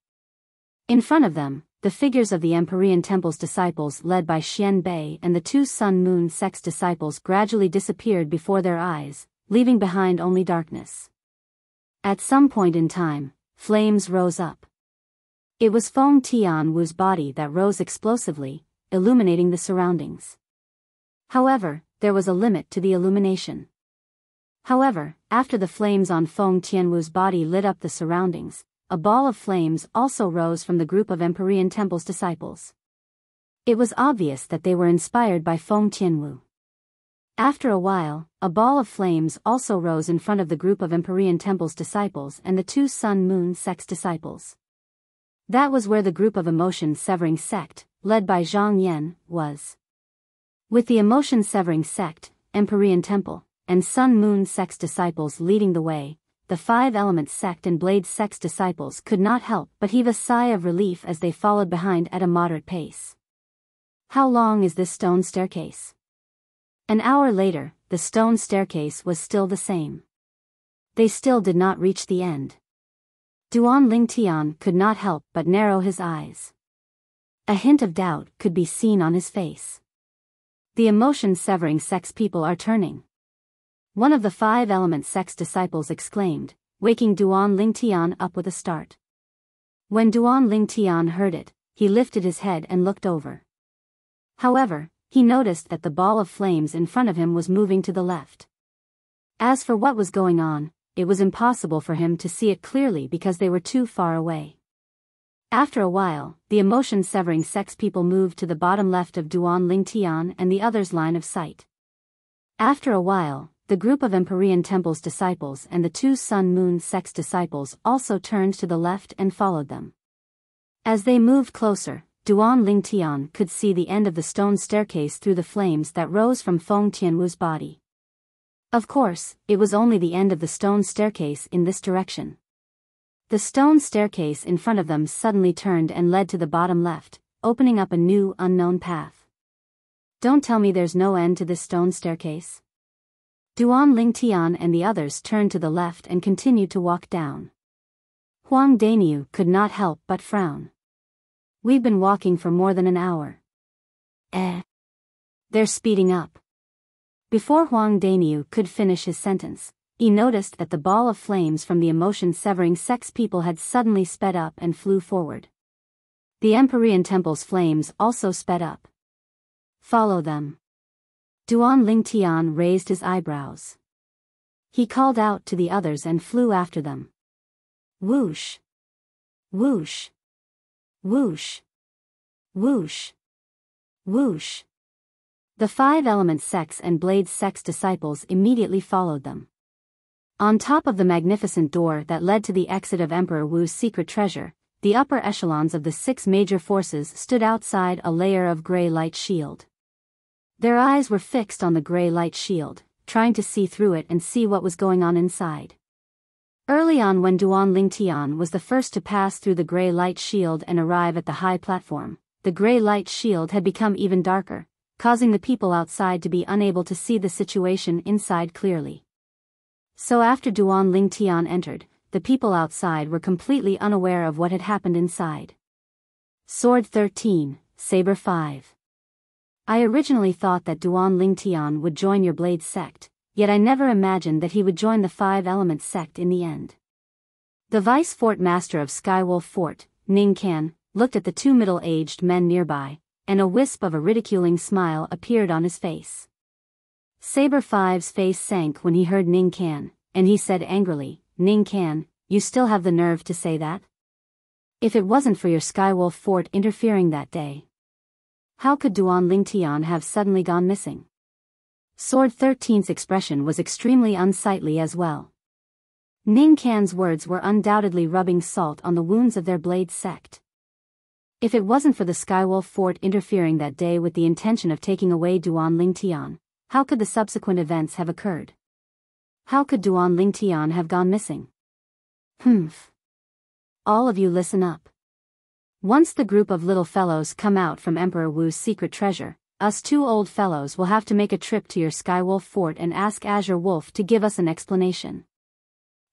In front of them, the figures of the Empyrean Temple's disciples led by Xian Bei and the two Sun Moon Sect's disciples gradually disappeared before their eyes, leaving behind only darkness. At some point in time, flames rose up. It was Feng Tianwu's body that rose explosively, illuminating the surroundings. However, there was a limit to the illumination. However, after the flames on Feng Tianwu's body lit up the surroundings, a ball of flames also rose from the group of Empyrean Temple's disciples. It was obvious that they were inspired by Feng Tianwu. After a while, a ball of flames also rose in front of the group of Empyrean Temple's disciples and the two Sun Moon Sect's disciples. That was where the group of Emotion-Severing Sect, led by Zhang Yan, was. With the Emotion-Severing Sect, Empyrean Temple, and Sun Moon Sect's disciples leading the way, the Five Elements Sect and Blade Sect's disciples could not help but heave a sigh of relief as they followed behind at a moderate pace. How long is this stone staircase? An hour later, the stone staircase was still the same. They still did not reach the end. Duan Lingtian could not help but narrow his eyes. A hint of doubt could be seen on his face. The Emotion-Severing Sect's people are turning. One of the Five Elements Sect's disciples exclaimed, waking Duan Lingtian up with a start. When Duan Lingtian heard it, he lifted his head and looked over. However, he noticed that the ball of flames in front of him was moving to the left. As for what was going on, it was impossible for him to see it clearly because they were too far away. After a while, the Emotion-Severing Sect's people moved to the bottom left of Duan Lingtian and the other's line of sight. After a while, the group of Empyrean Temple's disciples and the two Sun Moon Sect's disciples also turned to the left and followed them. As they moved closer, Duan Lingtian could see the end of the stone staircase through the flames that rose from Feng Tianwu's body. Of course, it was only the end of the stone staircase in this direction. The stone staircase in front of them suddenly turned and led to the bottom left, opening up a new unknown path. Don't tell me there's no end to this stone staircase. Duan Lingtian and the others turned to the left and continued to walk down. Huang Daniu could not help but frown. We've been walking for more than an hour. They're speeding up. Before Huang Daniu could finish his sentence, he noticed that the ball of flames from the Emotion-Severing Sect's people had suddenly sped up and flew forward. The Empyrean Temple's flames also sped up. Follow them. Duan Lingtian raised his eyebrows. He called out to the others and flew after them. Whoosh! Whoosh! Whoosh! Whoosh! Whoosh! The Five Elements Sect's and Blade Sect's disciples immediately followed them. On top of the magnificent door that led to the exit of Emperor Wu's secret treasure, the upper echelons of the six major forces stood outside a layer of gray light shield. Their eyes were fixed on the gray light shield, trying to see through it and see what was going on inside. Early on, when Duan Lingtian was the first to pass through the gray light shield and arrive at the high platform, the gray light shield had become even darker, causing the people outside to be unable to see the situation inside clearly. So after Duan Lingtian entered, the people outside were completely unaware of what had happened inside. Sword 13, Saber 5. I originally thought that Duan Lingtian would join your Blade sect, yet I never imagined that he would join the Five Elements sect in the end. The vice fort master of Skywolf Fort, Ning Kan, looked at the two middle-aged men nearby, and a wisp of a ridiculing smile appeared on his face. Saber 5's face sank when he heard Ning Kan, and he said angrily, "Ning Kan, you still have the nerve to say that? If it wasn't for your Skywolf Fort interfering that day, how could Duan Lingtian have suddenly gone missing?" Sword 13's expression was extremely unsightly as well. Ning Kan's words were undoubtedly rubbing salt on the wounds of their Blade sect. If it wasn't for the Skywolf Fort interfering that day with the intention of taking away Duan Lingtian, how could the subsequent events have occurred? How could Duan Lingtian have gone missing? Humph. All of you listen up. Once the group of little fellows come out from Emperor Wu's secret treasure, us two old fellows will have to make a trip to your Skywolf Fort and ask Azure Wolf to give us an explanation.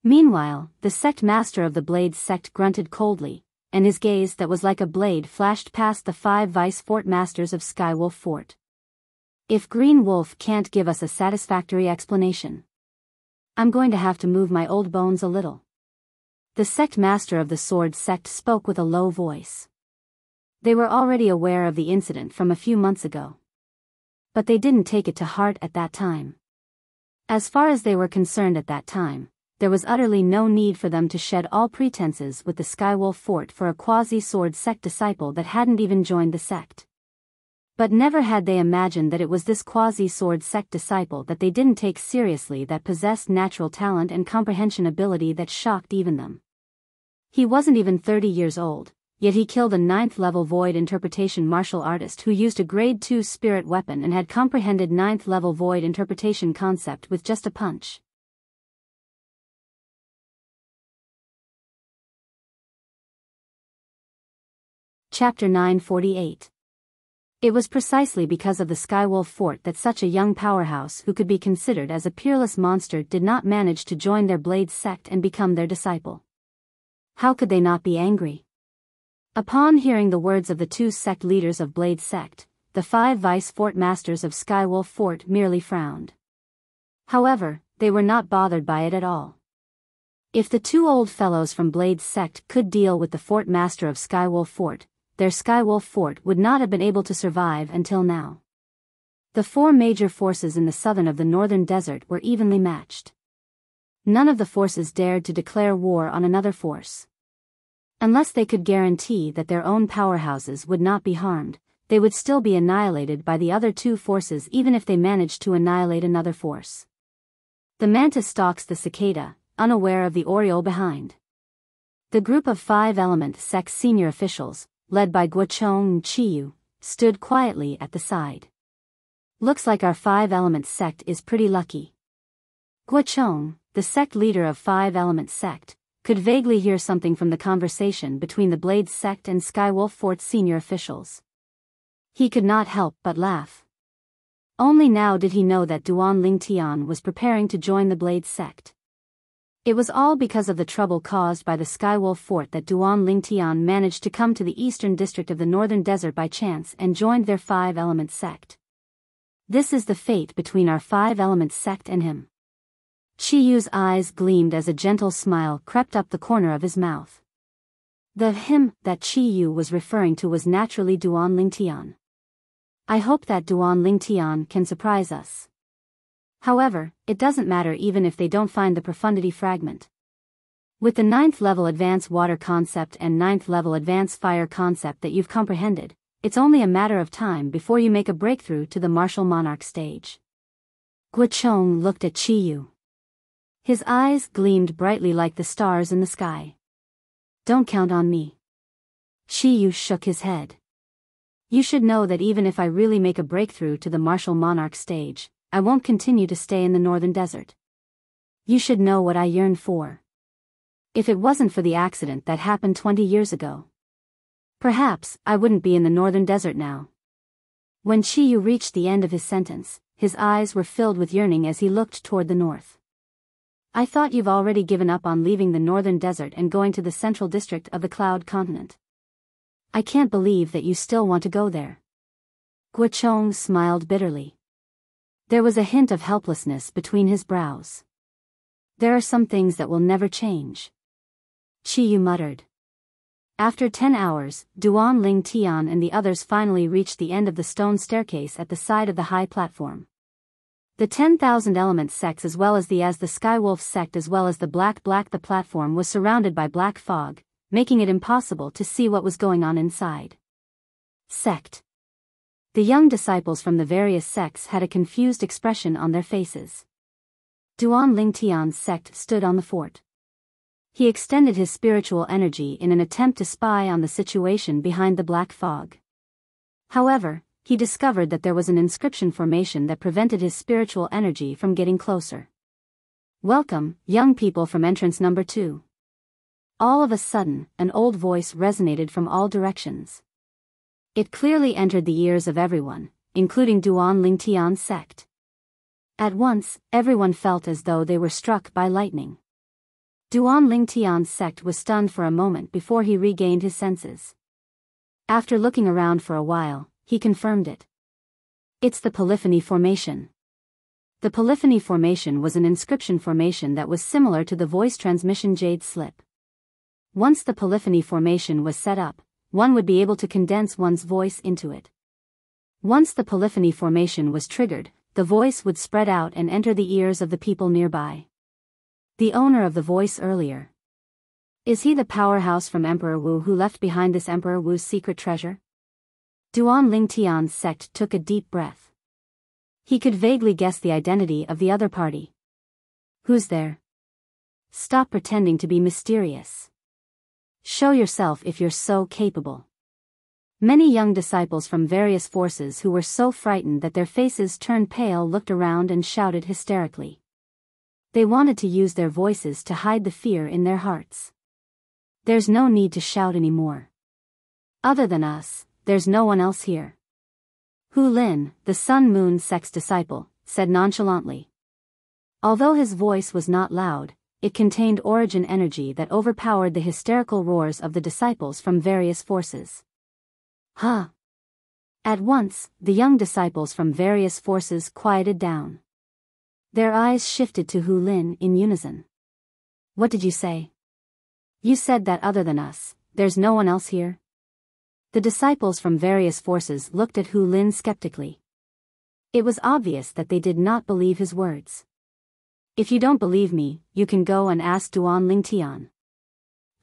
Meanwhile, the sect master of the Blade sect grunted coldly, and his gaze that was like a blade flashed past the 5 vice fort masters of Skywolf Fort. If Green Wolf can't give us a satisfactory explanation, I'm going to have to move my old bones a little. The sect master of the Sword sect spoke with a low voice. They were already aware of the incident from a few months ago, but they didn't take it to heart at that time. As far as they were concerned at that time, there was utterly no need for them to shed all pretenses with the Skywolf Fort for a quasi-Sword sect disciple that hadn't even joined the sect. But never had they imagined that it was this quasi-Sword sect disciple that they didn't take seriously that possessed natural talent and comprehension ability that shocked even them. He wasn't even 30 years old, yet he killed a 9th-level void interpretation martial artist who used a grade 2 spirit weapon and had comprehended 9th-level void interpretation concept with just a punch. Chapter 948. It was precisely because of the Skywolf Fort that such a young powerhouse who could be considered as a peerless monster did not manage to join their Blade sect and become their disciple. How could they not be angry? Upon hearing the words of the 2 sect leaders of Blade sect, the 5 vice fort masters of Skywolf Fort merely frowned. However, they were not bothered by it at all. If the 2 old fellows from Blade sect could deal with the fort master of Skywolf Fort, their Skywolf Fort would not have been able to survive until now. The 4 major forces in the southern of the northern desert were evenly matched. None of the forces dared to declare war on another force. Unless they could guarantee that their own powerhouses would not be harmed, they would still be annihilated by the other 2 forces even if they managed to annihilate another force. The mantis stalks the cicada, unaware of the oriole behind. The group of 5 element sect senior officials, led by Guochong and Chiyu, stood quietly at the side. Looks like our 5 element sect is pretty lucky. Guochong, the sect leader of 5 element sect, could vaguely hear something from the conversation between the Blade sect and Skywolf Fort senior officials. He could not help but laugh. Only now did he know that Duan Lingtian was preparing to join the Blade sect. It was all because of the trouble caused by the Skywolf Fort that Duan Lingtian managed to come to the eastern district of the northern desert by chance and joined their 5 element sect. This is the fate between our 5 element sect and him. Chiyu's eyes gleamed as a gentle smile crept up the corner of his mouth. The him that Chiyu was referring to was naturally Duan Lingtian. I hope that Duan Lingtian can surprise us. However, it doesn't matter even if they don't find the profundity fragment. With the 9th level advanced water concept and 9th level advanced fire concept that you've comprehended, it's only a matter of time before you make a breakthrough to the martial monarch stage. Guochong looked at Chiyu. His eyes gleamed brightly like the stars in the sky. Don't count on me. Chiyu shook his head. You should know that even if I really make a breakthrough to the martial monarch stage, I won't continue to stay in the northern desert. You should know what I yearn for. If it wasn't for the accident that happened 20 years ago, perhaps I wouldn't be in the northern desert now. When Chiyu reached the end of his sentence, his eyes were filled with yearning as he looked toward the north. I thought you've already given up on leaving the northern desert and going to the central district of the Cloud Continent. I can't believe that you still want to go there. Guochong smiled bitterly. There was a hint of helplessness between his brows. There are some things that will never change. Chiyu muttered. After 10 hours, Duan Ling Tian and the others finally reached the end of the stone staircase at the side of the high platform. The 10,000 Elements sect as well as the Skywolf sect as well as the Black the platform was surrounded by black fog, making it impossible to see what was going on inside. Sect. The young disciples from the various sects had a confused expression on their faces. Duan Ling Tian's sect stood on the fort. He extended his spiritual energy in an attempt to spy on the situation behind the black fog. However, he discovered that there was an inscription formation that prevented his spiritual energy from getting closer. Welcome, young people from entrance number 2. All of a sudden, an old voice resonated from all directions. It clearly entered the ears of everyone, including Duan Ling Tian's sect. At once, everyone felt as though they were struck by lightning. Duan Ling Tian's sect was stunned for a moment before he regained his senses. After looking around for a while, he confirmed it. It's the Polyphony Formation. The Polyphony Formation was an inscription formation that was similar to the voice transmission jade slip. Once the Polyphony Formation was set up, one would be able to condense one's voice into it. Once the Polyphony Formation was triggered, the voice would spread out and enter the ears of the people nearby. The owner of the voice earlier. Is he the powerhouse from Emperor Wu who left behind this Emperor Wu's secret treasure? Duan Ling Tian's sect took a deep breath. He could vaguely guess the identity of the other party. Who's there? Stop pretending to be mysterious. Show yourself if you're so capable. Many young disciples from various forces who were so frightened that their faces turned pale looked around and shouted hysterically. They wanted to use their voices to hide the fear in their hearts. There's no need to shout anymore. Other than us, there's no one else here. Hu Lin, the Sun Moon sect's disciple, said nonchalantly. Although his voice was not loud, it contained origin energy that overpowered the hysterical roars of the disciples from various forces. Huh. At once, the young disciples from various forces quieted down. Their eyes shifted to Hu Lin in unison. What did you say? You said that other than us, there's no one else here? The disciples from various forces looked at Hu Lin skeptically. It was obvious that they did not believe his words. If you don't believe me, you can go and ask Duan Ling Tian.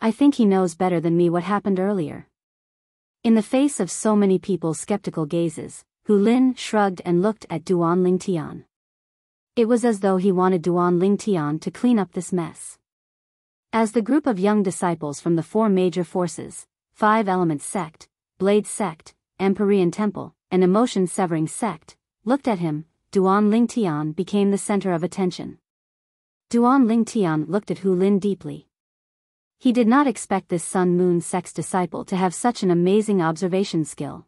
I think he knows better than me what happened earlier. In the face of so many people's skeptical gazes, Hu Lin shrugged and looked at Duan Ling Tian. It was as though he wanted Duan Ling Tian to clean up this mess. As the group of young disciples from the 4 major forces, 5 Elements sect, Blade sect, Empyrean temple, and Emotion severing sect, looked at him, Duan Ling Tian became the center of attention. Duan Ling Tian looked at Hu Lin deeply. He did not expect this Sun Moon sect's disciple to have such an amazing observation skill.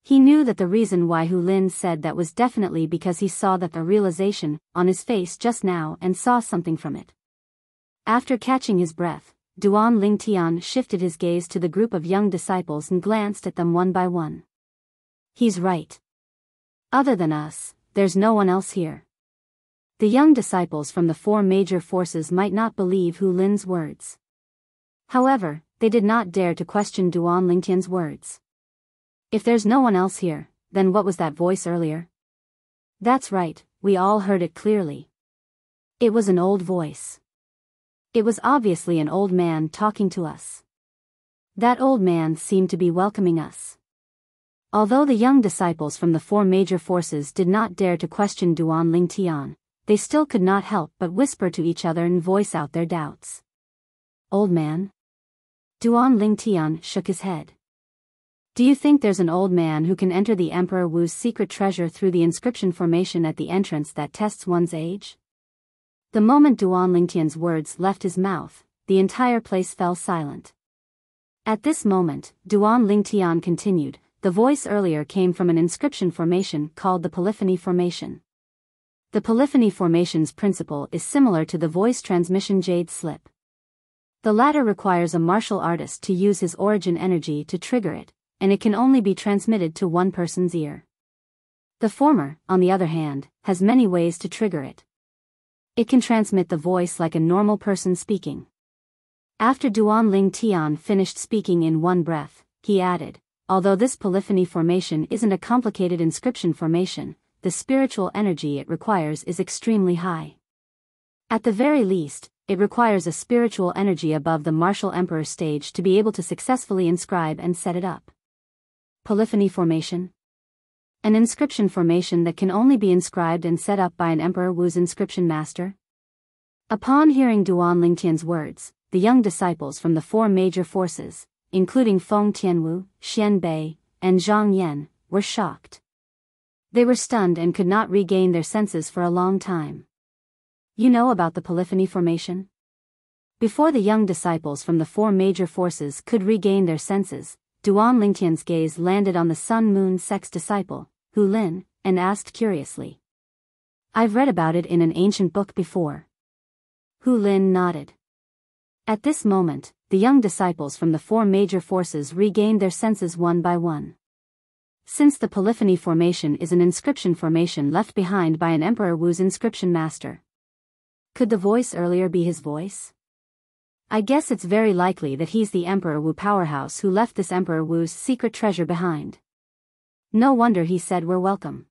He knew that the reason why Hu Lin said that was definitely because he saw that the realization on his face just now and saw something from it. After catching his breath, Duan Ling Tian shifted his gaze to the group of young disciples and glanced at them one by one. He's right. Other than us, there's no one else here. The young disciples from the 4 major forces might not believe Hu Lin's words. However, they did not dare to question Duan Ling Tian's words. If there's no one else here, then what was that voice earlier? That's right, we all heard it clearly. It was an old voice. It was obviously an old man talking to us. That old man seemed to be welcoming us. Although the young disciples from the 4 major forces did not dare to question Duan Ling Tian, they still could not help but whisper to each other and voice out their doubts. Old man? Duan Ling Tian shook his head. Do you think there's an old man who can enter the Emperor Wu's secret treasure through the inscription formation at the entrance that tests one's age? The moment Duan Lingtian's words left his mouth, the entire place fell silent. At this moment, Duan Lingtian continued, the voice earlier came from an inscription formation called the polyphony formation. The polyphony formation's principle is similar to the voice transmission jade slip. The latter requires a martial artist to use his origin energy to trigger it, and it can only be transmitted to one person's ear. The former, on the other hand, has many ways to trigger it. It can transmit the voice like a normal person speaking. After Duan Lingtian finished speaking in one breath, he added, although this polyphony formation isn't a complicated inscription formation, the spiritual energy it requires is extremely high. At the very least, it requires a spiritual energy above the martial emperor stage to be able to successfully inscribe and set it up. Polyphony formation? An inscription formation that can only be inscribed and set up by an Emperor Wu's inscription master? Upon hearing Duan Lingtian's words, the young disciples from the four major forces, including Feng Tianwu, Xian Bei, and Zhang Yan, were shocked. They were stunned and could not regain their senses for a long time. You know about the polyphony formation? Before the young disciples from the four major forces could regain their senses, Duan Lingtian's gaze landed on the Sun-Moon sect's disciple, Hu Lin, and asked curiously. I've read about it in an ancient book before. Hu Lin nodded. At this moment, the young disciples from the four major forces regained their senses one by one. Since the polyphony formation is an inscription formation left behind by an Emperor Wu's inscription master. Could the voice earlier be his voice? I guess it's very likely that he's the Emperor Wu powerhouse who left this Emperor Wu's secret treasure behind. No wonder he said we're welcome.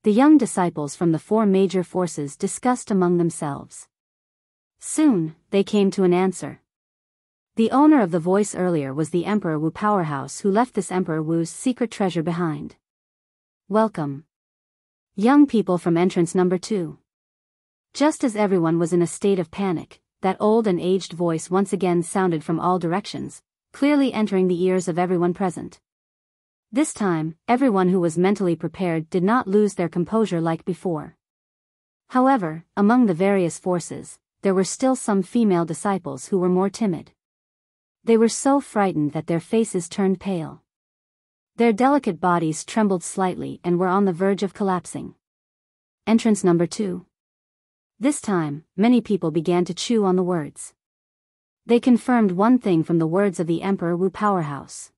The young disciples from the four major forces discussed among themselves. Soon, they came to an answer. The owner of the voice earlier was the Emperor Wu powerhouse who left this Emperor Wu's secret treasure behind. Welcome. Young people from entrance number 2. Just as everyone was in a state of panic, that old and aged voice once again sounded from all directions, clearly entering the ears of everyone present. This time, everyone who was mentally prepared did not lose their composure like before. However, among the various forces, there were still some female disciples who were more timid. They were so frightened that their faces turned pale. Their delicate bodies trembled slightly and were on the verge of collapsing. Entrance number 2. This time, many people began to chew on the words. They confirmed one thing from the words of the Emperor Wu powerhouse.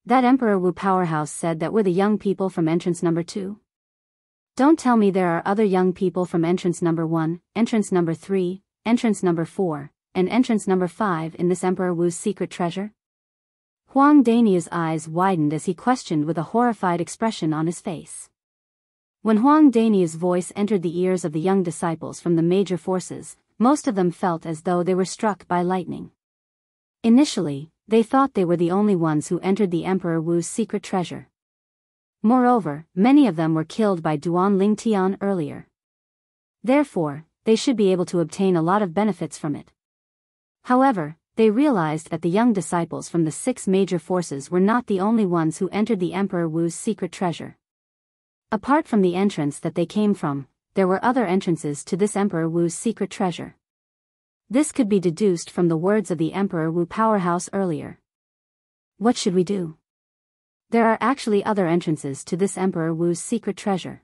That Emperor Wu powerhouse said that we're the young people from entrance number 2. Don't tell me there are other young people from entrance number 1, entrance number 3, entrance number 4, and entrance number 5 in this Emperor Wu's secret treasure? Huang Dania's eyes widened as he questioned with a horrified expression on his face. When Huang Dania's voice entered the ears of the young disciples from the major forces, most of them felt as though they were struck by lightning. Initially, they thought they were the only ones who entered the Emperor Wu's secret treasure. Moreover, many of them were killed by Duan Lingtian earlier. Therefore, they should be able to obtain a lot of benefits from it. However, they realized that the young disciples from the 6 major forces were not the only ones who entered the Emperor Wu's secret treasure. Apart from the entrance that they came from, there were other entrances to this Emperor Wu's secret treasure. This could be deduced from the words of the Emperor Wu powerhouse earlier. What should we do? There are actually other entrances to this Emperor Wu's secret treasure.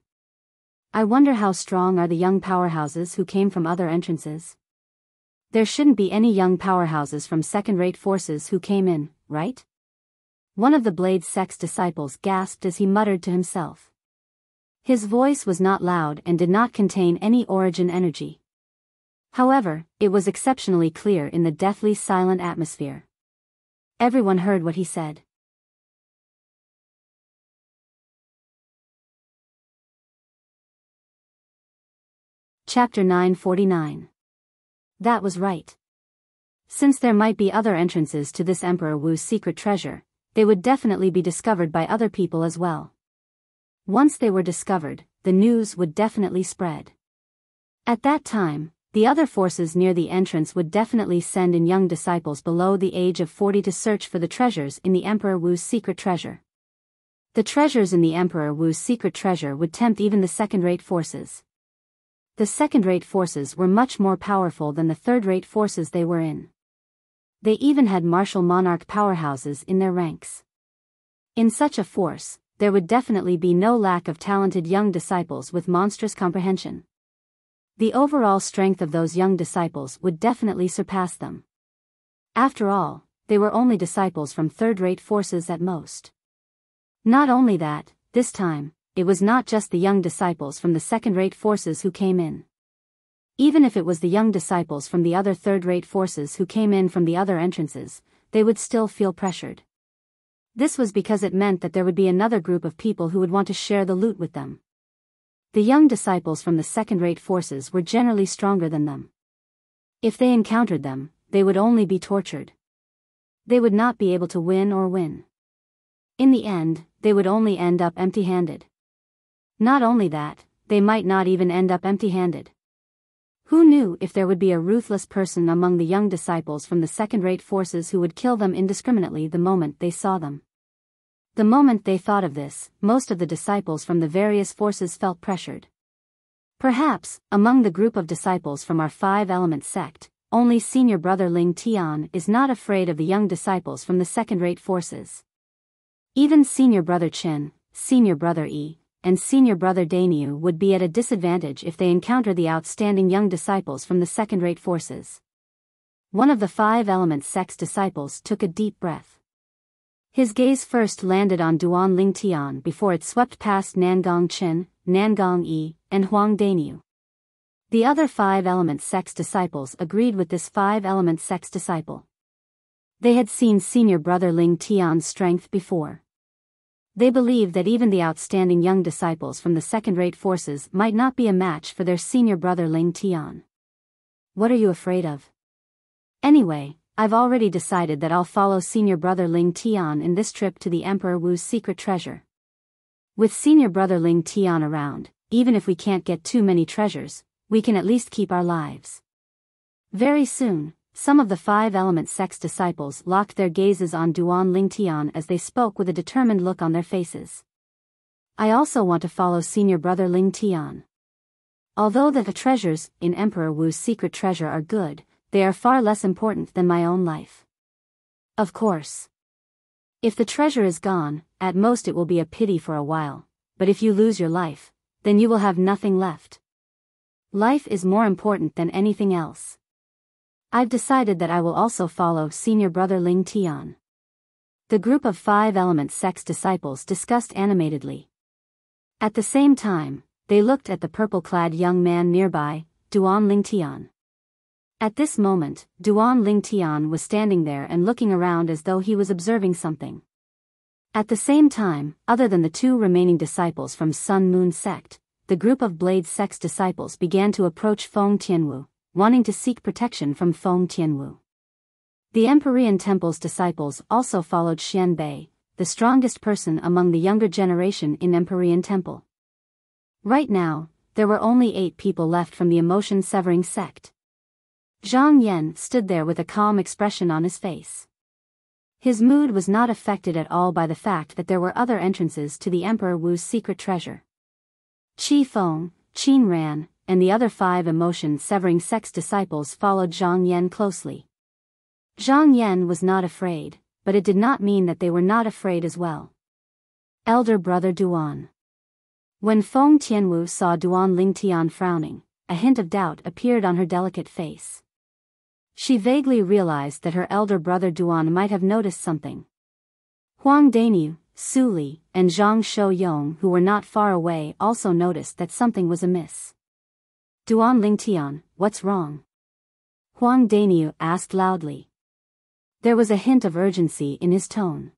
I wonder how strong are the young powerhouses who came from other entrances? There shouldn't be any young powerhouses from second-rate forces who came in, right? One of the Blade sect's disciples gasped as he muttered to himself. His voice was not loud and did not contain any origin energy. However, it was exceptionally clear in the deathly silent atmosphere. Everyone heard what he said. Chapter 949. That was right. Since there might be other entrances to this Emperor Wu's secret treasure, they would definitely be discovered by other people as well. Once they were discovered, the news would definitely spread. At that time, The other forces near the entrance would definitely send in young disciples below the age of 40 to search for the treasures in the Emperor Wu's secret treasure. The treasures in the Emperor Wu's secret treasure would tempt even the second-rate forces. The second-rate forces were much more powerful than the third-rate forces they were in. They even had martial monarch powerhouses in their ranks. In such a force, there would definitely be no lack of talented young disciples with monstrous comprehension. The overall strength of those young disciples would definitely surpass them. After all, they were only disciples from third-rate forces at most. Not only that, this time, it was not just the young disciples from the second-rate forces who came in. Even if it was the young disciples from the other third-rate forces who came in from the other entrances, they would still feel pressured. This was because it meant that there would be another group of people who would want to share the loot with them. The young disciples from the second-rate forces were generally stronger than them. If they encountered them, they would only be tortured. They would not be able to win or win. In the end, they would only end up empty-handed. Not only that, they might not even end up empty-handed. Who knew if there would be a ruthless person among the young disciples from the second-rate forces who would kill them indiscriminately the moment they saw them? The moment they thought of this, most of the disciples from the various forces felt pressured. Perhaps, among the group of disciples from our five-element sect, only senior brother Ling Tian is not afraid of the young disciples from the second-rate forces. Even senior brother Chen, senior brother Yi, and senior brother Daniu would be at a disadvantage if they encounter the outstanding young disciples from the second-rate forces. One of the five-element sect's disciples took a deep breath. His gaze first landed on Duan Ling Tian before it swept past Nangong Chen, Nangong Yi, and Huang Daniu. The other five-element sect's disciples agreed with this five-element sect's disciple. They had seen senior brother Ling Tian's strength before. They believed that even the outstanding young disciples from the second-rate forces might not be a match for their senior brother Ling Tian. What are you afraid of? Anyway, I've already decided that I'll follow senior brother Ling Tian in this trip to the Emperor Wu's secret treasure. With senior brother Ling Tian around, even if we can't get too many treasures, we can at least keep our lives. Very soon, some of the five-element sect's disciples locked their gazes on Duan Ling Tian as they spoke with a determined look on their faces. I also want to follow senior brother Ling Tian. Although the treasures in Emperor Wu's secret treasure are good, they are far less important than my own life. Of course. If the treasure is gone, at most it will be a pity for a while, but if you lose your life, then you will have nothing left. Life is more important than anything else. I've decided that I will also follow senior brother Ling Tian. The group of five-element sect's disciples discussed animatedly. At the same time, they looked at the purple-clad young man nearby, Duan Ling Tian. At this moment, Duan Ling Tian was standing there and looking around as though he was observing something. At the same time, other than the two remaining disciples from Sun Moon sect, the group of Blade sect's disciples began to approach Feng Tianwu, wanting to seek protection from Feng Tianwu. The Empyrean Temple's disciples also followed Xian Bei, the strongest person among the younger generation in Empyrean Temple. Right now, there were only 8 people left from the emotion-severing sect. Zhang Yan stood there with a calm expression on his face. His mood was not affected at all by the fact that there were other entrances to the Emperor Wu's secret treasure. Qi Feng, Qin Ran, and the other 5 emotion-severing sect's disciples followed Zhang Yan closely. Zhang Yan was not afraid, but it did not mean that they were not afraid as well. Elder brother Duan. When Feng Tianwu saw Duan Ling Tian frowning, a hint of doubt appeared on her delicate face. She vaguely realized that her elder brother Duan might have noticed something. Huang Daniu, Su Li, and Zhang Shouyong, who were not far away, also noticed that something was amiss. Duan Ling Tian, what's wrong? Huang Daniu asked loudly. There was a hint of urgency in his tone.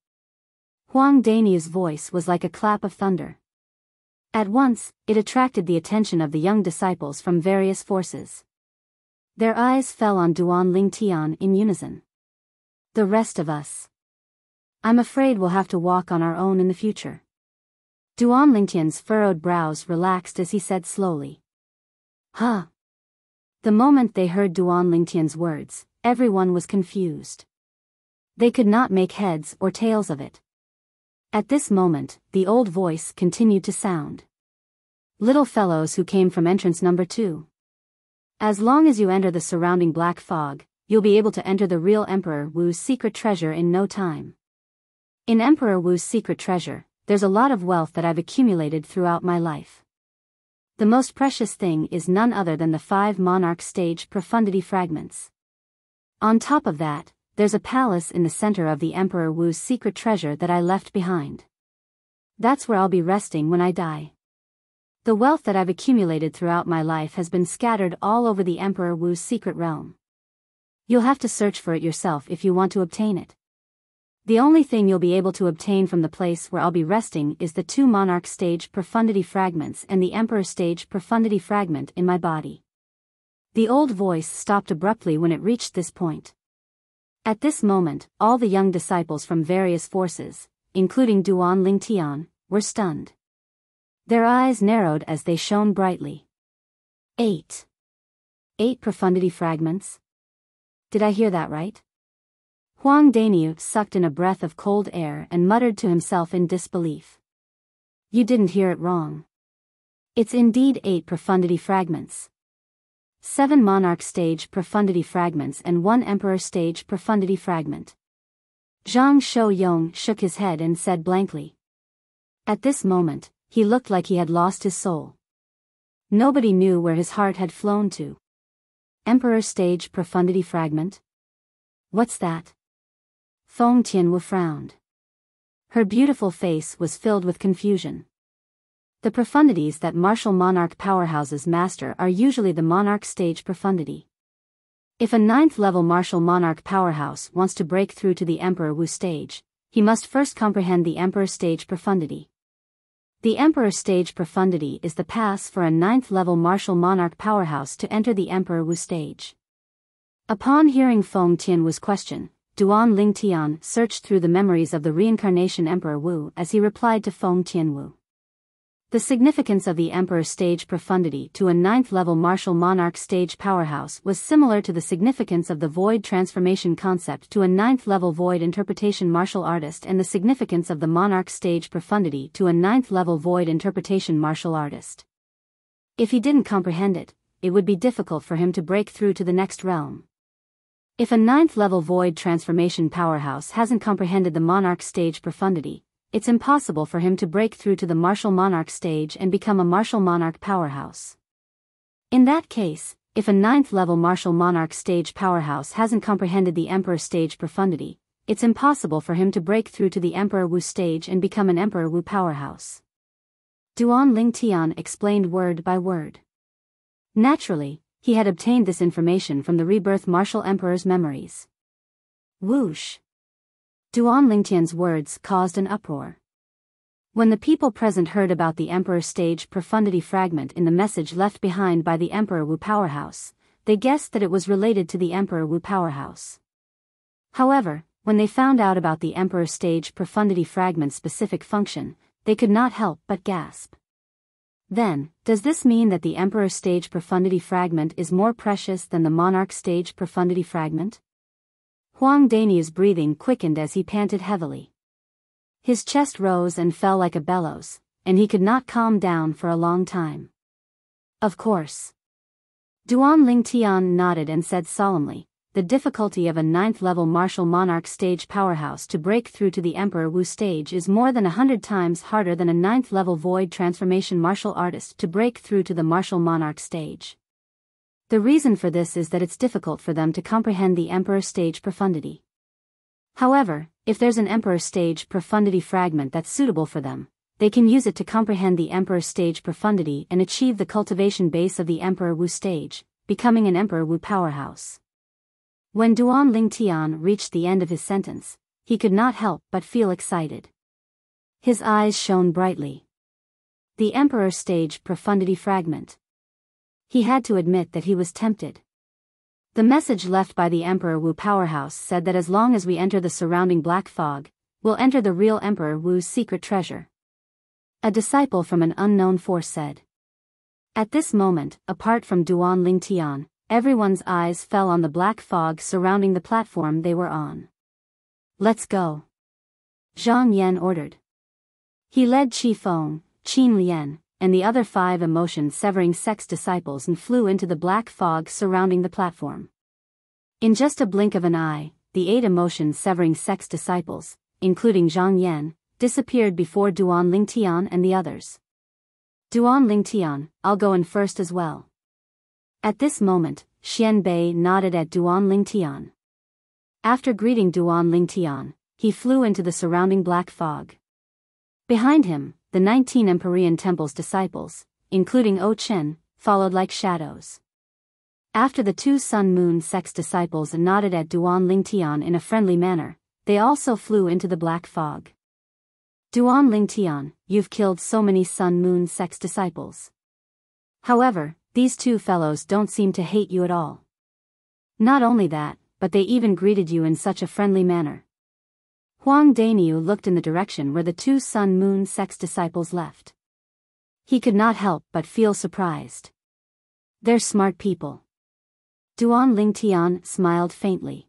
Huang Daniu's voice was like a clap of thunder. At once, it attracted the attention of the young disciples from various forces. Their eyes fell on Duan Ling Tian in unison. The rest of us. I'm afraid we'll have to walk on our own in the future. Duan Ling Tian's furrowed brows relaxed as he said slowly. Huh. The moment they heard Duan Lingtian's words, everyone was confused. They could not make heads or tails of it. At this moment, the old voice continued to sound. Little fellows who came from entrance number 2. As long as you enter the surrounding black fog, you'll be able to enter the real Emperor Wu's secret treasure in no time. In Emperor Wu's secret treasure, there's a lot of wealth that I've accumulated throughout my life. The most precious thing is none other than the 5 monarch stage profundity fragments. On top of that, there's a palace in the center of the Emperor Wu's secret treasure that I left behind. That's where I'll be resting when I die. The wealth that I've accumulated throughout my life has been scattered all over the Emperor Wu's secret realm. You'll have to search for it yourself if you want to obtain it. The only thing you'll be able to obtain from the place where I'll be resting is the 2 monarch stage profundity fragments and the Emperor stage profundity fragment in my body. The old voice stopped abruptly when it reached this point. At this moment, all the young disciples from various forces, including Duan Lingtian, were stunned. Their eyes narrowed as they shone brightly. 8 profundity fragments? Did I hear that right? Huang Daniu sucked in a breath of cold air and muttered to himself in disbelief. You didn't hear it wrong. It's indeed 8 profundity fragments. 7 monarch stage profundity fragments and 1 emperor stage profundity fragment. Zhang Shouyong shook his head and said blankly. At this moment, he looked like he had lost his soul. Nobody knew where his heart had flown to. Emperor stage profundity fragment? What's that? Feng Tianwu frowned. Her beautiful face was filled with confusion. The profundities that martial monarch powerhouses master are usually the monarch stage profundity. If a 9th level martial monarch powerhouse wants to break through to the Emperor Wu stage, he must first comprehend the Emperor stage profundity. The Emperor stage profundity is the pass for a 9th level martial monarch powerhouse to enter the Emperor Wu stage. Upon hearing Feng Tianwu's question, Duan Lingtian searched through the memories of the reincarnation Emperor Wu as he replied to Feng Tianwu. The significance of the Emperor stage profundity to a 9th level martial monarch stage powerhouse was similar to the significance of the void transformation concept to a 9th level void interpretation martial artist and the significance of the monarch stage profundity to a 9th level void interpretation martial artist. If he didn't comprehend it, it would be difficult for him to break through to the next realm. If a 9th level void transformation powerhouse hasn't comprehended the monarch stage profundity, it's impossible for him to break through to the martial monarch stage and become a martial monarch powerhouse. In that case, if a 9th level martial monarch stage powerhouse hasn't comprehended the Emperor stage profundity, it's impossible for him to break through to the Emperor Wu stage and become an Emperor Wu powerhouse. Duan Lingtian explained word by word. Naturally, he had obtained this information from the rebirth martial emperor's memories. Whoosh! Duan Lingtian's words caused an uproar. When the people present heard about the Emperor stage profundity fragment in the message left behind by the Emperor Wu powerhouse, they guessed that it was related to the Emperor Wu powerhouse. However, when they found out about the Emperor stage profundity fragment's specific function, they could not help but gasp. Then, does this mean that the Emperor stage profundity fragment is more precious than the Monarch stage profundity fragment? Huang Daniu's breathing quickened as he panted heavily. His chest rose and fell like a bellows, and he could not calm down for a long time. Of course. Duan Lingtian nodded and said solemnly, the difficulty of a 9th level martial monarch stage powerhouse to break through to the Emperor Wu stage is more than 100 times harder than a 9th level void transformation martial artist to break through to the martial monarch stage. The reason for this is that it's difficult for them to comprehend the Emperor stage profundity. However, if there's an Emperor stage profundity fragment that's suitable for them, they can use it to comprehend the Emperor stage profundity and achieve the cultivation base of the Emperor Wu stage, becoming an Emperor Wu powerhouse. When Duan Lingtian reached the end of his sentence, he could not help but feel excited. His eyes shone brightly. The Emperor stage profundity fragment. He had to admit that he was tempted. The message left by the Emperor Wu powerhouse said that as long as we enter the surrounding black fog, we'll enter the real Emperor Wu's secret treasure. A disciple from an unknown force said. At this moment, apart from Duan Lingtian, everyone's eyes fell on the black fog surrounding the platform they were on. "Let's go," Zhang Yan ordered. He led Qi Feng, Qin Lian, and the other 5 emotion-severing sect's disciples and flew into the black fog surrounding the platform. In just a blink of an eye, the 8 emotion-severing sect's disciples, including Zhang Yan, disappeared before Duan Lingtian and the others. "Duan Lingtian, I'll go in first as well." At this moment, Xian Bei nodded at Duan Lingtian. After greeting Duan Lingtian, he flew into the surrounding black fog. Behind him, the 19 Empyrean Temple's disciples, including O Chen, followed like shadows. After the 2 Sun-Moon sect's disciples nodded at Duan Lingtian in a friendly manner, they also flew into the black fog. "Duan Lingtian, you've killed so many Sun-Moon sect's disciples. However, these 2 fellows don't seem to hate you at all. Not only that, but they even greeted you in such a friendly manner." Huang Daniu looked in the direction where the 2 Sun-Moon sect's disciples left. He could not help but feel surprised. "They're smart people." Duan Lingtian smiled faintly.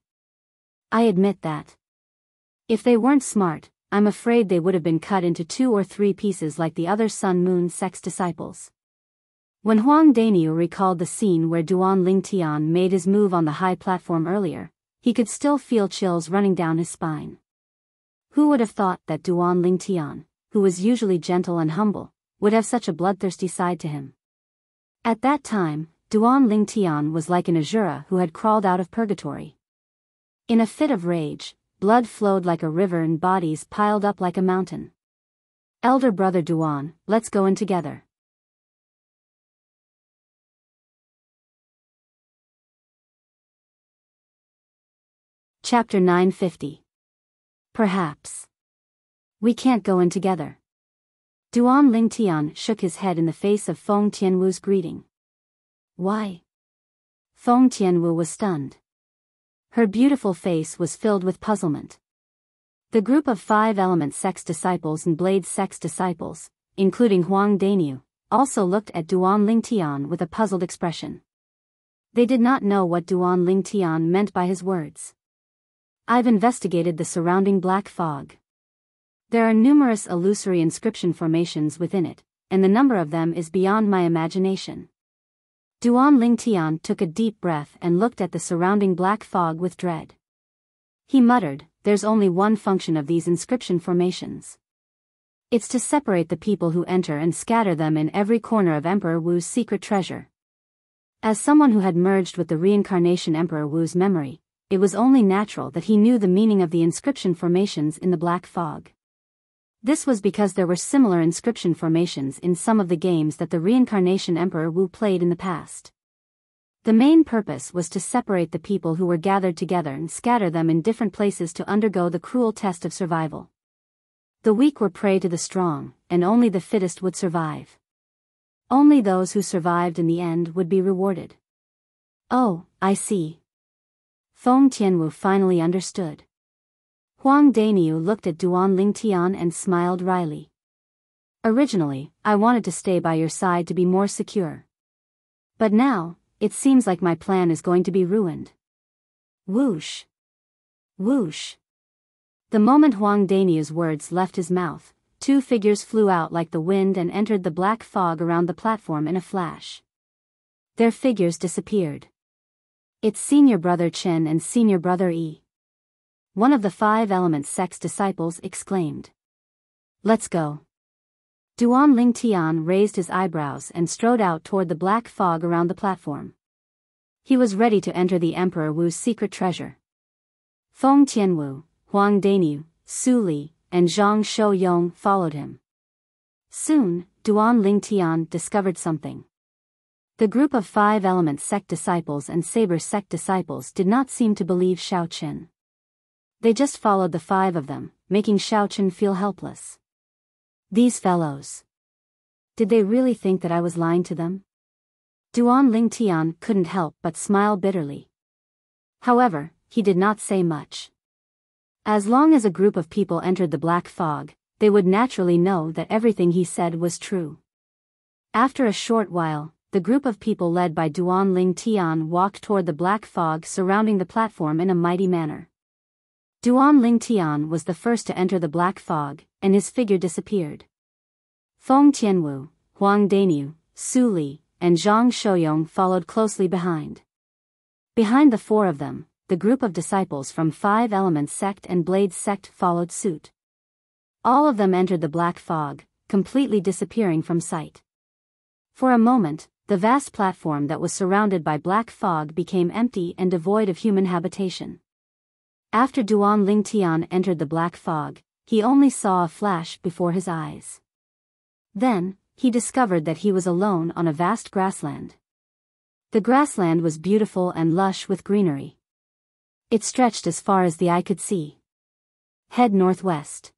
"I admit that. If they weren't smart, I'm afraid they would have been cut into 2 or 3 pieces like the other Sun-Moon sect's disciples." When Huang Daniu recalled the scene where Duan Lingtian made his move on the high platform earlier, he could still feel chills running down his spine. Who would have thought that Duan Lingtian, who was usually gentle and humble, would have such a bloodthirsty side to him? At that time, Duan Lingtian was like an Asura who had crawled out of purgatory. In a fit of rage, blood flowed like a river and bodies piled up like a mountain. "Elder brother Duan, let's go in together." Chapter 950. Perhaps. "We can't go in together." Duan Lingtian shook his head in the face of Feng Tianwu's greeting. "Why?" Feng Tianwu was stunned. Her beautiful face was filled with puzzlement. The group of 5 Element sect's disciples and Blade sect's disciples, including Huang Daniu, also looked at Duan Lingtian with a puzzled expression. They did not know what Duan Lingtian meant by his words. "I've investigated the surrounding black fog. There are numerous illusory inscription formations within it, and the number of them is beyond my imagination." Duan Lingtian took a deep breath and looked at the surrounding black fog with dread. He muttered, "There's only one function of these inscription formations. It's to separate the people who enter and scatter them in every corner of Emperor Wu's secret treasure." As someone who had merged with the reincarnation Emperor Wu's memory, it was only natural that he knew the meaning of the inscription formations in the black fog. This was because there were similar inscription formations in some of the games that the reincarnation Emperor Wu played in the past. The main purpose was to separate the people who were gathered together and scatter them in different places to undergo the cruel test of survival. The weak were prey to the strong, and only the fittest would survive. Only those who survived in the end would be rewarded. "Oh, I see." Feng Tianwu finally understood. Huang Daniu looked at Duan Lingtian and smiled wryly. "Originally, I wanted to stay by your side to be more secure. But now, it seems like my plan is going to be ruined." Whoosh! Whoosh! The moment Huang Daniu's words left his mouth, 2 figures flew out like the wind and entered the black fog around the platform in a flash. Their figures disappeared. "It's Senior Brother Chen and Senior Brother Yi," one of the 5 Element sect's disciples exclaimed. "Let's go." Duan Lingtian raised his eyebrows and strode out toward the black fog around the platform. He was ready to enter the Emperor Wu's secret treasure. Feng Tianwu, Huang Daniu, Su Li, and Zhang Shouyong followed him. Soon, Duan Lingtian discovered something. The group of 5 Element sect disciples and Saber sect disciples did not seem to believe Xiao Qin. They just followed the 5 of them, making Xiao Qin feel helpless. These fellows. Did they really think that I was lying to them? Duan Lingtian couldn't help but smile bitterly. However, he did not say much. As long as a group of people entered the black fog, they would naturally know that everything he said was true. After a short while, the group of people led by Duan Ling Tian walked toward the black fog surrounding the platform in a mighty manner. Duan Ling Tian was the first to enter the black fog, and his figure disappeared. Feng Tianwu, Huang Daniu, Su Li, and Zhang Shouyong followed closely behind. Behind the four of them, the group of disciples from Five Elements Sect and Blade Sect followed suit. All of them entered the black fog, completely disappearing from sight. For a moment, the vast platform that was surrounded by black fog became empty and devoid of human habitation. After Duan Ling Tian entered the black fog, he only saw a flash before his eyes. Then, he discovered that he was alone on a vast grassland. The grassland was beautiful and lush with greenery. It stretched as far as the eye could see. Head northwest.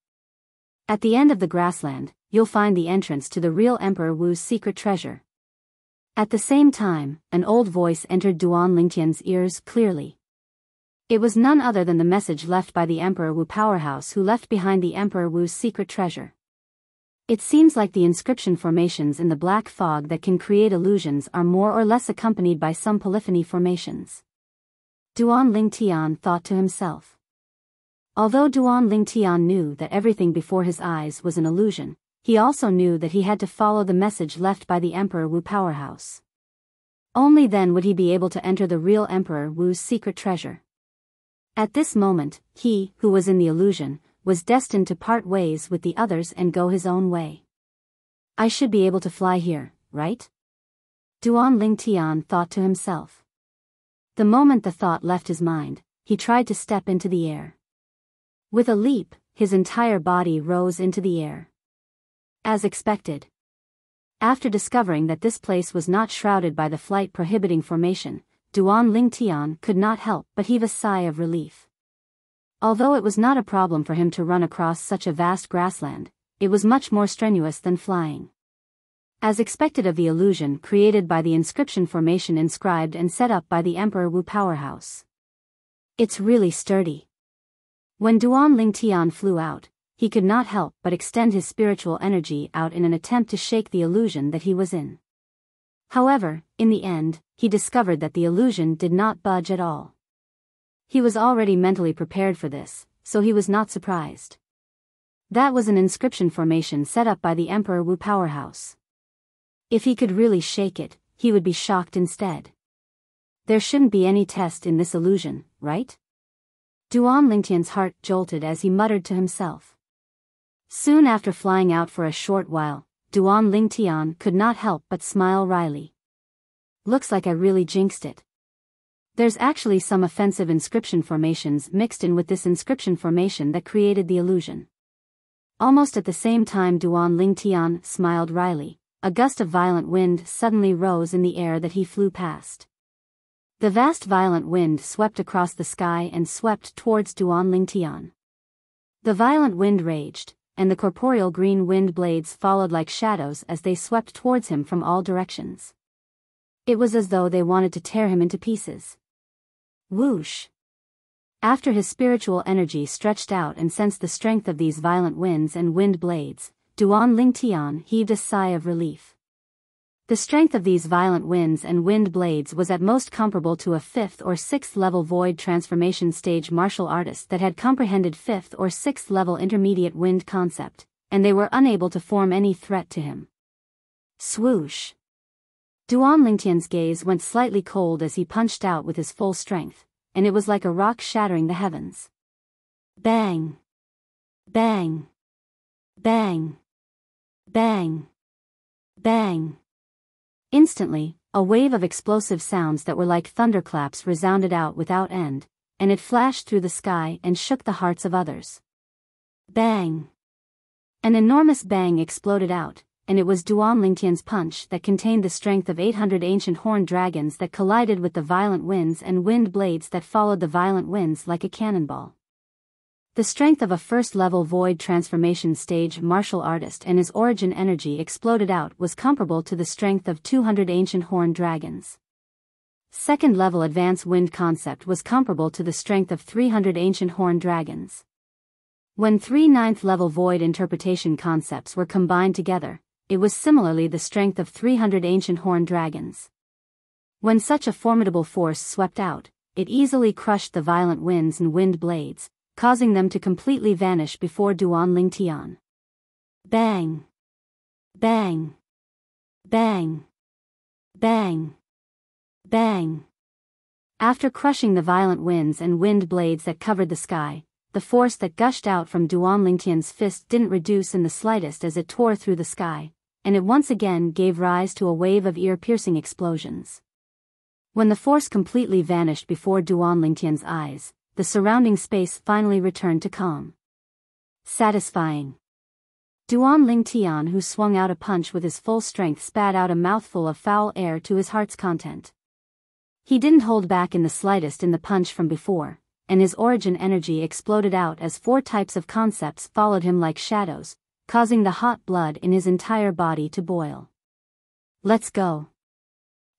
At the end of the grassland, you'll find the entrance to the real Emperor Wu's secret treasure. At the same time, an old voice entered Duan Lingtian's ears clearly. It was none other than the message left by the Emperor Wu powerhouse, who left behind the Emperor Wu's secret treasure. It seems like the inscription formations in the black fog that can create illusions are more or less accompanied by some polyphony formations. Duan Ling Tian thought to himself. Although Duan Ling Tian knew that everything before his eyes was an illusion, he also knew that he had to follow the message left by the Emperor Wu powerhouse. Only then would he be able to enter the real Emperor Wu's secret treasure. At this moment, he, who was in the illusion, was destined to part ways with the others and go his own way. I should be able to fly here, right? Duan Ling Tian thought to himself. The moment the thought left his mind, he tried to step into the air. With a leap, his entire body rose into the air. As expected. After discovering that this place was not shrouded by the flight-prohibiting formation, Duan Ling Tian could not help but heave a sigh of relief. Although it was not a problem for him to run across such a vast grassland, it was much more strenuous than flying. As expected of the illusion created by the inscription formation inscribed and set up by the Emperor Wu powerhouse. It's really sturdy. When Duan Ling Tian flew out, he could not help but extend his spiritual energy out in an attempt to shake the illusion that he was in. However, in the end, he discovered that the illusion did not budge at all. He was already mentally prepared for this, so he was not surprised. That was an inscription formation set up by the Emperor Wu powerhouse. If he could really shake it, he would be shocked instead. There shouldn't be any test in this illusion, right? Duan Lingtian's heart jolted as he muttered to himself. Soon after flying out for a short while, Duan Ling Tian could not help but smile wryly. Looks like I really jinxed it. There's actually some offensive inscription formations mixed in with this inscription formation that created the illusion. Almost at the same time Duan Ling Tian smiled wryly, a gust of violent wind suddenly rose in the air that he flew past. The vast violent wind swept across the sky and swept towards Duan Ling Tian. The violent wind raged, and the corporeal green wind blades followed like shadows as they swept towards him from all directions. It was as though they wanted to tear him into pieces. Whoosh! After his spiritual energy stretched out and sensed the strength of these violent winds and wind blades, Duan Ling Tian heaved a sigh of relief. The strength of these violent winds and wind blades was at most comparable to a 5th or 6th level void transformation stage martial artist that had comprehended 5th or 6th level intermediate wind concept, and they were unable to form any threat to him. Swoosh! Duan Lingtian's gaze went slightly cold as he punched out with his full strength, and it was like a rock shattering the heavens. Bang! Bang! Bang! Bang! Bang! Instantly, a wave of explosive sounds that were like thunderclaps resounded out without end, and it flashed through the sky and shook the hearts of others. Bang! An enormous bang exploded out, and it was Duan Lingtian's punch that contained the strength of 800 ancient horned dragons that collided with the violent winds and wind blades that followed the violent winds like a cannonball. The strength of a first-level void transformation stage martial artist and his origin energy exploded out was comparable to the strength of 200 ancient horned dragons. Second-level advanced wind concept was comparable to the strength of 300 ancient horned dragons. When 3 9th-level void interpretation concepts were combined together, it was similarly the strength of 300 ancient horned dragons. When such a formidable force swept out, it easily crushed the violent winds and wind blades, causing them to completely vanish before Duan Lingtian. Bang! Bang! Bang! Bang! Bang! After crushing the violent winds and wind blades that covered the sky, the force that gushed out from Duan Lingtian's fist didn't reduce in the slightest as it tore through the sky, and it once again gave rise to a wave of ear-piercing explosions. When the force completely vanished before Duan Lingtian's eyes, the surrounding space finally returned to calm. Satisfying. Duan Lingtian, who swung out a punch with his full strength, spat out a mouthful of foul air to his heart's content. He didn't hold back in the slightest in the punch from before, and his origin energy exploded out as 4 types of concepts followed him like shadows, causing the hot blood in his entire body to boil. Let's go.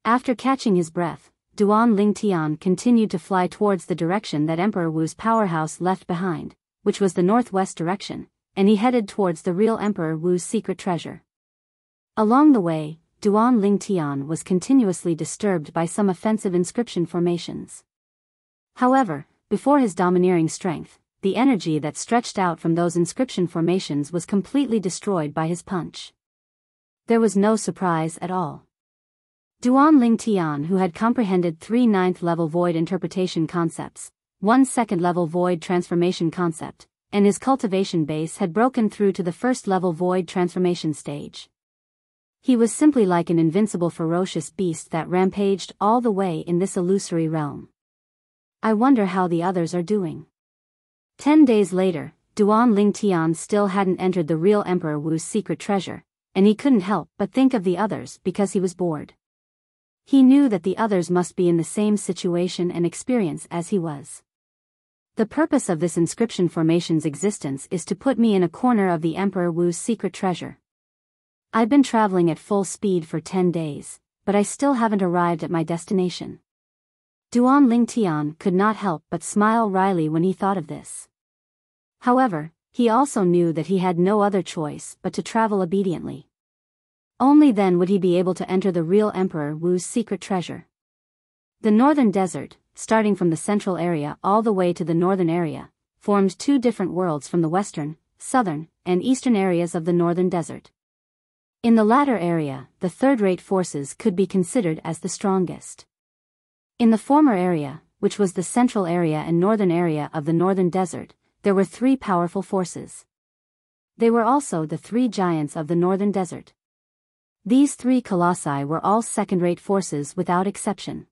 After catching his breath, Duan Lingtian continued to fly towards the direction that Emperor Wu's powerhouse left behind, which was the northwest direction, and he headed towards the real Emperor Wu's secret treasure. Along the way, Duan Lingtian was continuously disturbed by some offensive inscription formations. However, before his domineering strength, the energy that stretched out from those inscription formations was completely destroyed by his punch. There was no surprise at all. Duan Lingtian, who had comprehended 3 9th-level void interpretation concepts, 1 2nd-level void transformation concept, and his cultivation base had broken through to the 1st-level void transformation stage. He was simply like an invincible ferocious beast that rampaged all the way in this illusory realm. I wonder how the others are doing. 10 days later, Duan Lingtian still hadn't entered the real Emperor Wu's secret treasure, and he couldn't help but think of the others because he was bored. He knew that the others must be in the same situation and experience as he was. The purpose of this inscription formation's existence is to put me in a corner of the Emperor Wu's secret treasure. I've been traveling at full speed for 10 days, but I still haven't arrived at my destination. Duan Lingtian could not help but smile wryly when he thought of this. However, he also knew that he had no other choice but to travel obediently. Only then would he be able to enter the real Emperor Wu's secret treasure. The northern desert, starting from the central area all the way to the northern area, formed 2 different worlds from the western, southern, and eastern areas of the northern desert. In the latter area, the third-rate forces could be considered as the strongest. In the former area, which was the central area and northern area of the northern desert, there were 3 powerful forces. They were also the 3 giants of the northern desert. These 3 colossi were all second-rate forces without exception.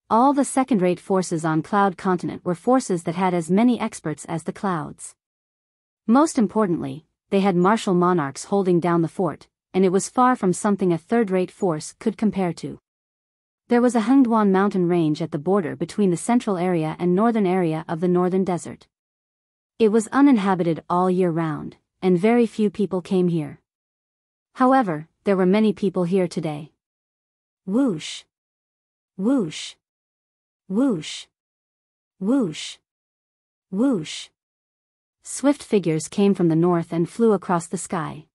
All the second-rate forces on Cloud Continent were forces that had as many experts as the clouds. Most importantly, they had martial monarchs holding down the fort, and it was far from something a third-rate force could compare to. There was a Hengduan mountain range at the border between the central area and northern area of the northern desert. It was uninhabited all year round, and very few people came here. However, there were many people here today. Whoosh! Whoosh! Whoosh! Whoosh! Whoosh! Swift figures came from the north and flew across the sky.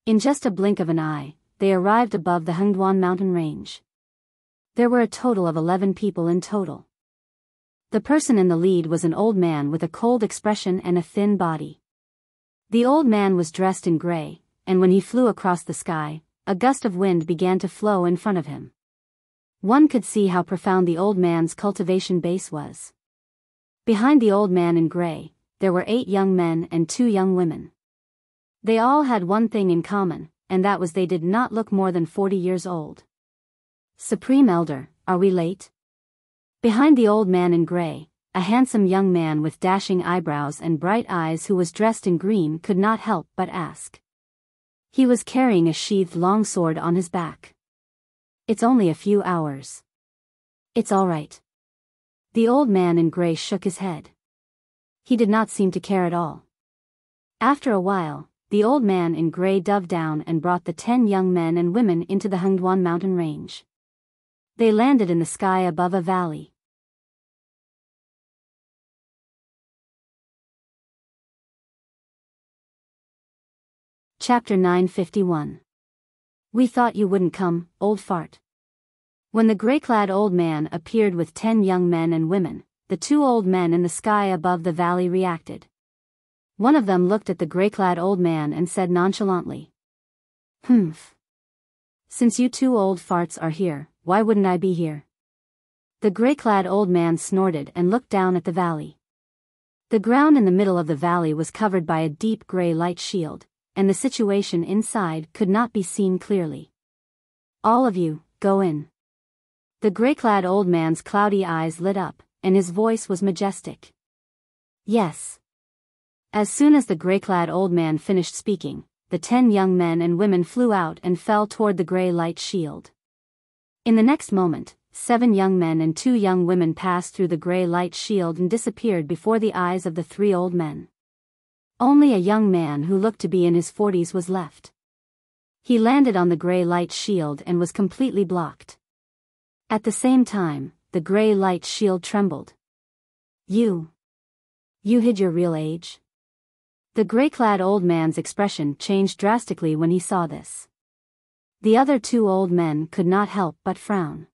In just a blink of an eye, they arrived above the Hengduan mountain range. There were a total of 11 people in total. The person in the lead was an old man with a cold expression and a thin body. The old man was dressed in gray, and when he flew across the sky, a gust of wind began to flow in front of him. One could see how profound the old man's cultivation base was. Behind the old man in gray, there were 8 young men and 2 young women. They all had one thing in common, and that was they did not look more than 40 years old. Supreme Elder, are we late? Behind the old man in gray, a handsome young man with dashing eyebrows and bright eyes who was dressed in green could not help but ask. He was carrying a sheathed longsword on his back. It's only a few hours. It's all right. The old man in gray shook his head. He did not seem to care at all. After a while, the old man in gray dove down and brought the 10 young men and women into the Hengduan mountain range. They landed in the sky above a valley. Chapter 951. We thought you wouldn't come, old fart. When the gray-clad old man appeared with 10 young men and women, the 2 old men in the sky above the valley reacted. One of them looked at the gray-clad old man and said nonchalantly, "Humph. Since you 2 old farts are here, why wouldn't I be here?" The gray-clad old man snorted and looked down at the valley. The ground in the middle of the valley was covered by a deep gray light shield, and the situation inside could not be seen clearly. "All of you, go in." The gray-clad old man's cloudy eyes lit up, and his voice was majestic. "Yes." As soon as the gray-clad old man finished speaking, the 10 young men and women flew out and fell toward the gray light shield. In the next moment, 7 young men and 2 young women passed through the gray light shield and disappeared before the eyes of the 3 old men. Only a young man who looked to be in his 40s was left. He landed on the gray light shield and was completely blocked. At the same time, the gray light shield trembled. You hid your real age?" The gray-clad old man's expression changed drastically when he saw this. The other 2 old men could not help but frown.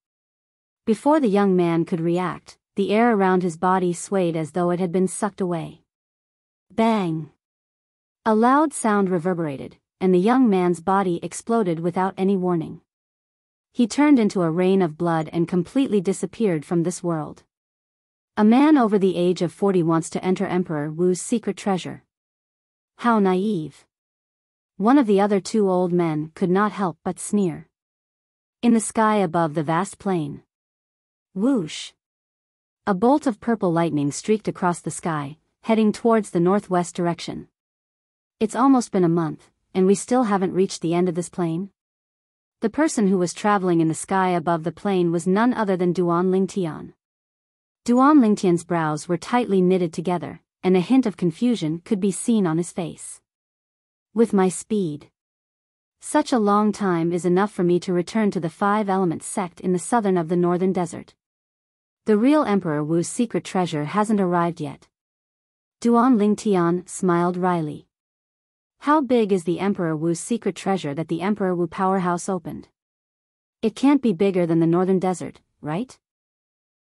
Before the young man could react, the air around his body swayed as though it had been sucked away. Bang! A loud sound reverberated, and the young man's body exploded without any warning. He turned into a rain of blood and completely disappeared from this world. A man over the age of 40 wants to enter Emperor Wu's secret treasure. How naive. One of the other 2 old men could not help but sneer. In the sky above the vast plain. Whoosh! A bolt of purple lightning streaked across the sky, heading towards the northwest direction. "It's almost been a month, and we still haven't reached the end of this plane?" The person who was traveling in the sky above the plane was none other than Duan Lingtian. Duan Lingtian's brows were tightly knitted together, and a hint of confusion could be seen on his face. "With my speed. Such a long time is enough for me to return to the 5 Elements sect in the southern of the northern desert. The real Emperor Wu's secret treasure hasn't arrived yet." Duan Lingtian smiled wryly. "How big is the Emperor Wu's secret treasure that the Emperor Wu powerhouse opened? It can't be bigger than the northern desert, right?"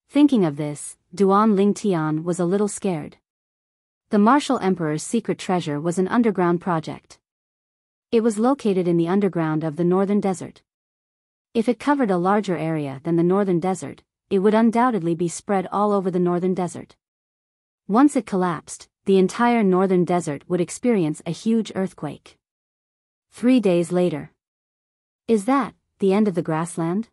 Thinking of this, Duan Lingtian was a little scared. The Martial Emperor's secret treasure was an underground project. It was located in the underground of the northern desert. If it covered a larger area than the northern desert, it would undoubtedly be spread all over the northern desert. Once it collapsed, the entire northern desert would experience a huge earthquake. 3 days later. "Is that the end of the grassland?"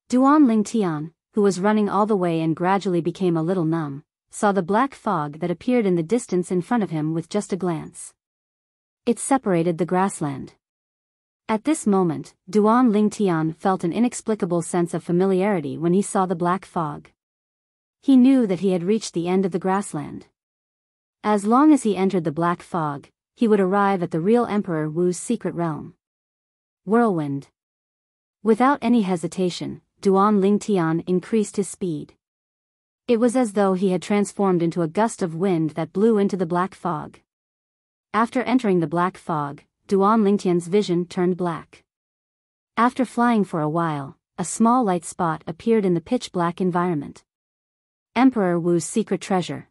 Duan Lingtian, who was running all the way and gradually became a little numb, saw the black fog that appeared in the distance in front of him with just a glance. It separated the grassland. At this moment, Duan Lingtian felt an inexplicable sense of familiarity when he saw the black fog. He knew that he had reached the end of the grassland. As long as he entered the black fog, he would arrive at the real Emperor Wu's secret realm. Whirlwind. Without any hesitation, Duan Lingtian increased his speed. It was as though he had transformed into a gust of wind that blew into the black fog. After entering the black fog, Duan Lingtian's vision turned black. After flying for a while, a small light spot appeared in the pitch-black environment. Emperor Wu's secret treasure.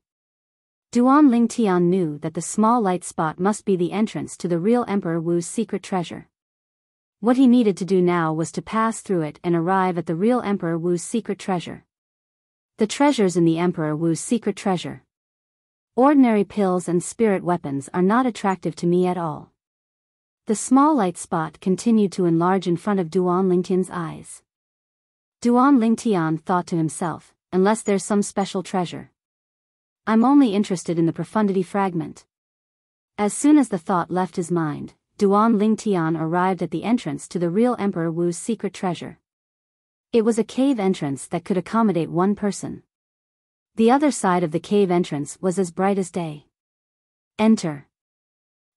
Duan Lingtian knew that the small light spot must be the entrance to the real Emperor Wu's secret treasure. What he needed to do now was to pass through it and arrive at the real Emperor Wu's secret treasure. The treasures in the Emperor Wu's secret treasure. Ordinary pills and spirit weapons are not attractive to me at all. The small light spot continued to enlarge in front of Duan Lingtian's eyes. Duan Lingtian thought to himself, unless there's some special treasure. I'm only interested in the profundity fragment. As soon as the thought left his mind, Duan Lingtian arrived at the entrance to the real Emperor Wu's secret treasure. It was a cave entrance that could accommodate 1 person. The other side of the cave entrance was as bright as day. Enter.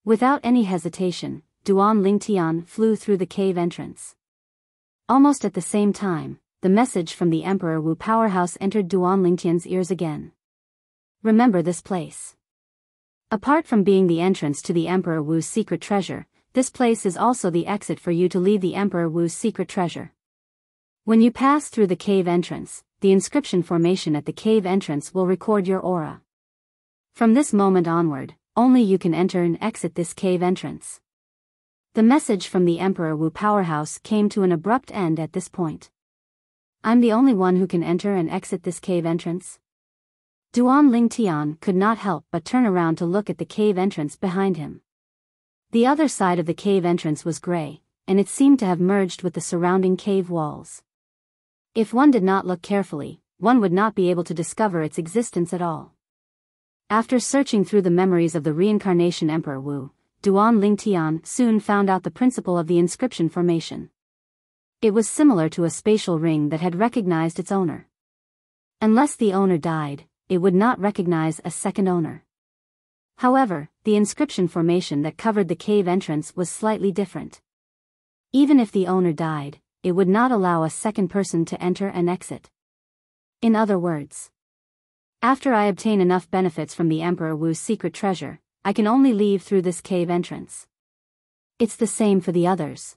Without any hesitation, Duan Lingtian flew through the cave entrance. Almost at the same time, the message from the Emperor Wu powerhouse entered Duan Lingtian's ears again. Remember this place. Apart from being the entrance to the Emperor Wu's secret treasure, this place is also the exit for you to leave the Emperor Wu's secret treasure. When you pass through the cave entrance, the inscription formation at the cave entrance will record your aura. From this moment onward, only you can enter and exit this cave entrance. The message from the Emperor Wu powerhouse came to an abrupt end at this point. I'm the only one who can enter and exit this cave entrance? Duan Lingtian could not help but turn around to look at the cave entrance behind him. The other side of the cave entrance was gray, and it seemed to have merged with the surrounding cave walls. If one did not look carefully, one would not be able to discover its existence at all. After searching through the memories of the reincarnation Emperor Wu, Duan Lingtian soon found out the principle of the inscription formation. It was similar to a spatial ring that had recognized its owner. Unless the owner died, it would not recognize a second owner. However, the inscription formation that covered the cave entrance was slightly different. Even if the owner died, it would not allow a second person to enter and exit. In other words, after I obtain enough benefits from the Emperor Wu's secret treasure, I can only leave through this cave entrance. It's the same for the others.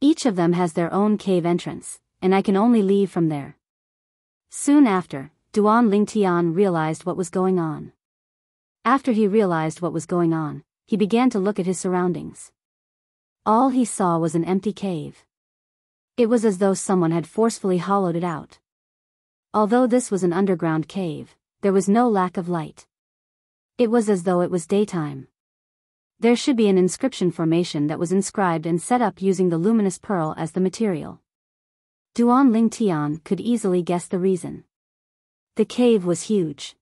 Each of them has their own cave entrance, and I can only leave from there. Soon after, Duan Lingtian realized what was going on. After he realized what was going on, he began to look at his surroundings. All he saw was an empty cave. It was as though someone had forcefully hollowed it out. Although this was an underground cave, there was no lack of light. It was as though it was daytime. There should be an inscription formation that was inscribed and set up using the luminous pearl as the material. Duan Lingtian could easily guess the reason. The cave was huge.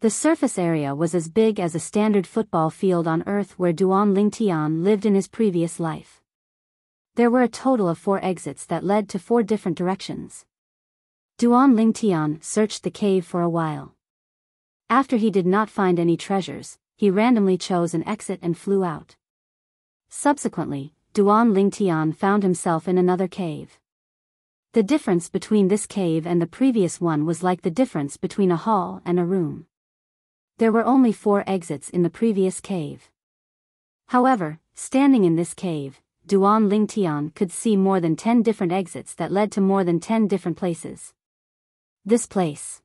The surface area was as big as a standard football field on Earth where Duan Lingtian lived in his previous life. There were a total of 4 exits that led to 4 different directions. Duan Lingtian searched the cave for a while. After he did not find any treasures, he randomly chose an exit and flew out. Subsequently, Duan Lingtian found himself in another cave. The difference between this cave and the previous one was like the difference between a hall and a room. There were only 4 exits in the previous cave. However, standing in this cave, Duan Lingtian could see more than 10 different exits that led to more than 10 different places. This place.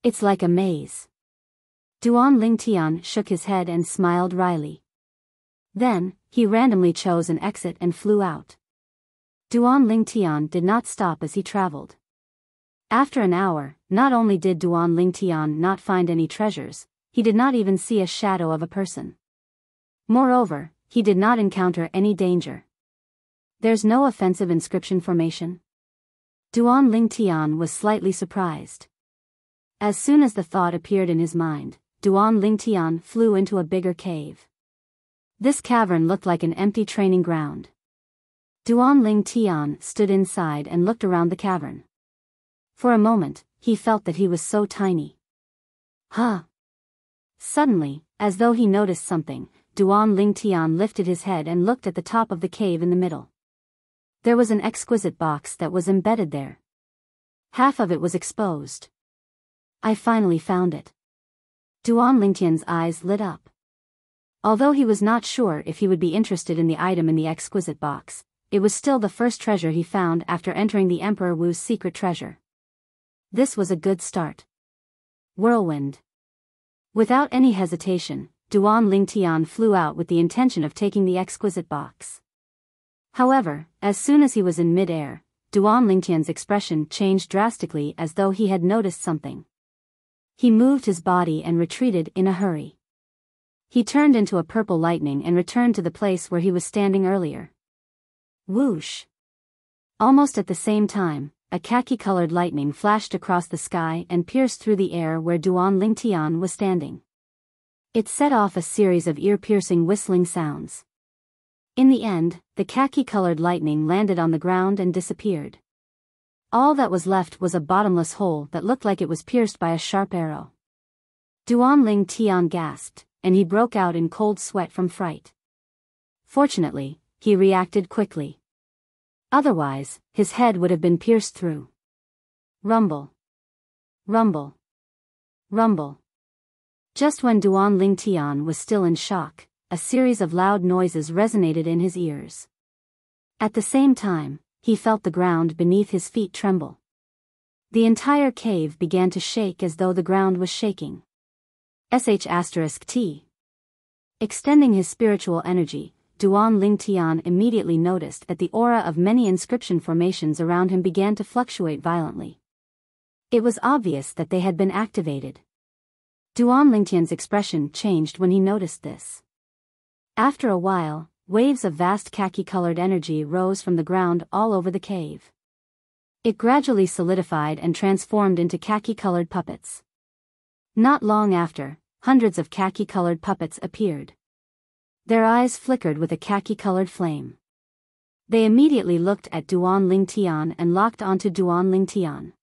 It's like a maze. Duan Lingtian shook his head and smiled wryly. Then, he randomly chose an exit and flew out. Duan Lingtian did not stop as he traveled. After an hour, not only did Duan Lingtian not find any treasures, he did not even see a shadow of a person. Moreover, he did not encounter any danger. There's no offensive inscription formation? Duan Lingtian was slightly surprised. As soon as the thought appeared in his mind, Duan Lingtian flew into a bigger cave. This cavern looked like an empty training ground. Duan Lingtian stood inside and looked around the cavern. For a moment, he felt that he was so tiny. Huh! Suddenly, as though he noticed something, Duan Lingtian lifted his head and looked at the top of the cave in the middle. There was an exquisite box that was embedded there. Half of it was exposed. I finally found it. Duan Lingtian's eyes lit up. Although he was not sure if he would be interested in the item in the exquisite box, it was still the first treasure he found after entering the Emperor Wu's secret treasure. This was a good start. Whirlwind. Without any hesitation, Duan Lingtian flew out with the intention of taking the exquisite box. However, as soon as he was in mid-air, Duan Lingtian's expression changed drastically as though he had noticed something. He moved his body and retreated in a hurry. He turned into a purple lightning and returned to the place where he was standing earlier. Whoosh! Almost at the same time, a khaki-colored lightning flashed across the sky and pierced through the air where Duan Lingtian was standing. It set off a series of ear-piercing whistling sounds. In the end, the khaki-colored lightning landed on the ground and disappeared. All that was left was a bottomless hole that looked like it was pierced by a sharp arrow. Duan Lingtian gasped, and he broke out in cold sweat from fright. Fortunately, he reacted quickly. Otherwise, his head would have been pierced through. Rumble. Rumble. Rumble. Just when Duan Lingtian was still in shock, a series of loud noises resonated in his ears. At the same time, he felt the ground beneath his feet tremble. The entire cave began to shake as though the ground was shaking. *T. Extending his spiritual energy, Duan Lingtian immediately noticed that the aura of many inscription formations around him began to fluctuate violently. It was obvious that they had been activated. Duan Lingtian's expression changed when he noticed this. After a while, waves of vast khaki-colored energy rose from the ground all over the cave. It gradually solidified and transformed into khaki-colored puppets. Not long after, hundreds of khaki-colored puppets appeared. Their eyes flickered with a khaki-colored flame. They immediately looked at Duan Lingtian and locked onto Duan Lingtian.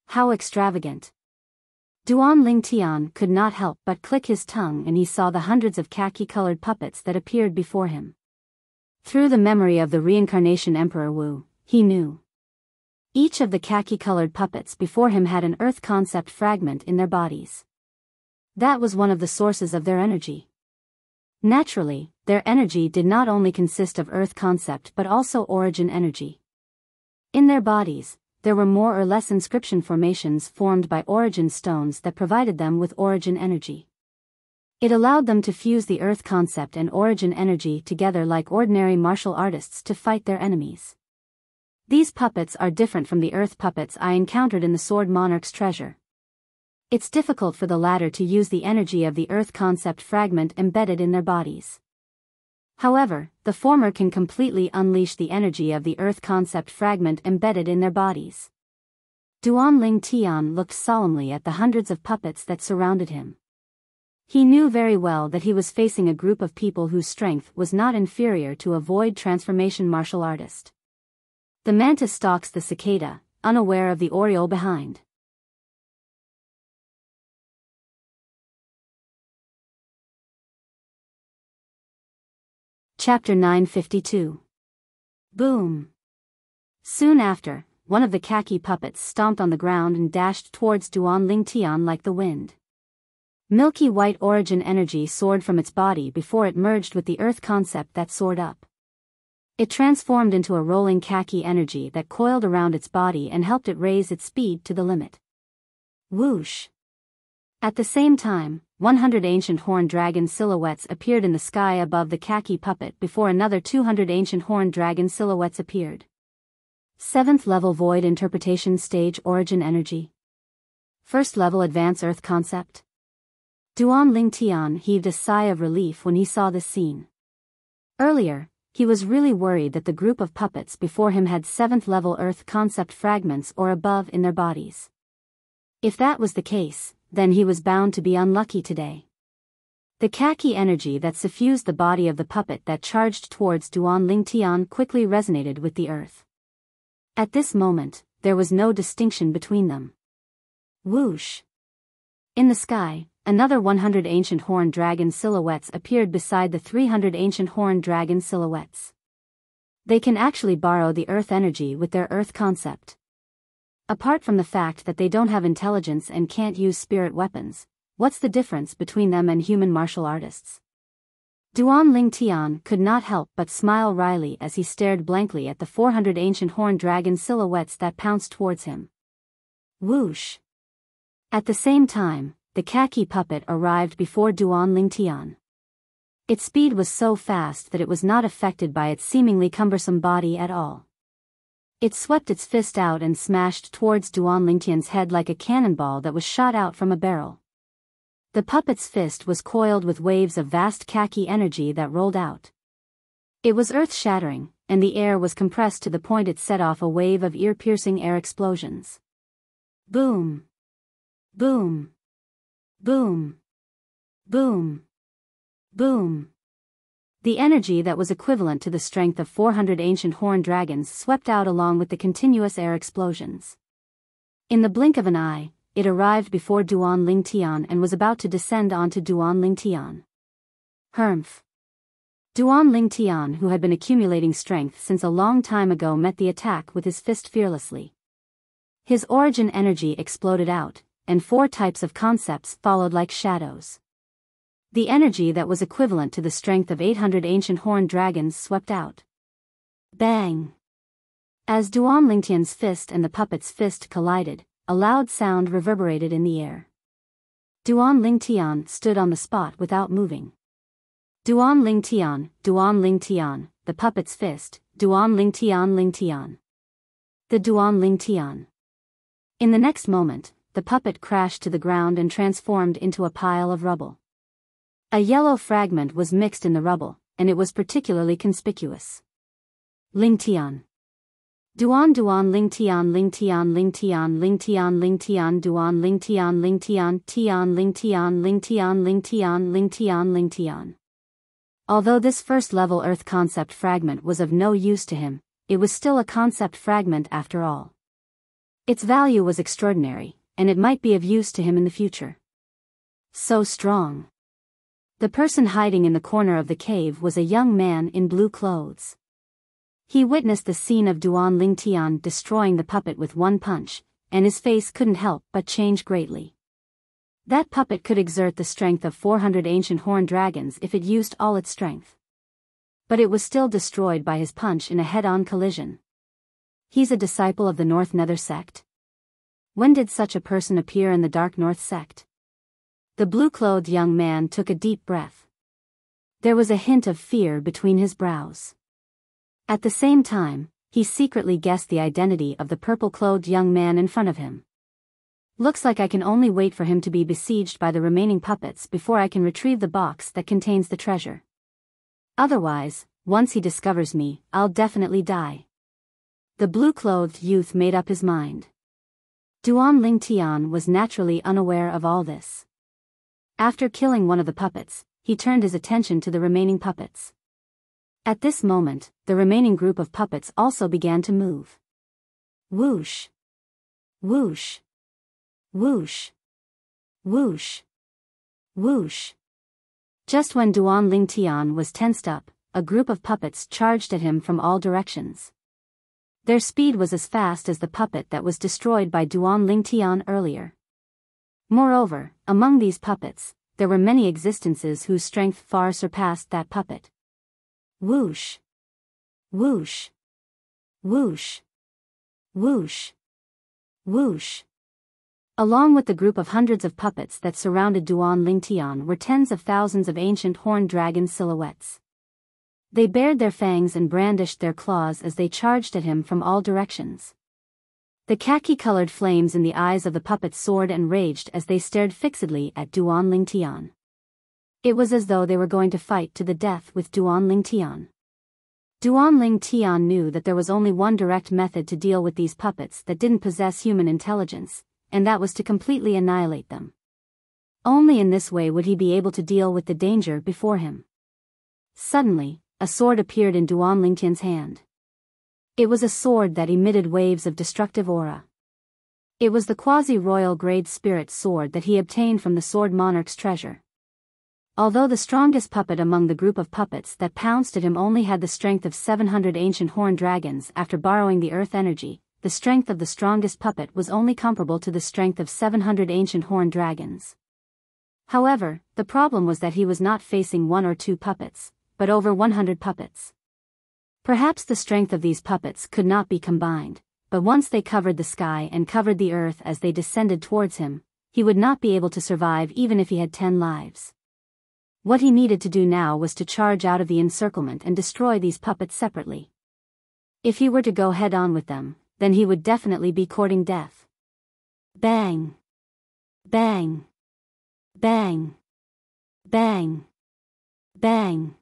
How extravagant! Duan Lingtian could not help but click his tongue, and he saw the hundreds of khaki-colored puppets that appeared before him. Through the memory of the reincarnation Emperor Wu, he knew. Each of the khaki-colored puppets before him had an earth concept fragment in their bodies. That was one of the sources of their energy. Naturally, their energy did not only consist of earth concept but also origin energy. In their bodies, there were more or less inscription formations formed by origin stones that provided them with origin energy. It allowed them to fuse the earth concept and origin energy together like ordinary martial artists to fight their enemies. These puppets are different from the earth puppets I encountered in the Sword Monarch's treasure. It's difficult for the latter to use the energy of the earth concept fragment embedded in their bodies. However, the former can completely unleash the energy of the earth concept fragment embedded in their bodies. Duan Lingtian looked solemnly at the hundreds of puppets that surrounded him. He knew very well that he was facing a group of people whose strength was not inferior to a void transformation martial artist. The mantis stalks the cicada, unaware of the oriole behind. Chapter 952. Boom! Soon after, one of the khaki puppets stomped on the ground and dashed towards Duan Lingtian like the wind. Milky white origin energy soared from its body before it merged with the earth concept that soared up. It transformed into a rolling khaki energy that coiled around its body and helped it raise its speed to the limit. Whoosh! At the same time, 100 ancient horned dragon silhouettes appeared in the sky above the khaki puppet before another 200 ancient horned dragon silhouettes appeared. 7th level void interpretation stage origin energy. 1st level advance earth concept. Duan Lingtian heaved a sigh of relief when he saw this scene. Earlier, he was really worried that the group of puppets before him had 7th level earth concept fragments or above in their bodies. If that was the case, then he was bound to be unlucky today. The khaki energy that suffused the body of the puppet that charged towards Duan Lingtian quickly resonated with the earth. At this moment, there was no distinction between them. Whoosh! In the sky, another 100 ancient horned dragon silhouettes appeared beside the 300 ancient horned dragon silhouettes. They can actually borrow the earth energy with their earth concept. Apart from the fact that they don't have intelligence and can't use spirit weapons, what's the difference between them and human martial artists? Duan Lingtian could not help but smile wryly as he stared blankly at the 400 ancient horned dragon silhouettes that pounced towards him. Whoosh! At the same time, the khaki puppet arrived before Duan Lingtian. Its speed was so fast that it was not affected by its seemingly cumbersome body at all. It swept its fist out and smashed towards Duan Lingtian's head like a cannonball that was shot out from a barrel. The puppet's fist was coiled with waves of vast khaki energy that rolled out. It was earth-shattering, and the air was compressed to the point it set off a wave of ear-piercing air explosions. Boom! Boom! Boom! Boom! Boom! The energy that was equivalent to the strength of 400 ancient horned dragons swept out along with the continuous air explosions. In the blink of an eye, it arrived before Duan Lingtian and was about to descend onto Duan Lingtian. Humph! Duan Lingtian, who had been accumulating strength since a long time ago, met the attack with his fist fearlessly. His origin energy exploded out, and 4 types of concepts followed like shadows. The energy that was equivalent to the strength of 800 ancient horned dragons swept out. Bang! As Duan Lingtian's fist and the puppet's fist collided, a loud sound reverberated in the air. Duan Lingtian stood on the spot without moving. Duan Lingtian, the puppet's fist, Duan Lingtian. The Duan Lingtian. In the next moment, the puppet crashed to the ground and transformed into a pile of rubble. A yellow fragment was mixed in the rubble, and it was particularly conspicuous. Lingtian. Duan Lingtian Duan Lingtian Lingtian. Although this first-level Earth concept fragment was of no use to him, it was still a concept fragment after all. Its value was extraordinary, and it might be of use to him in the future. So strong. The person hiding in the corner of the cave was a young man in blue clothes. He witnessed the scene of Duan Lingtian destroying the puppet with one punch, and his face couldn't help but change greatly. That puppet could exert the strength of 400 ancient horned dragons if it used all its strength. But it was still destroyed by his punch in a head-on collision. He's a disciple of the North Nether sect? When did such a person appear in the Dark North sect? The blue-clothed young man took a deep breath. There was a hint of fear between his brows. At the same time, he secretly guessed the identity of the purple-clothed young man in front of him. Looks like I can only wait for him to be besieged by the remaining puppets before I can retrieve the box that contains the treasure. Otherwise, once he discovers me, I'll definitely die. The blue-clothed youth made up his mind. Duan Lingtian was naturally unaware of all this. After killing one of the puppets, he turned his attention to the remaining puppets. At this moment, the remaining group of puppets also began to move. Whoosh! Whoosh! Whoosh! Whoosh! Whoosh! Just when Duan Lingtian was tensed up, a group of puppets charged at him from all directions. Their speed was as fast as the puppet that was destroyed by Duan Lingtian earlier. Moreover, among these puppets, there were many existences whose strength far surpassed that puppet. Whoosh! Whoosh! Whoosh! Whoosh! Whoosh! Along with the group of hundreds of puppets that surrounded Duan Lingtian were tens of thousands of ancient horned dragon silhouettes. They bared their fangs and brandished their claws as they charged at him from all directions. The khaki-colored flames in the eyes of the puppets soared and raged as they stared fixedly at Duan Lingtian. It was as though they were going to fight to the death with Duan Lingtian. Duan Lingtian knew that there was only one direct method to deal with these puppets that didn't possess human intelligence, and that was to completely annihilate them. Only in this way would he be able to deal with the danger before him. Suddenly, a sword appeared in Duan Lingtian's hand. It was a sword that emitted waves of destructive aura. It was the quasi-royal grade spirit sword that he obtained from the Sword Monarch's treasure. Although the strongest puppet among the group of puppets that pounced at him only had the strength of 700 ancient horned dragons after borrowing the earth energy, the strength of the strongest puppet was only comparable to the strength of 700 ancient horned dragons. However, the problem was that he was not facing one or two puppets, but over 100 puppets. Perhaps the strength of these puppets could not be combined, but once they covered the sky and covered the earth as they descended towards him, he would not be able to survive even if he had 10 lives. What he needed to do now was to charge out of the encirclement and destroy these puppets separately. If he were to go head-on with them, then he would definitely be courting death. Bang! Bang! Bang! Bang! Bang!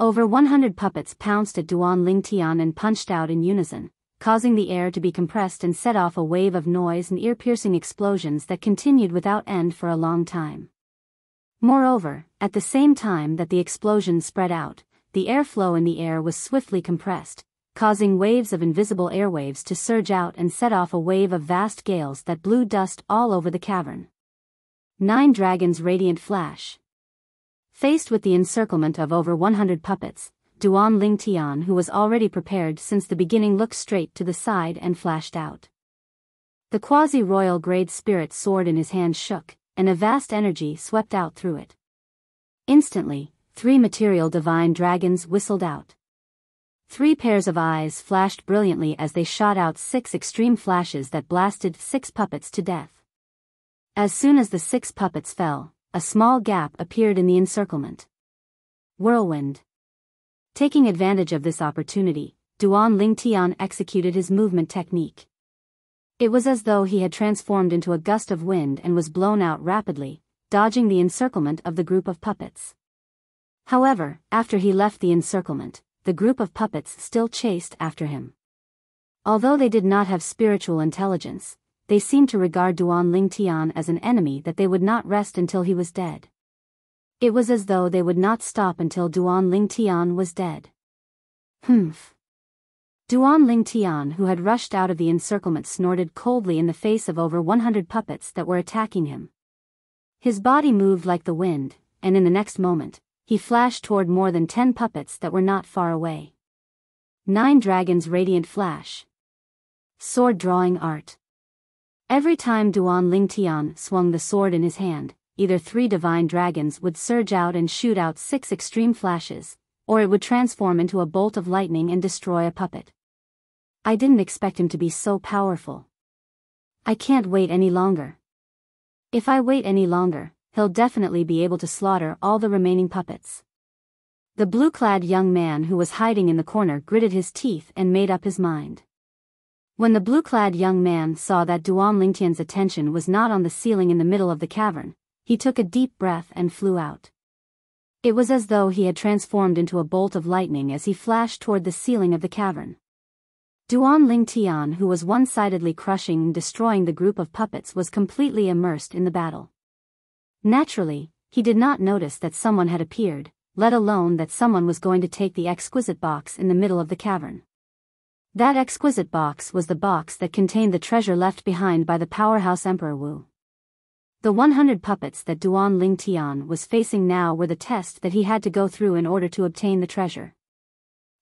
Over 100 puppets pounced at Duan Lingtian and punched out in unison, causing the air to be compressed and set off a wave of noise and ear-piercing explosions that continued without end for a long time. Moreover, at the same time that the explosions spread out, the airflow in the air was swiftly compressed, causing waves of invisible airwaves to surge out and set off a wave of vast gales that blew dust all over the cavern. 9 dragons' radiant flash. Faced with the encirclement of over 100 puppets, Duan Lingtian, who was already prepared since the beginning, looked straight to the side and flashed out. The quasi-royal grade spirit sword in his hand shook, and a vast energy swept out through it. Instantly, 3 material divine dragons whistled out. 3 pairs of eyes flashed brilliantly as they shot out 6 extreme flashes that blasted 6 puppets to death. As soon as the 6 puppets fell, a small gap appeared in the encirclement. Whirlwind. Taking advantage of this opportunity, Duan Lingtian executed his movement technique. It was as though he had transformed into a gust of wind and was blown out rapidly, dodging the encirclement of the group of puppets. However, after he left the encirclement, the group of puppets still chased after him. Although they did not have spiritual intelligence, they seemed to regard Duan Lingtian as an enemy that they would not rest until he was dead. It was as though they would not stop until Duan Lingtian was dead. Humph. Duan Lingtian, who had rushed out of the encirclement, snorted coldly in the face of over 100 puppets that were attacking him. His body moved like the wind, and in the next moment, he flashed toward more than 10 puppets that were not far away. 9 dragons radiant flash. Sword drawing art. Every time Duan Lingtian swung the sword in his hand, either 3 divine dragons would surge out and shoot out 6 extreme flashes, or it would transform into a bolt of lightning and destroy a puppet. I didn't expect him to be so powerful. I can't wait any longer. If I wait any longer, he'll definitely be able to slaughter all the remaining puppets. The blue-clad young man who was hiding in the corner gritted his teeth and made up his mind. When the blue-clad young man saw that Duan Lingtian's attention was not on the ceiling in the middle of the cavern, he took a deep breath and flew out. It was as though he had transformed into a bolt of lightning as he flashed toward the ceiling of the cavern. Duan Lingtian, who was one-sidedly crushing and destroying the group of puppets, was completely immersed in the battle. Naturally, he did not notice that someone had appeared, let alone that someone was going to take the exquisite box in the middle of the cavern. That exquisite box was the box that contained the treasure left behind by the powerhouse Emperor Wu. The 100 puppets that Duan Lingtian was facing now were the test that he had to go through in order to obtain the treasure.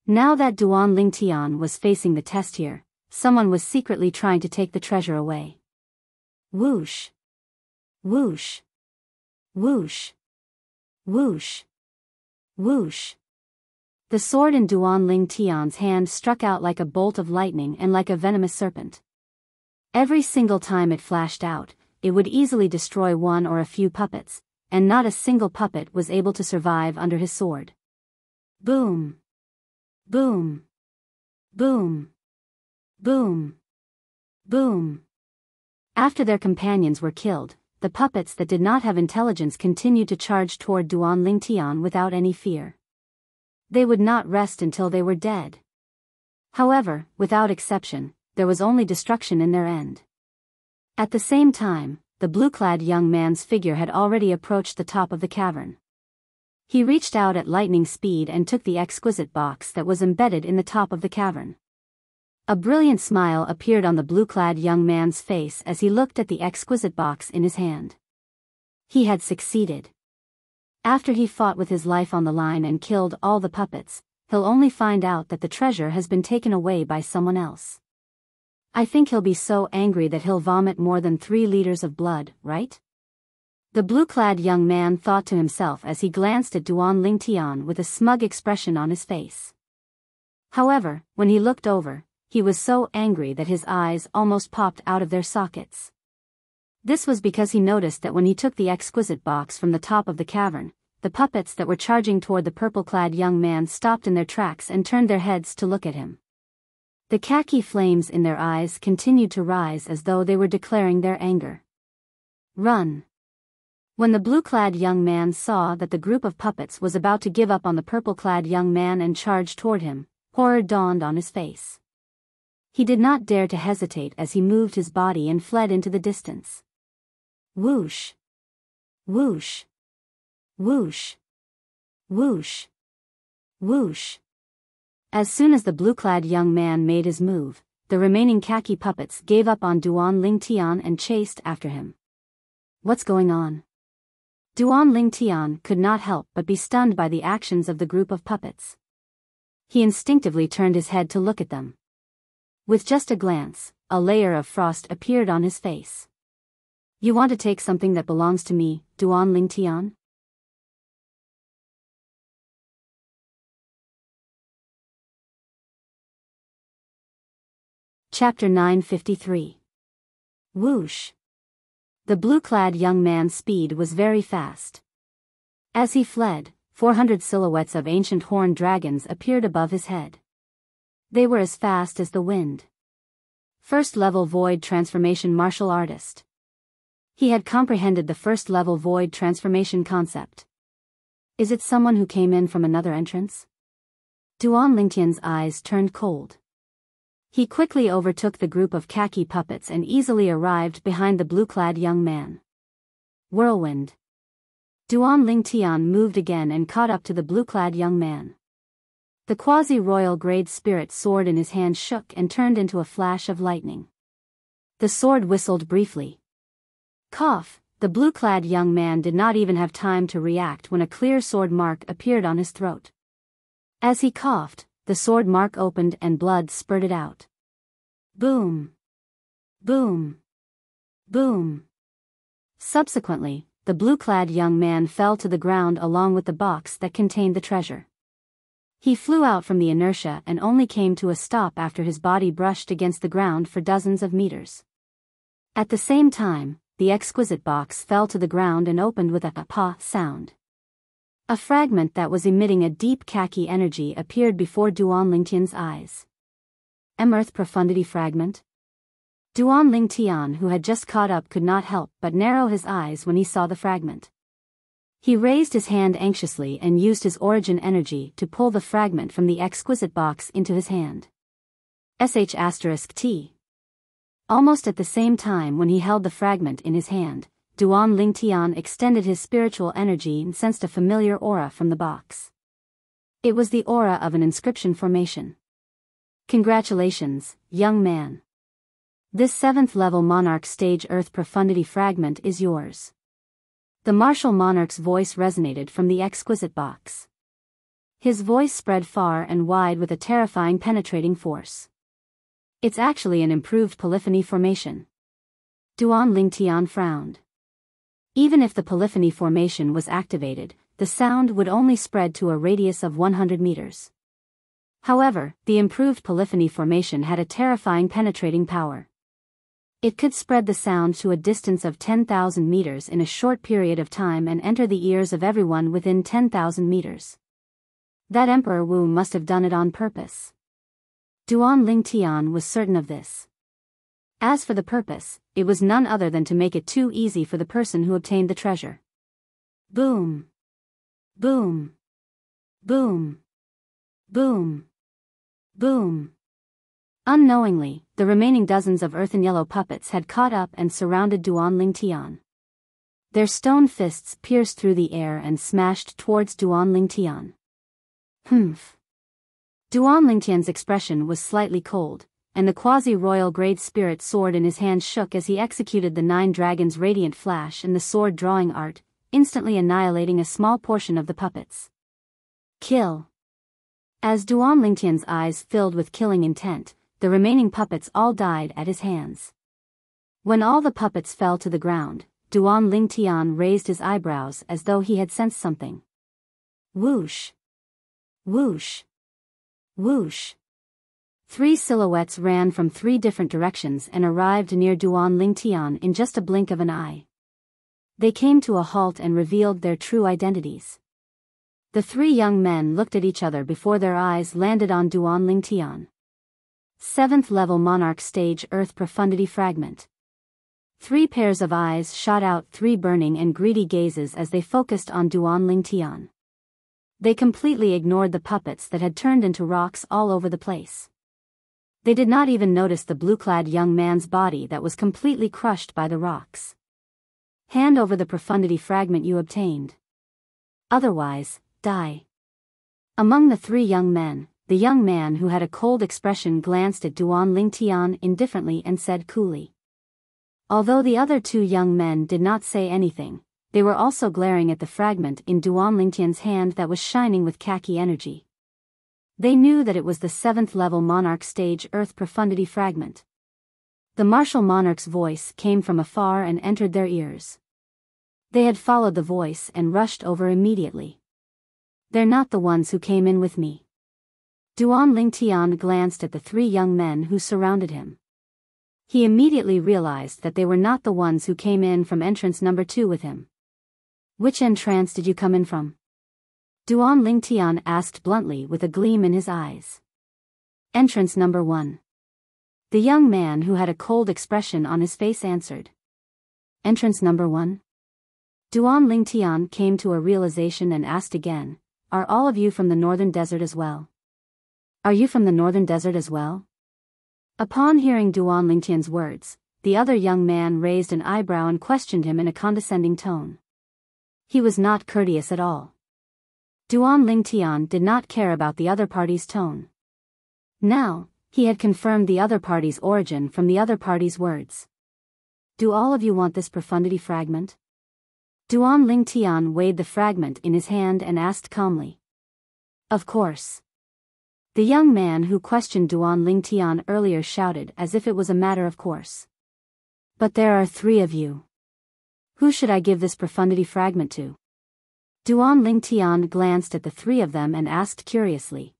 Now that Duan Lingtian was facing the test here, someone was secretly trying to take the treasure away. Whoosh! Whoosh! Whoosh! Whoosh! Whoosh! The sword in Duan Lingtian's hand struck out like a bolt of lightning and like a venomous serpent. Every single time it flashed out, it would easily destroy one or a few puppets, and not a single puppet was able to survive under his sword. Boom! Boom! Boom! Boom! Boom! After their companions were killed, the puppets that did not have intelligence continued to charge toward Duan Lingtian without any fear. They would not rest until they were dead. However, without exception, there was only destruction in their end. At the same time, the blue-clad young man's figure had already approached the top of the cavern. He reached out at lightning speed and took the exquisite box that was embedded in the top of the cavern. A brilliant smile appeared on the blue-clad young man's face as he looked at the exquisite box in his hand. He had succeeded. After he fought with his life on the line and killed all the puppets, he'll only find out that the treasure has been taken away by someone else. I think he'll be so angry that he'll vomit more than 3 liters of blood, right? The blue-clad young man thought to himself as he glanced at Duan Lingtian with a smug expression on his face. However, when he looked over, he was so angry that his eyes almost popped out of their sockets. This was because he noticed that when he took the exquisite box from the top of the cavern, the puppets that were charging toward the purple-clad young man stopped in their tracks and turned their heads to look at him. The khaki flames in their eyes continued to rise as though they were declaring their anger. Run! When the blue-clad young man saw that the group of puppets was about to give up on the purple-clad young man and charge toward him, horror dawned on his face. He did not dare to hesitate as he moved his body and fled into the distance. Whoosh! Whoosh! Whoosh! Whoosh! Whoosh! As soon as the blue-clad young man made his move, the remaining khaki puppets gave up on Duan Lingtian and chased after him. What's going on? Duan Lingtian could not help but be stunned by the actions of the group of puppets. He instinctively turned his head to look at them. With just a glance, a layer of frost appeared on his face. You want to take something that belongs to me, Duan Lingtian? Chapter 953. Whoosh. The blue-clad young man's speed was very fast. As he fled, 400 silhouettes of ancient horned dragons appeared above his head. They were as fast as the wind. First-level void transformation martial artist. He had comprehended the first-level void transformation concept. Is it someone who came in from another entrance? Duan Lingtian's eyes turned cold. He quickly overtook the group of khaki puppets and easily arrived behind the blue-clad young man. Whirlwind. Duan Lingtian moved again and caught up to the blue-clad young man. The quasi-royal grade spirit sword in his hand shook and turned into a flash of lightning. The sword whistled briefly. Cough, the blue-clad young man did not even have time to react when a clear sword mark appeared on his throat. As he coughed, the sword mark opened and blood spurted out. Boom. Boom. Boom. Subsequently, the blue-clad young man fell to the ground along with the box that contained the treasure. He flew out from the inertia and only came to a stop after his body brushed against the ground for dozens of meters. At the same time, the exquisite box fell to the ground and opened with a pa sound. A fragment that was emitting a deep khaki energy appeared before Duan Lingtian's eyes. Earth Profundity Fragment? Duan Lingtian, who had just caught up, could not help but narrow his eyes when he saw the fragment. He raised his hand anxiously and used his origin energy to pull the fragment from the exquisite box into his hand. *T. Almost at the same time when he held the fragment in his hand, Duan Lingtian extended his spiritual energy and sensed a familiar aura from the box. It was the aura of an inscription formation. Congratulations, young man. This 7th level Monarch Stage Earth Profundity Fragment is yours. The martial monarch's voice resonated from the exquisite box. His voice spread far and wide with a terrifying penetrating force. It's actually an improved polyphony formation. Duan Lingtian frowned. Even if the polyphony formation was activated, the sound would only spread to a radius of 100 meters. However, the improved polyphony formation had a terrifying penetrating power. It could spread the sound to a distance of 10,000 meters in a short period of time and enter the ears of everyone within 10,000 meters. That Emperor Wu must have done it on purpose. Duan Lingtian was certain of this. As for the purpose, it was none other than to make it too easy for the person who obtained the treasure. Boom. Boom. Boom. Boom. Boom. Unknowingly, the remaining dozens of earth and yellow puppets had caught up and surrounded Duan Lingtian. Their stone fists pierced through the air and smashed towards Duan Lingtian. Humph. Duan Lingtian's expression was slightly cold, and the quasi-royal grade spirit sword in his hand shook as he executed the 9 dragons' radiant flash and the sword drawing art, instantly annihilating a small portion of the puppets. Kill. As Duan Lingtian's eyes filled with killing intent, the remaining puppets all died at his hands. When all the puppets fell to the ground, Duan Lingtian raised his eyebrows as though he had sensed something. Whoosh. Whoosh. Whoosh. 3 silhouettes ran from 3 different directions and arrived near Duan Lingtian in just a blink of an eye. They came to a halt and revealed their true identities. The 3 young men looked at each other before their eyes landed on Duan Lingtian. 7th level Monarch Stage Earth Profundity Fragment. 3 pairs of eyes shot out 3 burning and greedy gazes as they focused on Duan Lingtian. They completely ignored the puppets that had turned into rocks all over the place. They did not even notice the blue-clad young man's body that was completely crushed by the rocks. Hand over the profundity fragment you obtained. Otherwise, die. Among the 3 young men, the young man who had a cold expression glanced at Duan Lingtian indifferently and said coolly. Although the other 2 young men did not say anything, they were also glaring at the fragment in Duan Lingtian's hand that was shining with khaki energy. They knew that it was the 7th level Monarch Stage Earth Profundity Fragment. The martial monarch's voice came from afar and entered their ears. They had followed the voice and rushed over immediately. They're not the ones who came in with me. Duan Lingtian glanced at the 3 young men who surrounded him. He immediately realized that they were not the ones who came in from entrance number 2 with him. Which entrance did you come in from? Duan Lingtian asked bluntly with a gleam in his eyes. Entrance number 1. The young man who had a cold expression on his face answered. Entrance number 1? Duan Lingtian came to a realization and asked again, are all of you from the northern desert as well? Are you from the northern desert as well? Upon hearing Duan Lingtian's words, the other young man raised an eyebrow and questioned him in a condescending tone. He was not courteous at all. Duan Lingtian did not care about the other party's tone. Now, he had confirmed the other party's origin from the other party's words. Do all of you want this profundity fragment? Duan Lingtian weighed the fragment in his hand and asked calmly. Of course. The young man who questioned Duan Lingtian earlier shouted as if it was a matter of course. But there are 3 of you. Who should I give this profundity fragment to? Duan Lingtian glanced at the 3 of them and asked curiously.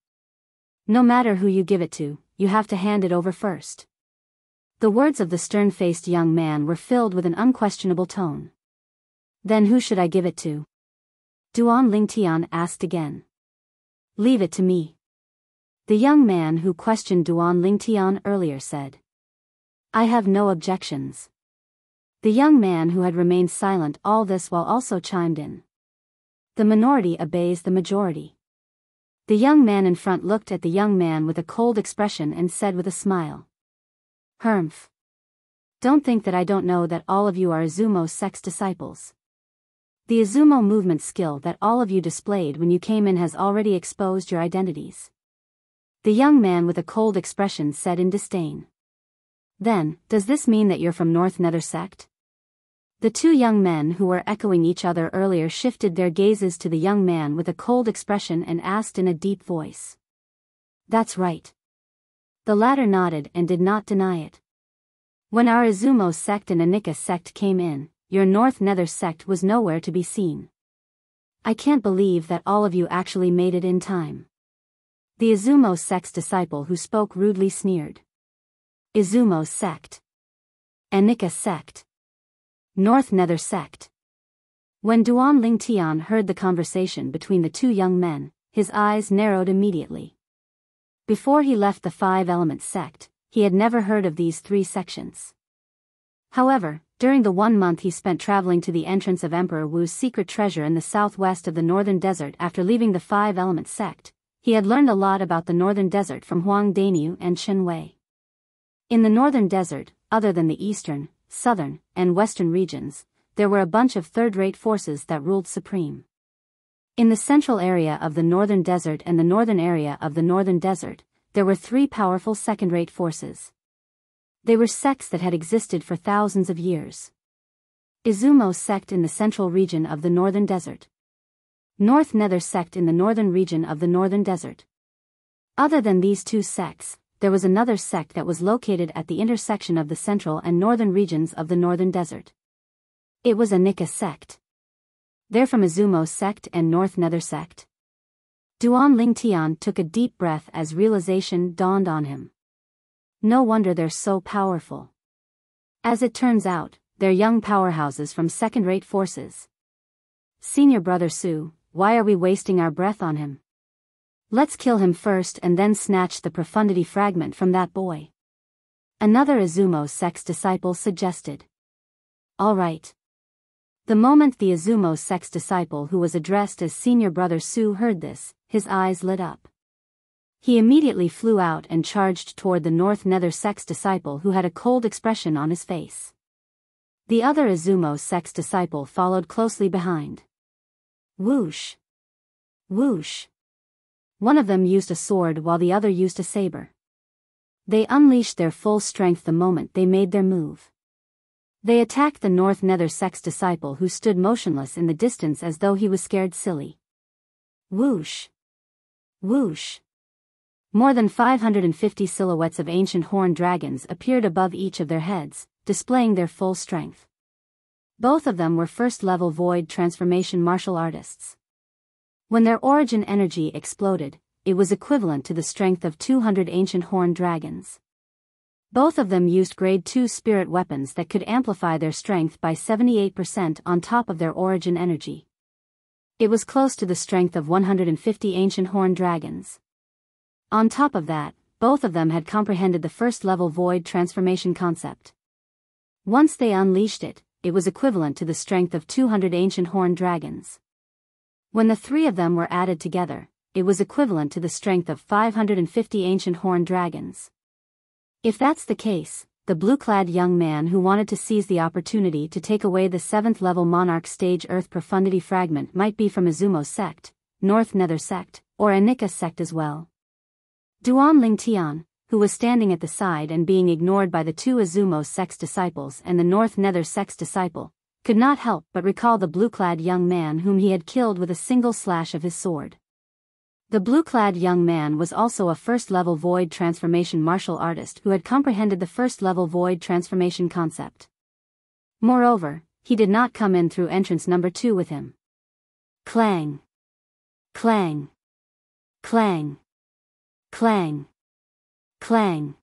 No matter who you give it to, you have to hand it over first. The words of the stern-faced young man were filled with an unquestionable tone. Then who should I give it to? Duan Lingtian asked again. Leave it to me. The young man who questioned Duan Lingtian earlier said. I have no objections. The young man who had remained silent all this while also chimed in. The minority obeys the majority. The young man in front looked at the young man with a cold expression and said with a smile. Humph. Don't think that I don't know that all of you are Izumo sect's disciples. The Izumo movement skill that all of you displayed when you came in has already exposed your identities. The young man with a cold expression said in disdain. Then, does this mean that you're from North Nether sect? The 2 young men who were echoing each other earlier shifted their gazes to the young man with a cold expression and asked in a deep voice. That's right. The latter nodded and did not deny it. When our Izumo sect and Anika sect came in, your North Nether sect was nowhere to be seen. I can't believe that all of you actually made it in time. The Izumo sect's disciple who spoke rudely sneered. Izumo sect. Anika sect. North Nether sect. When Duan Lingtian heard the conversation between the 2 young men, his eyes narrowed immediately. Before he left the 5-element sect, he had never heard of these 3 sections. However, during the 1 month he spent traveling to the entrance of Emperor Wu's secret treasure in the southwest of the northern desert after leaving the 5-element sect, he had learned a lot about the northern desert from Huang Dainyu and Chen Wei. In the northern desert, other than the eastern, southern, and western regions, there were a bunch of third-rate forces that ruled supreme. In the central area of the northern desert and the northern area of the northern desert, there were 3 powerful second-rate forces. They were sects that had existed for thousands of years. Izumo sect in the central region of the northern desert. North Nether sect in the northern region of the northern desert. Other than these 2 sects, there was another sect that was located at the intersection of the central and northern regions of the northern desert. It was Anika sect. They're from Izumo sect and North Nether sect. Duan Lingtian took a deep breath as realization dawned on him. No wonder they're so powerful. As it turns out, they're young powerhouses from second-rate forces. Senior brother Su, why are we wasting our breath on him? Let's kill him first and then snatch the profundity fragment from that boy. Another Izumo sect's disciple suggested. All right. The moment the Izumo sect's disciple who was addressed as Senior Brother Su heard this, his eyes lit up. He immediately flew out and charged toward the North Nether sect's disciple who had a cold expression on his face. The other Izumo sect's disciple followed closely behind. Whoosh! Whoosh! One of them used a sword while the other used a saber. They unleashed their full strength the moment they made their move. They attacked the North Nether sect's disciple who stood motionless in the distance as though he was scared silly. Whoosh! Whoosh! More than 550 silhouettes of ancient horned dragons appeared above each of their heads, displaying their full strength. Both of them were first-level void transformation martial artists. When their origin energy exploded, it was equivalent to the strength of 200 ancient horned dragons. Both of them used grade 2 spirit weapons that could amplify their strength by 78% on top of their origin energy. It was close to the strength of 150 ancient horned dragons. On top of that, both of them had comprehended the first-level void transformation concept. Once they unleashed it, it was equivalent to the strength of 200 ancient horned dragons. When the three of them were added together, it was equivalent to the strength of 550 ancient horned dragons. If that's the case, the blue-clad young man who wanted to seize the opportunity to take away the 7th-level Monarch Stage Earth Profundity Fragment might be from Izumo's sect, North Nether sect, or Anika's sect as well. Duan Lingtian, who was standing at the side and being ignored by the two Izumo sect's disciples and the North Nether sect's disciple, could not help but recall the blue-clad young man whom he had killed with a single slash of his sword. The blue-clad young man was also a first-level void transformation martial artist who had comprehended the first-level void transformation concept. Moreover, he did not come in through entrance number 2 with him. Clang! Clang! Clang! Clang! Clang!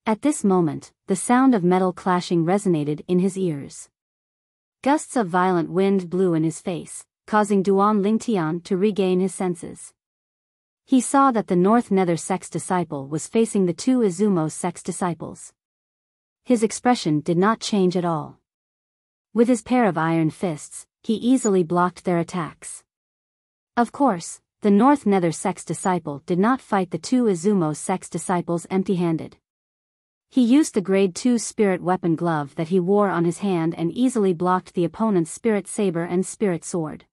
At this moment, the sound of metal clashing resonated in his ears. Gusts of violent wind blew in his face, causing Duan Lingtian to regain his senses. He saw that the North Nether sect's disciple was facing the two Izumo sect's disciples. His expression did not change at all. With his pair of iron fists, he easily blocked their attacks. Of course, the North Nether sect's disciple did not fight the two Izumo sect's disciples empty-handed. He used the grade 2 spirit weapon glove that he wore on his hand and easily blocked the opponent's spirit saber and spirit sword.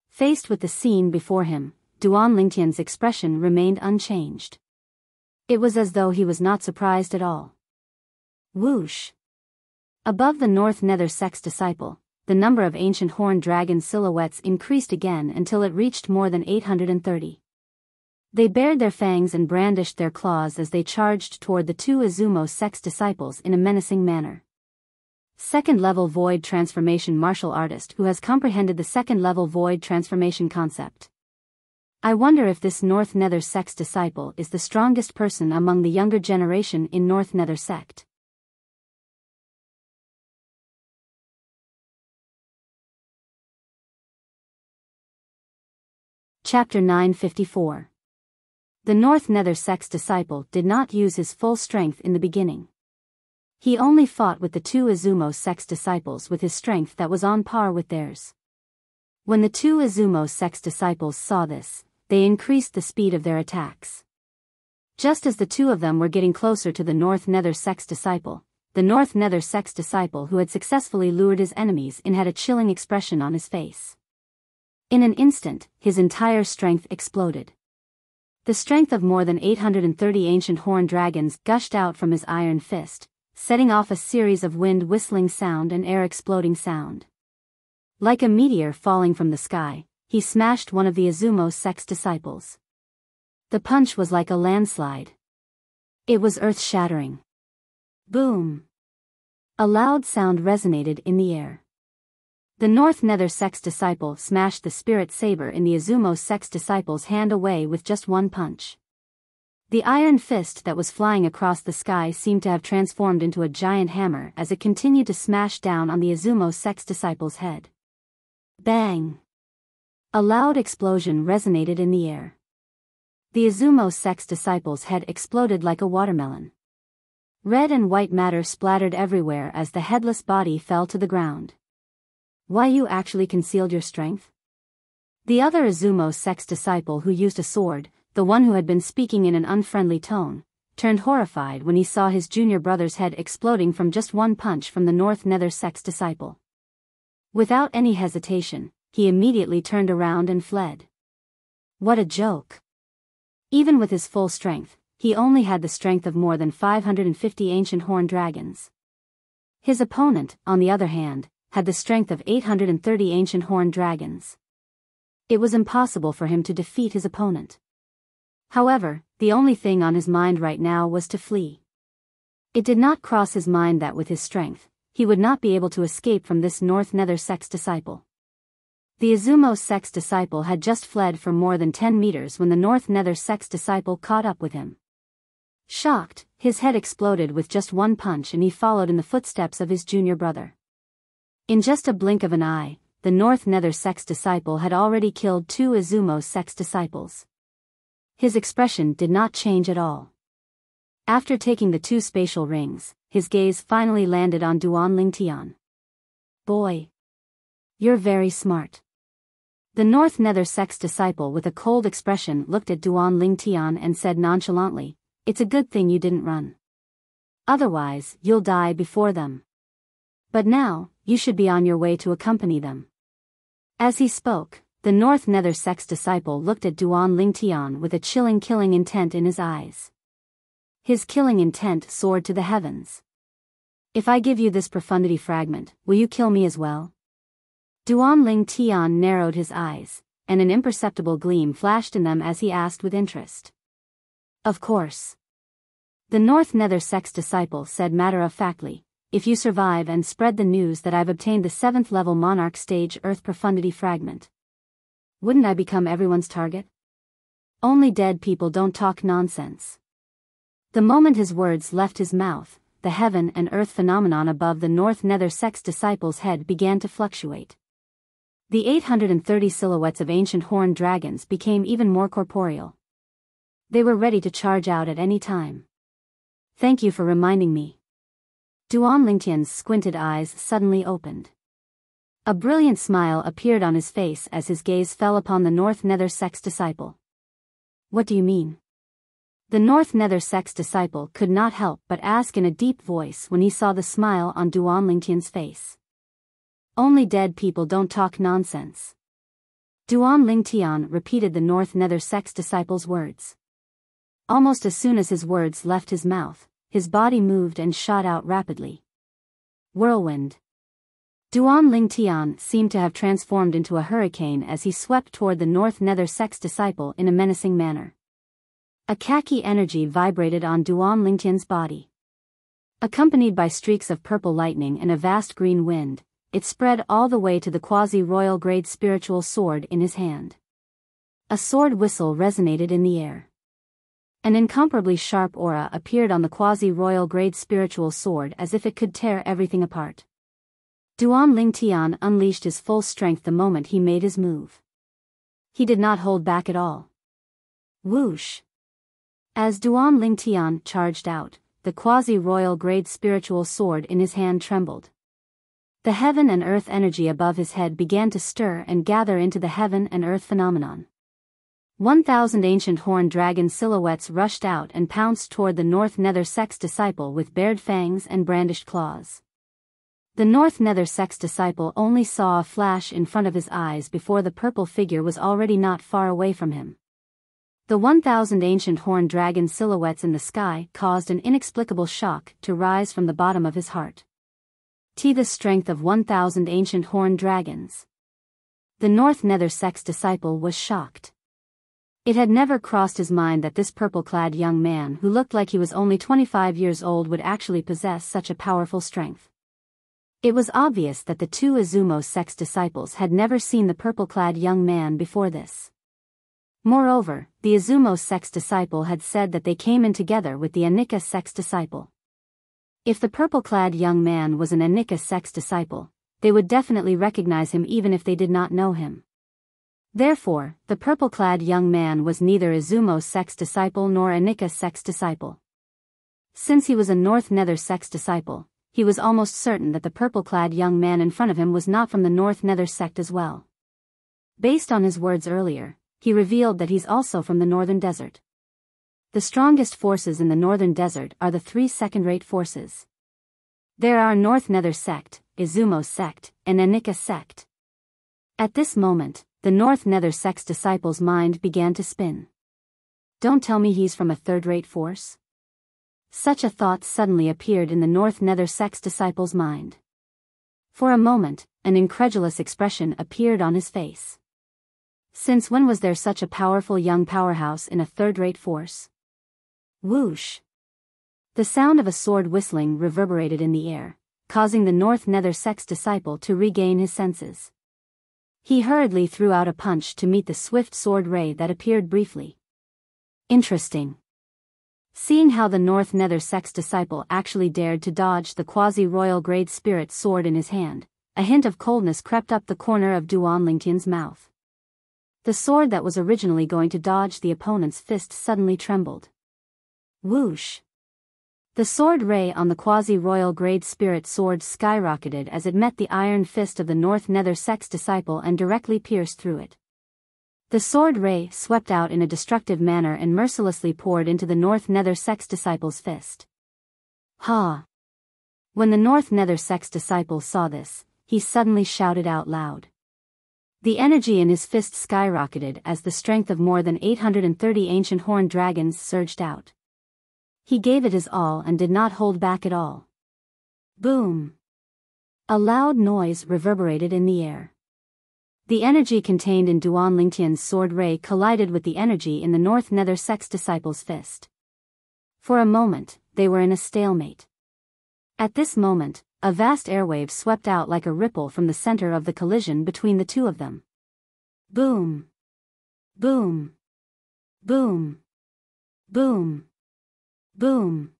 Faced with the scene before him, Duan Lingtian's expression remained unchanged. It was as though he was not surprised at all. Whoosh! Above the North Nether sect's disciple, the number of ancient horned dragon silhouettes increased again until it reached more than 830. They bared their fangs and brandished their claws as they charged toward the two Izumo sect's disciples in a menacing manner. Second-level void transformation martial artist who has comprehended the second-level void transformation concept. I wonder if this North Nether sect's disciple is the strongest person among the younger generation in North Nether sect. Chapter 954. The North Nether sect's disciple did not use his full strength in the beginning. He only fought with the two Izumo sect's disciples with his strength that was on par with theirs. When the two Izumo sect's disciples saw this, they increased the speed of their attacks. Just as the two of them were getting closer to the North Nether sect's disciple, the North Nether sect's disciple who had successfully lured his enemies in had a chilling expression on his face. In an instant, his entire strength exploded. The strength of more than 830 ancient horned dragons gushed out from his iron fist, setting off a series of wind whistling sound and air exploding sound. Like a meteor falling from the sky, he smashed one of the Izumo sect's disciples. The punch was like a landslide. It was earth-shattering. Boom! A loud sound resonated in the air. The North Nether sect's disciple smashed the spirit saber in the Izumo sect's disciple's hand away with just one punch. The iron fist that was flying across the sky seemed to have transformed into a giant hammer as it continued to smash down on the Izumo sect's disciple's head. Bang! A loud explosion resonated in the air. The Izumo sect's disciple's head exploded like a watermelon. Red and white matter splattered everywhere as the headless body fell to the ground. Why, you actually concealed your strength? The other Izumo sect's disciple who used a sword, the one who had been speaking in an unfriendly tone, turned horrified when he saw his junior brother's head exploding from just one punch from the North Nether sect's disciple. Without any hesitation, he immediately turned around and fled. What a joke! Even with his full strength, he only had the strength of more than 550 ancient horned dragons. His opponent, on the other hand, had the strength of 830 ancient horned dragons. It was impossible for him to defeat his opponent. However, the only thing on his mind right now was to flee. It did not cross his mind that with his strength, he would not be able to escape from this North Nether sect's disciple. The Izumo sect's disciple had just fled for more than 10 meters when the North Nether sect's disciple caught up with him. Shocked, His head exploded with just one punch and he followed in the footsteps of his junior brother. In just a blink of an eye, the North Nether sect's disciple had already killed 2 Izumo sect's disciples. His expression did not change at all. After taking the 2 spatial rings, his gaze finally landed on Duan Lingtian. Boy. You're very smart. The North Nether sect's disciple with a cold expression looked at Duan Lingtian and said nonchalantly, "It's a good thing you didn't run. Otherwise, you'll die before them. But now, you should be on your way to accompany them." As he spoke, the North Nether sect's disciple looked at Duan Lingtian with a chilling killing intent in his eyes. His killing intent soared to the heavens. "If I give you this profundity fragment, will you kill me as well?" Duan Lingtian narrowed his eyes, and an imperceptible gleam flashed in them as he asked with interest. "Of course." The North Nether sect's disciple said matter-of-factly, "If you survive and spread the news that I've obtained the 7th level Monarch Stage Earth Profundity Fragment. Wouldn't I become everyone's target? Only dead people don't talk nonsense." The moment his words left his mouth, the heaven and earth phenomenon above the North Nether sect's disciple's head began to fluctuate. The 830 silhouettes of ancient horned dragons became even more corporeal. They were ready to charge out at any time. "Thank you for reminding me." Duan Lingtian's squinted eyes suddenly opened. A brilliant smile appeared on his face as his gaze fell upon the North Nether sect's disciple. "What do you mean?" The North Nether sect's disciple could not help but ask in a deep voice when he saw the smile on Duan Lingtian's face. "Only dead people don't talk nonsense." Duan Lingtian repeated the North Nether sect's disciple's words. Almost as soon as his words left his mouth, his body moved and shot out rapidly. Whirlwind. Duan Lingtian seemed to have transformed into a hurricane as he swept toward the North Nether sect's disciple in a menacing manner. A khaki energy vibrated on Duan Lingtian's body. Accompanied by streaks of purple lightning and a vast green wind, it spread all the way to the quasi-royal grade spiritual sword in his hand. A sword whistle resonated in the air. An incomparably sharp aura appeared on the quasi-royal grade spiritual sword as if it could tear everything apart. Duan Lingtian unleashed his full strength the moment he made his move. He did not hold back at all. Whoosh! As Duan Lingtian charged out, the quasi-royal grade spiritual sword in his hand trembled. The heaven and earth energy above his head began to stir and gather into the heaven and earth phenomenon. 1,000 ancient horned dragon silhouettes rushed out and pounced toward the North Nether sect's disciple with bared fangs and brandished claws. The North Nether sect's disciple only saw a flash in front of his eyes before the purple figure was already not far away from him. The 1,000 ancient horned dragon silhouettes in the sky caused an inexplicable shock to rise from the bottom of his heart. The strength of 1,000 ancient horned dragons. The North Nether sect's disciple was shocked. It had never crossed his mind that this purple-clad young man who looked like he was only 25 years old would actually possess such a powerful strength. It was obvious that the 2 Izumo sect's disciples had never seen the purple-clad young man before this. Moreover, the Izumo sect's disciple had said that they came in together with the Anika sect's disciple. If the purple-clad young man was an Anika sect's disciple, they would definitely recognize him even if they did not know him. Therefore, the purple-clad young man was neither Izumo sect's disciple nor Anika sect's disciple. Since he was a North Nether sect's disciple, he was almost certain that the purple-clad young man in front of him was not from the North Nether sect as well. Based on his words earlier, he revealed that he's also from the Northern Desert. The strongest forces in the Northern Desert are the 3 second-rate forces. There are North Nether sect, Izumo sect, and Anika sect. At this moment, the North Nether sect's disciple's mind began to spin. Don't tell me he's from a third-rate force? Such a thought suddenly appeared in the North Nether sect's disciple's mind. For a moment, an incredulous expression appeared on his face. Since when was there such a powerful young powerhouse in a third-rate force? Whoosh! The sound of a sword whistling reverberated in the air, causing the North Nether sect's disciple to regain his senses. He hurriedly threw out a punch to meet the swift sword ray that appeared briefly. Interesting. Seeing how the North Nether sect's disciple actually dared to dodge the quasi-royal grade spirit sword in his hand, a hint of coldness crept up the corner of Duan Lingtian's mouth. The sword that was originally going to dodge the opponent's fist suddenly trembled. Whoosh! The sword ray on the quasi-royal grade spirit sword skyrocketed as it met the iron fist of the North Nether sect's disciple and directly pierced through it. The sword ray swept out in a destructive manner and mercilessly poured into the North Nether sect's disciple's fist. Ha! When the North Nether sect's disciple saw this, he suddenly shouted out loud. The energy in his fist skyrocketed as the strength of more than 830 ancient horned dragons surged out. He gave it his all and did not hold back at all. Boom! A loud noise reverberated in the air. The energy contained in Duan Lingtian's sword ray collided with the energy in the North Nether sect's disciple's fist. For a moment, they were in a stalemate. At this moment, a vast airwave swept out like a ripple from the center of the collision between the two of them. Boom! Boom! Boom! Boom! Boom!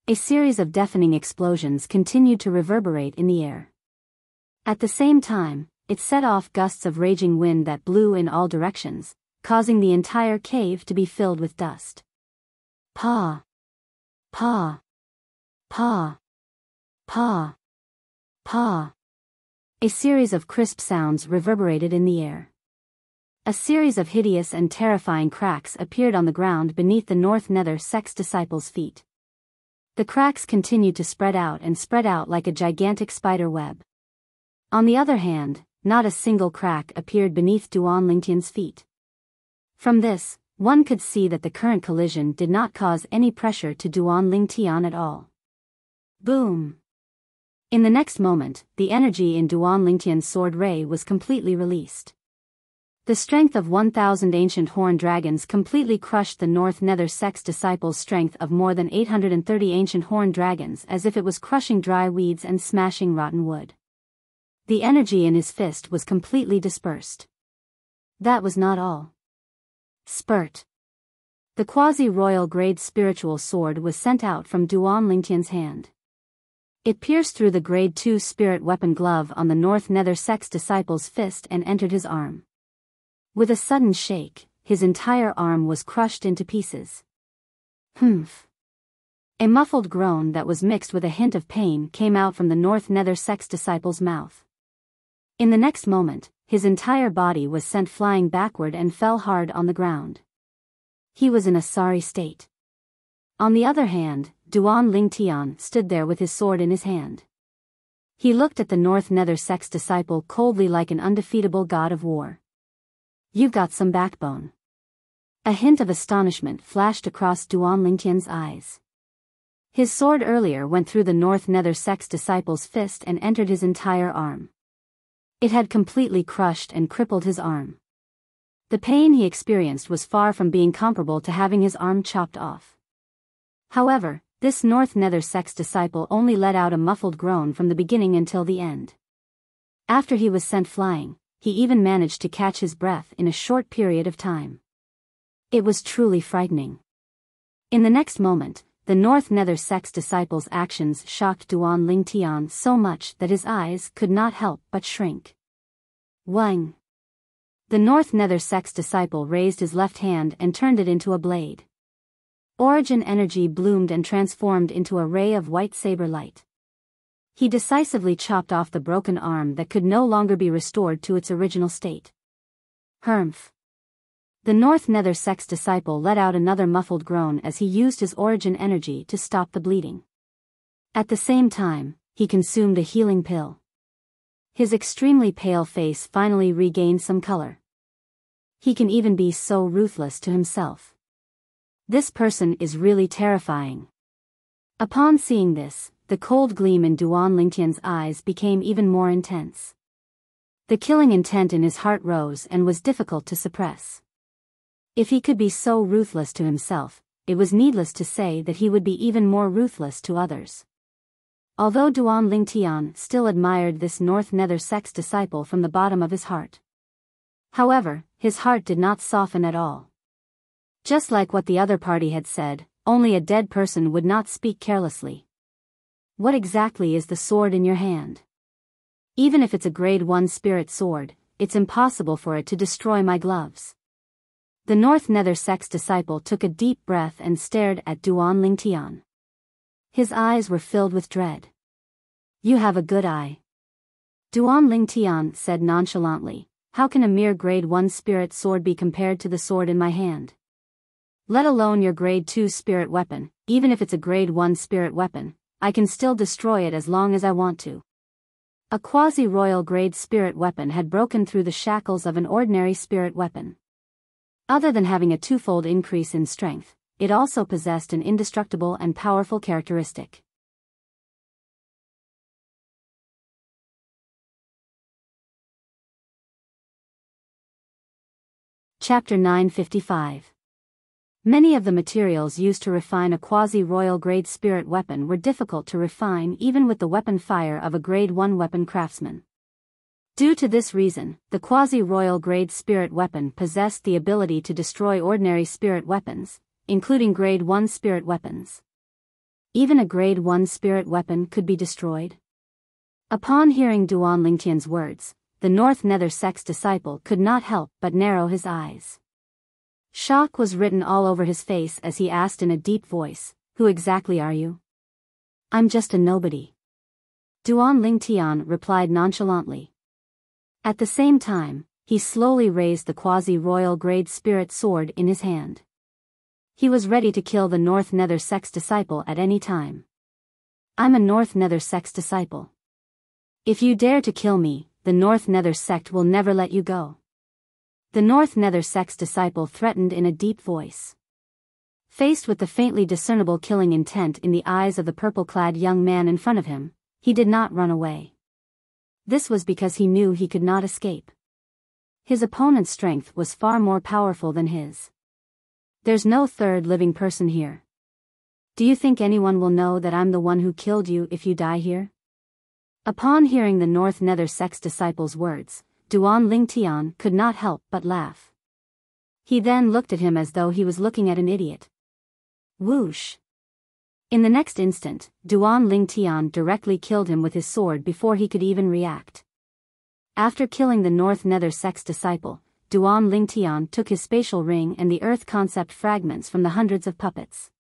A series of deafening explosions continued to reverberate in the air. At the same time, it set off gusts of raging wind that blew in all directions, causing the entire cave to be filled with dust. Pa! Pa! Pa! Pa! Pa! A series of crisp sounds reverberated in the air. A series of hideous and terrifying cracks appeared on the ground beneath the North Nether sect's disciples' feet. The cracks continued to spread out like a gigantic spider web. On the other hand, not a single crack appeared beneath Duan Lingtian's feet. From this, one could see that the current collision did not cause any pressure to Duan Lingtian at all. Boom! In the next moment, the energy in Duan Lingtian's sword ray was completely released. The strength of 1,000 ancient horned dragons completely crushed the North Nether sect's disciples' strength of more than 830 ancient horned dragons as if it was crushing dry weeds and smashing rotten wood. The energy in his fist was completely dispersed. That was not all. Spurt! The quasi-royal grade spiritual sword was sent out from Duan Lingtian's hand. It pierced through the grade 2 spirit weapon glove on the North Nether sect's disciple's fist and entered his arm. With a sudden shake, his entire arm was crushed into pieces. Humph! A muffled groan that was mixed with a hint of pain came out from the North Nether sect's disciple's mouth. In the next moment, his entire body was sent flying backward and fell hard on the ground. He was in a sorry state. On the other hand, Duan Lingtian stood there with his sword in his hand. He looked at the North Nether sect's disciple coldly like an undefeatable god of war. You've got some backbone. A hint of astonishment flashed across Duan Lingtian's eyes. His sword earlier went through the North Nether sect's disciple's fist and entered his entire arm. It had completely crushed and crippled his arm. The pain he experienced was far from being comparable to having his arm chopped off. However, this North Nether sect's disciple only let out a muffled groan from the beginning until the end. After he was sent flying, he even managed to catch his breath in a short period of time. It was truly frightening. In the next moment, the North Nether sect's disciple's actions shocked Duan Lingtian so much that his eyes could not help but shrink. Wang! The North Nether sect's disciple raised his left hand and turned it into a blade. Origin energy bloomed and transformed into a ray of white saber light. He decisively chopped off the broken arm that could no longer be restored to its original state. Humph! The North Nether sect's disciple let out another muffled groan as he used his origin energy to stop the bleeding. At the same time, he consumed a healing pill. His extremely pale face finally regained some color. He can even be so ruthless to himself. This person is really terrifying. Upon seeing this, the cold gleam in Duan Lingtian's eyes became even more intense. The killing intent in his heart rose and was difficult to suppress. If he could be so ruthless to himself, it was needless to say that he would be even more ruthless to others. Although Duan Lingtian still admired this North Nether sect's disciple from the bottom of his heart. However, his heart did not soften at all. Just like what the other party had said, only a dead person would not speak carelessly. What exactly is the sword in your hand? Even if it's a grade 1 spirit sword, it's impossible for it to destroy my gloves. The North Nether sect's disciple took a deep breath and stared at Duan Lingtian. His eyes were filled with dread. You have a good eye. Duan Lingtian said nonchalantly, how can a mere grade 1 spirit sword be compared to the sword in my hand? Let alone your grade 2 spirit weapon, even if it's a grade 1 spirit weapon, I can still destroy it as long as I want to. A quasi-royal grade spirit weapon had broken through the shackles of an ordinary spirit weapon. Other than having a twofold increase in strength, it also possessed an indestructible and powerful characteristic. Chapter 955. Many of the materials used to refine a quasi-royal grade spirit weapon were difficult to refine even with the weapon fire of a grade 1 weapon craftsman. Due to this reason, the quasi-royal grade spirit weapon possessed the ability to destroy ordinary spirit weapons, including grade 1 spirit weapons. Even a grade 1 spirit weapon could be destroyed? Upon hearing Duan Lingtian's words, the North Nether sect's disciple could not help but narrow his eyes. Shock was written all over his face as he asked in a deep voice, who exactly are you? I'm just a nobody. Duan Lingtian replied nonchalantly. At the same time, he slowly raised the quasi-royal grade spirit sword in his hand. He was ready to kill the North Nether sect's disciple at any time. I'm a North Nether sect's disciple. If you dare to kill me, the North Nether sect will never let you go. The North Nether sect's disciple threatened in a deep voice. Faced with the faintly discernible killing intent in the eyes of the purple-clad young man in front of him, he did not run away. This was because he knew he could not escape. His opponent's strength was far more powerful than his. There's no third living person here. Do you think anyone will know that I'm the one who killed you if you die here? Upon hearing the North Nether sect's disciple's words, Duan Lingtian could not help but laugh. He then looked at him as though he was looking at an idiot. Whoosh! In the next instant, Duan Lingtian directly killed him with his sword before he could even react. After killing the North Nether sect's disciple, Duan Lingtian took his spatial ring and the earth concept fragments from the hundreds of puppets.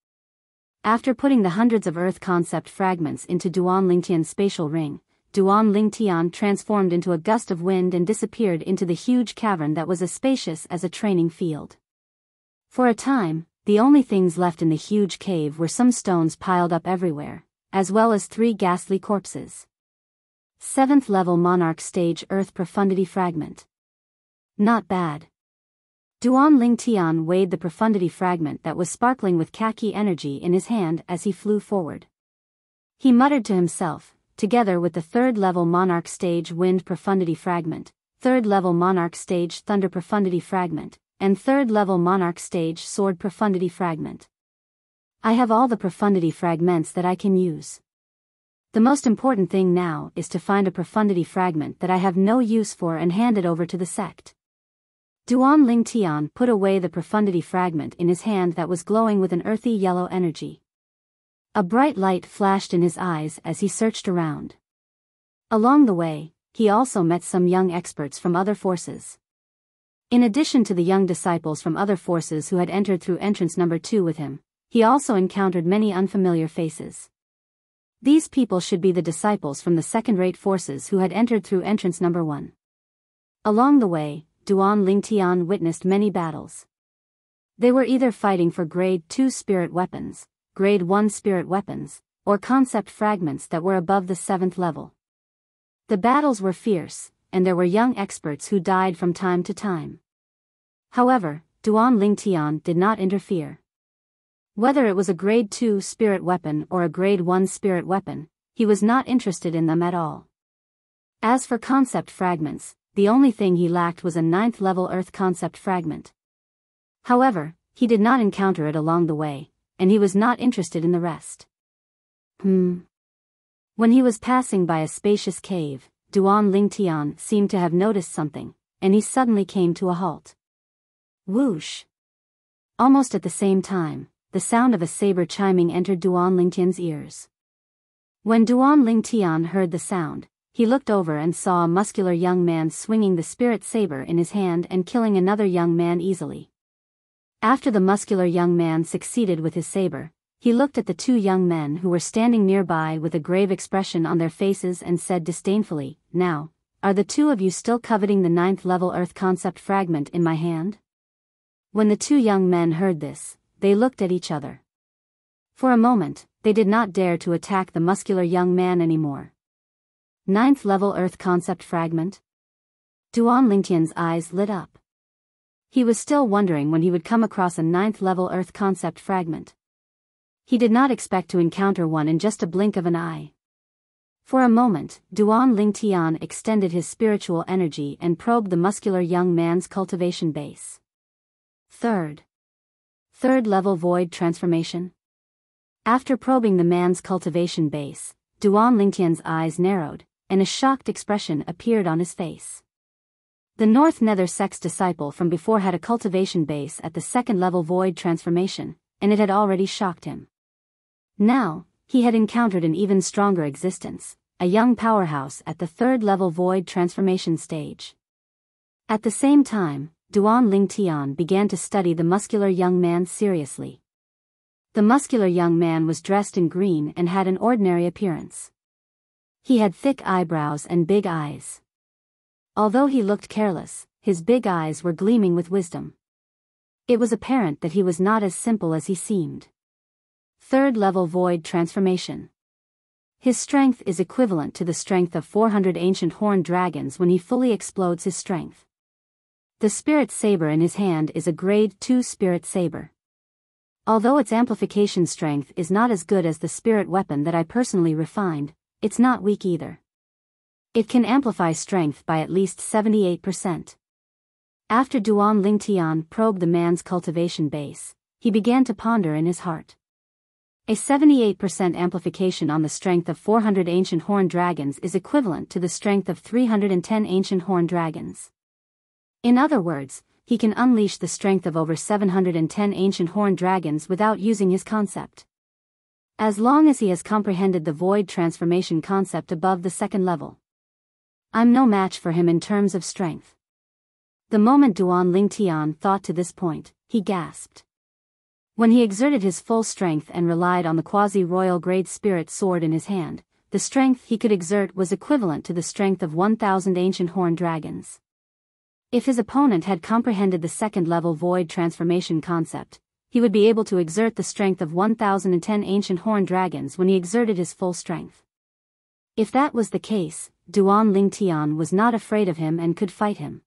After putting the hundreds of earth concept fragments into Duan Lingtian's spatial ring, Duan Lingtian transformed into a gust of wind and disappeared into the huge cavern that was as spacious as a training field. For a time, the only things left in the huge cave were some stones piled up everywhere, as well as 3 ghastly corpses. 7th level Monarch Stage Earth Profundity Fragment. Not bad. Duan Lingtian weighed the profundity fragment that was sparkling with khaki energy in his hand as he flew forward. He muttered to himself, together with the 3rd level Monarch Stage Wind Profundity Fragment, 3rd level Monarch Stage Thunder Profundity Fragment, and 3rd level Monarch Stage Sword Profundity Fragment. I have all the profundity fragments that I can use. The most important thing now is to find a profundity fragment that I have no use for and hand it over to the sect. Duan Lingtian put away the profundity fragment in his hand that was glowing with an earthy yellow energy. A bright light flashed in his eyes as he searched around. Along the way, he also met some young experts from other forces. In addition to the young disciples from other forces who had entered through entrance number 2 with him, he also encountered many unfamiliar faces. These people should be the disciples from the second-rate forces who had entered through entrance number 1. Along the way, Duan Lingtian witnessed many battles. They were either fighting for grade 2 spirit weapons, grade 1 spirit weapons, or concept fragments that were above the 7th level. The battles were fierce, and there were young experts who died from time to time. However, Duan Lingtian did not interfere. Whether it was a grade 2 spirit weapon or a grade 1 spirit weapon, he was not interested in them at all. As for concept fragments, the only thing he lacked was a 9th level earth concept fragment. However, he did not encounter it along the way, and he was not interested in the rest. When he was passing by a spacious cave, Duan Lingtian seemed to have noticed something, and he suddenly came to a halt. Whoosh! Almost at the same time, the sound of a saber chiming entered Duan Lingtian's ears. When Duan Lingtian heard the sound, he looked over and saw a muscular young man swinging the spirit saber in his hand and killing another young man easily. After the muscular young man succeeded with his saber, he looked at the two young men who were standing nearby with a grave expression on their faces and said disdainfully, "Now, are the two of you still coveting the 9th level Earth concept fragment in my hand?" When the two young men heard this, they looked at each other. For a moment, they did not dare to attack the muscular young man anymore. 9th level Earth concept fragment? Duan Lingtian's eyes lit up. He was still wondering when he would come across a 9th level Earth concept fragment. He did not expect to encounter one in just a blink of an eye. For a moment, Duan Lingtian extended his spiritual energy and probed the muscular young man's cultivation base. Third level void transformation. After probing the man's cultivation base, Duan Lingtian's eyes narrowed, and a shocked expression appeared on his face. The North Nether sect's disciple from before had a cultivation base at the 2nd level void transformation, and it had already shocked him. Now, he had encountered an even stronger existence, a young powerhouse at the 3rd level void transformation stage. At the same time, Duan Lingtian began to study the muscular young man seriously. The muscular young man was dressed in green and had an ordinary appearance. He had thick eyebrows and big eyes. Although he looked careless, his big eyes were gleaming with wisdom. It was apparent that he was not as simple as he seemed. 3rd level void transformation. His strength is equivalent to the strength of 400 ancient horned dragons when he fully explodes his strength. The spirit saber in his hand is a grade 2 spirit saber. Although its amplification strength is not as good as the spirit weapon that I personally refined, it's not weak either. It can amplify strength by at least 78%. After Duan Lingtian probed the man's cultivation base, he began to ponder in his heart. A 78% amplification on the strength of 400 ancient horned dragons is equivalent to the strength of 310 ancient horned dragons. In other words, he can unleash the strength of over 710 ancient horned dragons without using his concept. As long as he has comprehended the void transformation concept above the 2nd level. I'm no match for him in terms of strength. The moment Duan Lingtian thought to this point, he gasped. When he exerted his full strength and relied on the quasi-royal grade spirit sword in his hand, the strength he could exert was equivalent to the strength of 1,000 ancient horned dragons. If his opponent had comprehended the 2nd level void transformation concept, he would be able to exert the strength of 1,010 ancient horned dragons when he exerted his full strength. If that was the case, Duan Lingtian was not afraid of him and could fight him.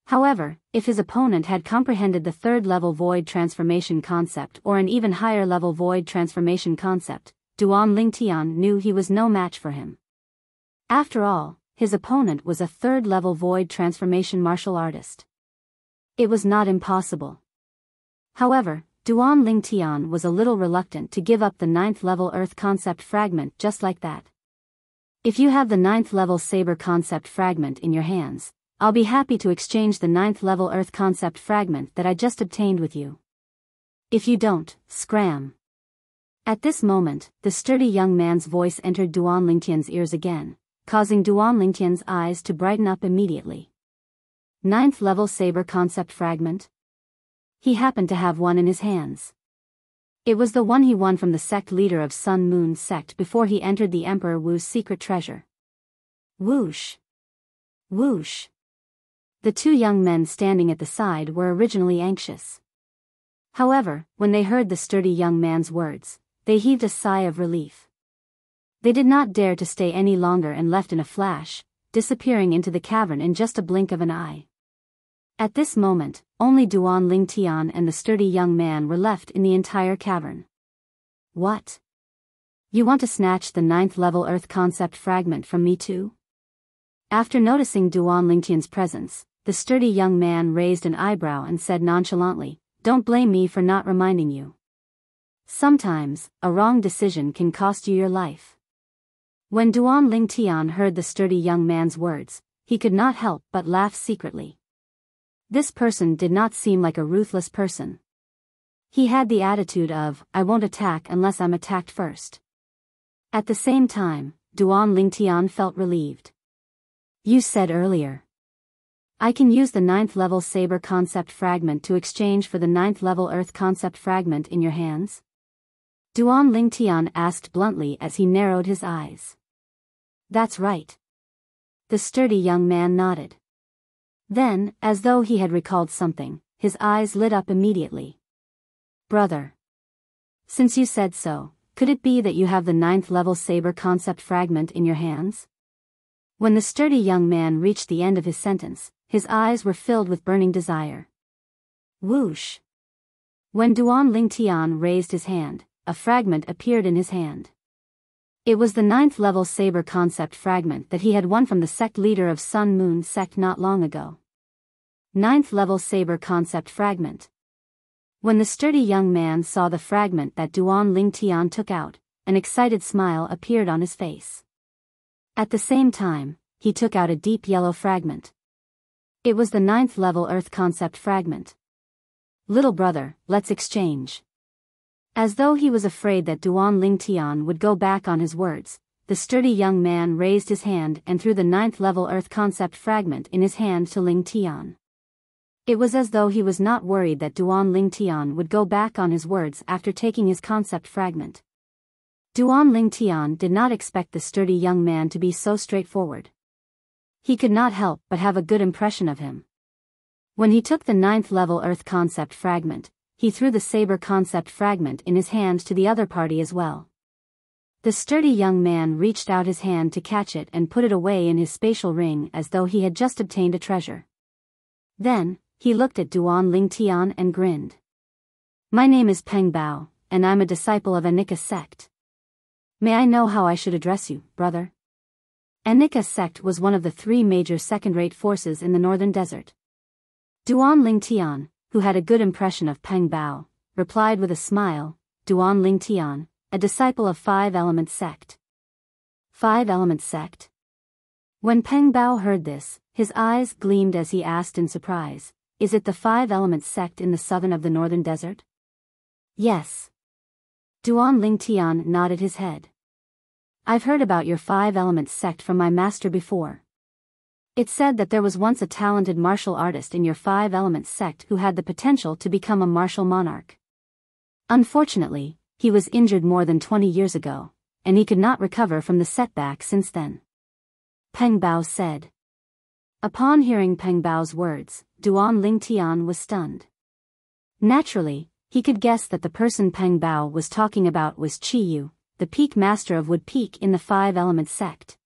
However, if his opponent had comprehended the 3rd level void transformation concept or an even higher level void transformation concept, Duan Lingtian knew he was no match for him. After all, his opponent was a 3rd level void transformation martial artist. It was not impossible. However, Duan Lingtian was a little reluctant to give up the 9th level Earth concept fragment just like that. If you have the 9th level Saber concept fragment in your hands, I'll be happy to exchange the 9th level Earth concept fragment that I just obtained with you. If you don't, scram. At this moment, the sturdy young man's voice entered Duan Lingtian's ears again, causing Duan Lingtian's eyes to brighten up immediately. 9th level Saber concept fragment? He happened to have one in his hands. It was the one he won from the sect leader of Sun Moon sect before he entered the Emperor Wu's secret treasure. Whoosh! Whoosh! The two young men standing at the side were originally anxious. However, when they heard the sturdy young man's words, they heaved a sigh of relief. They did not dare to stay any longer and left in a flash, disappearing into the cavern in just a blink of an eye. At this moment, only Duan Lingtian and the sturdy young man were left in the entire cavern. What? You want to snatch the 9th level Earth concept fragment from me too? After noticing Duan Lingtian's presence, the sturdy young man raised an eyebrow and said nonchalantly, "Don't blame me for not reminding you. Sometimes, a wrong decision can cost you your life." When Duan Lingtian heard the sturdy young man's words, he could not help but laugh secretly. This person did not seem like a ruthless person. He had the attitude of, I won't attack unless I'm attacked first. At the same time, Duan Lingtian felt relieved. You said earlier. I can use the 9th level Saber concept fragment to exchange for the 9th level Earth concept fragment in your hands? Duan Lingtian asked bluntly as he narrowed his eyes. That's right. The sturdy young man nodded. Then, as though he had recalled something, his eyes lit up immediately. Brother. Since you said so, could it be that you have the 9th level Saber concept fragment in your hands? When the sturdy young man reached the end of his sentence, his eyes were filled with burning desire. Whoosh! When Duan Lingtian raised his hand, a fragment appeared in his hand. It was the 9th level Saber concept fragment that he had won from the sect leader of Sun Moon sect not long ago. 9th level Saber concept fragment. When the sturdy young man saw the fragment that Duan Lingtian took out, an excited smile appeared on his face. At the same time, he took out a deep yellow fragment. It was the 9th level Earth concept fragment. Little brother, let's exchange. As though he was afraid that Duan Lingtian would go back on his words, the sturdy young man raised his hand and threw the 9th level Earth concept fragment in his hand to Lingtian. It was as though he was not worried that Duan Lingtian would go back on his words after taking his concept fragment. Duan Lingtian did not expect the sturdy young man to be so straightforward. He could not help but have a good impression of him. When he took the 9th level Earth concept fragment, he threw the Saber concept fragment in his hand to the other party as well. The sturdy young man reached out his hand to catch it and put it away in his spatial ring as though he had just obtained a treasure. Then, he looked at Duan Lingtian and grinned. My name is Peng Bao, and I'm a disciple of Anika sect. May I know how I should address you, brother? Anika sect was one of the 3 major second-rate forces in the northern desert. Duan Lingtian, who had a good impression of Peng Bao, replied with a smile, Duan Lingtian, a disciple of 5-element sect. 5-element sect? When Peng Bao heard this, his eyes gleamed as he asked in surprise, is it the 5-element sect in the southern of the northern desert? Yes. Duan Lingtian nodded his head. I've heard about your 5-element sect from my master before. It said that there was once a talented martial artist in your 5-element sect who had the potential to become a martial monarch. Unfortunately, he was injured more than 20 years ago, and he could not recover from the setback since then. Peng Bao said. Upon hearing Peng Bao's words, Duan Lingtian was stunned. Naturally, he could guess that the person Peng Bao was talking about was Chi Yu, the peak master of Wood Peak in the 5-element sect.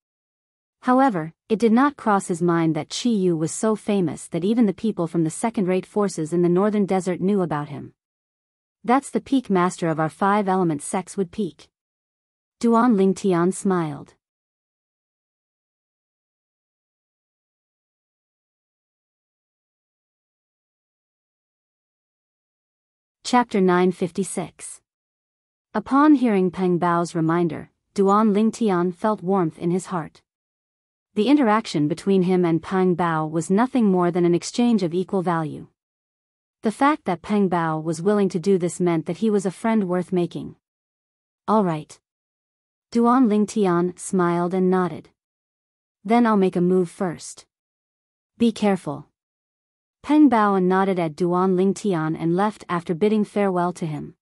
However, it did not cross his mind that Chi Yu was so famous that even the people from the second-rate forces in the northern desert knew about him. That's the peak master of our 5-element sect's Wood Peak. Duan Lingtian smiled. Chapter 956. Upon hearing Peng Bao's reminder, Duan Lingtian felt warmth in his heart. The interaction between him and Peng Bao was nothing more than an exchange of equal value. The fact that Peng Bao was willing to do this meant that he was a friend worth making. All right. Duan Lingtian smiled and nodded. Then I'll make a move first. Be careful. Peng Bao nodded at Duan Lingtian and left after bidding farewell to him.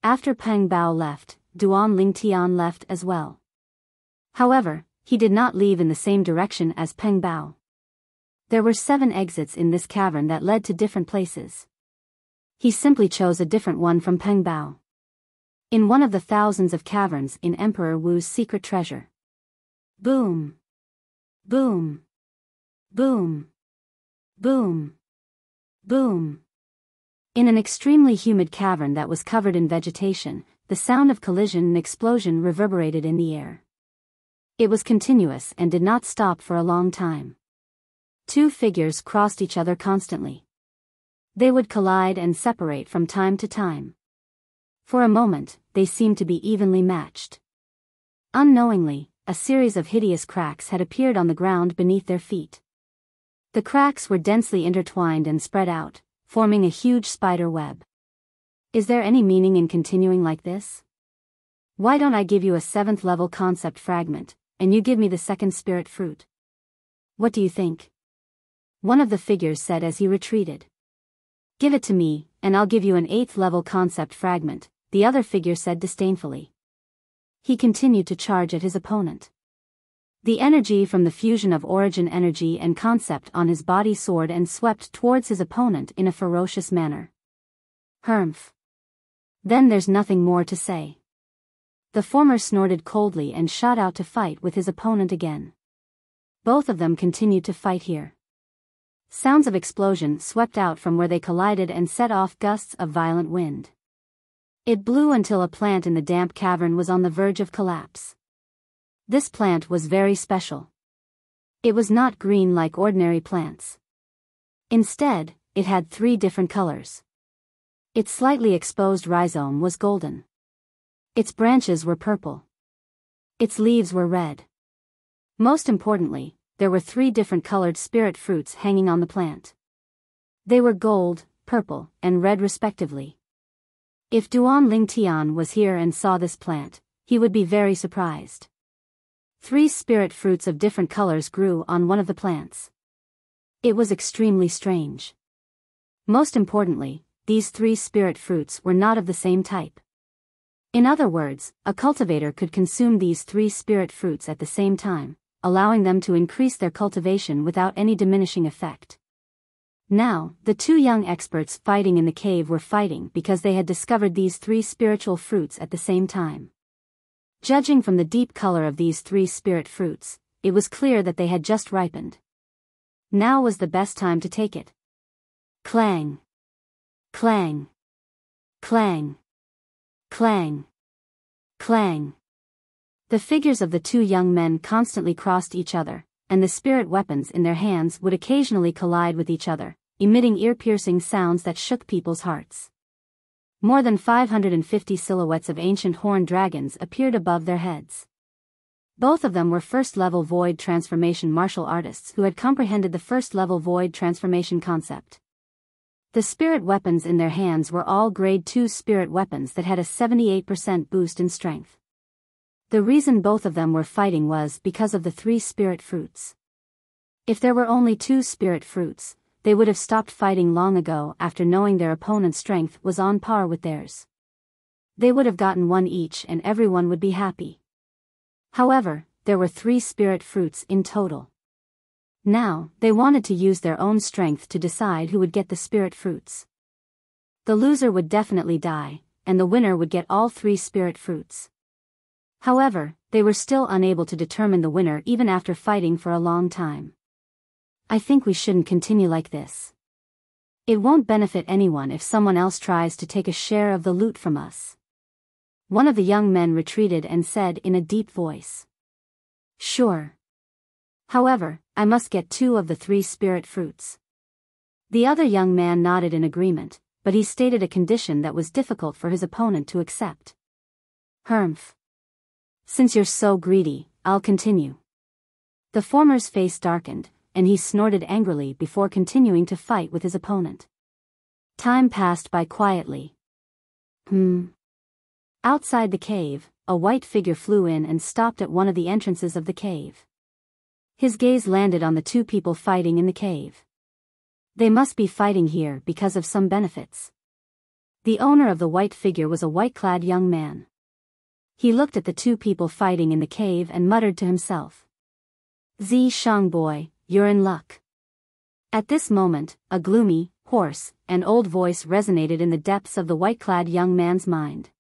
After Peng Bao left, Duan Lingtian left as well. However, he did not leave in the same direction as Peng Bao. There were 7 exits in this cavern that led to different places. He simply chose a different one from Peng Bao. In one of the thousands of caverns in Emperor Wu's secret treasure. Boom! Boom! Boom! Boom! Boom! In an extremely humid cavern that was covered in vegetation, the sound of collision and explosion reverberated in the air. It was continuous and did not stop for a long time. 2 figures crossed each other constantly. They would collide and separate from time to time. For a moment, they seemed to be evenly matched. Unknowingly, a series of hideous cracks had appeared on the ground beneath their feet. The cracks were densely intertwined and spread out, forming a huge spider web. Is there any meaning in continuing like this? Why don't I give you a 7th level concept fragment, and you give me the 2nd spirit fruit? What do you think? One of the figures said as he retreated. Give it to me, and I'll give you an 8th level concept fragment, the other figure said disdainfully. He continued to charge at his opponent. The energy from the fusion of origin energy and concept on his body soared and swept towards his opponent in a ferocious manner. Humph. Then there's nothing more to say. The former snorted coldly and shot out to fight with his opponent again. Both of them continued to fight here. Sounds of explosion swept out from where they collided and set off gusts of violent wind. It blew until a plant in the damp cavern was on the verge of collapse. This plant was very special. It was not green like ordinary plants. Instead, it had 3 different colors. Its slightly exposed rhizome was golden. Its branches were purple. Its leaves were red. Most importantly, there were 3 different colored spirit fruits hanging on the plant. They were gold, purple, and red respectively. If Duan Lingtian was here and saw this plant, he would be very surprised. 3 spirit fruits of different colors grew on one of the plants. It was extremely strange. Most importantly, these 3 spirit fruits were not of the same type. In other words, a cultivator could consume these 3 spirit fruits at the same time, allowing them to increase their cultivation without any diminishing effect. Now, the 2 young experts fighting in the cave were fighting because they had discovered these 3 spiritual fruits at the same time. Judging from the deep color of these 3 spirit fruits, it was clear that they had just ripened. Now was the best time to take it. Clang! Clang! Clang! Clang! Clang! The figures of the 2 young men constantly crossed each other, and the spirit weapons in their hands would occasionally collide with each other, emitting ear-piercing sounds that shook people's hearts. More than 550 silhouettes of ancient horned dragons appeared above their heads. Both of them were first-level void transformation martial artists who had comprehended the first-level void transformation concept. The spirit weapons in their hands were all grade 2 spirit weapons that had a 78% boost in strength. The reason both of them were fighting was because of the 3 spirit fruits. If there were only 2 spirit fruits, they would have stopped fighting long ago after knowing their opponent's strength was on par with theirs. They would have gotten 1 each and everyone would be happy. However, there were 3 spirit fruits in total. Now, they wanted to use their own strength to decide who would get the spirit fruits. The loser would definitely die, and the winner would get all 3 spirit fruits. However, they were still unable to determine the winner even after fighting for a long time. I think we shouldn't continue like this. It won't benefit anyone if someone else tries to take a share of the loot from us. One of the young men retreated and said in a deep voice. Sure. However, I must get 2 of the 3 spirit fruits. The other young man nodded in agreement, but he stated a condition that was difficult for his opponent to accept. Humph. Since you're so greedy, I'll continue. The former's face darkened, and he snorted angrily before continuing to fight with his opponent. Time passed by quietly. Outside the cave, a white figure flew in and stopped at one of the entrances of the cave. His gaze landed on the 2 people fighting in the cave. They must be fighting here because of some benefits. The owner of the white figure was a white-clad young man. He looked at the 2 people fighting in the cave and muttered to himself. Shang boy, you're in luck. At this moment, a gloomy, hoarse, and old voice resonated in the depths of the white-clad young man's mind.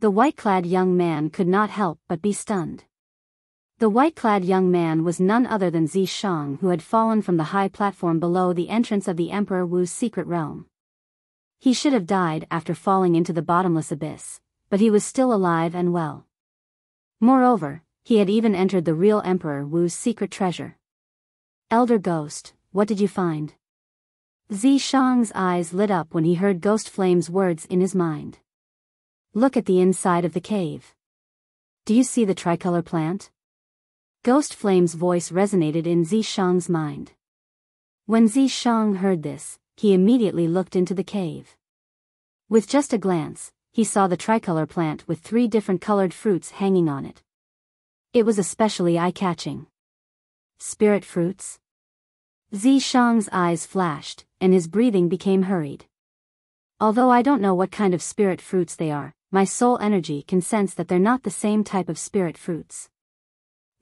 The white-clad young man could not help but be stunned. The white-clad young man was none other than Shang, who had fallen from the high platform below the entrance of the Emperor Wu's secret realm. He should have died after falling into the bottomless abyss, but he was still alive and well. Moreover, he had even entered the real Emperor Wu's secret treasure. Elder Ghost, what did you find? Shang's eyes lit up when he heard Ghost Flame's words in his mind. Look at the inside of the cave. Do you see the tricolor plant? Ghost Flame's voice resonated in Shang's mind. When Shang heard this, he immediately looked into the cave. With just a glance, he saw the tricolor plant with 3 different colored fruits hanging on it. It was especially eye-catching. Spirit fruits? Zishang's eyes flashed, and his breathing became hurried. Although I don't know what kind of spirit fruits they are, my soul energy can sense that they're not the same type of spirit fruits.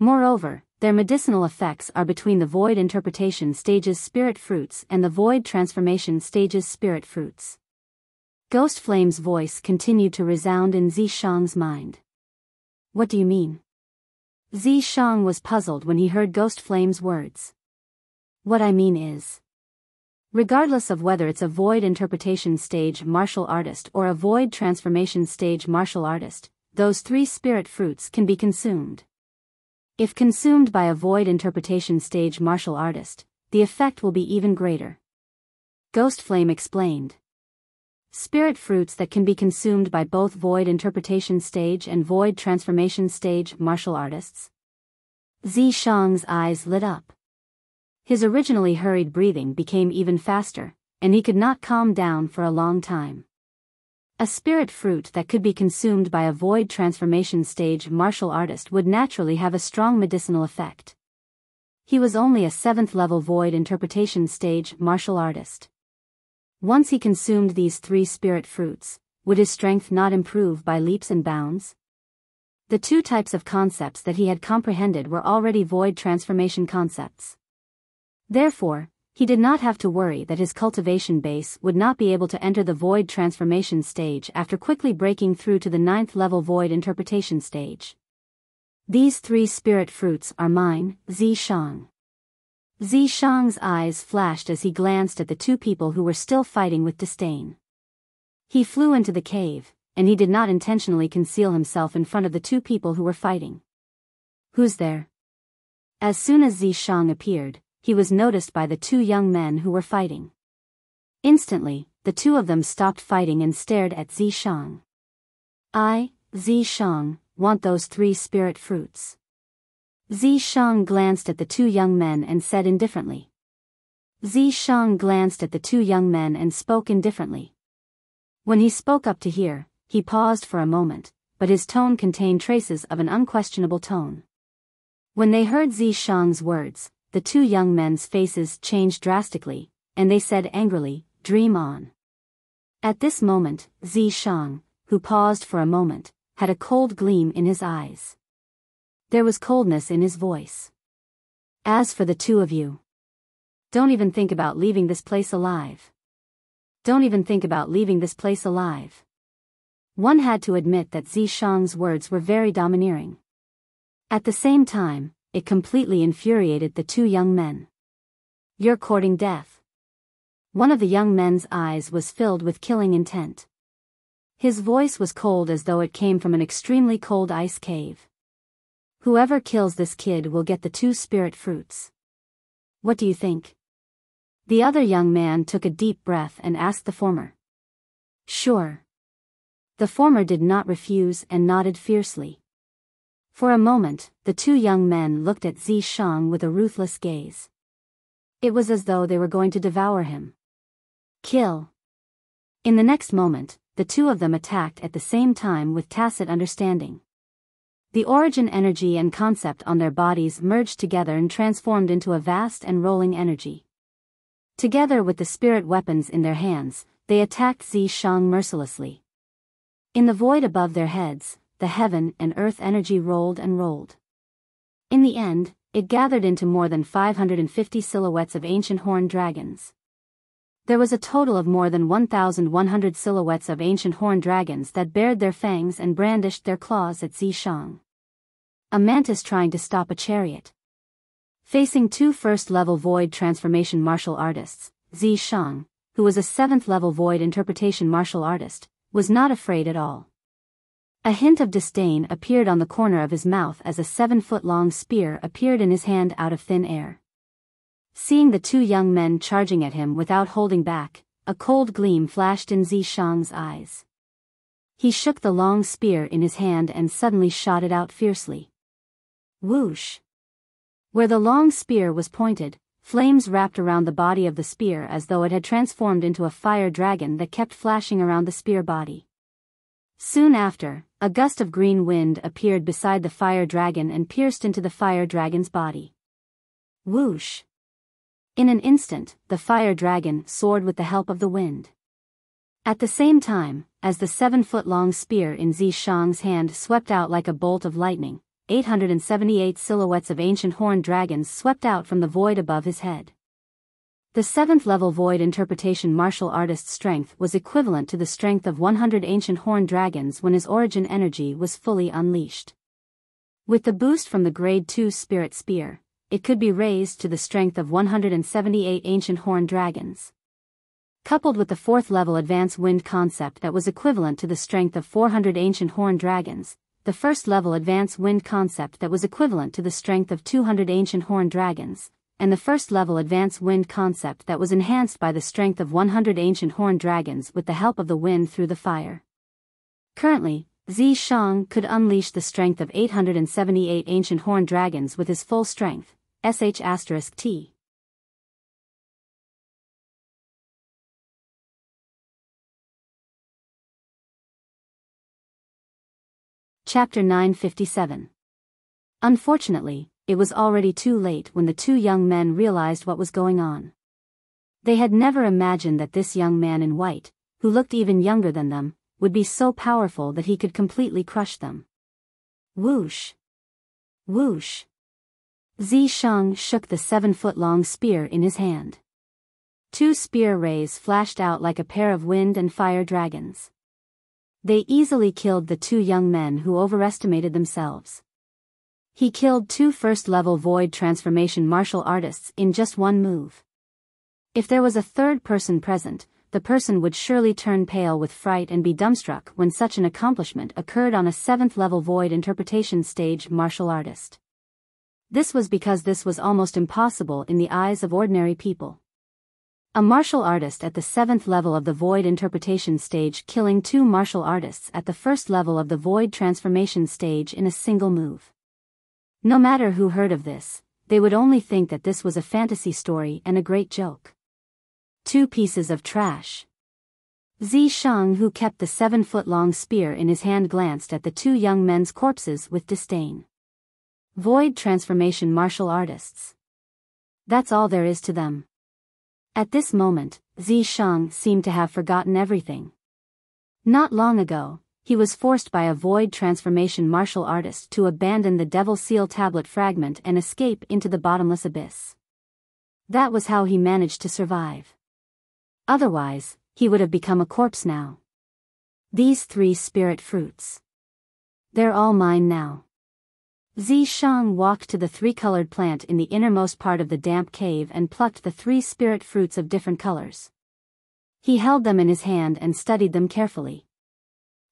Moreover, their medicinal effects are between the void interpretation stage's spirit fruits and the void transformation stage's spirit fruits. Ghost Flame's voice continued to resound in Zishang's mind. What do you mean? Zishang was puzzled when he heard Ghost Flame's words. What I mean is, regardless of whether it's a void interpretation stage martial artist or a void transformation stage martial artist, those 3 spirit fruits can be consumed. If consumed by a void interpretation stage martial artist, the effect will be even greater. Ghost Flame explained. Spirit fruits that can be consumed by both void interpretation stage and void transformation stage martial artists. Zishang's eyes lit up. His originally hurried breathing became even faster, and he could not calm down for a long time. A spirit fruit that could be consumed by a void transformation stage martial artist would naturally have a strong medicinal effect. He was only a 7th level void interpretation stage martial artist. Once he consumed these 3 spirit fruits, would his strength not improve by leaps and bounds? The 2 types of concepts that he had comprehended were already void transformation concepts. Therefore, he did not have to worry that his cultivation base would not be able to enter the void transformation stage after quickly breaking through to the 9th level void interpretation stage. These 3 spirit fruits are mine, Zishang. Zishang's eyes flashed as he glanced at the 2 people who were still fighting with disdain. He flew into the cave, and he did not intentionally conceal himself in front of the 2 people who were fighting. Who's there? As soon as Zishang appeared, he was noticed by the 2 young men who were fighting. Instantly, the 2 of them stopped fighting and stared at Zishang. I, Zishang, want those 3 spirit fruits. Zishang glanced at the 2 young men and said indifferently. Zishang glanced at the 2 young men and spoke indifferently. When he spoke up to hear, he paused for a moment, but his tone contained traces of an unquestionable tone. When they heard Zishang's words, the 2 young men's faces changed drastically, and they said angrily, "Dream on." At this moment, Zishang, who paused for a moment, had a cold gleam in his eyes. There was coldness in his voice. As for the 2 of you, don't even think about leaving this place alive. Don't even think about leaving this place alive. One had to admit that Zishang's words were very domineering. At the same time, it completely infuriated the 2 young men. You're courting death. One of the young men's eyes was filled with killing intent. His voice was cold as though it came from an extremely cold ice cave. Whoever kills this kid will get the 2 spirit fruits. What do you think? The other young man took a deep breath and asked the former. Sure. The former did not refuse and nodded fiercely. For a moment, the 2 young men looked at Zishang with a ruthless gaze. It was as though they were going to devour him. Kill. In the next moment, the 2 of them attacked at the same time with tacit understanding. The origin energy and concept on their bodies merged together and transformed into a vast and rolling energy. Together with the spirit weapons in their hands, they attacked Zishang mercilessly. In the void above their heads, the heaven and earth energy rolled and rolled. In the end, it gathered into more than 550 silhouettes of ancient horned dragons. There was a total of more than 1,100 silhouettes of ancient horned dragons that bared their fangs and brandished their claws at Zishang. A mantis trying to stop a chariot. Facing 2 first-level void transformation martial artists, Zishang, who was a 7th-level void interpretation martial artist, was not afraid at all. A hint of disdain appeared on the corner of his mouth as a 7-foot-long spear appeared in his hand out of thin air. Seeing the 2 young men charging at him without holding back, a cold gleam flashed in Zishang's eyes. He shook the long spear in his hand and suddenly shot it out fiercely. Whoosh! Where the long spear was pointed, Flames wrapped around the body of the spear as though it had transformed into a fire dragon that kept flashing around the spear body. Soon after, a gust of green wind appeared beside the fire dragon and pierced into the fire dragon's body. Whoosh! In an instant, the fire dragon soared with the help of the wind. At the same time, as the 7-foot-long spear in Zishang's hand swept out like a bolt of lightning, 878 silhouettes of ancient horned dragons swept out from the void above his head. The 7th-level void interpretation martial artist's strength was equivalent to the strength of 100 ancient horned dragons when his origin energy was fully unleashed. With the boost from the Grade 2 Spirit Spear, it could be raised to the strength of 178 ancient horned dragons. Coupled with the 4th-level Advanced Wind concept that was equivalent to the strength of 400 ancient horned dragons, the 1st-level Advanced Wind concept that was equivalent to the strength of 200 ancient horned dragons, and the 1st-level Advanced Wind concept that was enhanced by the strength of 100 ancient horned dragons with the help of the wind through the fire. Currently, Zishang could unleash the strength of 878 ancient horned dragons with his full strength, *T. Chapter 957. Unfortunately, it was already too late when the two young men realized what was going on. They had never imagined that this young man in white, who looked even younger than them, would be so powerful that he could completely crush them. Whoosh! Whoosh! Zishang shook the 7-foot-long spear in his hand. 2 spear rays flashed out like a pair of wind and fire dragons. They easily killed the 2 young men who overestimated themselves. He killed 2 first-level void transformation martial artists in just one move. If there was a third person present, the person would surely turn pale with fright and be dumbstruck when such an accomplishment occurred on a 7th-level void interpretation stage martial artist. This was because this was almost impossible in the eyes of ordinary people. A martial artist at the 7th level of the void interpretation stage killing 2 martial artists at the 1st level of the void transformation stage in a single move. No matter who heard of this, they would only think that this was a fantasy story and a great joke. 2 pieces of trash. Zishang, who kept the 7-foot-long spear in his hand, glanced at the 2 young men's corpses with disdain. Void transformation martial artists. That's all there is to them. At this moment, Zishang seemed to have forgotten everything. Not long ago, he was forced by a void transformation martial artist to abandon the Devil Seal Tablet fragment and escape into the bottomless abyss. That was how he managed to survive. Otherwise, he would have become a corpse now. These 3 spirit fruits. They're all mine now. Zishang walked to the 3-colored plant in the innermost part of the damp cave and plucked the 3 spirit fruits of different colors. He held them in his hand and studied them carefully.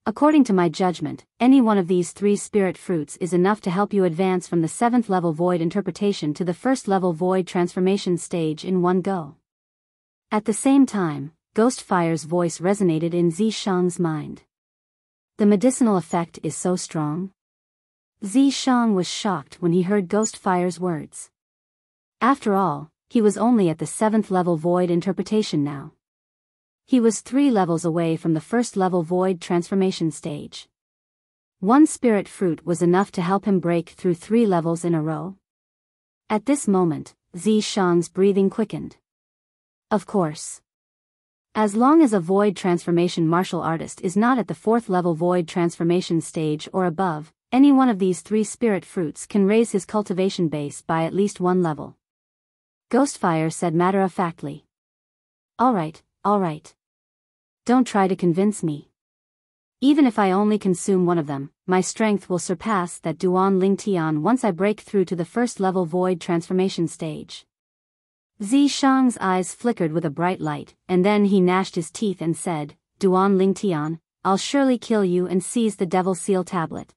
According to my judgment, any one of these 3 spirit fruits is enough to help you advance from the 7th level void interpretation to the 1st level void transformation stage in one go. At the same time, Ghostfire's voice resonated in Zishang's mind. The medicinal effect is so strong. Zishang was shocked when he heard Ghostfire's words. After all, he was only at the 7th level void interpretation now. He was 3 levels away from the 1st level void transformation stage. 1 spirit fruit was enough to help him break through 3 levels in a row. At this moment, Zishang's breathing quickened. Of course. As long as a void transformation martial artist is not at the 4th level void transformation stage or above, any one of these 3 spirit fruits can raise his cultivation base by at least 1 level. Ghostfire said matter-of-factly. Alright. Don't try to convince me. Even if I only consume one of them, my strength will surpass that Duan Ling Tian once I break through to the 1st level void transformation stage. Zishang's eyes flickered with a bright light, and then he gnashed his teeth and said, Duan Ling Tian, I'll surely kill you and seize the Devil Seal Tablet.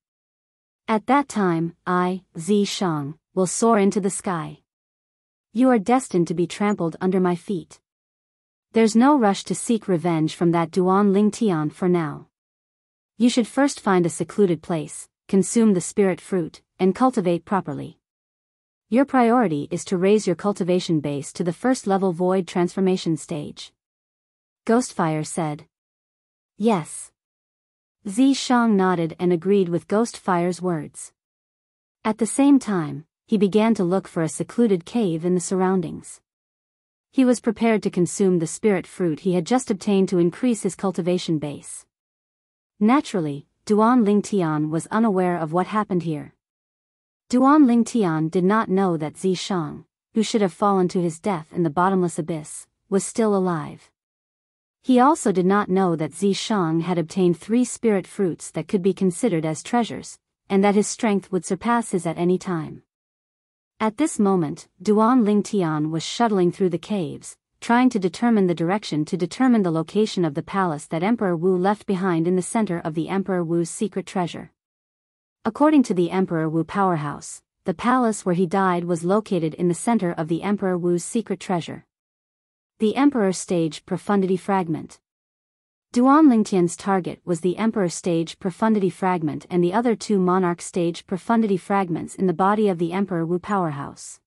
At that time, I, Zishang, will soar into the sky. You are destined to be trampled under my feet. There's no rush to seek revenge from that Duan Ling Tian for now. You should first find a secluded place, consume the spirit fruit, and cultivate properly. Your priority is to raise your cultivation base to the first-level void transformation stage. Ghostfire said. Yes. Zishang nodded and agreed with Ghostfire's words. At the same time, he began to look for a secluded cave in the surroundings. He was prepared to consume the spirit fruit he had just obtained to increase his cultivation base. Naturally, Duan Lingtian was unaware of what happened here. Duan Lingtian did not know that Zishang, who should have fallen to his death in the bottomless abyss, was still alive. He also did not know that Zishang had obtained 3 spirit fruits that could be considered as treasures, and that his strength would surpass his at any time. At this moment, Duan Lingtian was shuttling through the caves, trying to determine the location of the palace that Emperor Wu left behind in the center of the Emperor Wu's secret treasure. According to the Emperor Wu powerhouse, the palace where he died was located in the center of the Emperor Wu's secret treasure. The Emperor Stage Profundity Fragment. Duan Lingtian's target was the Emperor Stage Profundity Fragment and the other 2 Monarch Stage Profundity Fragments in the body of the Emperor Wu powerhouse.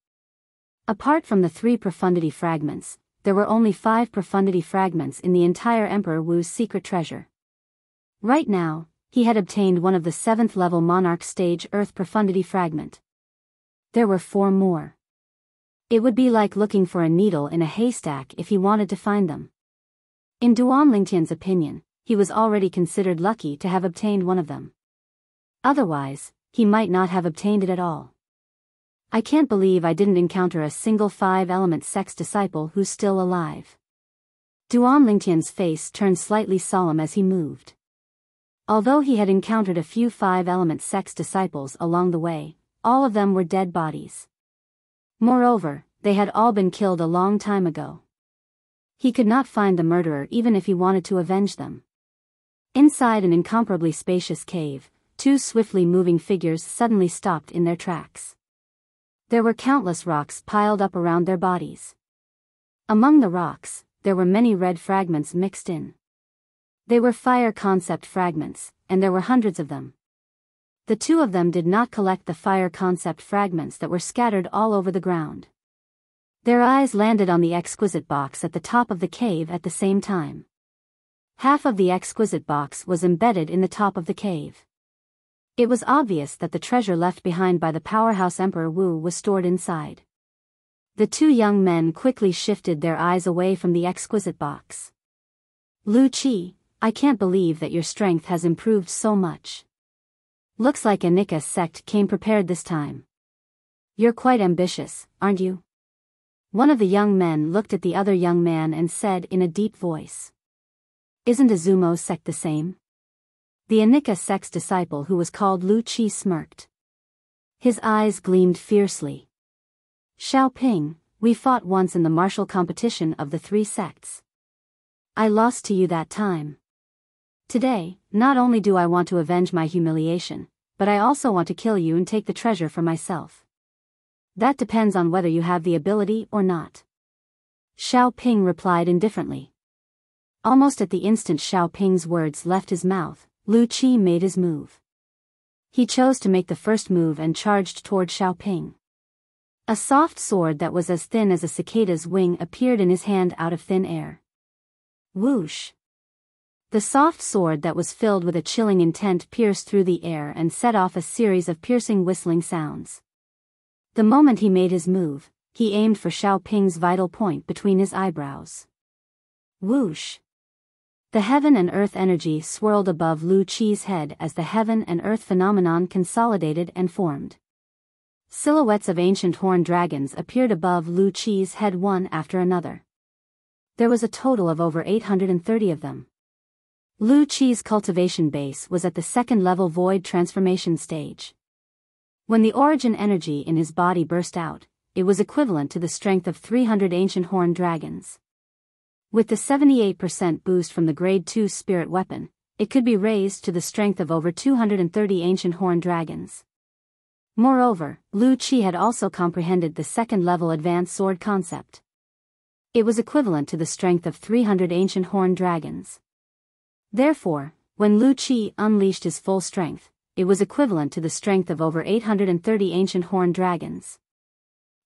Apart from the 3 Profundity Fragments, there were only 5 Profundity Fragments in the entire Emperor Wu's secret treasure. Right now, he had obtained one of the 7th-level Monarch Stage Earth Profundity Fragment. There were 4 more. It would be like looking for a needle in a haystack if he wanted to find them. In Duan Lingtian's opinion, he was already considered lucky to have obtained one of them. Otherwise, he might not have obtained it at all. I can't believe I didn't encounter a single 5-element sex disciple who's still alive. Duan Lingtian's face turned slightly solemn as he moved. Although he had encountered a few 5-element sex disciples along the way, all of them were dead bodies. Moreover, they had all been killed a long time ago. He could not find the murderer even if he wanted to avenge them. Inside an incomparably spacious cave, 2 swiftly moving figures suddenly stopped in their tracks. There were countless rocks piled up around their bodies. Among the rocks, there were many red fragments mixed in. They were fire concept fragments, and there were hundreds of them. The 2 of them did not collect the fire concept fragments that were scattered all over the ground. Their eyes landed on the exquisite box at the top of the cave at the same time. Half of the exquisite box was embedded in the top of the cave. It was obvious that the treasure left behind by the powerhouse Emperor Wu was stored inside. The 2 young men quickly shifted their eyes away from the exquisite box. Lu Qi, I can't believe that your strength has improved so much. Looks like a Nika sect came prepared this time. You're quite ambitious, aren't you? One of the young men looked at the other young man and said in a deep voice. Isn't Azumo sect the same? The Anika sect's disciple who was called Lu Qi smirked. His eyes gleamed fiercely. Xiaoping, we fought once in the martial competition of the 3 sects. I lost to you that time. Today, not only do I want to avenge my humiliation, but I also want to kill you and take the treasure for myself. That depends on whether you have the ability or not. Xiaoping replied indifferently. Almost at the instant Xiaoping's words left his mouth, Lu Qi made his move. He chose to make the first move and charged toward Xiaoping. A soft sword that was as thin as a cicada's wing appeared in his hand out of thin air. Whoosh! The soft sword that was filled with a chilling intent pierced through the air and set off a series of piercing whistling sounds. The moment he made his move, he aimed for Xiaoping's vital point between his eyebrows. Whoosh! The heaven and earth energy swirled above Lu Qi's head as the heaven and earth phenomenon consolidated and formed. Silhouettes of ancient horned dragons appeared above Lu Qi's head one after another. There was a total of over 830 of them. Lu Qi's cultivation base was at the 2nd-level void transformation stage. When the origin energy in his body burst out, it was equivalent to the strength of 300 ancient horned dragons. With the 78% boost from the Grade 2 spirit weapon, it could be raised to the strength of over 230 ancient horned dragons. Moreover, Lu Qi had also comprehended the 2nd-level advanced sword concept. It was equivalent to the strength of 300 ancient horned dragons. Therefore, when Lu Qi unleashed his full strength, it was equivalent to the strength of over 830 ancient horned dragons.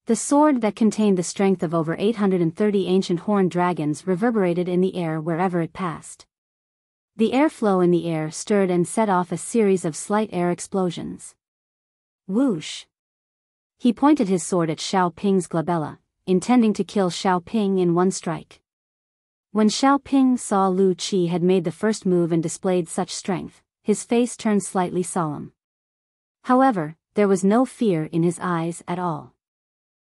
The sword that contained the strength of over 830 ancient horned dragons reverberated in the air wherever it passed. The airflow in the air stirred and set off a series of slight air explosions. Whoosh! He pointed his sword at Xiao Ping's glabella, intending to kill Xiao Ping in one strike. When Xiao Ping saw Lu Qi had made the first move and displayed such strength, his face turned slightly solemn. However, there was no fear in his eyes at all.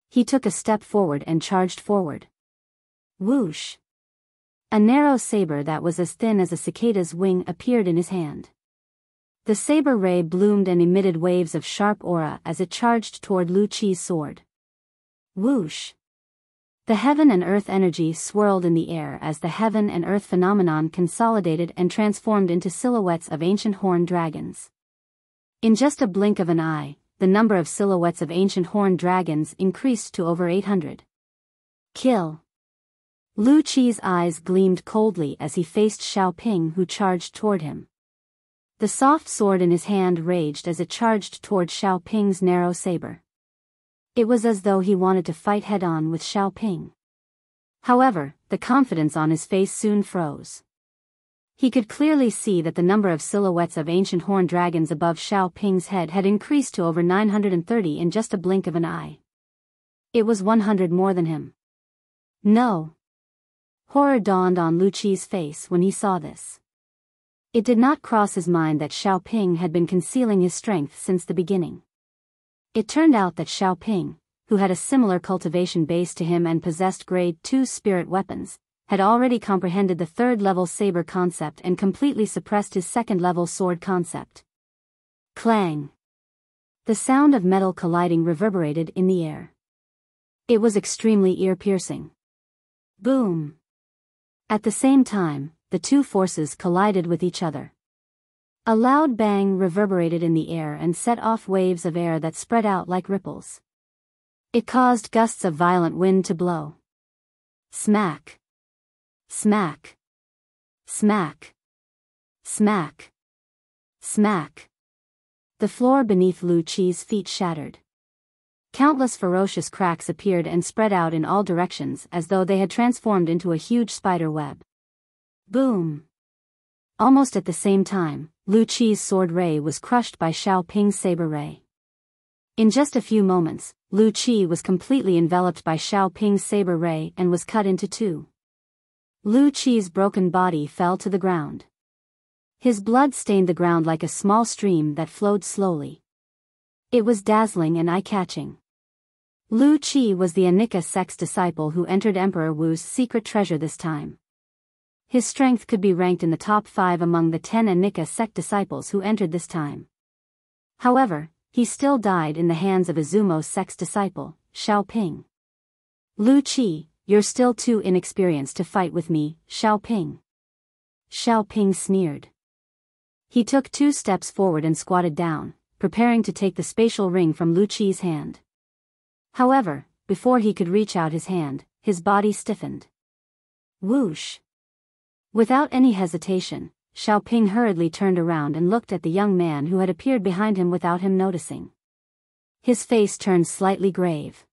He took a step forward and charged forward. Whoosh! A narrow saber that was as thin as a cicada's wing appeared in his hand. The saber ray bloomed and emitted waves of sharp aura as it charged toward Lu Qi's sword. Whoosh! The heaven and earth energy swirled in the air as the heaven and earth phenomenon consolidated and transformed into silhouettes of ancient horned dragons. In just a blink of an eye, the number of silhouettes of ancient horned dragons increased to over 800. Kill! Lu Qi's eyes gleamed coldly as he faced Xiao Ping, who charged toward him. The soft sword in his hand raged as it charged toward Xiao Ping's narrow saber. It was as though he wanted to fight head-on with Xiao Ping. However, the confidence on his face soon froze. He could clearly see that the number of silhouettes of ancient horned dragons above Xiao Ping's head had increased to over 930 in just a blink of an eye. It was 100 more than him. No! Horror dawned on Lu Qi's face when he saw this. It did not cross his mind that Xiao Ping had been concealing his strength since the beginning. It turned out that Xiao Ping, who had a similar cultivation base to him and possessed grade 2 spirit weapons, had already comprehended the third-level saber concept and completely suppressed his second-level sword concept. Clang! The sound of metal colliding reverberated in the air. It was extremely ear-piercing. Boom! At the same time, the two forces collided with each other. A loud bang reverberated in the air and set off waves of air that spread out like ripples. It caused gusts of violent wind to blow. Smack! Smack! Smack! Smack! Smack! The floor beneath Lu Qi's feet shattered. Countless ferocious cracks appeared and spread out in all directions as though they had transformed into a huge spider web. Boom! Almost at the same time, Lu Qi's sword ray was crushed by Xiao Ping's saber ray. In just a few moments, Lu Qi was completely enveloped by Xiao Ping's saber ray and was cut into two. Lu Qi's broken body fell to the ground. His blood stained the ground like a small stream that flowed slowly. It was dazzling and eye-catching. Lu Qi was the Anika sect's disciple who entered Emperor Wu's secret treasure this time. His strength could be ranked in the top 5 among the 10 Anika sect disciples who entered this time. However, he still died in the hands of Izumo sect's disciple, Xiao Ping. Lu Qi, you're still too inexperienced to fight with me, Xiao Ping. Xiao Ping sneered. He took 2 steps forward and squatted down, preparing to take the spatial ring from Lu Qi's hand. However, before he could reach out his hand, his body stiffened. Whoosh! Without any hesitation, Xiao Ping hurriedly turned around and looked at the young man who had appeared behind him without him noticing. His face turned slightly grave.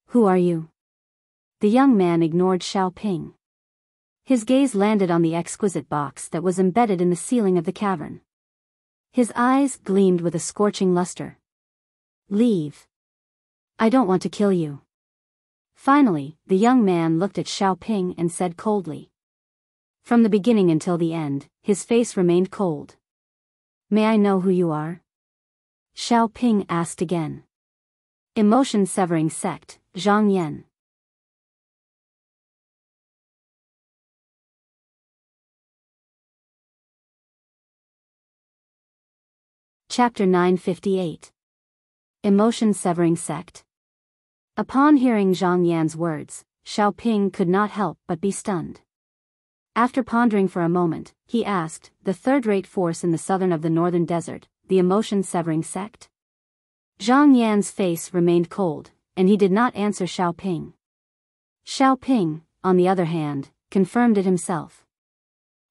Who are you? The young man ignored Xiao Ping. His gaze landed on the exquisite box that was embedded in the ceiling of the cavern. His eyes gleamed with a scorching luster. Leave. I don't want to kill you. Finally, the young man looked at Xiao Ping and said coldly. From the beginning until the end, his face remained cold. May I know who you are? Xiao Ping asked again. Emotion-severing sect, Zhang Yan. Chapter 958. Emotion-severing sect. Upon hearing Zhang Yan's words, Xiao Ping could not help but be stunned. After pondering for a moment, he asked, the third-rate force in the southern of the northern desert, the emotion-severing sect? Zhang Yan's face remained cold, and he did not answer Xiao Ping. Xiao Ping, on the other hand, confirmed it himself.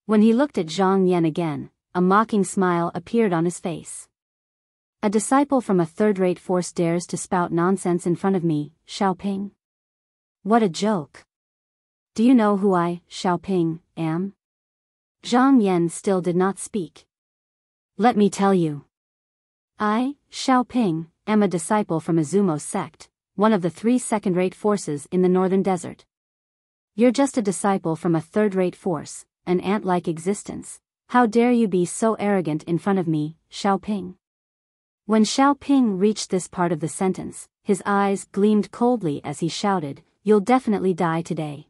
When he looked at Zhang Yan again, a mocking smile appeared on his face. A disciple from a third-rate force dares to spout nonsense in front of me, Xiaoping. What a joke. Do you know who I, Xiaoping, am? Zhang Yan still did not speak. Let me tell you. I, Xiaoping, am a disciple from Izumo sect, one of the 3 second-rate forces in the northern desert. You're just a disciple from a third-rate force, an ant-like existence. How dare you be so arrogant in front of me, Xiaoping? When Xiaoping reached this part of the sentence, his eyes gleamed coldly as he shouted, "You'll definitely die today."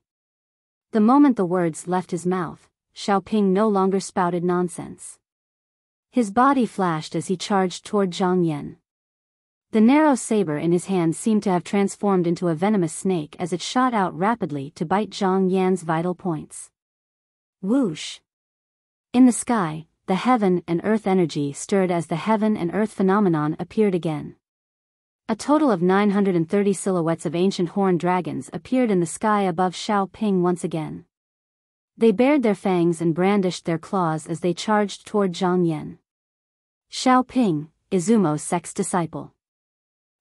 The moment the words left his mouth, Xiaoping no longer spouted nonsense. His body flashed as he charged toward Zhang Yan. The narrow saber in his hand seemed to have transformed into a venomous snake as it shot out rapidly to bite Zhang Yan's vital points. Whoosh! In the sky, the heaven and earth energy stirred as the heaven and earth phenomenon appeared again. A total of 930 silhouettes of ancient horned dragons appeared in the sky above Xiaoping once again. They bared their fangs and brandished their claws as they charged toward Zhang Yan. Xiaoping, Izumo sect's disciple.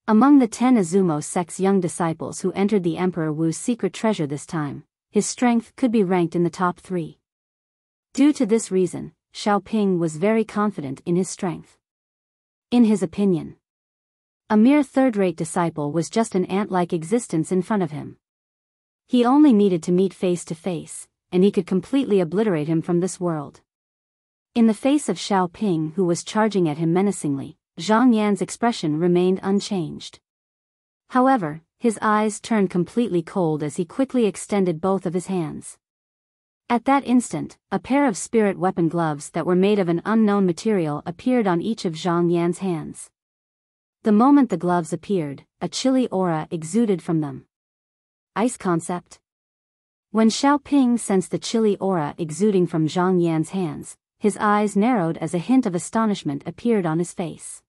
Among the 10 Izumo sect's young disciples who entered the Emperor Wu's secret treasure this time, his strength could be ranked in the top 3. Due to this reason, Xiaoping was very confident in his strength. In his opinion, a mere third-rate disciple was just an ant-like existence in front of him. He only needed to meet face to face, and he could completely obliterate him from this world. In the face of Xiaoping, who was charging at him menacingly, Zhang Yan's expression remained unchanged. However, his eyes turned completely cold as he quickly extended both of his hands. At that instant, a pair of spirit weapon gloves that were made of an unknown material appeared on each of Zhang Yan's hands. The moment the gloves appeared, a chilly aura exuded from them. Ice concept. When Xiaoping sensed the chilly aura exuding from Zhang Yan's hands, his eyes narrowed as a hint of astonishment appeared on his face.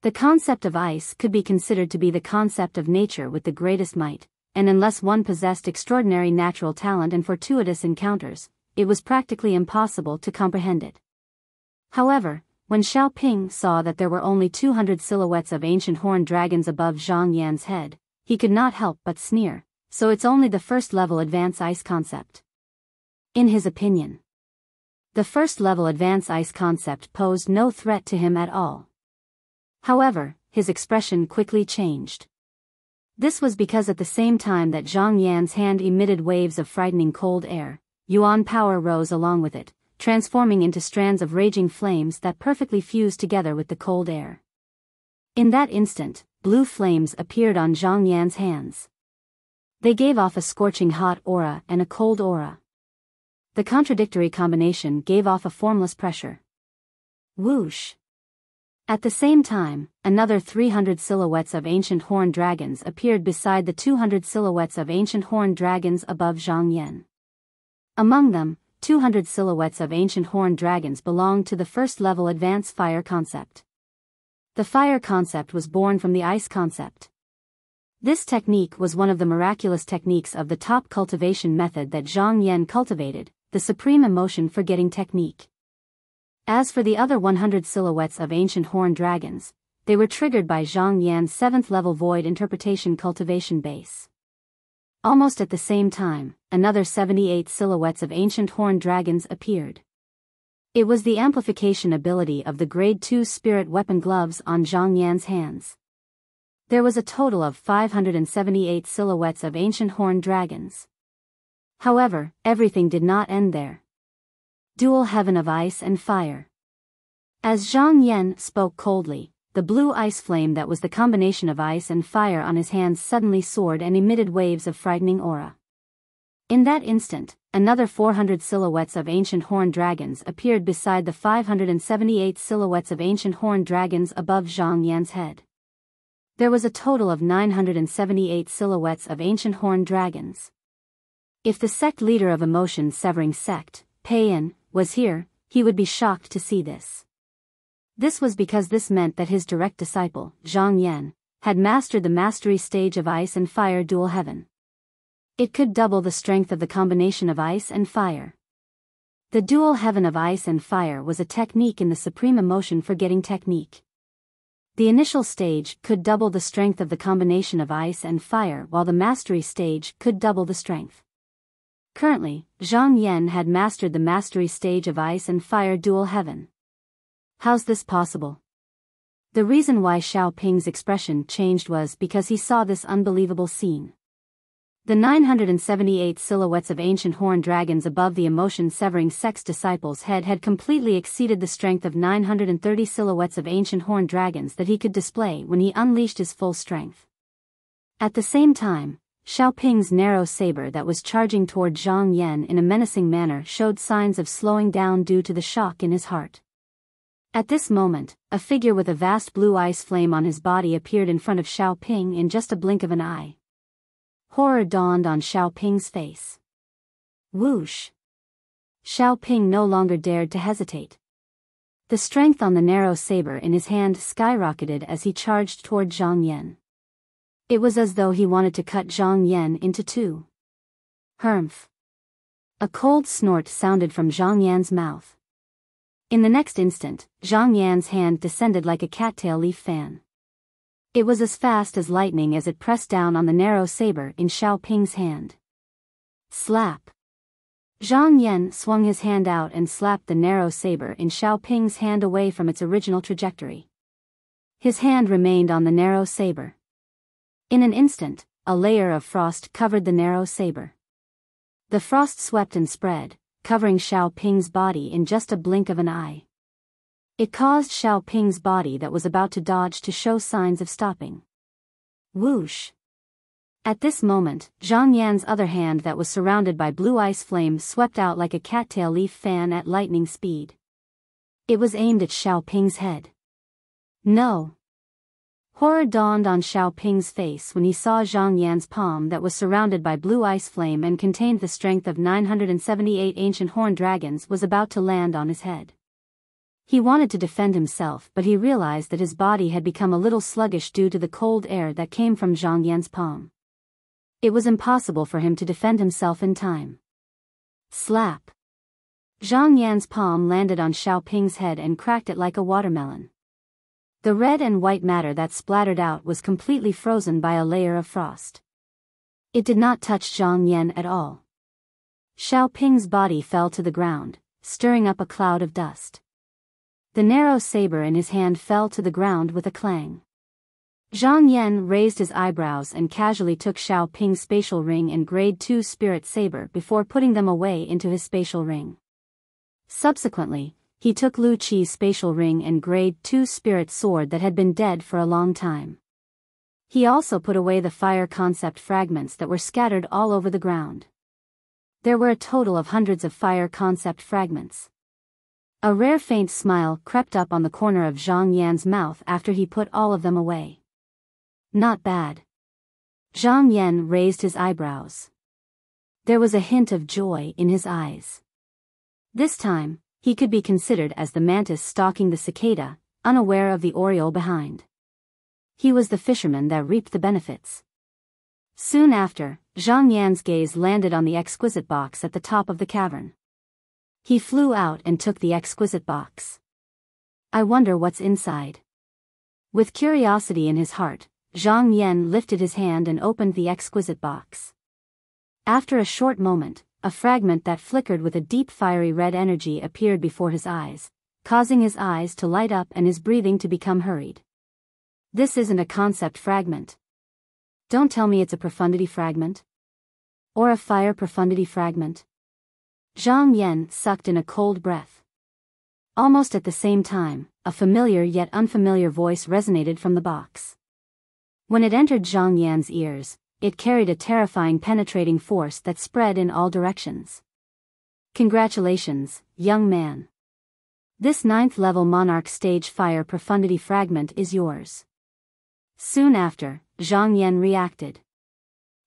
The concept of ice could be considered to be the concept of nature with the greatest might, and unless one possessed extraordinary natural talent and fortuitous encounters, it was practically impossible to comprehend it. However, when Xiaoping saw that there were only 200 silhouettes of ancient horned dragons above Zhang Yan's head, he could not help but sneer, so it's only the first-level advanced ice concept. In his opinion, the first-level advanced ice concept posed no threat to him at all. However, his expression quickly changed. This was because at the same time that Zhang Yan's hand emitted waves of frightening cold air, Yuan power rose along with it, transforming into strands of raging flames that perfectly fused together with the cold air. In that instant, blue flames appeared on Zhang Yan's hands. They gave off a scorching hot aura and a cold aura. The contradictory combination gave off a formless pressure. Whoosh! At the same time, another 300 silhouettes of ancient horned dragons appeared beside the 200 silhouettes of ancient horned dragons above Zhang Yan. Among them, 200 silhouettes of ancient horned dragons belonged to the first-level advanced fire concept. The fire concept was born from the ice concept. This technique was one of the miraculous techniques of the top cultivation method that Zhang Yan cultivated, the supreme emotion forgetting technique. As for the other 100 silhouettes of ancient horned dragons, they were triggered by Zhang Yan's 7th-level void interpretation cultivation base. Almost at the same time, another 78 silhouettes of ancient horned dragons appeared. It was the amplification ability of the Grade 2 spirit weapon gloves on Zhang Yan's hands. There was a total of 578 silhouettes of ancient horned dragons. However, everything did not end there. Dual heaven of ice and fire. As Zhang Yan spoke coldly, the blue ice flame that was the combination of ice and fire on his hands suddenly soared and emitted waves of frightening aura. In that instant, another 400 silhouettes of ancient horned dragons appeared beside the 578 silhouettes of ancient horned dragons above Zhang Yan's head. There was a total of 978 silhouettes of ancient horned dragons. If the sect leader of emotion severing sect, Peiyan, was here, he would be shocked to see this. This was because this meant that his direct disciple, Zhang Yan, had mastered the mastery stage of ice and fire dual heaven. It could double the strength of the combination of ice and fire. The dual heaven of ice and fire was a technique in the supreme emotion forgetting technique. The initial stage could double the strength of the combination of ice and fire, while the mastery stage could double the strength. Currently, Zhang Yan had mastered the mastery stage of ice and fire dual heaven. How's this possible? The reason why Xiao Ping's expression changed was because he saw this unbelievable scene. The 978 silhouettes of ancient horned dragons above the emotion-severing sex disciple's head had completely exceeded the strength of 930 silhouettes of ancient horned dragons that he could display when he unleashed his full strength. At the same time, Xiao Ping's narrow saber that was charging toward Zhang Yan in a menacing manner showed signs of slowing down due to the shock in his heart. At this moment, a figure with a vast blue ice flame on his body appeared in front of Xiao Ping in just a blink of an eye. Horror dawned on Xiao Ping's face. Whoosh! Xiao Ping no longer dared to hesitate. The strength on the narrow saber in his hand skyrocketed as he charged toward Zhang Yan. It was as though he wanted to cut Zhang Yan into two. Humph! A cold snort sounded from Zhang Yan's mouth. In the next instant, Zhang Yan's hand descended like a cattail leaf fan. It was as fast as lightning as it pressed down on the narrow saber in Xiao Ping's hand. Slap! Zhang Yan swung his hand out and slapped the narrow saber in Xiao Ping's hand away from its original trajectory. His hand remained on the narrow saber. In an instant, a layer of frost covered the narrow saber. The frost swept and spread, covering Xiao Ping's body in just a blink of an eye. It caused Xiao Ping's body that was about to dodge to show signs of stopping. Whoosh! At this moment, Zhang Yan's other hand that was surrounded by blue ice flame swept out like a cattail leaf fan at lightning speed. It was aimed at Xiao Ping's head. No! Horror dawned on Xiao Ping's face when he saw Zhang Yan's palm that was surrounded by blue ice flame and contained the strength of 978 ancient horned dragons was about to land on his head. He wanted to defend himself, but he realized that his body had become a little sluggish due to the cold air that came from Zhang Yan's palm. It was impossible for him to defend himself in time. Slap! Zhang Yan's palm landed on Xiao Ping's head and cracked it like a watermelon. The red and white matter that splattered out was completely frozen by a layer of frost. It did not touch Zhang Yan at all. Xiao Ping's body fell to the ground, stirring up a cloud of dust. The narrow saber in his hand fell to the ground with a clang. Zhang Yan raised his eyebrows and casually took Xiao Ping's spatial ring and grade 2 spirit saber before putting them away into his spatial ring. Subsequently, he took Lu Qi's spatial ring and grade 2 spirit sword that had been dead for a long time. He also put away the fire concept fragments that were scattered all over the ground. There were a total of hundreds of fire concept fragments. A rare faint smile crept up on the corner of Zhang Yan's mouth after he put all of them away. Not bad. Zhang Yan raised his eyebrows. There was a hint of joy in his eyes. This time, he could be considered as the mantis stalking the cicada, unaware of the oriole behind. He was the fisherman that reaped the benefits. Soon after, Zhang Yan's gaze landed on the exquisite box at the top of the cavern. He flew out and took the exquisite box. I wonder what's inside. With curiosity in his heart, Zhang Yan lifted his hand and opened the exquisite box. After a short moment, a fragment that flickered with a deep fiery red energy appeared before his eyes, causing his eyes to light up and his breathing to become hurried. This isn't a concept fragment. Don't tell me it's a profundity fragment? Or a fire profundity fragment? Zhang Yan sucked in a cold breath. Almost at the same time, a familiar yet unfamiliar voice resonated from the box. When it entered Zhang Yan's ears, it carried a terrifying penetrating force that spread in all directions. Congratulations, young man. This 9th level Monarch Stage Fire Profundity Fragment is yours. Soon after, Zhang Yan reacted.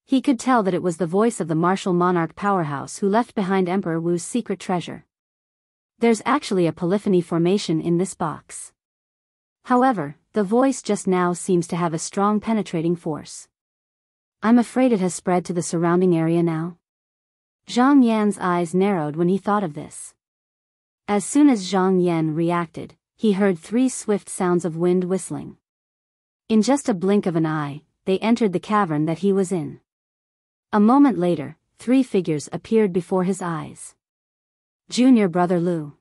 He could tell that it was the voice of the martial monarch powerhouse who left behind Emperor Wu's secret treasure. There's actually a polyphony formation in this box. However, the voice just now seems to have a strong penetrating force. I'm afraid it has spread to the surrounding area now. Zhang Yan's eyes narrowed when he thought of this. As soon as Zhang Yan reacted, he heard 3 swift sounds of wind whistling. In just a blink of an eye, they entered the cavern that he was in. A moment later, 3 figures appeared before his eyes. Junior brother Lu.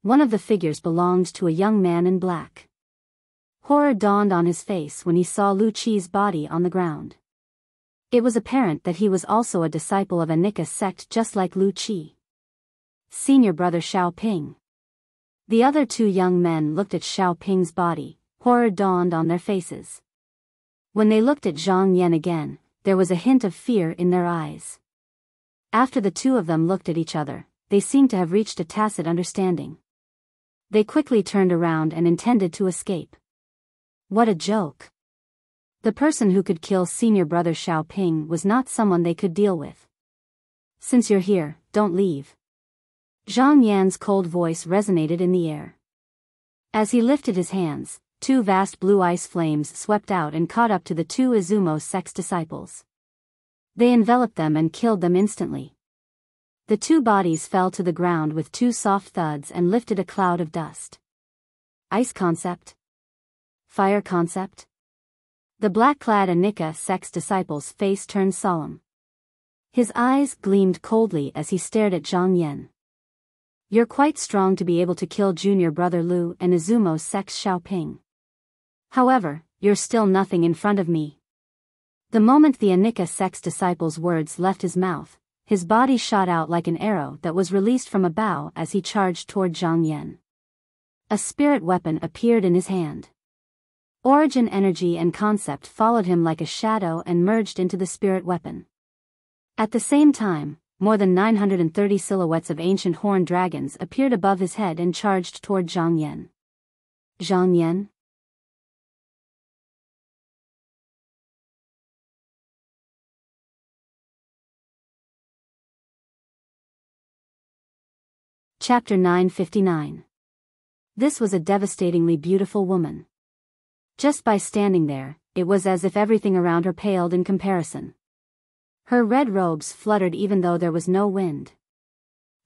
One of the figures belonged to a young man in black. Horror dawned on his face when he saw Lu Qi's body on the ground. It was apparent that he was also a disciple of a Nika sect just like Lu Qi. Senior brother Xiao Ping. The other 2 young men looked at Xiao Ping's body. Horror dawned on their faces. When they looked at Zhang Yan again, there was a hint of fear in their eyes. After the 2 of them looked at each other, they seemed to have reached a tacit understanding. They quickly turned around and intended to escape. What a joke! The person who could kill senior brother Xiao Ping was not someone they could deal with. Since you're here, don't leave. Zhang Yan's cold voice resonated in the air. As he lifted his hands, 2 vast blue ice flames swept out and caught up to the 2 Izumo sect's disciples. They enveloped them and killed them instantly. The 2 bodies fell to the ground with 2 soft thuds and lifted a cloud of dust. Ice concept? Fire concept? The black-clad Anika sect's disciple's face turned solemn. His eyes gleamed coldly as he stared at Zhang Yan. You're quite strong to be able to kill junior brother Lu and Izumo sect's Xiao Ping. However, you're still nothing in front of me. The moment the Anika sect's disciple's words left his mouth, his body shot out like an arrow that was released from a bow as he charged toward Zhang Yan. A spirit weapon appeared in his hand. Origin energy and concept followed him like a shadow and merged into the spirit weapon. At the same time, more than 930 silhouettes of ancient horned dragons appeared above his head and charged toward Zhang Yan. Zhang Yan? Chapter 959. This was a devastatingly beautiful woman. Just by standing there, it was as if everything around her paled in comparison. Her red robes fluttered even though there was no wind.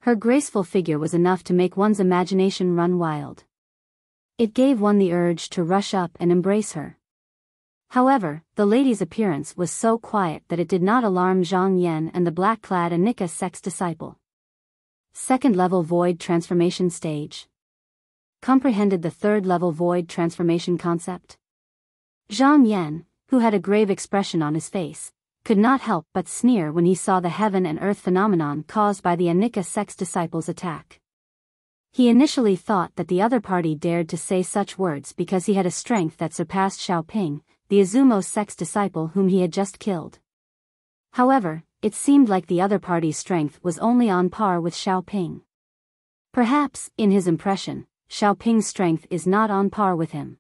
Her graceful figure was enough to make one's imagination run wild. It gave one the urge to rush up and embrace her. However, the lady's appearance was so quiet that it did not alarm Zhang Yan and the black-clad Anika sect's disciple. Second-level void transformation stage. Comprehended the third-level void transformation concept? Zhang Yan, who had a grave expression on his face, could not help but sneer when he saw the heaven and earth phenomenon caused by the Anika sect's disciples' attack. He initially thought that the other party dared to say such words because he had a strength that surpassed Xiao Ping, the Izumo sect's disciple whom he had just killed. However, it seemed like the other party's strength was only on par with Xiao Ping. Perhaps, in his impression, Xiao Ping's strength is not on par with him.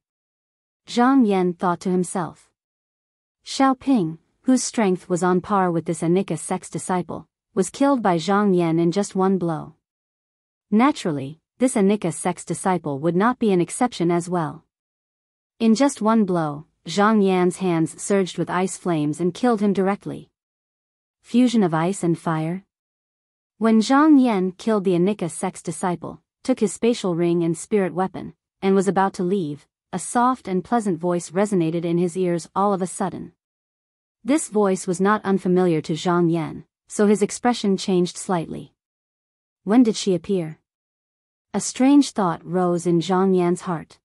Zhang Yan thought to himself. Xiao Ping, whose strength was on par with this Anika sect's disciple, was killed by Zhang Yan in just one blow. Naturally, this Anika sect's disciple would not be an exception as well. In just one blow, Zhang Yan's hands surged with ice flames and killed him directly. Fusion of ice and fire? When Zhang Yan killed the Anika sect's disciple, took his spatial ring and spirit weapon, and was about to leave, a soft and pleasant voice resonated in his ears all of a sudden. This voice was not unfamiliar to Zhang Yan, so his expression changed slightly. When did she appear? A strange thought rose in Zhang Yan's heart.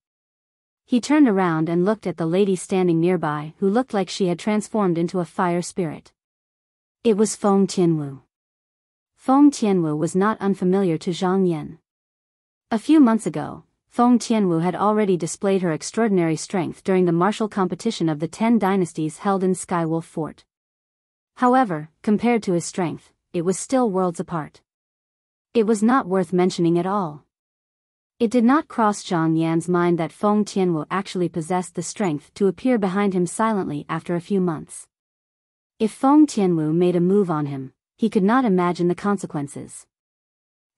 He turned around and looked at the lady standing nearby who looked like she had transformed into a fire spirit. It was Feng Tianwu. Feng Tianwu was not unfamiliar to Zhang Yan. A few months ago, Feng Tianwu had already displayed her extraordinary strength during the martial competition of the 10 dynasties held in Skywolf Fort. However, compared to his strength, it was still worlds apart. It was not worth mentioning at all. It did not cross Zhang Yan's mind that Feng Tianwu actually possessed the strength to appear behind him silently after a few months. If Feng Tianwu made a move on him, he could not imagine the consequences.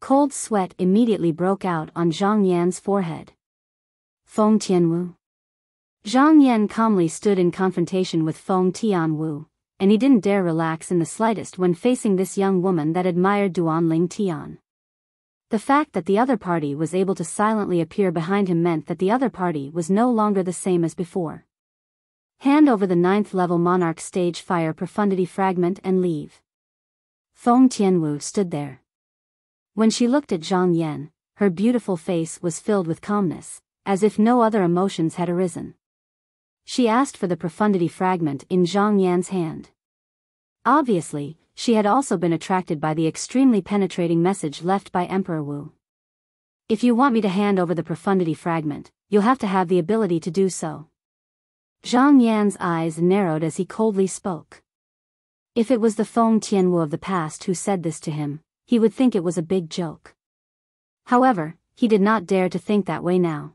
Cold sweat immediately broke out on Zhang Yan's forehead. Feng Tianwu. Zhang Yan calmly stood in confrontation with Feng Tianwu, and he didn't dare relax in the slightest when facing this young woman that admired Duanling Tian. The fact that the other party was able to silently appear behind him meant that the other party was no longer the same as before. Hand over the 9th level monarch stage fire profundity fragment and leave. Feng Tianwu stood there. When she looked at Zhang Yan, her beautiful face was filled with calmness, as if no other emotions had arisen. She asked for the profundity fragment in Zhang Yan's hand. Obviously, she had also been attracted by the extremely penetrating message left by Emperor Wu. If you want me to hand over the profundity fragment, you'll have to have the ability to do so. Zhang Yan's eyes narrowed as he coldly spoke. If it was the Feng Tianwu of the past who said this to him, he would think it was a big joke. However, he did not dare to think that way now.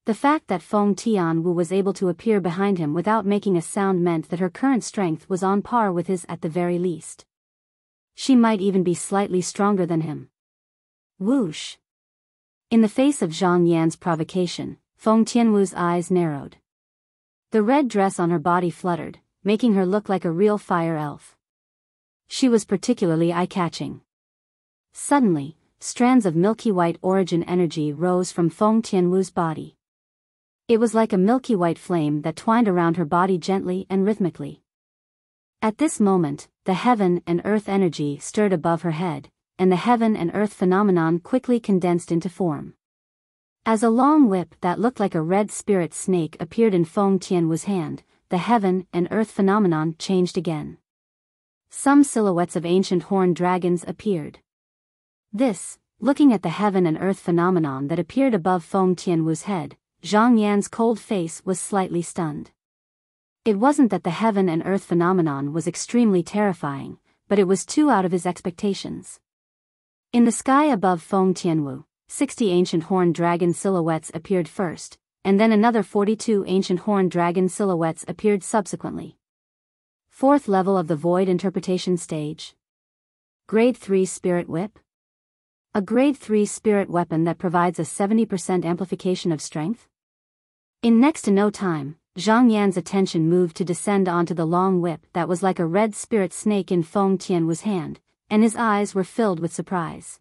The fact that Feng Tianwu was able to appear behind him without making a sound meant that her current strength was on par with his at the very least. She might even be slightly stronger than him. Whoosh! In the face of Zhang Yan's provocation, Feng Tianwu's eyes narrowed. The red dress on her body fluttered, making her look like a real fire elf. She was particularly eye-catching. Suddenly, strands of milky white origin energy rose from Feng Tianwu's body. It was like a milky white flame that twined around her body gently and rhythmically. At this moment, the heaven and earth energy stirred above her head, and the heaven and earth phenomenon quickly condensed into form. As a long whip that looked like a red spirit snake appeared in Feng Tianwu's hand, the heaven and earth phenomenon changed again. Some silhouettes of ancient horned dragons appeared. Looking at the heaven and earth phenomenon that appeared above Feng Tianwu's head, Zhang Yan's cold face was slightly stunned. It wasn't that the heaven and earth phenomenon was extremely terrifying, but it was too out of his expectations. In the sky above Feng Tianwu, 60 ancient horned dragon silhouettes appeared first, and then another 42 ancient horned dragon silhouettes appeared subsequently. 4th level of the Void Interpretation Stage. Grade 3 Spirit Whip. A Grade 3 spirit weapon that provides a 70% amplification of strength. In next to no time, Zhang Yan's attention moved to descend onto the long whip that was like a red spirit snake in Feng Tianwu's hand, and his eyes were filled with surprise.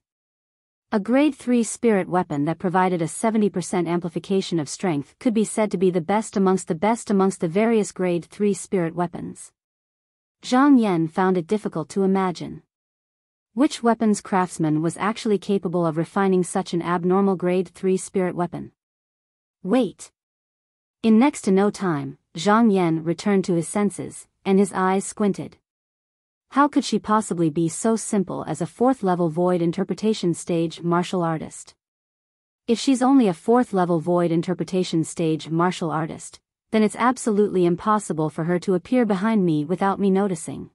A Grade 3 spirit weapon that provided a 70% amplification of strength could be said to be the best amongst the various Grade 3 spirit weapons. Zhang Yan found it difficult to imagine. Which weapons craftsman was actually capable of refining such an abnormal Grade 3 spirit weapon? Wait! In next to no time, Zhang Yan returned to his senses, and his eyes squinted. How could she possibly be so simple as a 4th level Void Interpretation Stage martial artist? If she's only a 4th level Void Interpretation Stage martial artist, then it's absolutely impossible for her to appear behind me without me noticing.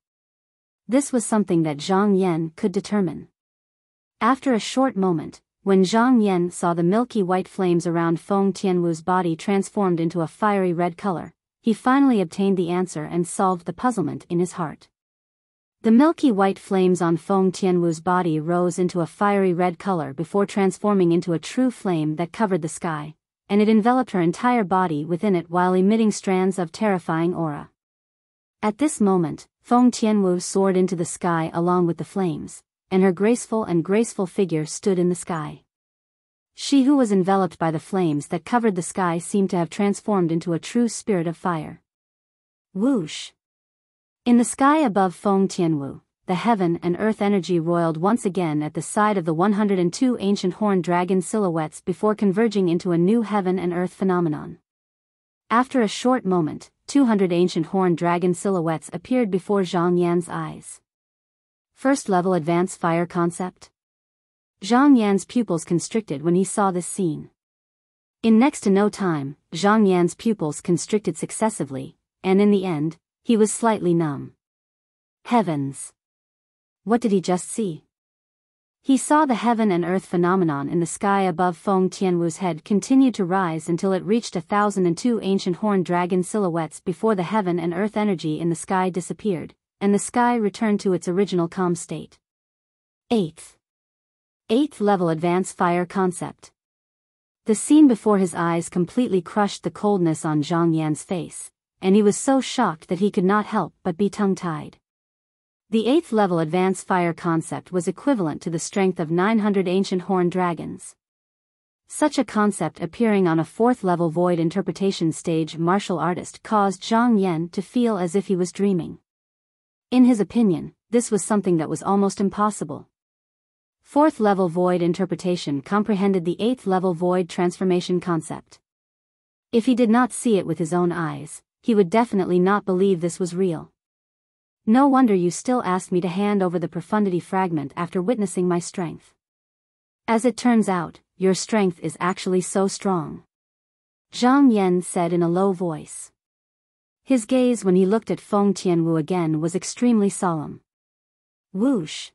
This was something that Zhang Yan could determine. After a short moment, when Zhang Yan saw the milky white flames around Feng Tianwu's body transformed into a fiery red color, he finally obtained the answer and solved the puzzlement in his heart. The milky white flames on Feng Tianwu's body rose into a fiery red color before transforming into a true flame that covered the sky, and it enveloped her entire body within it while emitting strands of terrifying aura. At this moment, Feng Tianwu soared into the sky along with the flames, and her graceful figure stood in the sky. She who was enveloped by the flames that covered the sky seemed to have transformed into a true spirit of fire. Whoosh! In the sky above Feng Tianwu, the heaven and earth energy roiled once again at the side of the 102 ancient horned dragon silhouettes before converging into a new heaven and earth phenomenon. After a short moment, 200 ancient horned dragon silhouettes appeared before Zhang Yan's eyes. 1st level Advanced Fire Concept. Zhang Yan's pupils constricted when he saw this scene. In next to no time, Zhang Yan's pupils constricted successively, and in the end, he was slightly numb. Heavens! What did he just see? He saw the heaven and earth phenomenon in the sky above Feng Tianwu's head continue to rise until it reached 1,002 ancient horned dragon silhouettes before the heaven and earth energy in the sky disappeared, and the sky returned to its original calm state. 8th level Advanced Fire Concept. The scene before his eyes completely crushed the coldness on Zhang Yan's face, and he was so shocked that he could not help but be tongue-tied. The 8th level Advanced Fire Concept was equivalent to the strength of 900 ancient horned dragons. Such a concept appearing on a fourth-level void interpretation stage martial artist caused Zhang Yan to feel as if he was dreaming. In his opinion, this was something that was almost impossible. Fourth-level void interpretation comprehended the eighth-level void transformation concept. If he did not see it with his own eyes, he would definitely not believe this was real. No wonder you still asked me to hand over the profundity fragment after witnessing my strength. As it turns out, your strength is actually so strong. Zhang Yan said in a low voice. His gaze when he looked at Feng Tianwu again was extremely solemn. Whoosh!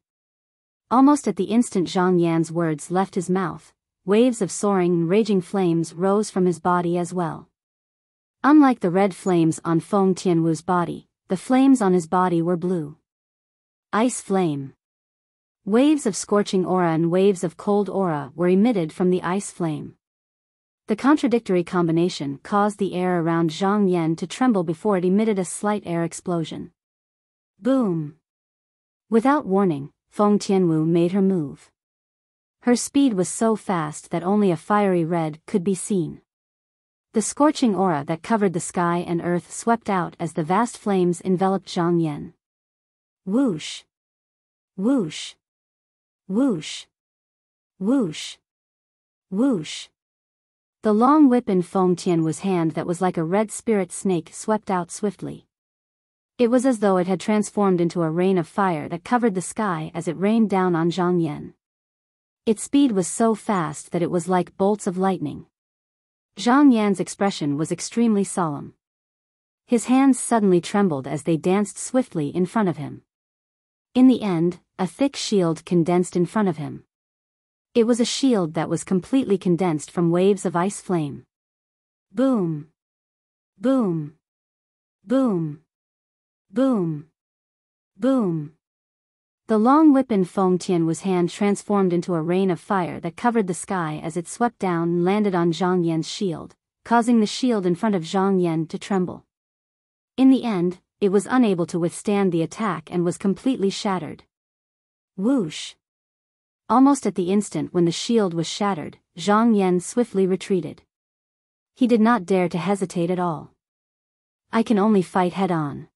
Almost at the instant Zhang Yan's words left his mouth, waves of soaring and raging flames rose from his body as well. Unlike the red flames on Feng Tianwu's body, the flames on his body were blue. Ice flame. Waves of scorching aura and waves of cold aura were emitted from the ice flame. The contradictory combination caused the air around Zhang Yan to tremble before it emitted a slight air explosion. Boom! Without warning, Feng Tianwu made her move. Her speed was so fast that only a fiery red could be seen. The scorching aura that covered the sky and earth swept out as the vast flames enveloped Zhang Yan. Whoosh! Whoosh! Whoosh! Whoosh! Whoosh! The long whip in Feng Tianwu's hand that was like a red spirit snake swept out swiftly. It was as though it had transformed into a rain of fire that covered the sky as it rained down on Zhang Yan. Its speed was so fast that it was like bolts of lightning. Zhang Yan's expression was extremely solemn. His hands suddenly trembled as they danced swiftly in front of him. In the end, a thick shield condensed in front of him. It was a shield that was completely condensed from waves of ice flame. Boom! Boom! Boom! Boom! Boom! The long whip in Feng Tianwu's hand transformed into a rain of fire that covered the sky as it swept down and landed on Zhang Yan's shield, causing the shield in front of Zhang Yan to tremble. In the end, it was unable to withstand the attack and was completely shattered. Whoosh! Almost at the instant when the shield was shattered, Zhang Yan swiftly retreated. He did not dare to hesitate at all. I can only fight head-on.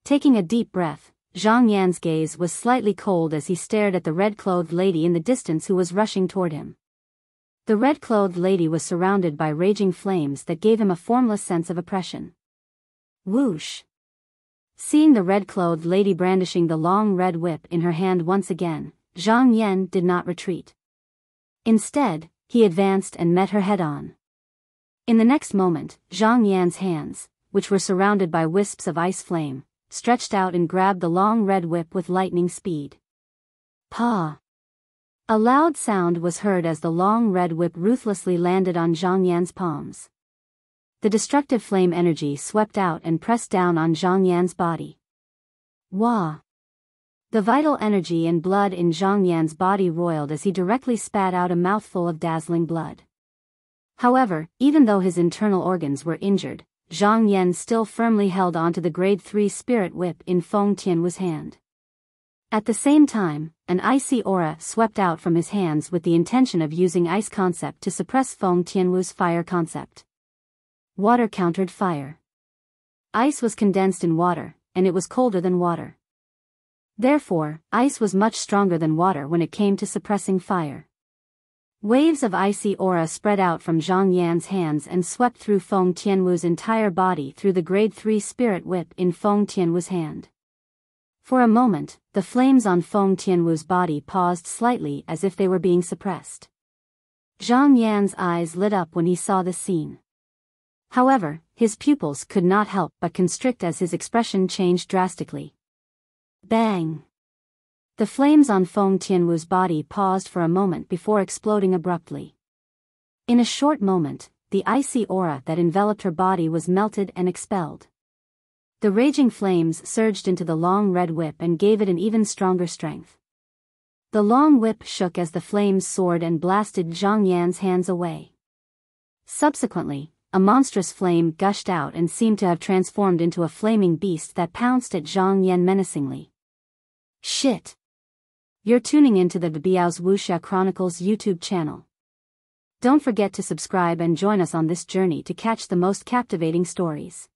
Taking a deep breath, Zhang Yan's gaze was slightly cold as he stared at the red-clothed lady in the distance who was rushing toward him. The red-clothed lady was surrounded by raging flames that gave him a formless sense of oppression. Whoosh! Seeing the red-clothed lady brandishing the long red whip in her hand once again, Zhang Yan did not retreat. Instead, he advanced and met her head-on. In the next moment, Zhang Yan's hands, which were surrounded by wisps of ice flame, stretched out and grabbed the long red whip with lightning speed. Pa! A loud sound was heard as the long red whip ruthlessly landed on Zhang Yan's palms. The destructive flame energy swept out and pressed down on Zhang Yan's body. Wah! The vital energy and blood in Zhang Yan's body roiled as he directly spat out a mouthful of dazzling blood. However, even though his internal organs were injured, Zhang Yan still firmly held onto the grade 3 spirit whip in Feng Tianwu's hand. At the same time, an icy aura swept out from his hands with the intention of using ice concept to suppress Feng Tianwu's fire concept. Water countered fire. Ice was condensed in water, and it was colder than water. Therefore, ice was much stronger than water when it came to suppressing fire. Waves of icy aura spread out from Zhang Yan's hands and swept through Feng Tianwu's entire body through the grade 3 spirit whip in Feng Tianwu's hand. For a moment, the flames on Feng Tianwu's body paused slightly as if they were being suppressed. Zhang Yan's eyes lit up when he saw this scene. However, his pupils could not help but constrict as his expression changed drastically. Bang! The flames on Feng Tianwu's body paused for a moment before exploding abruptly. In a short moment, the icy aura that enveloped her body was melted and expelled. The raging flames surged into the long red whip and gave it an even stronger strength. The long whip shook as the flames soared and blasted Zhang Yan's hands away. Subsequently, a monstrous flame gushed out and seemed to have transformed into a flaming beast that pounced at Zhang Yan menacingly. Shit! You're tuning into the Biyao's Wuxia Chronicles YouTube channel. Don't forget to subscribe and join us on this journey to catch the most captivating stories.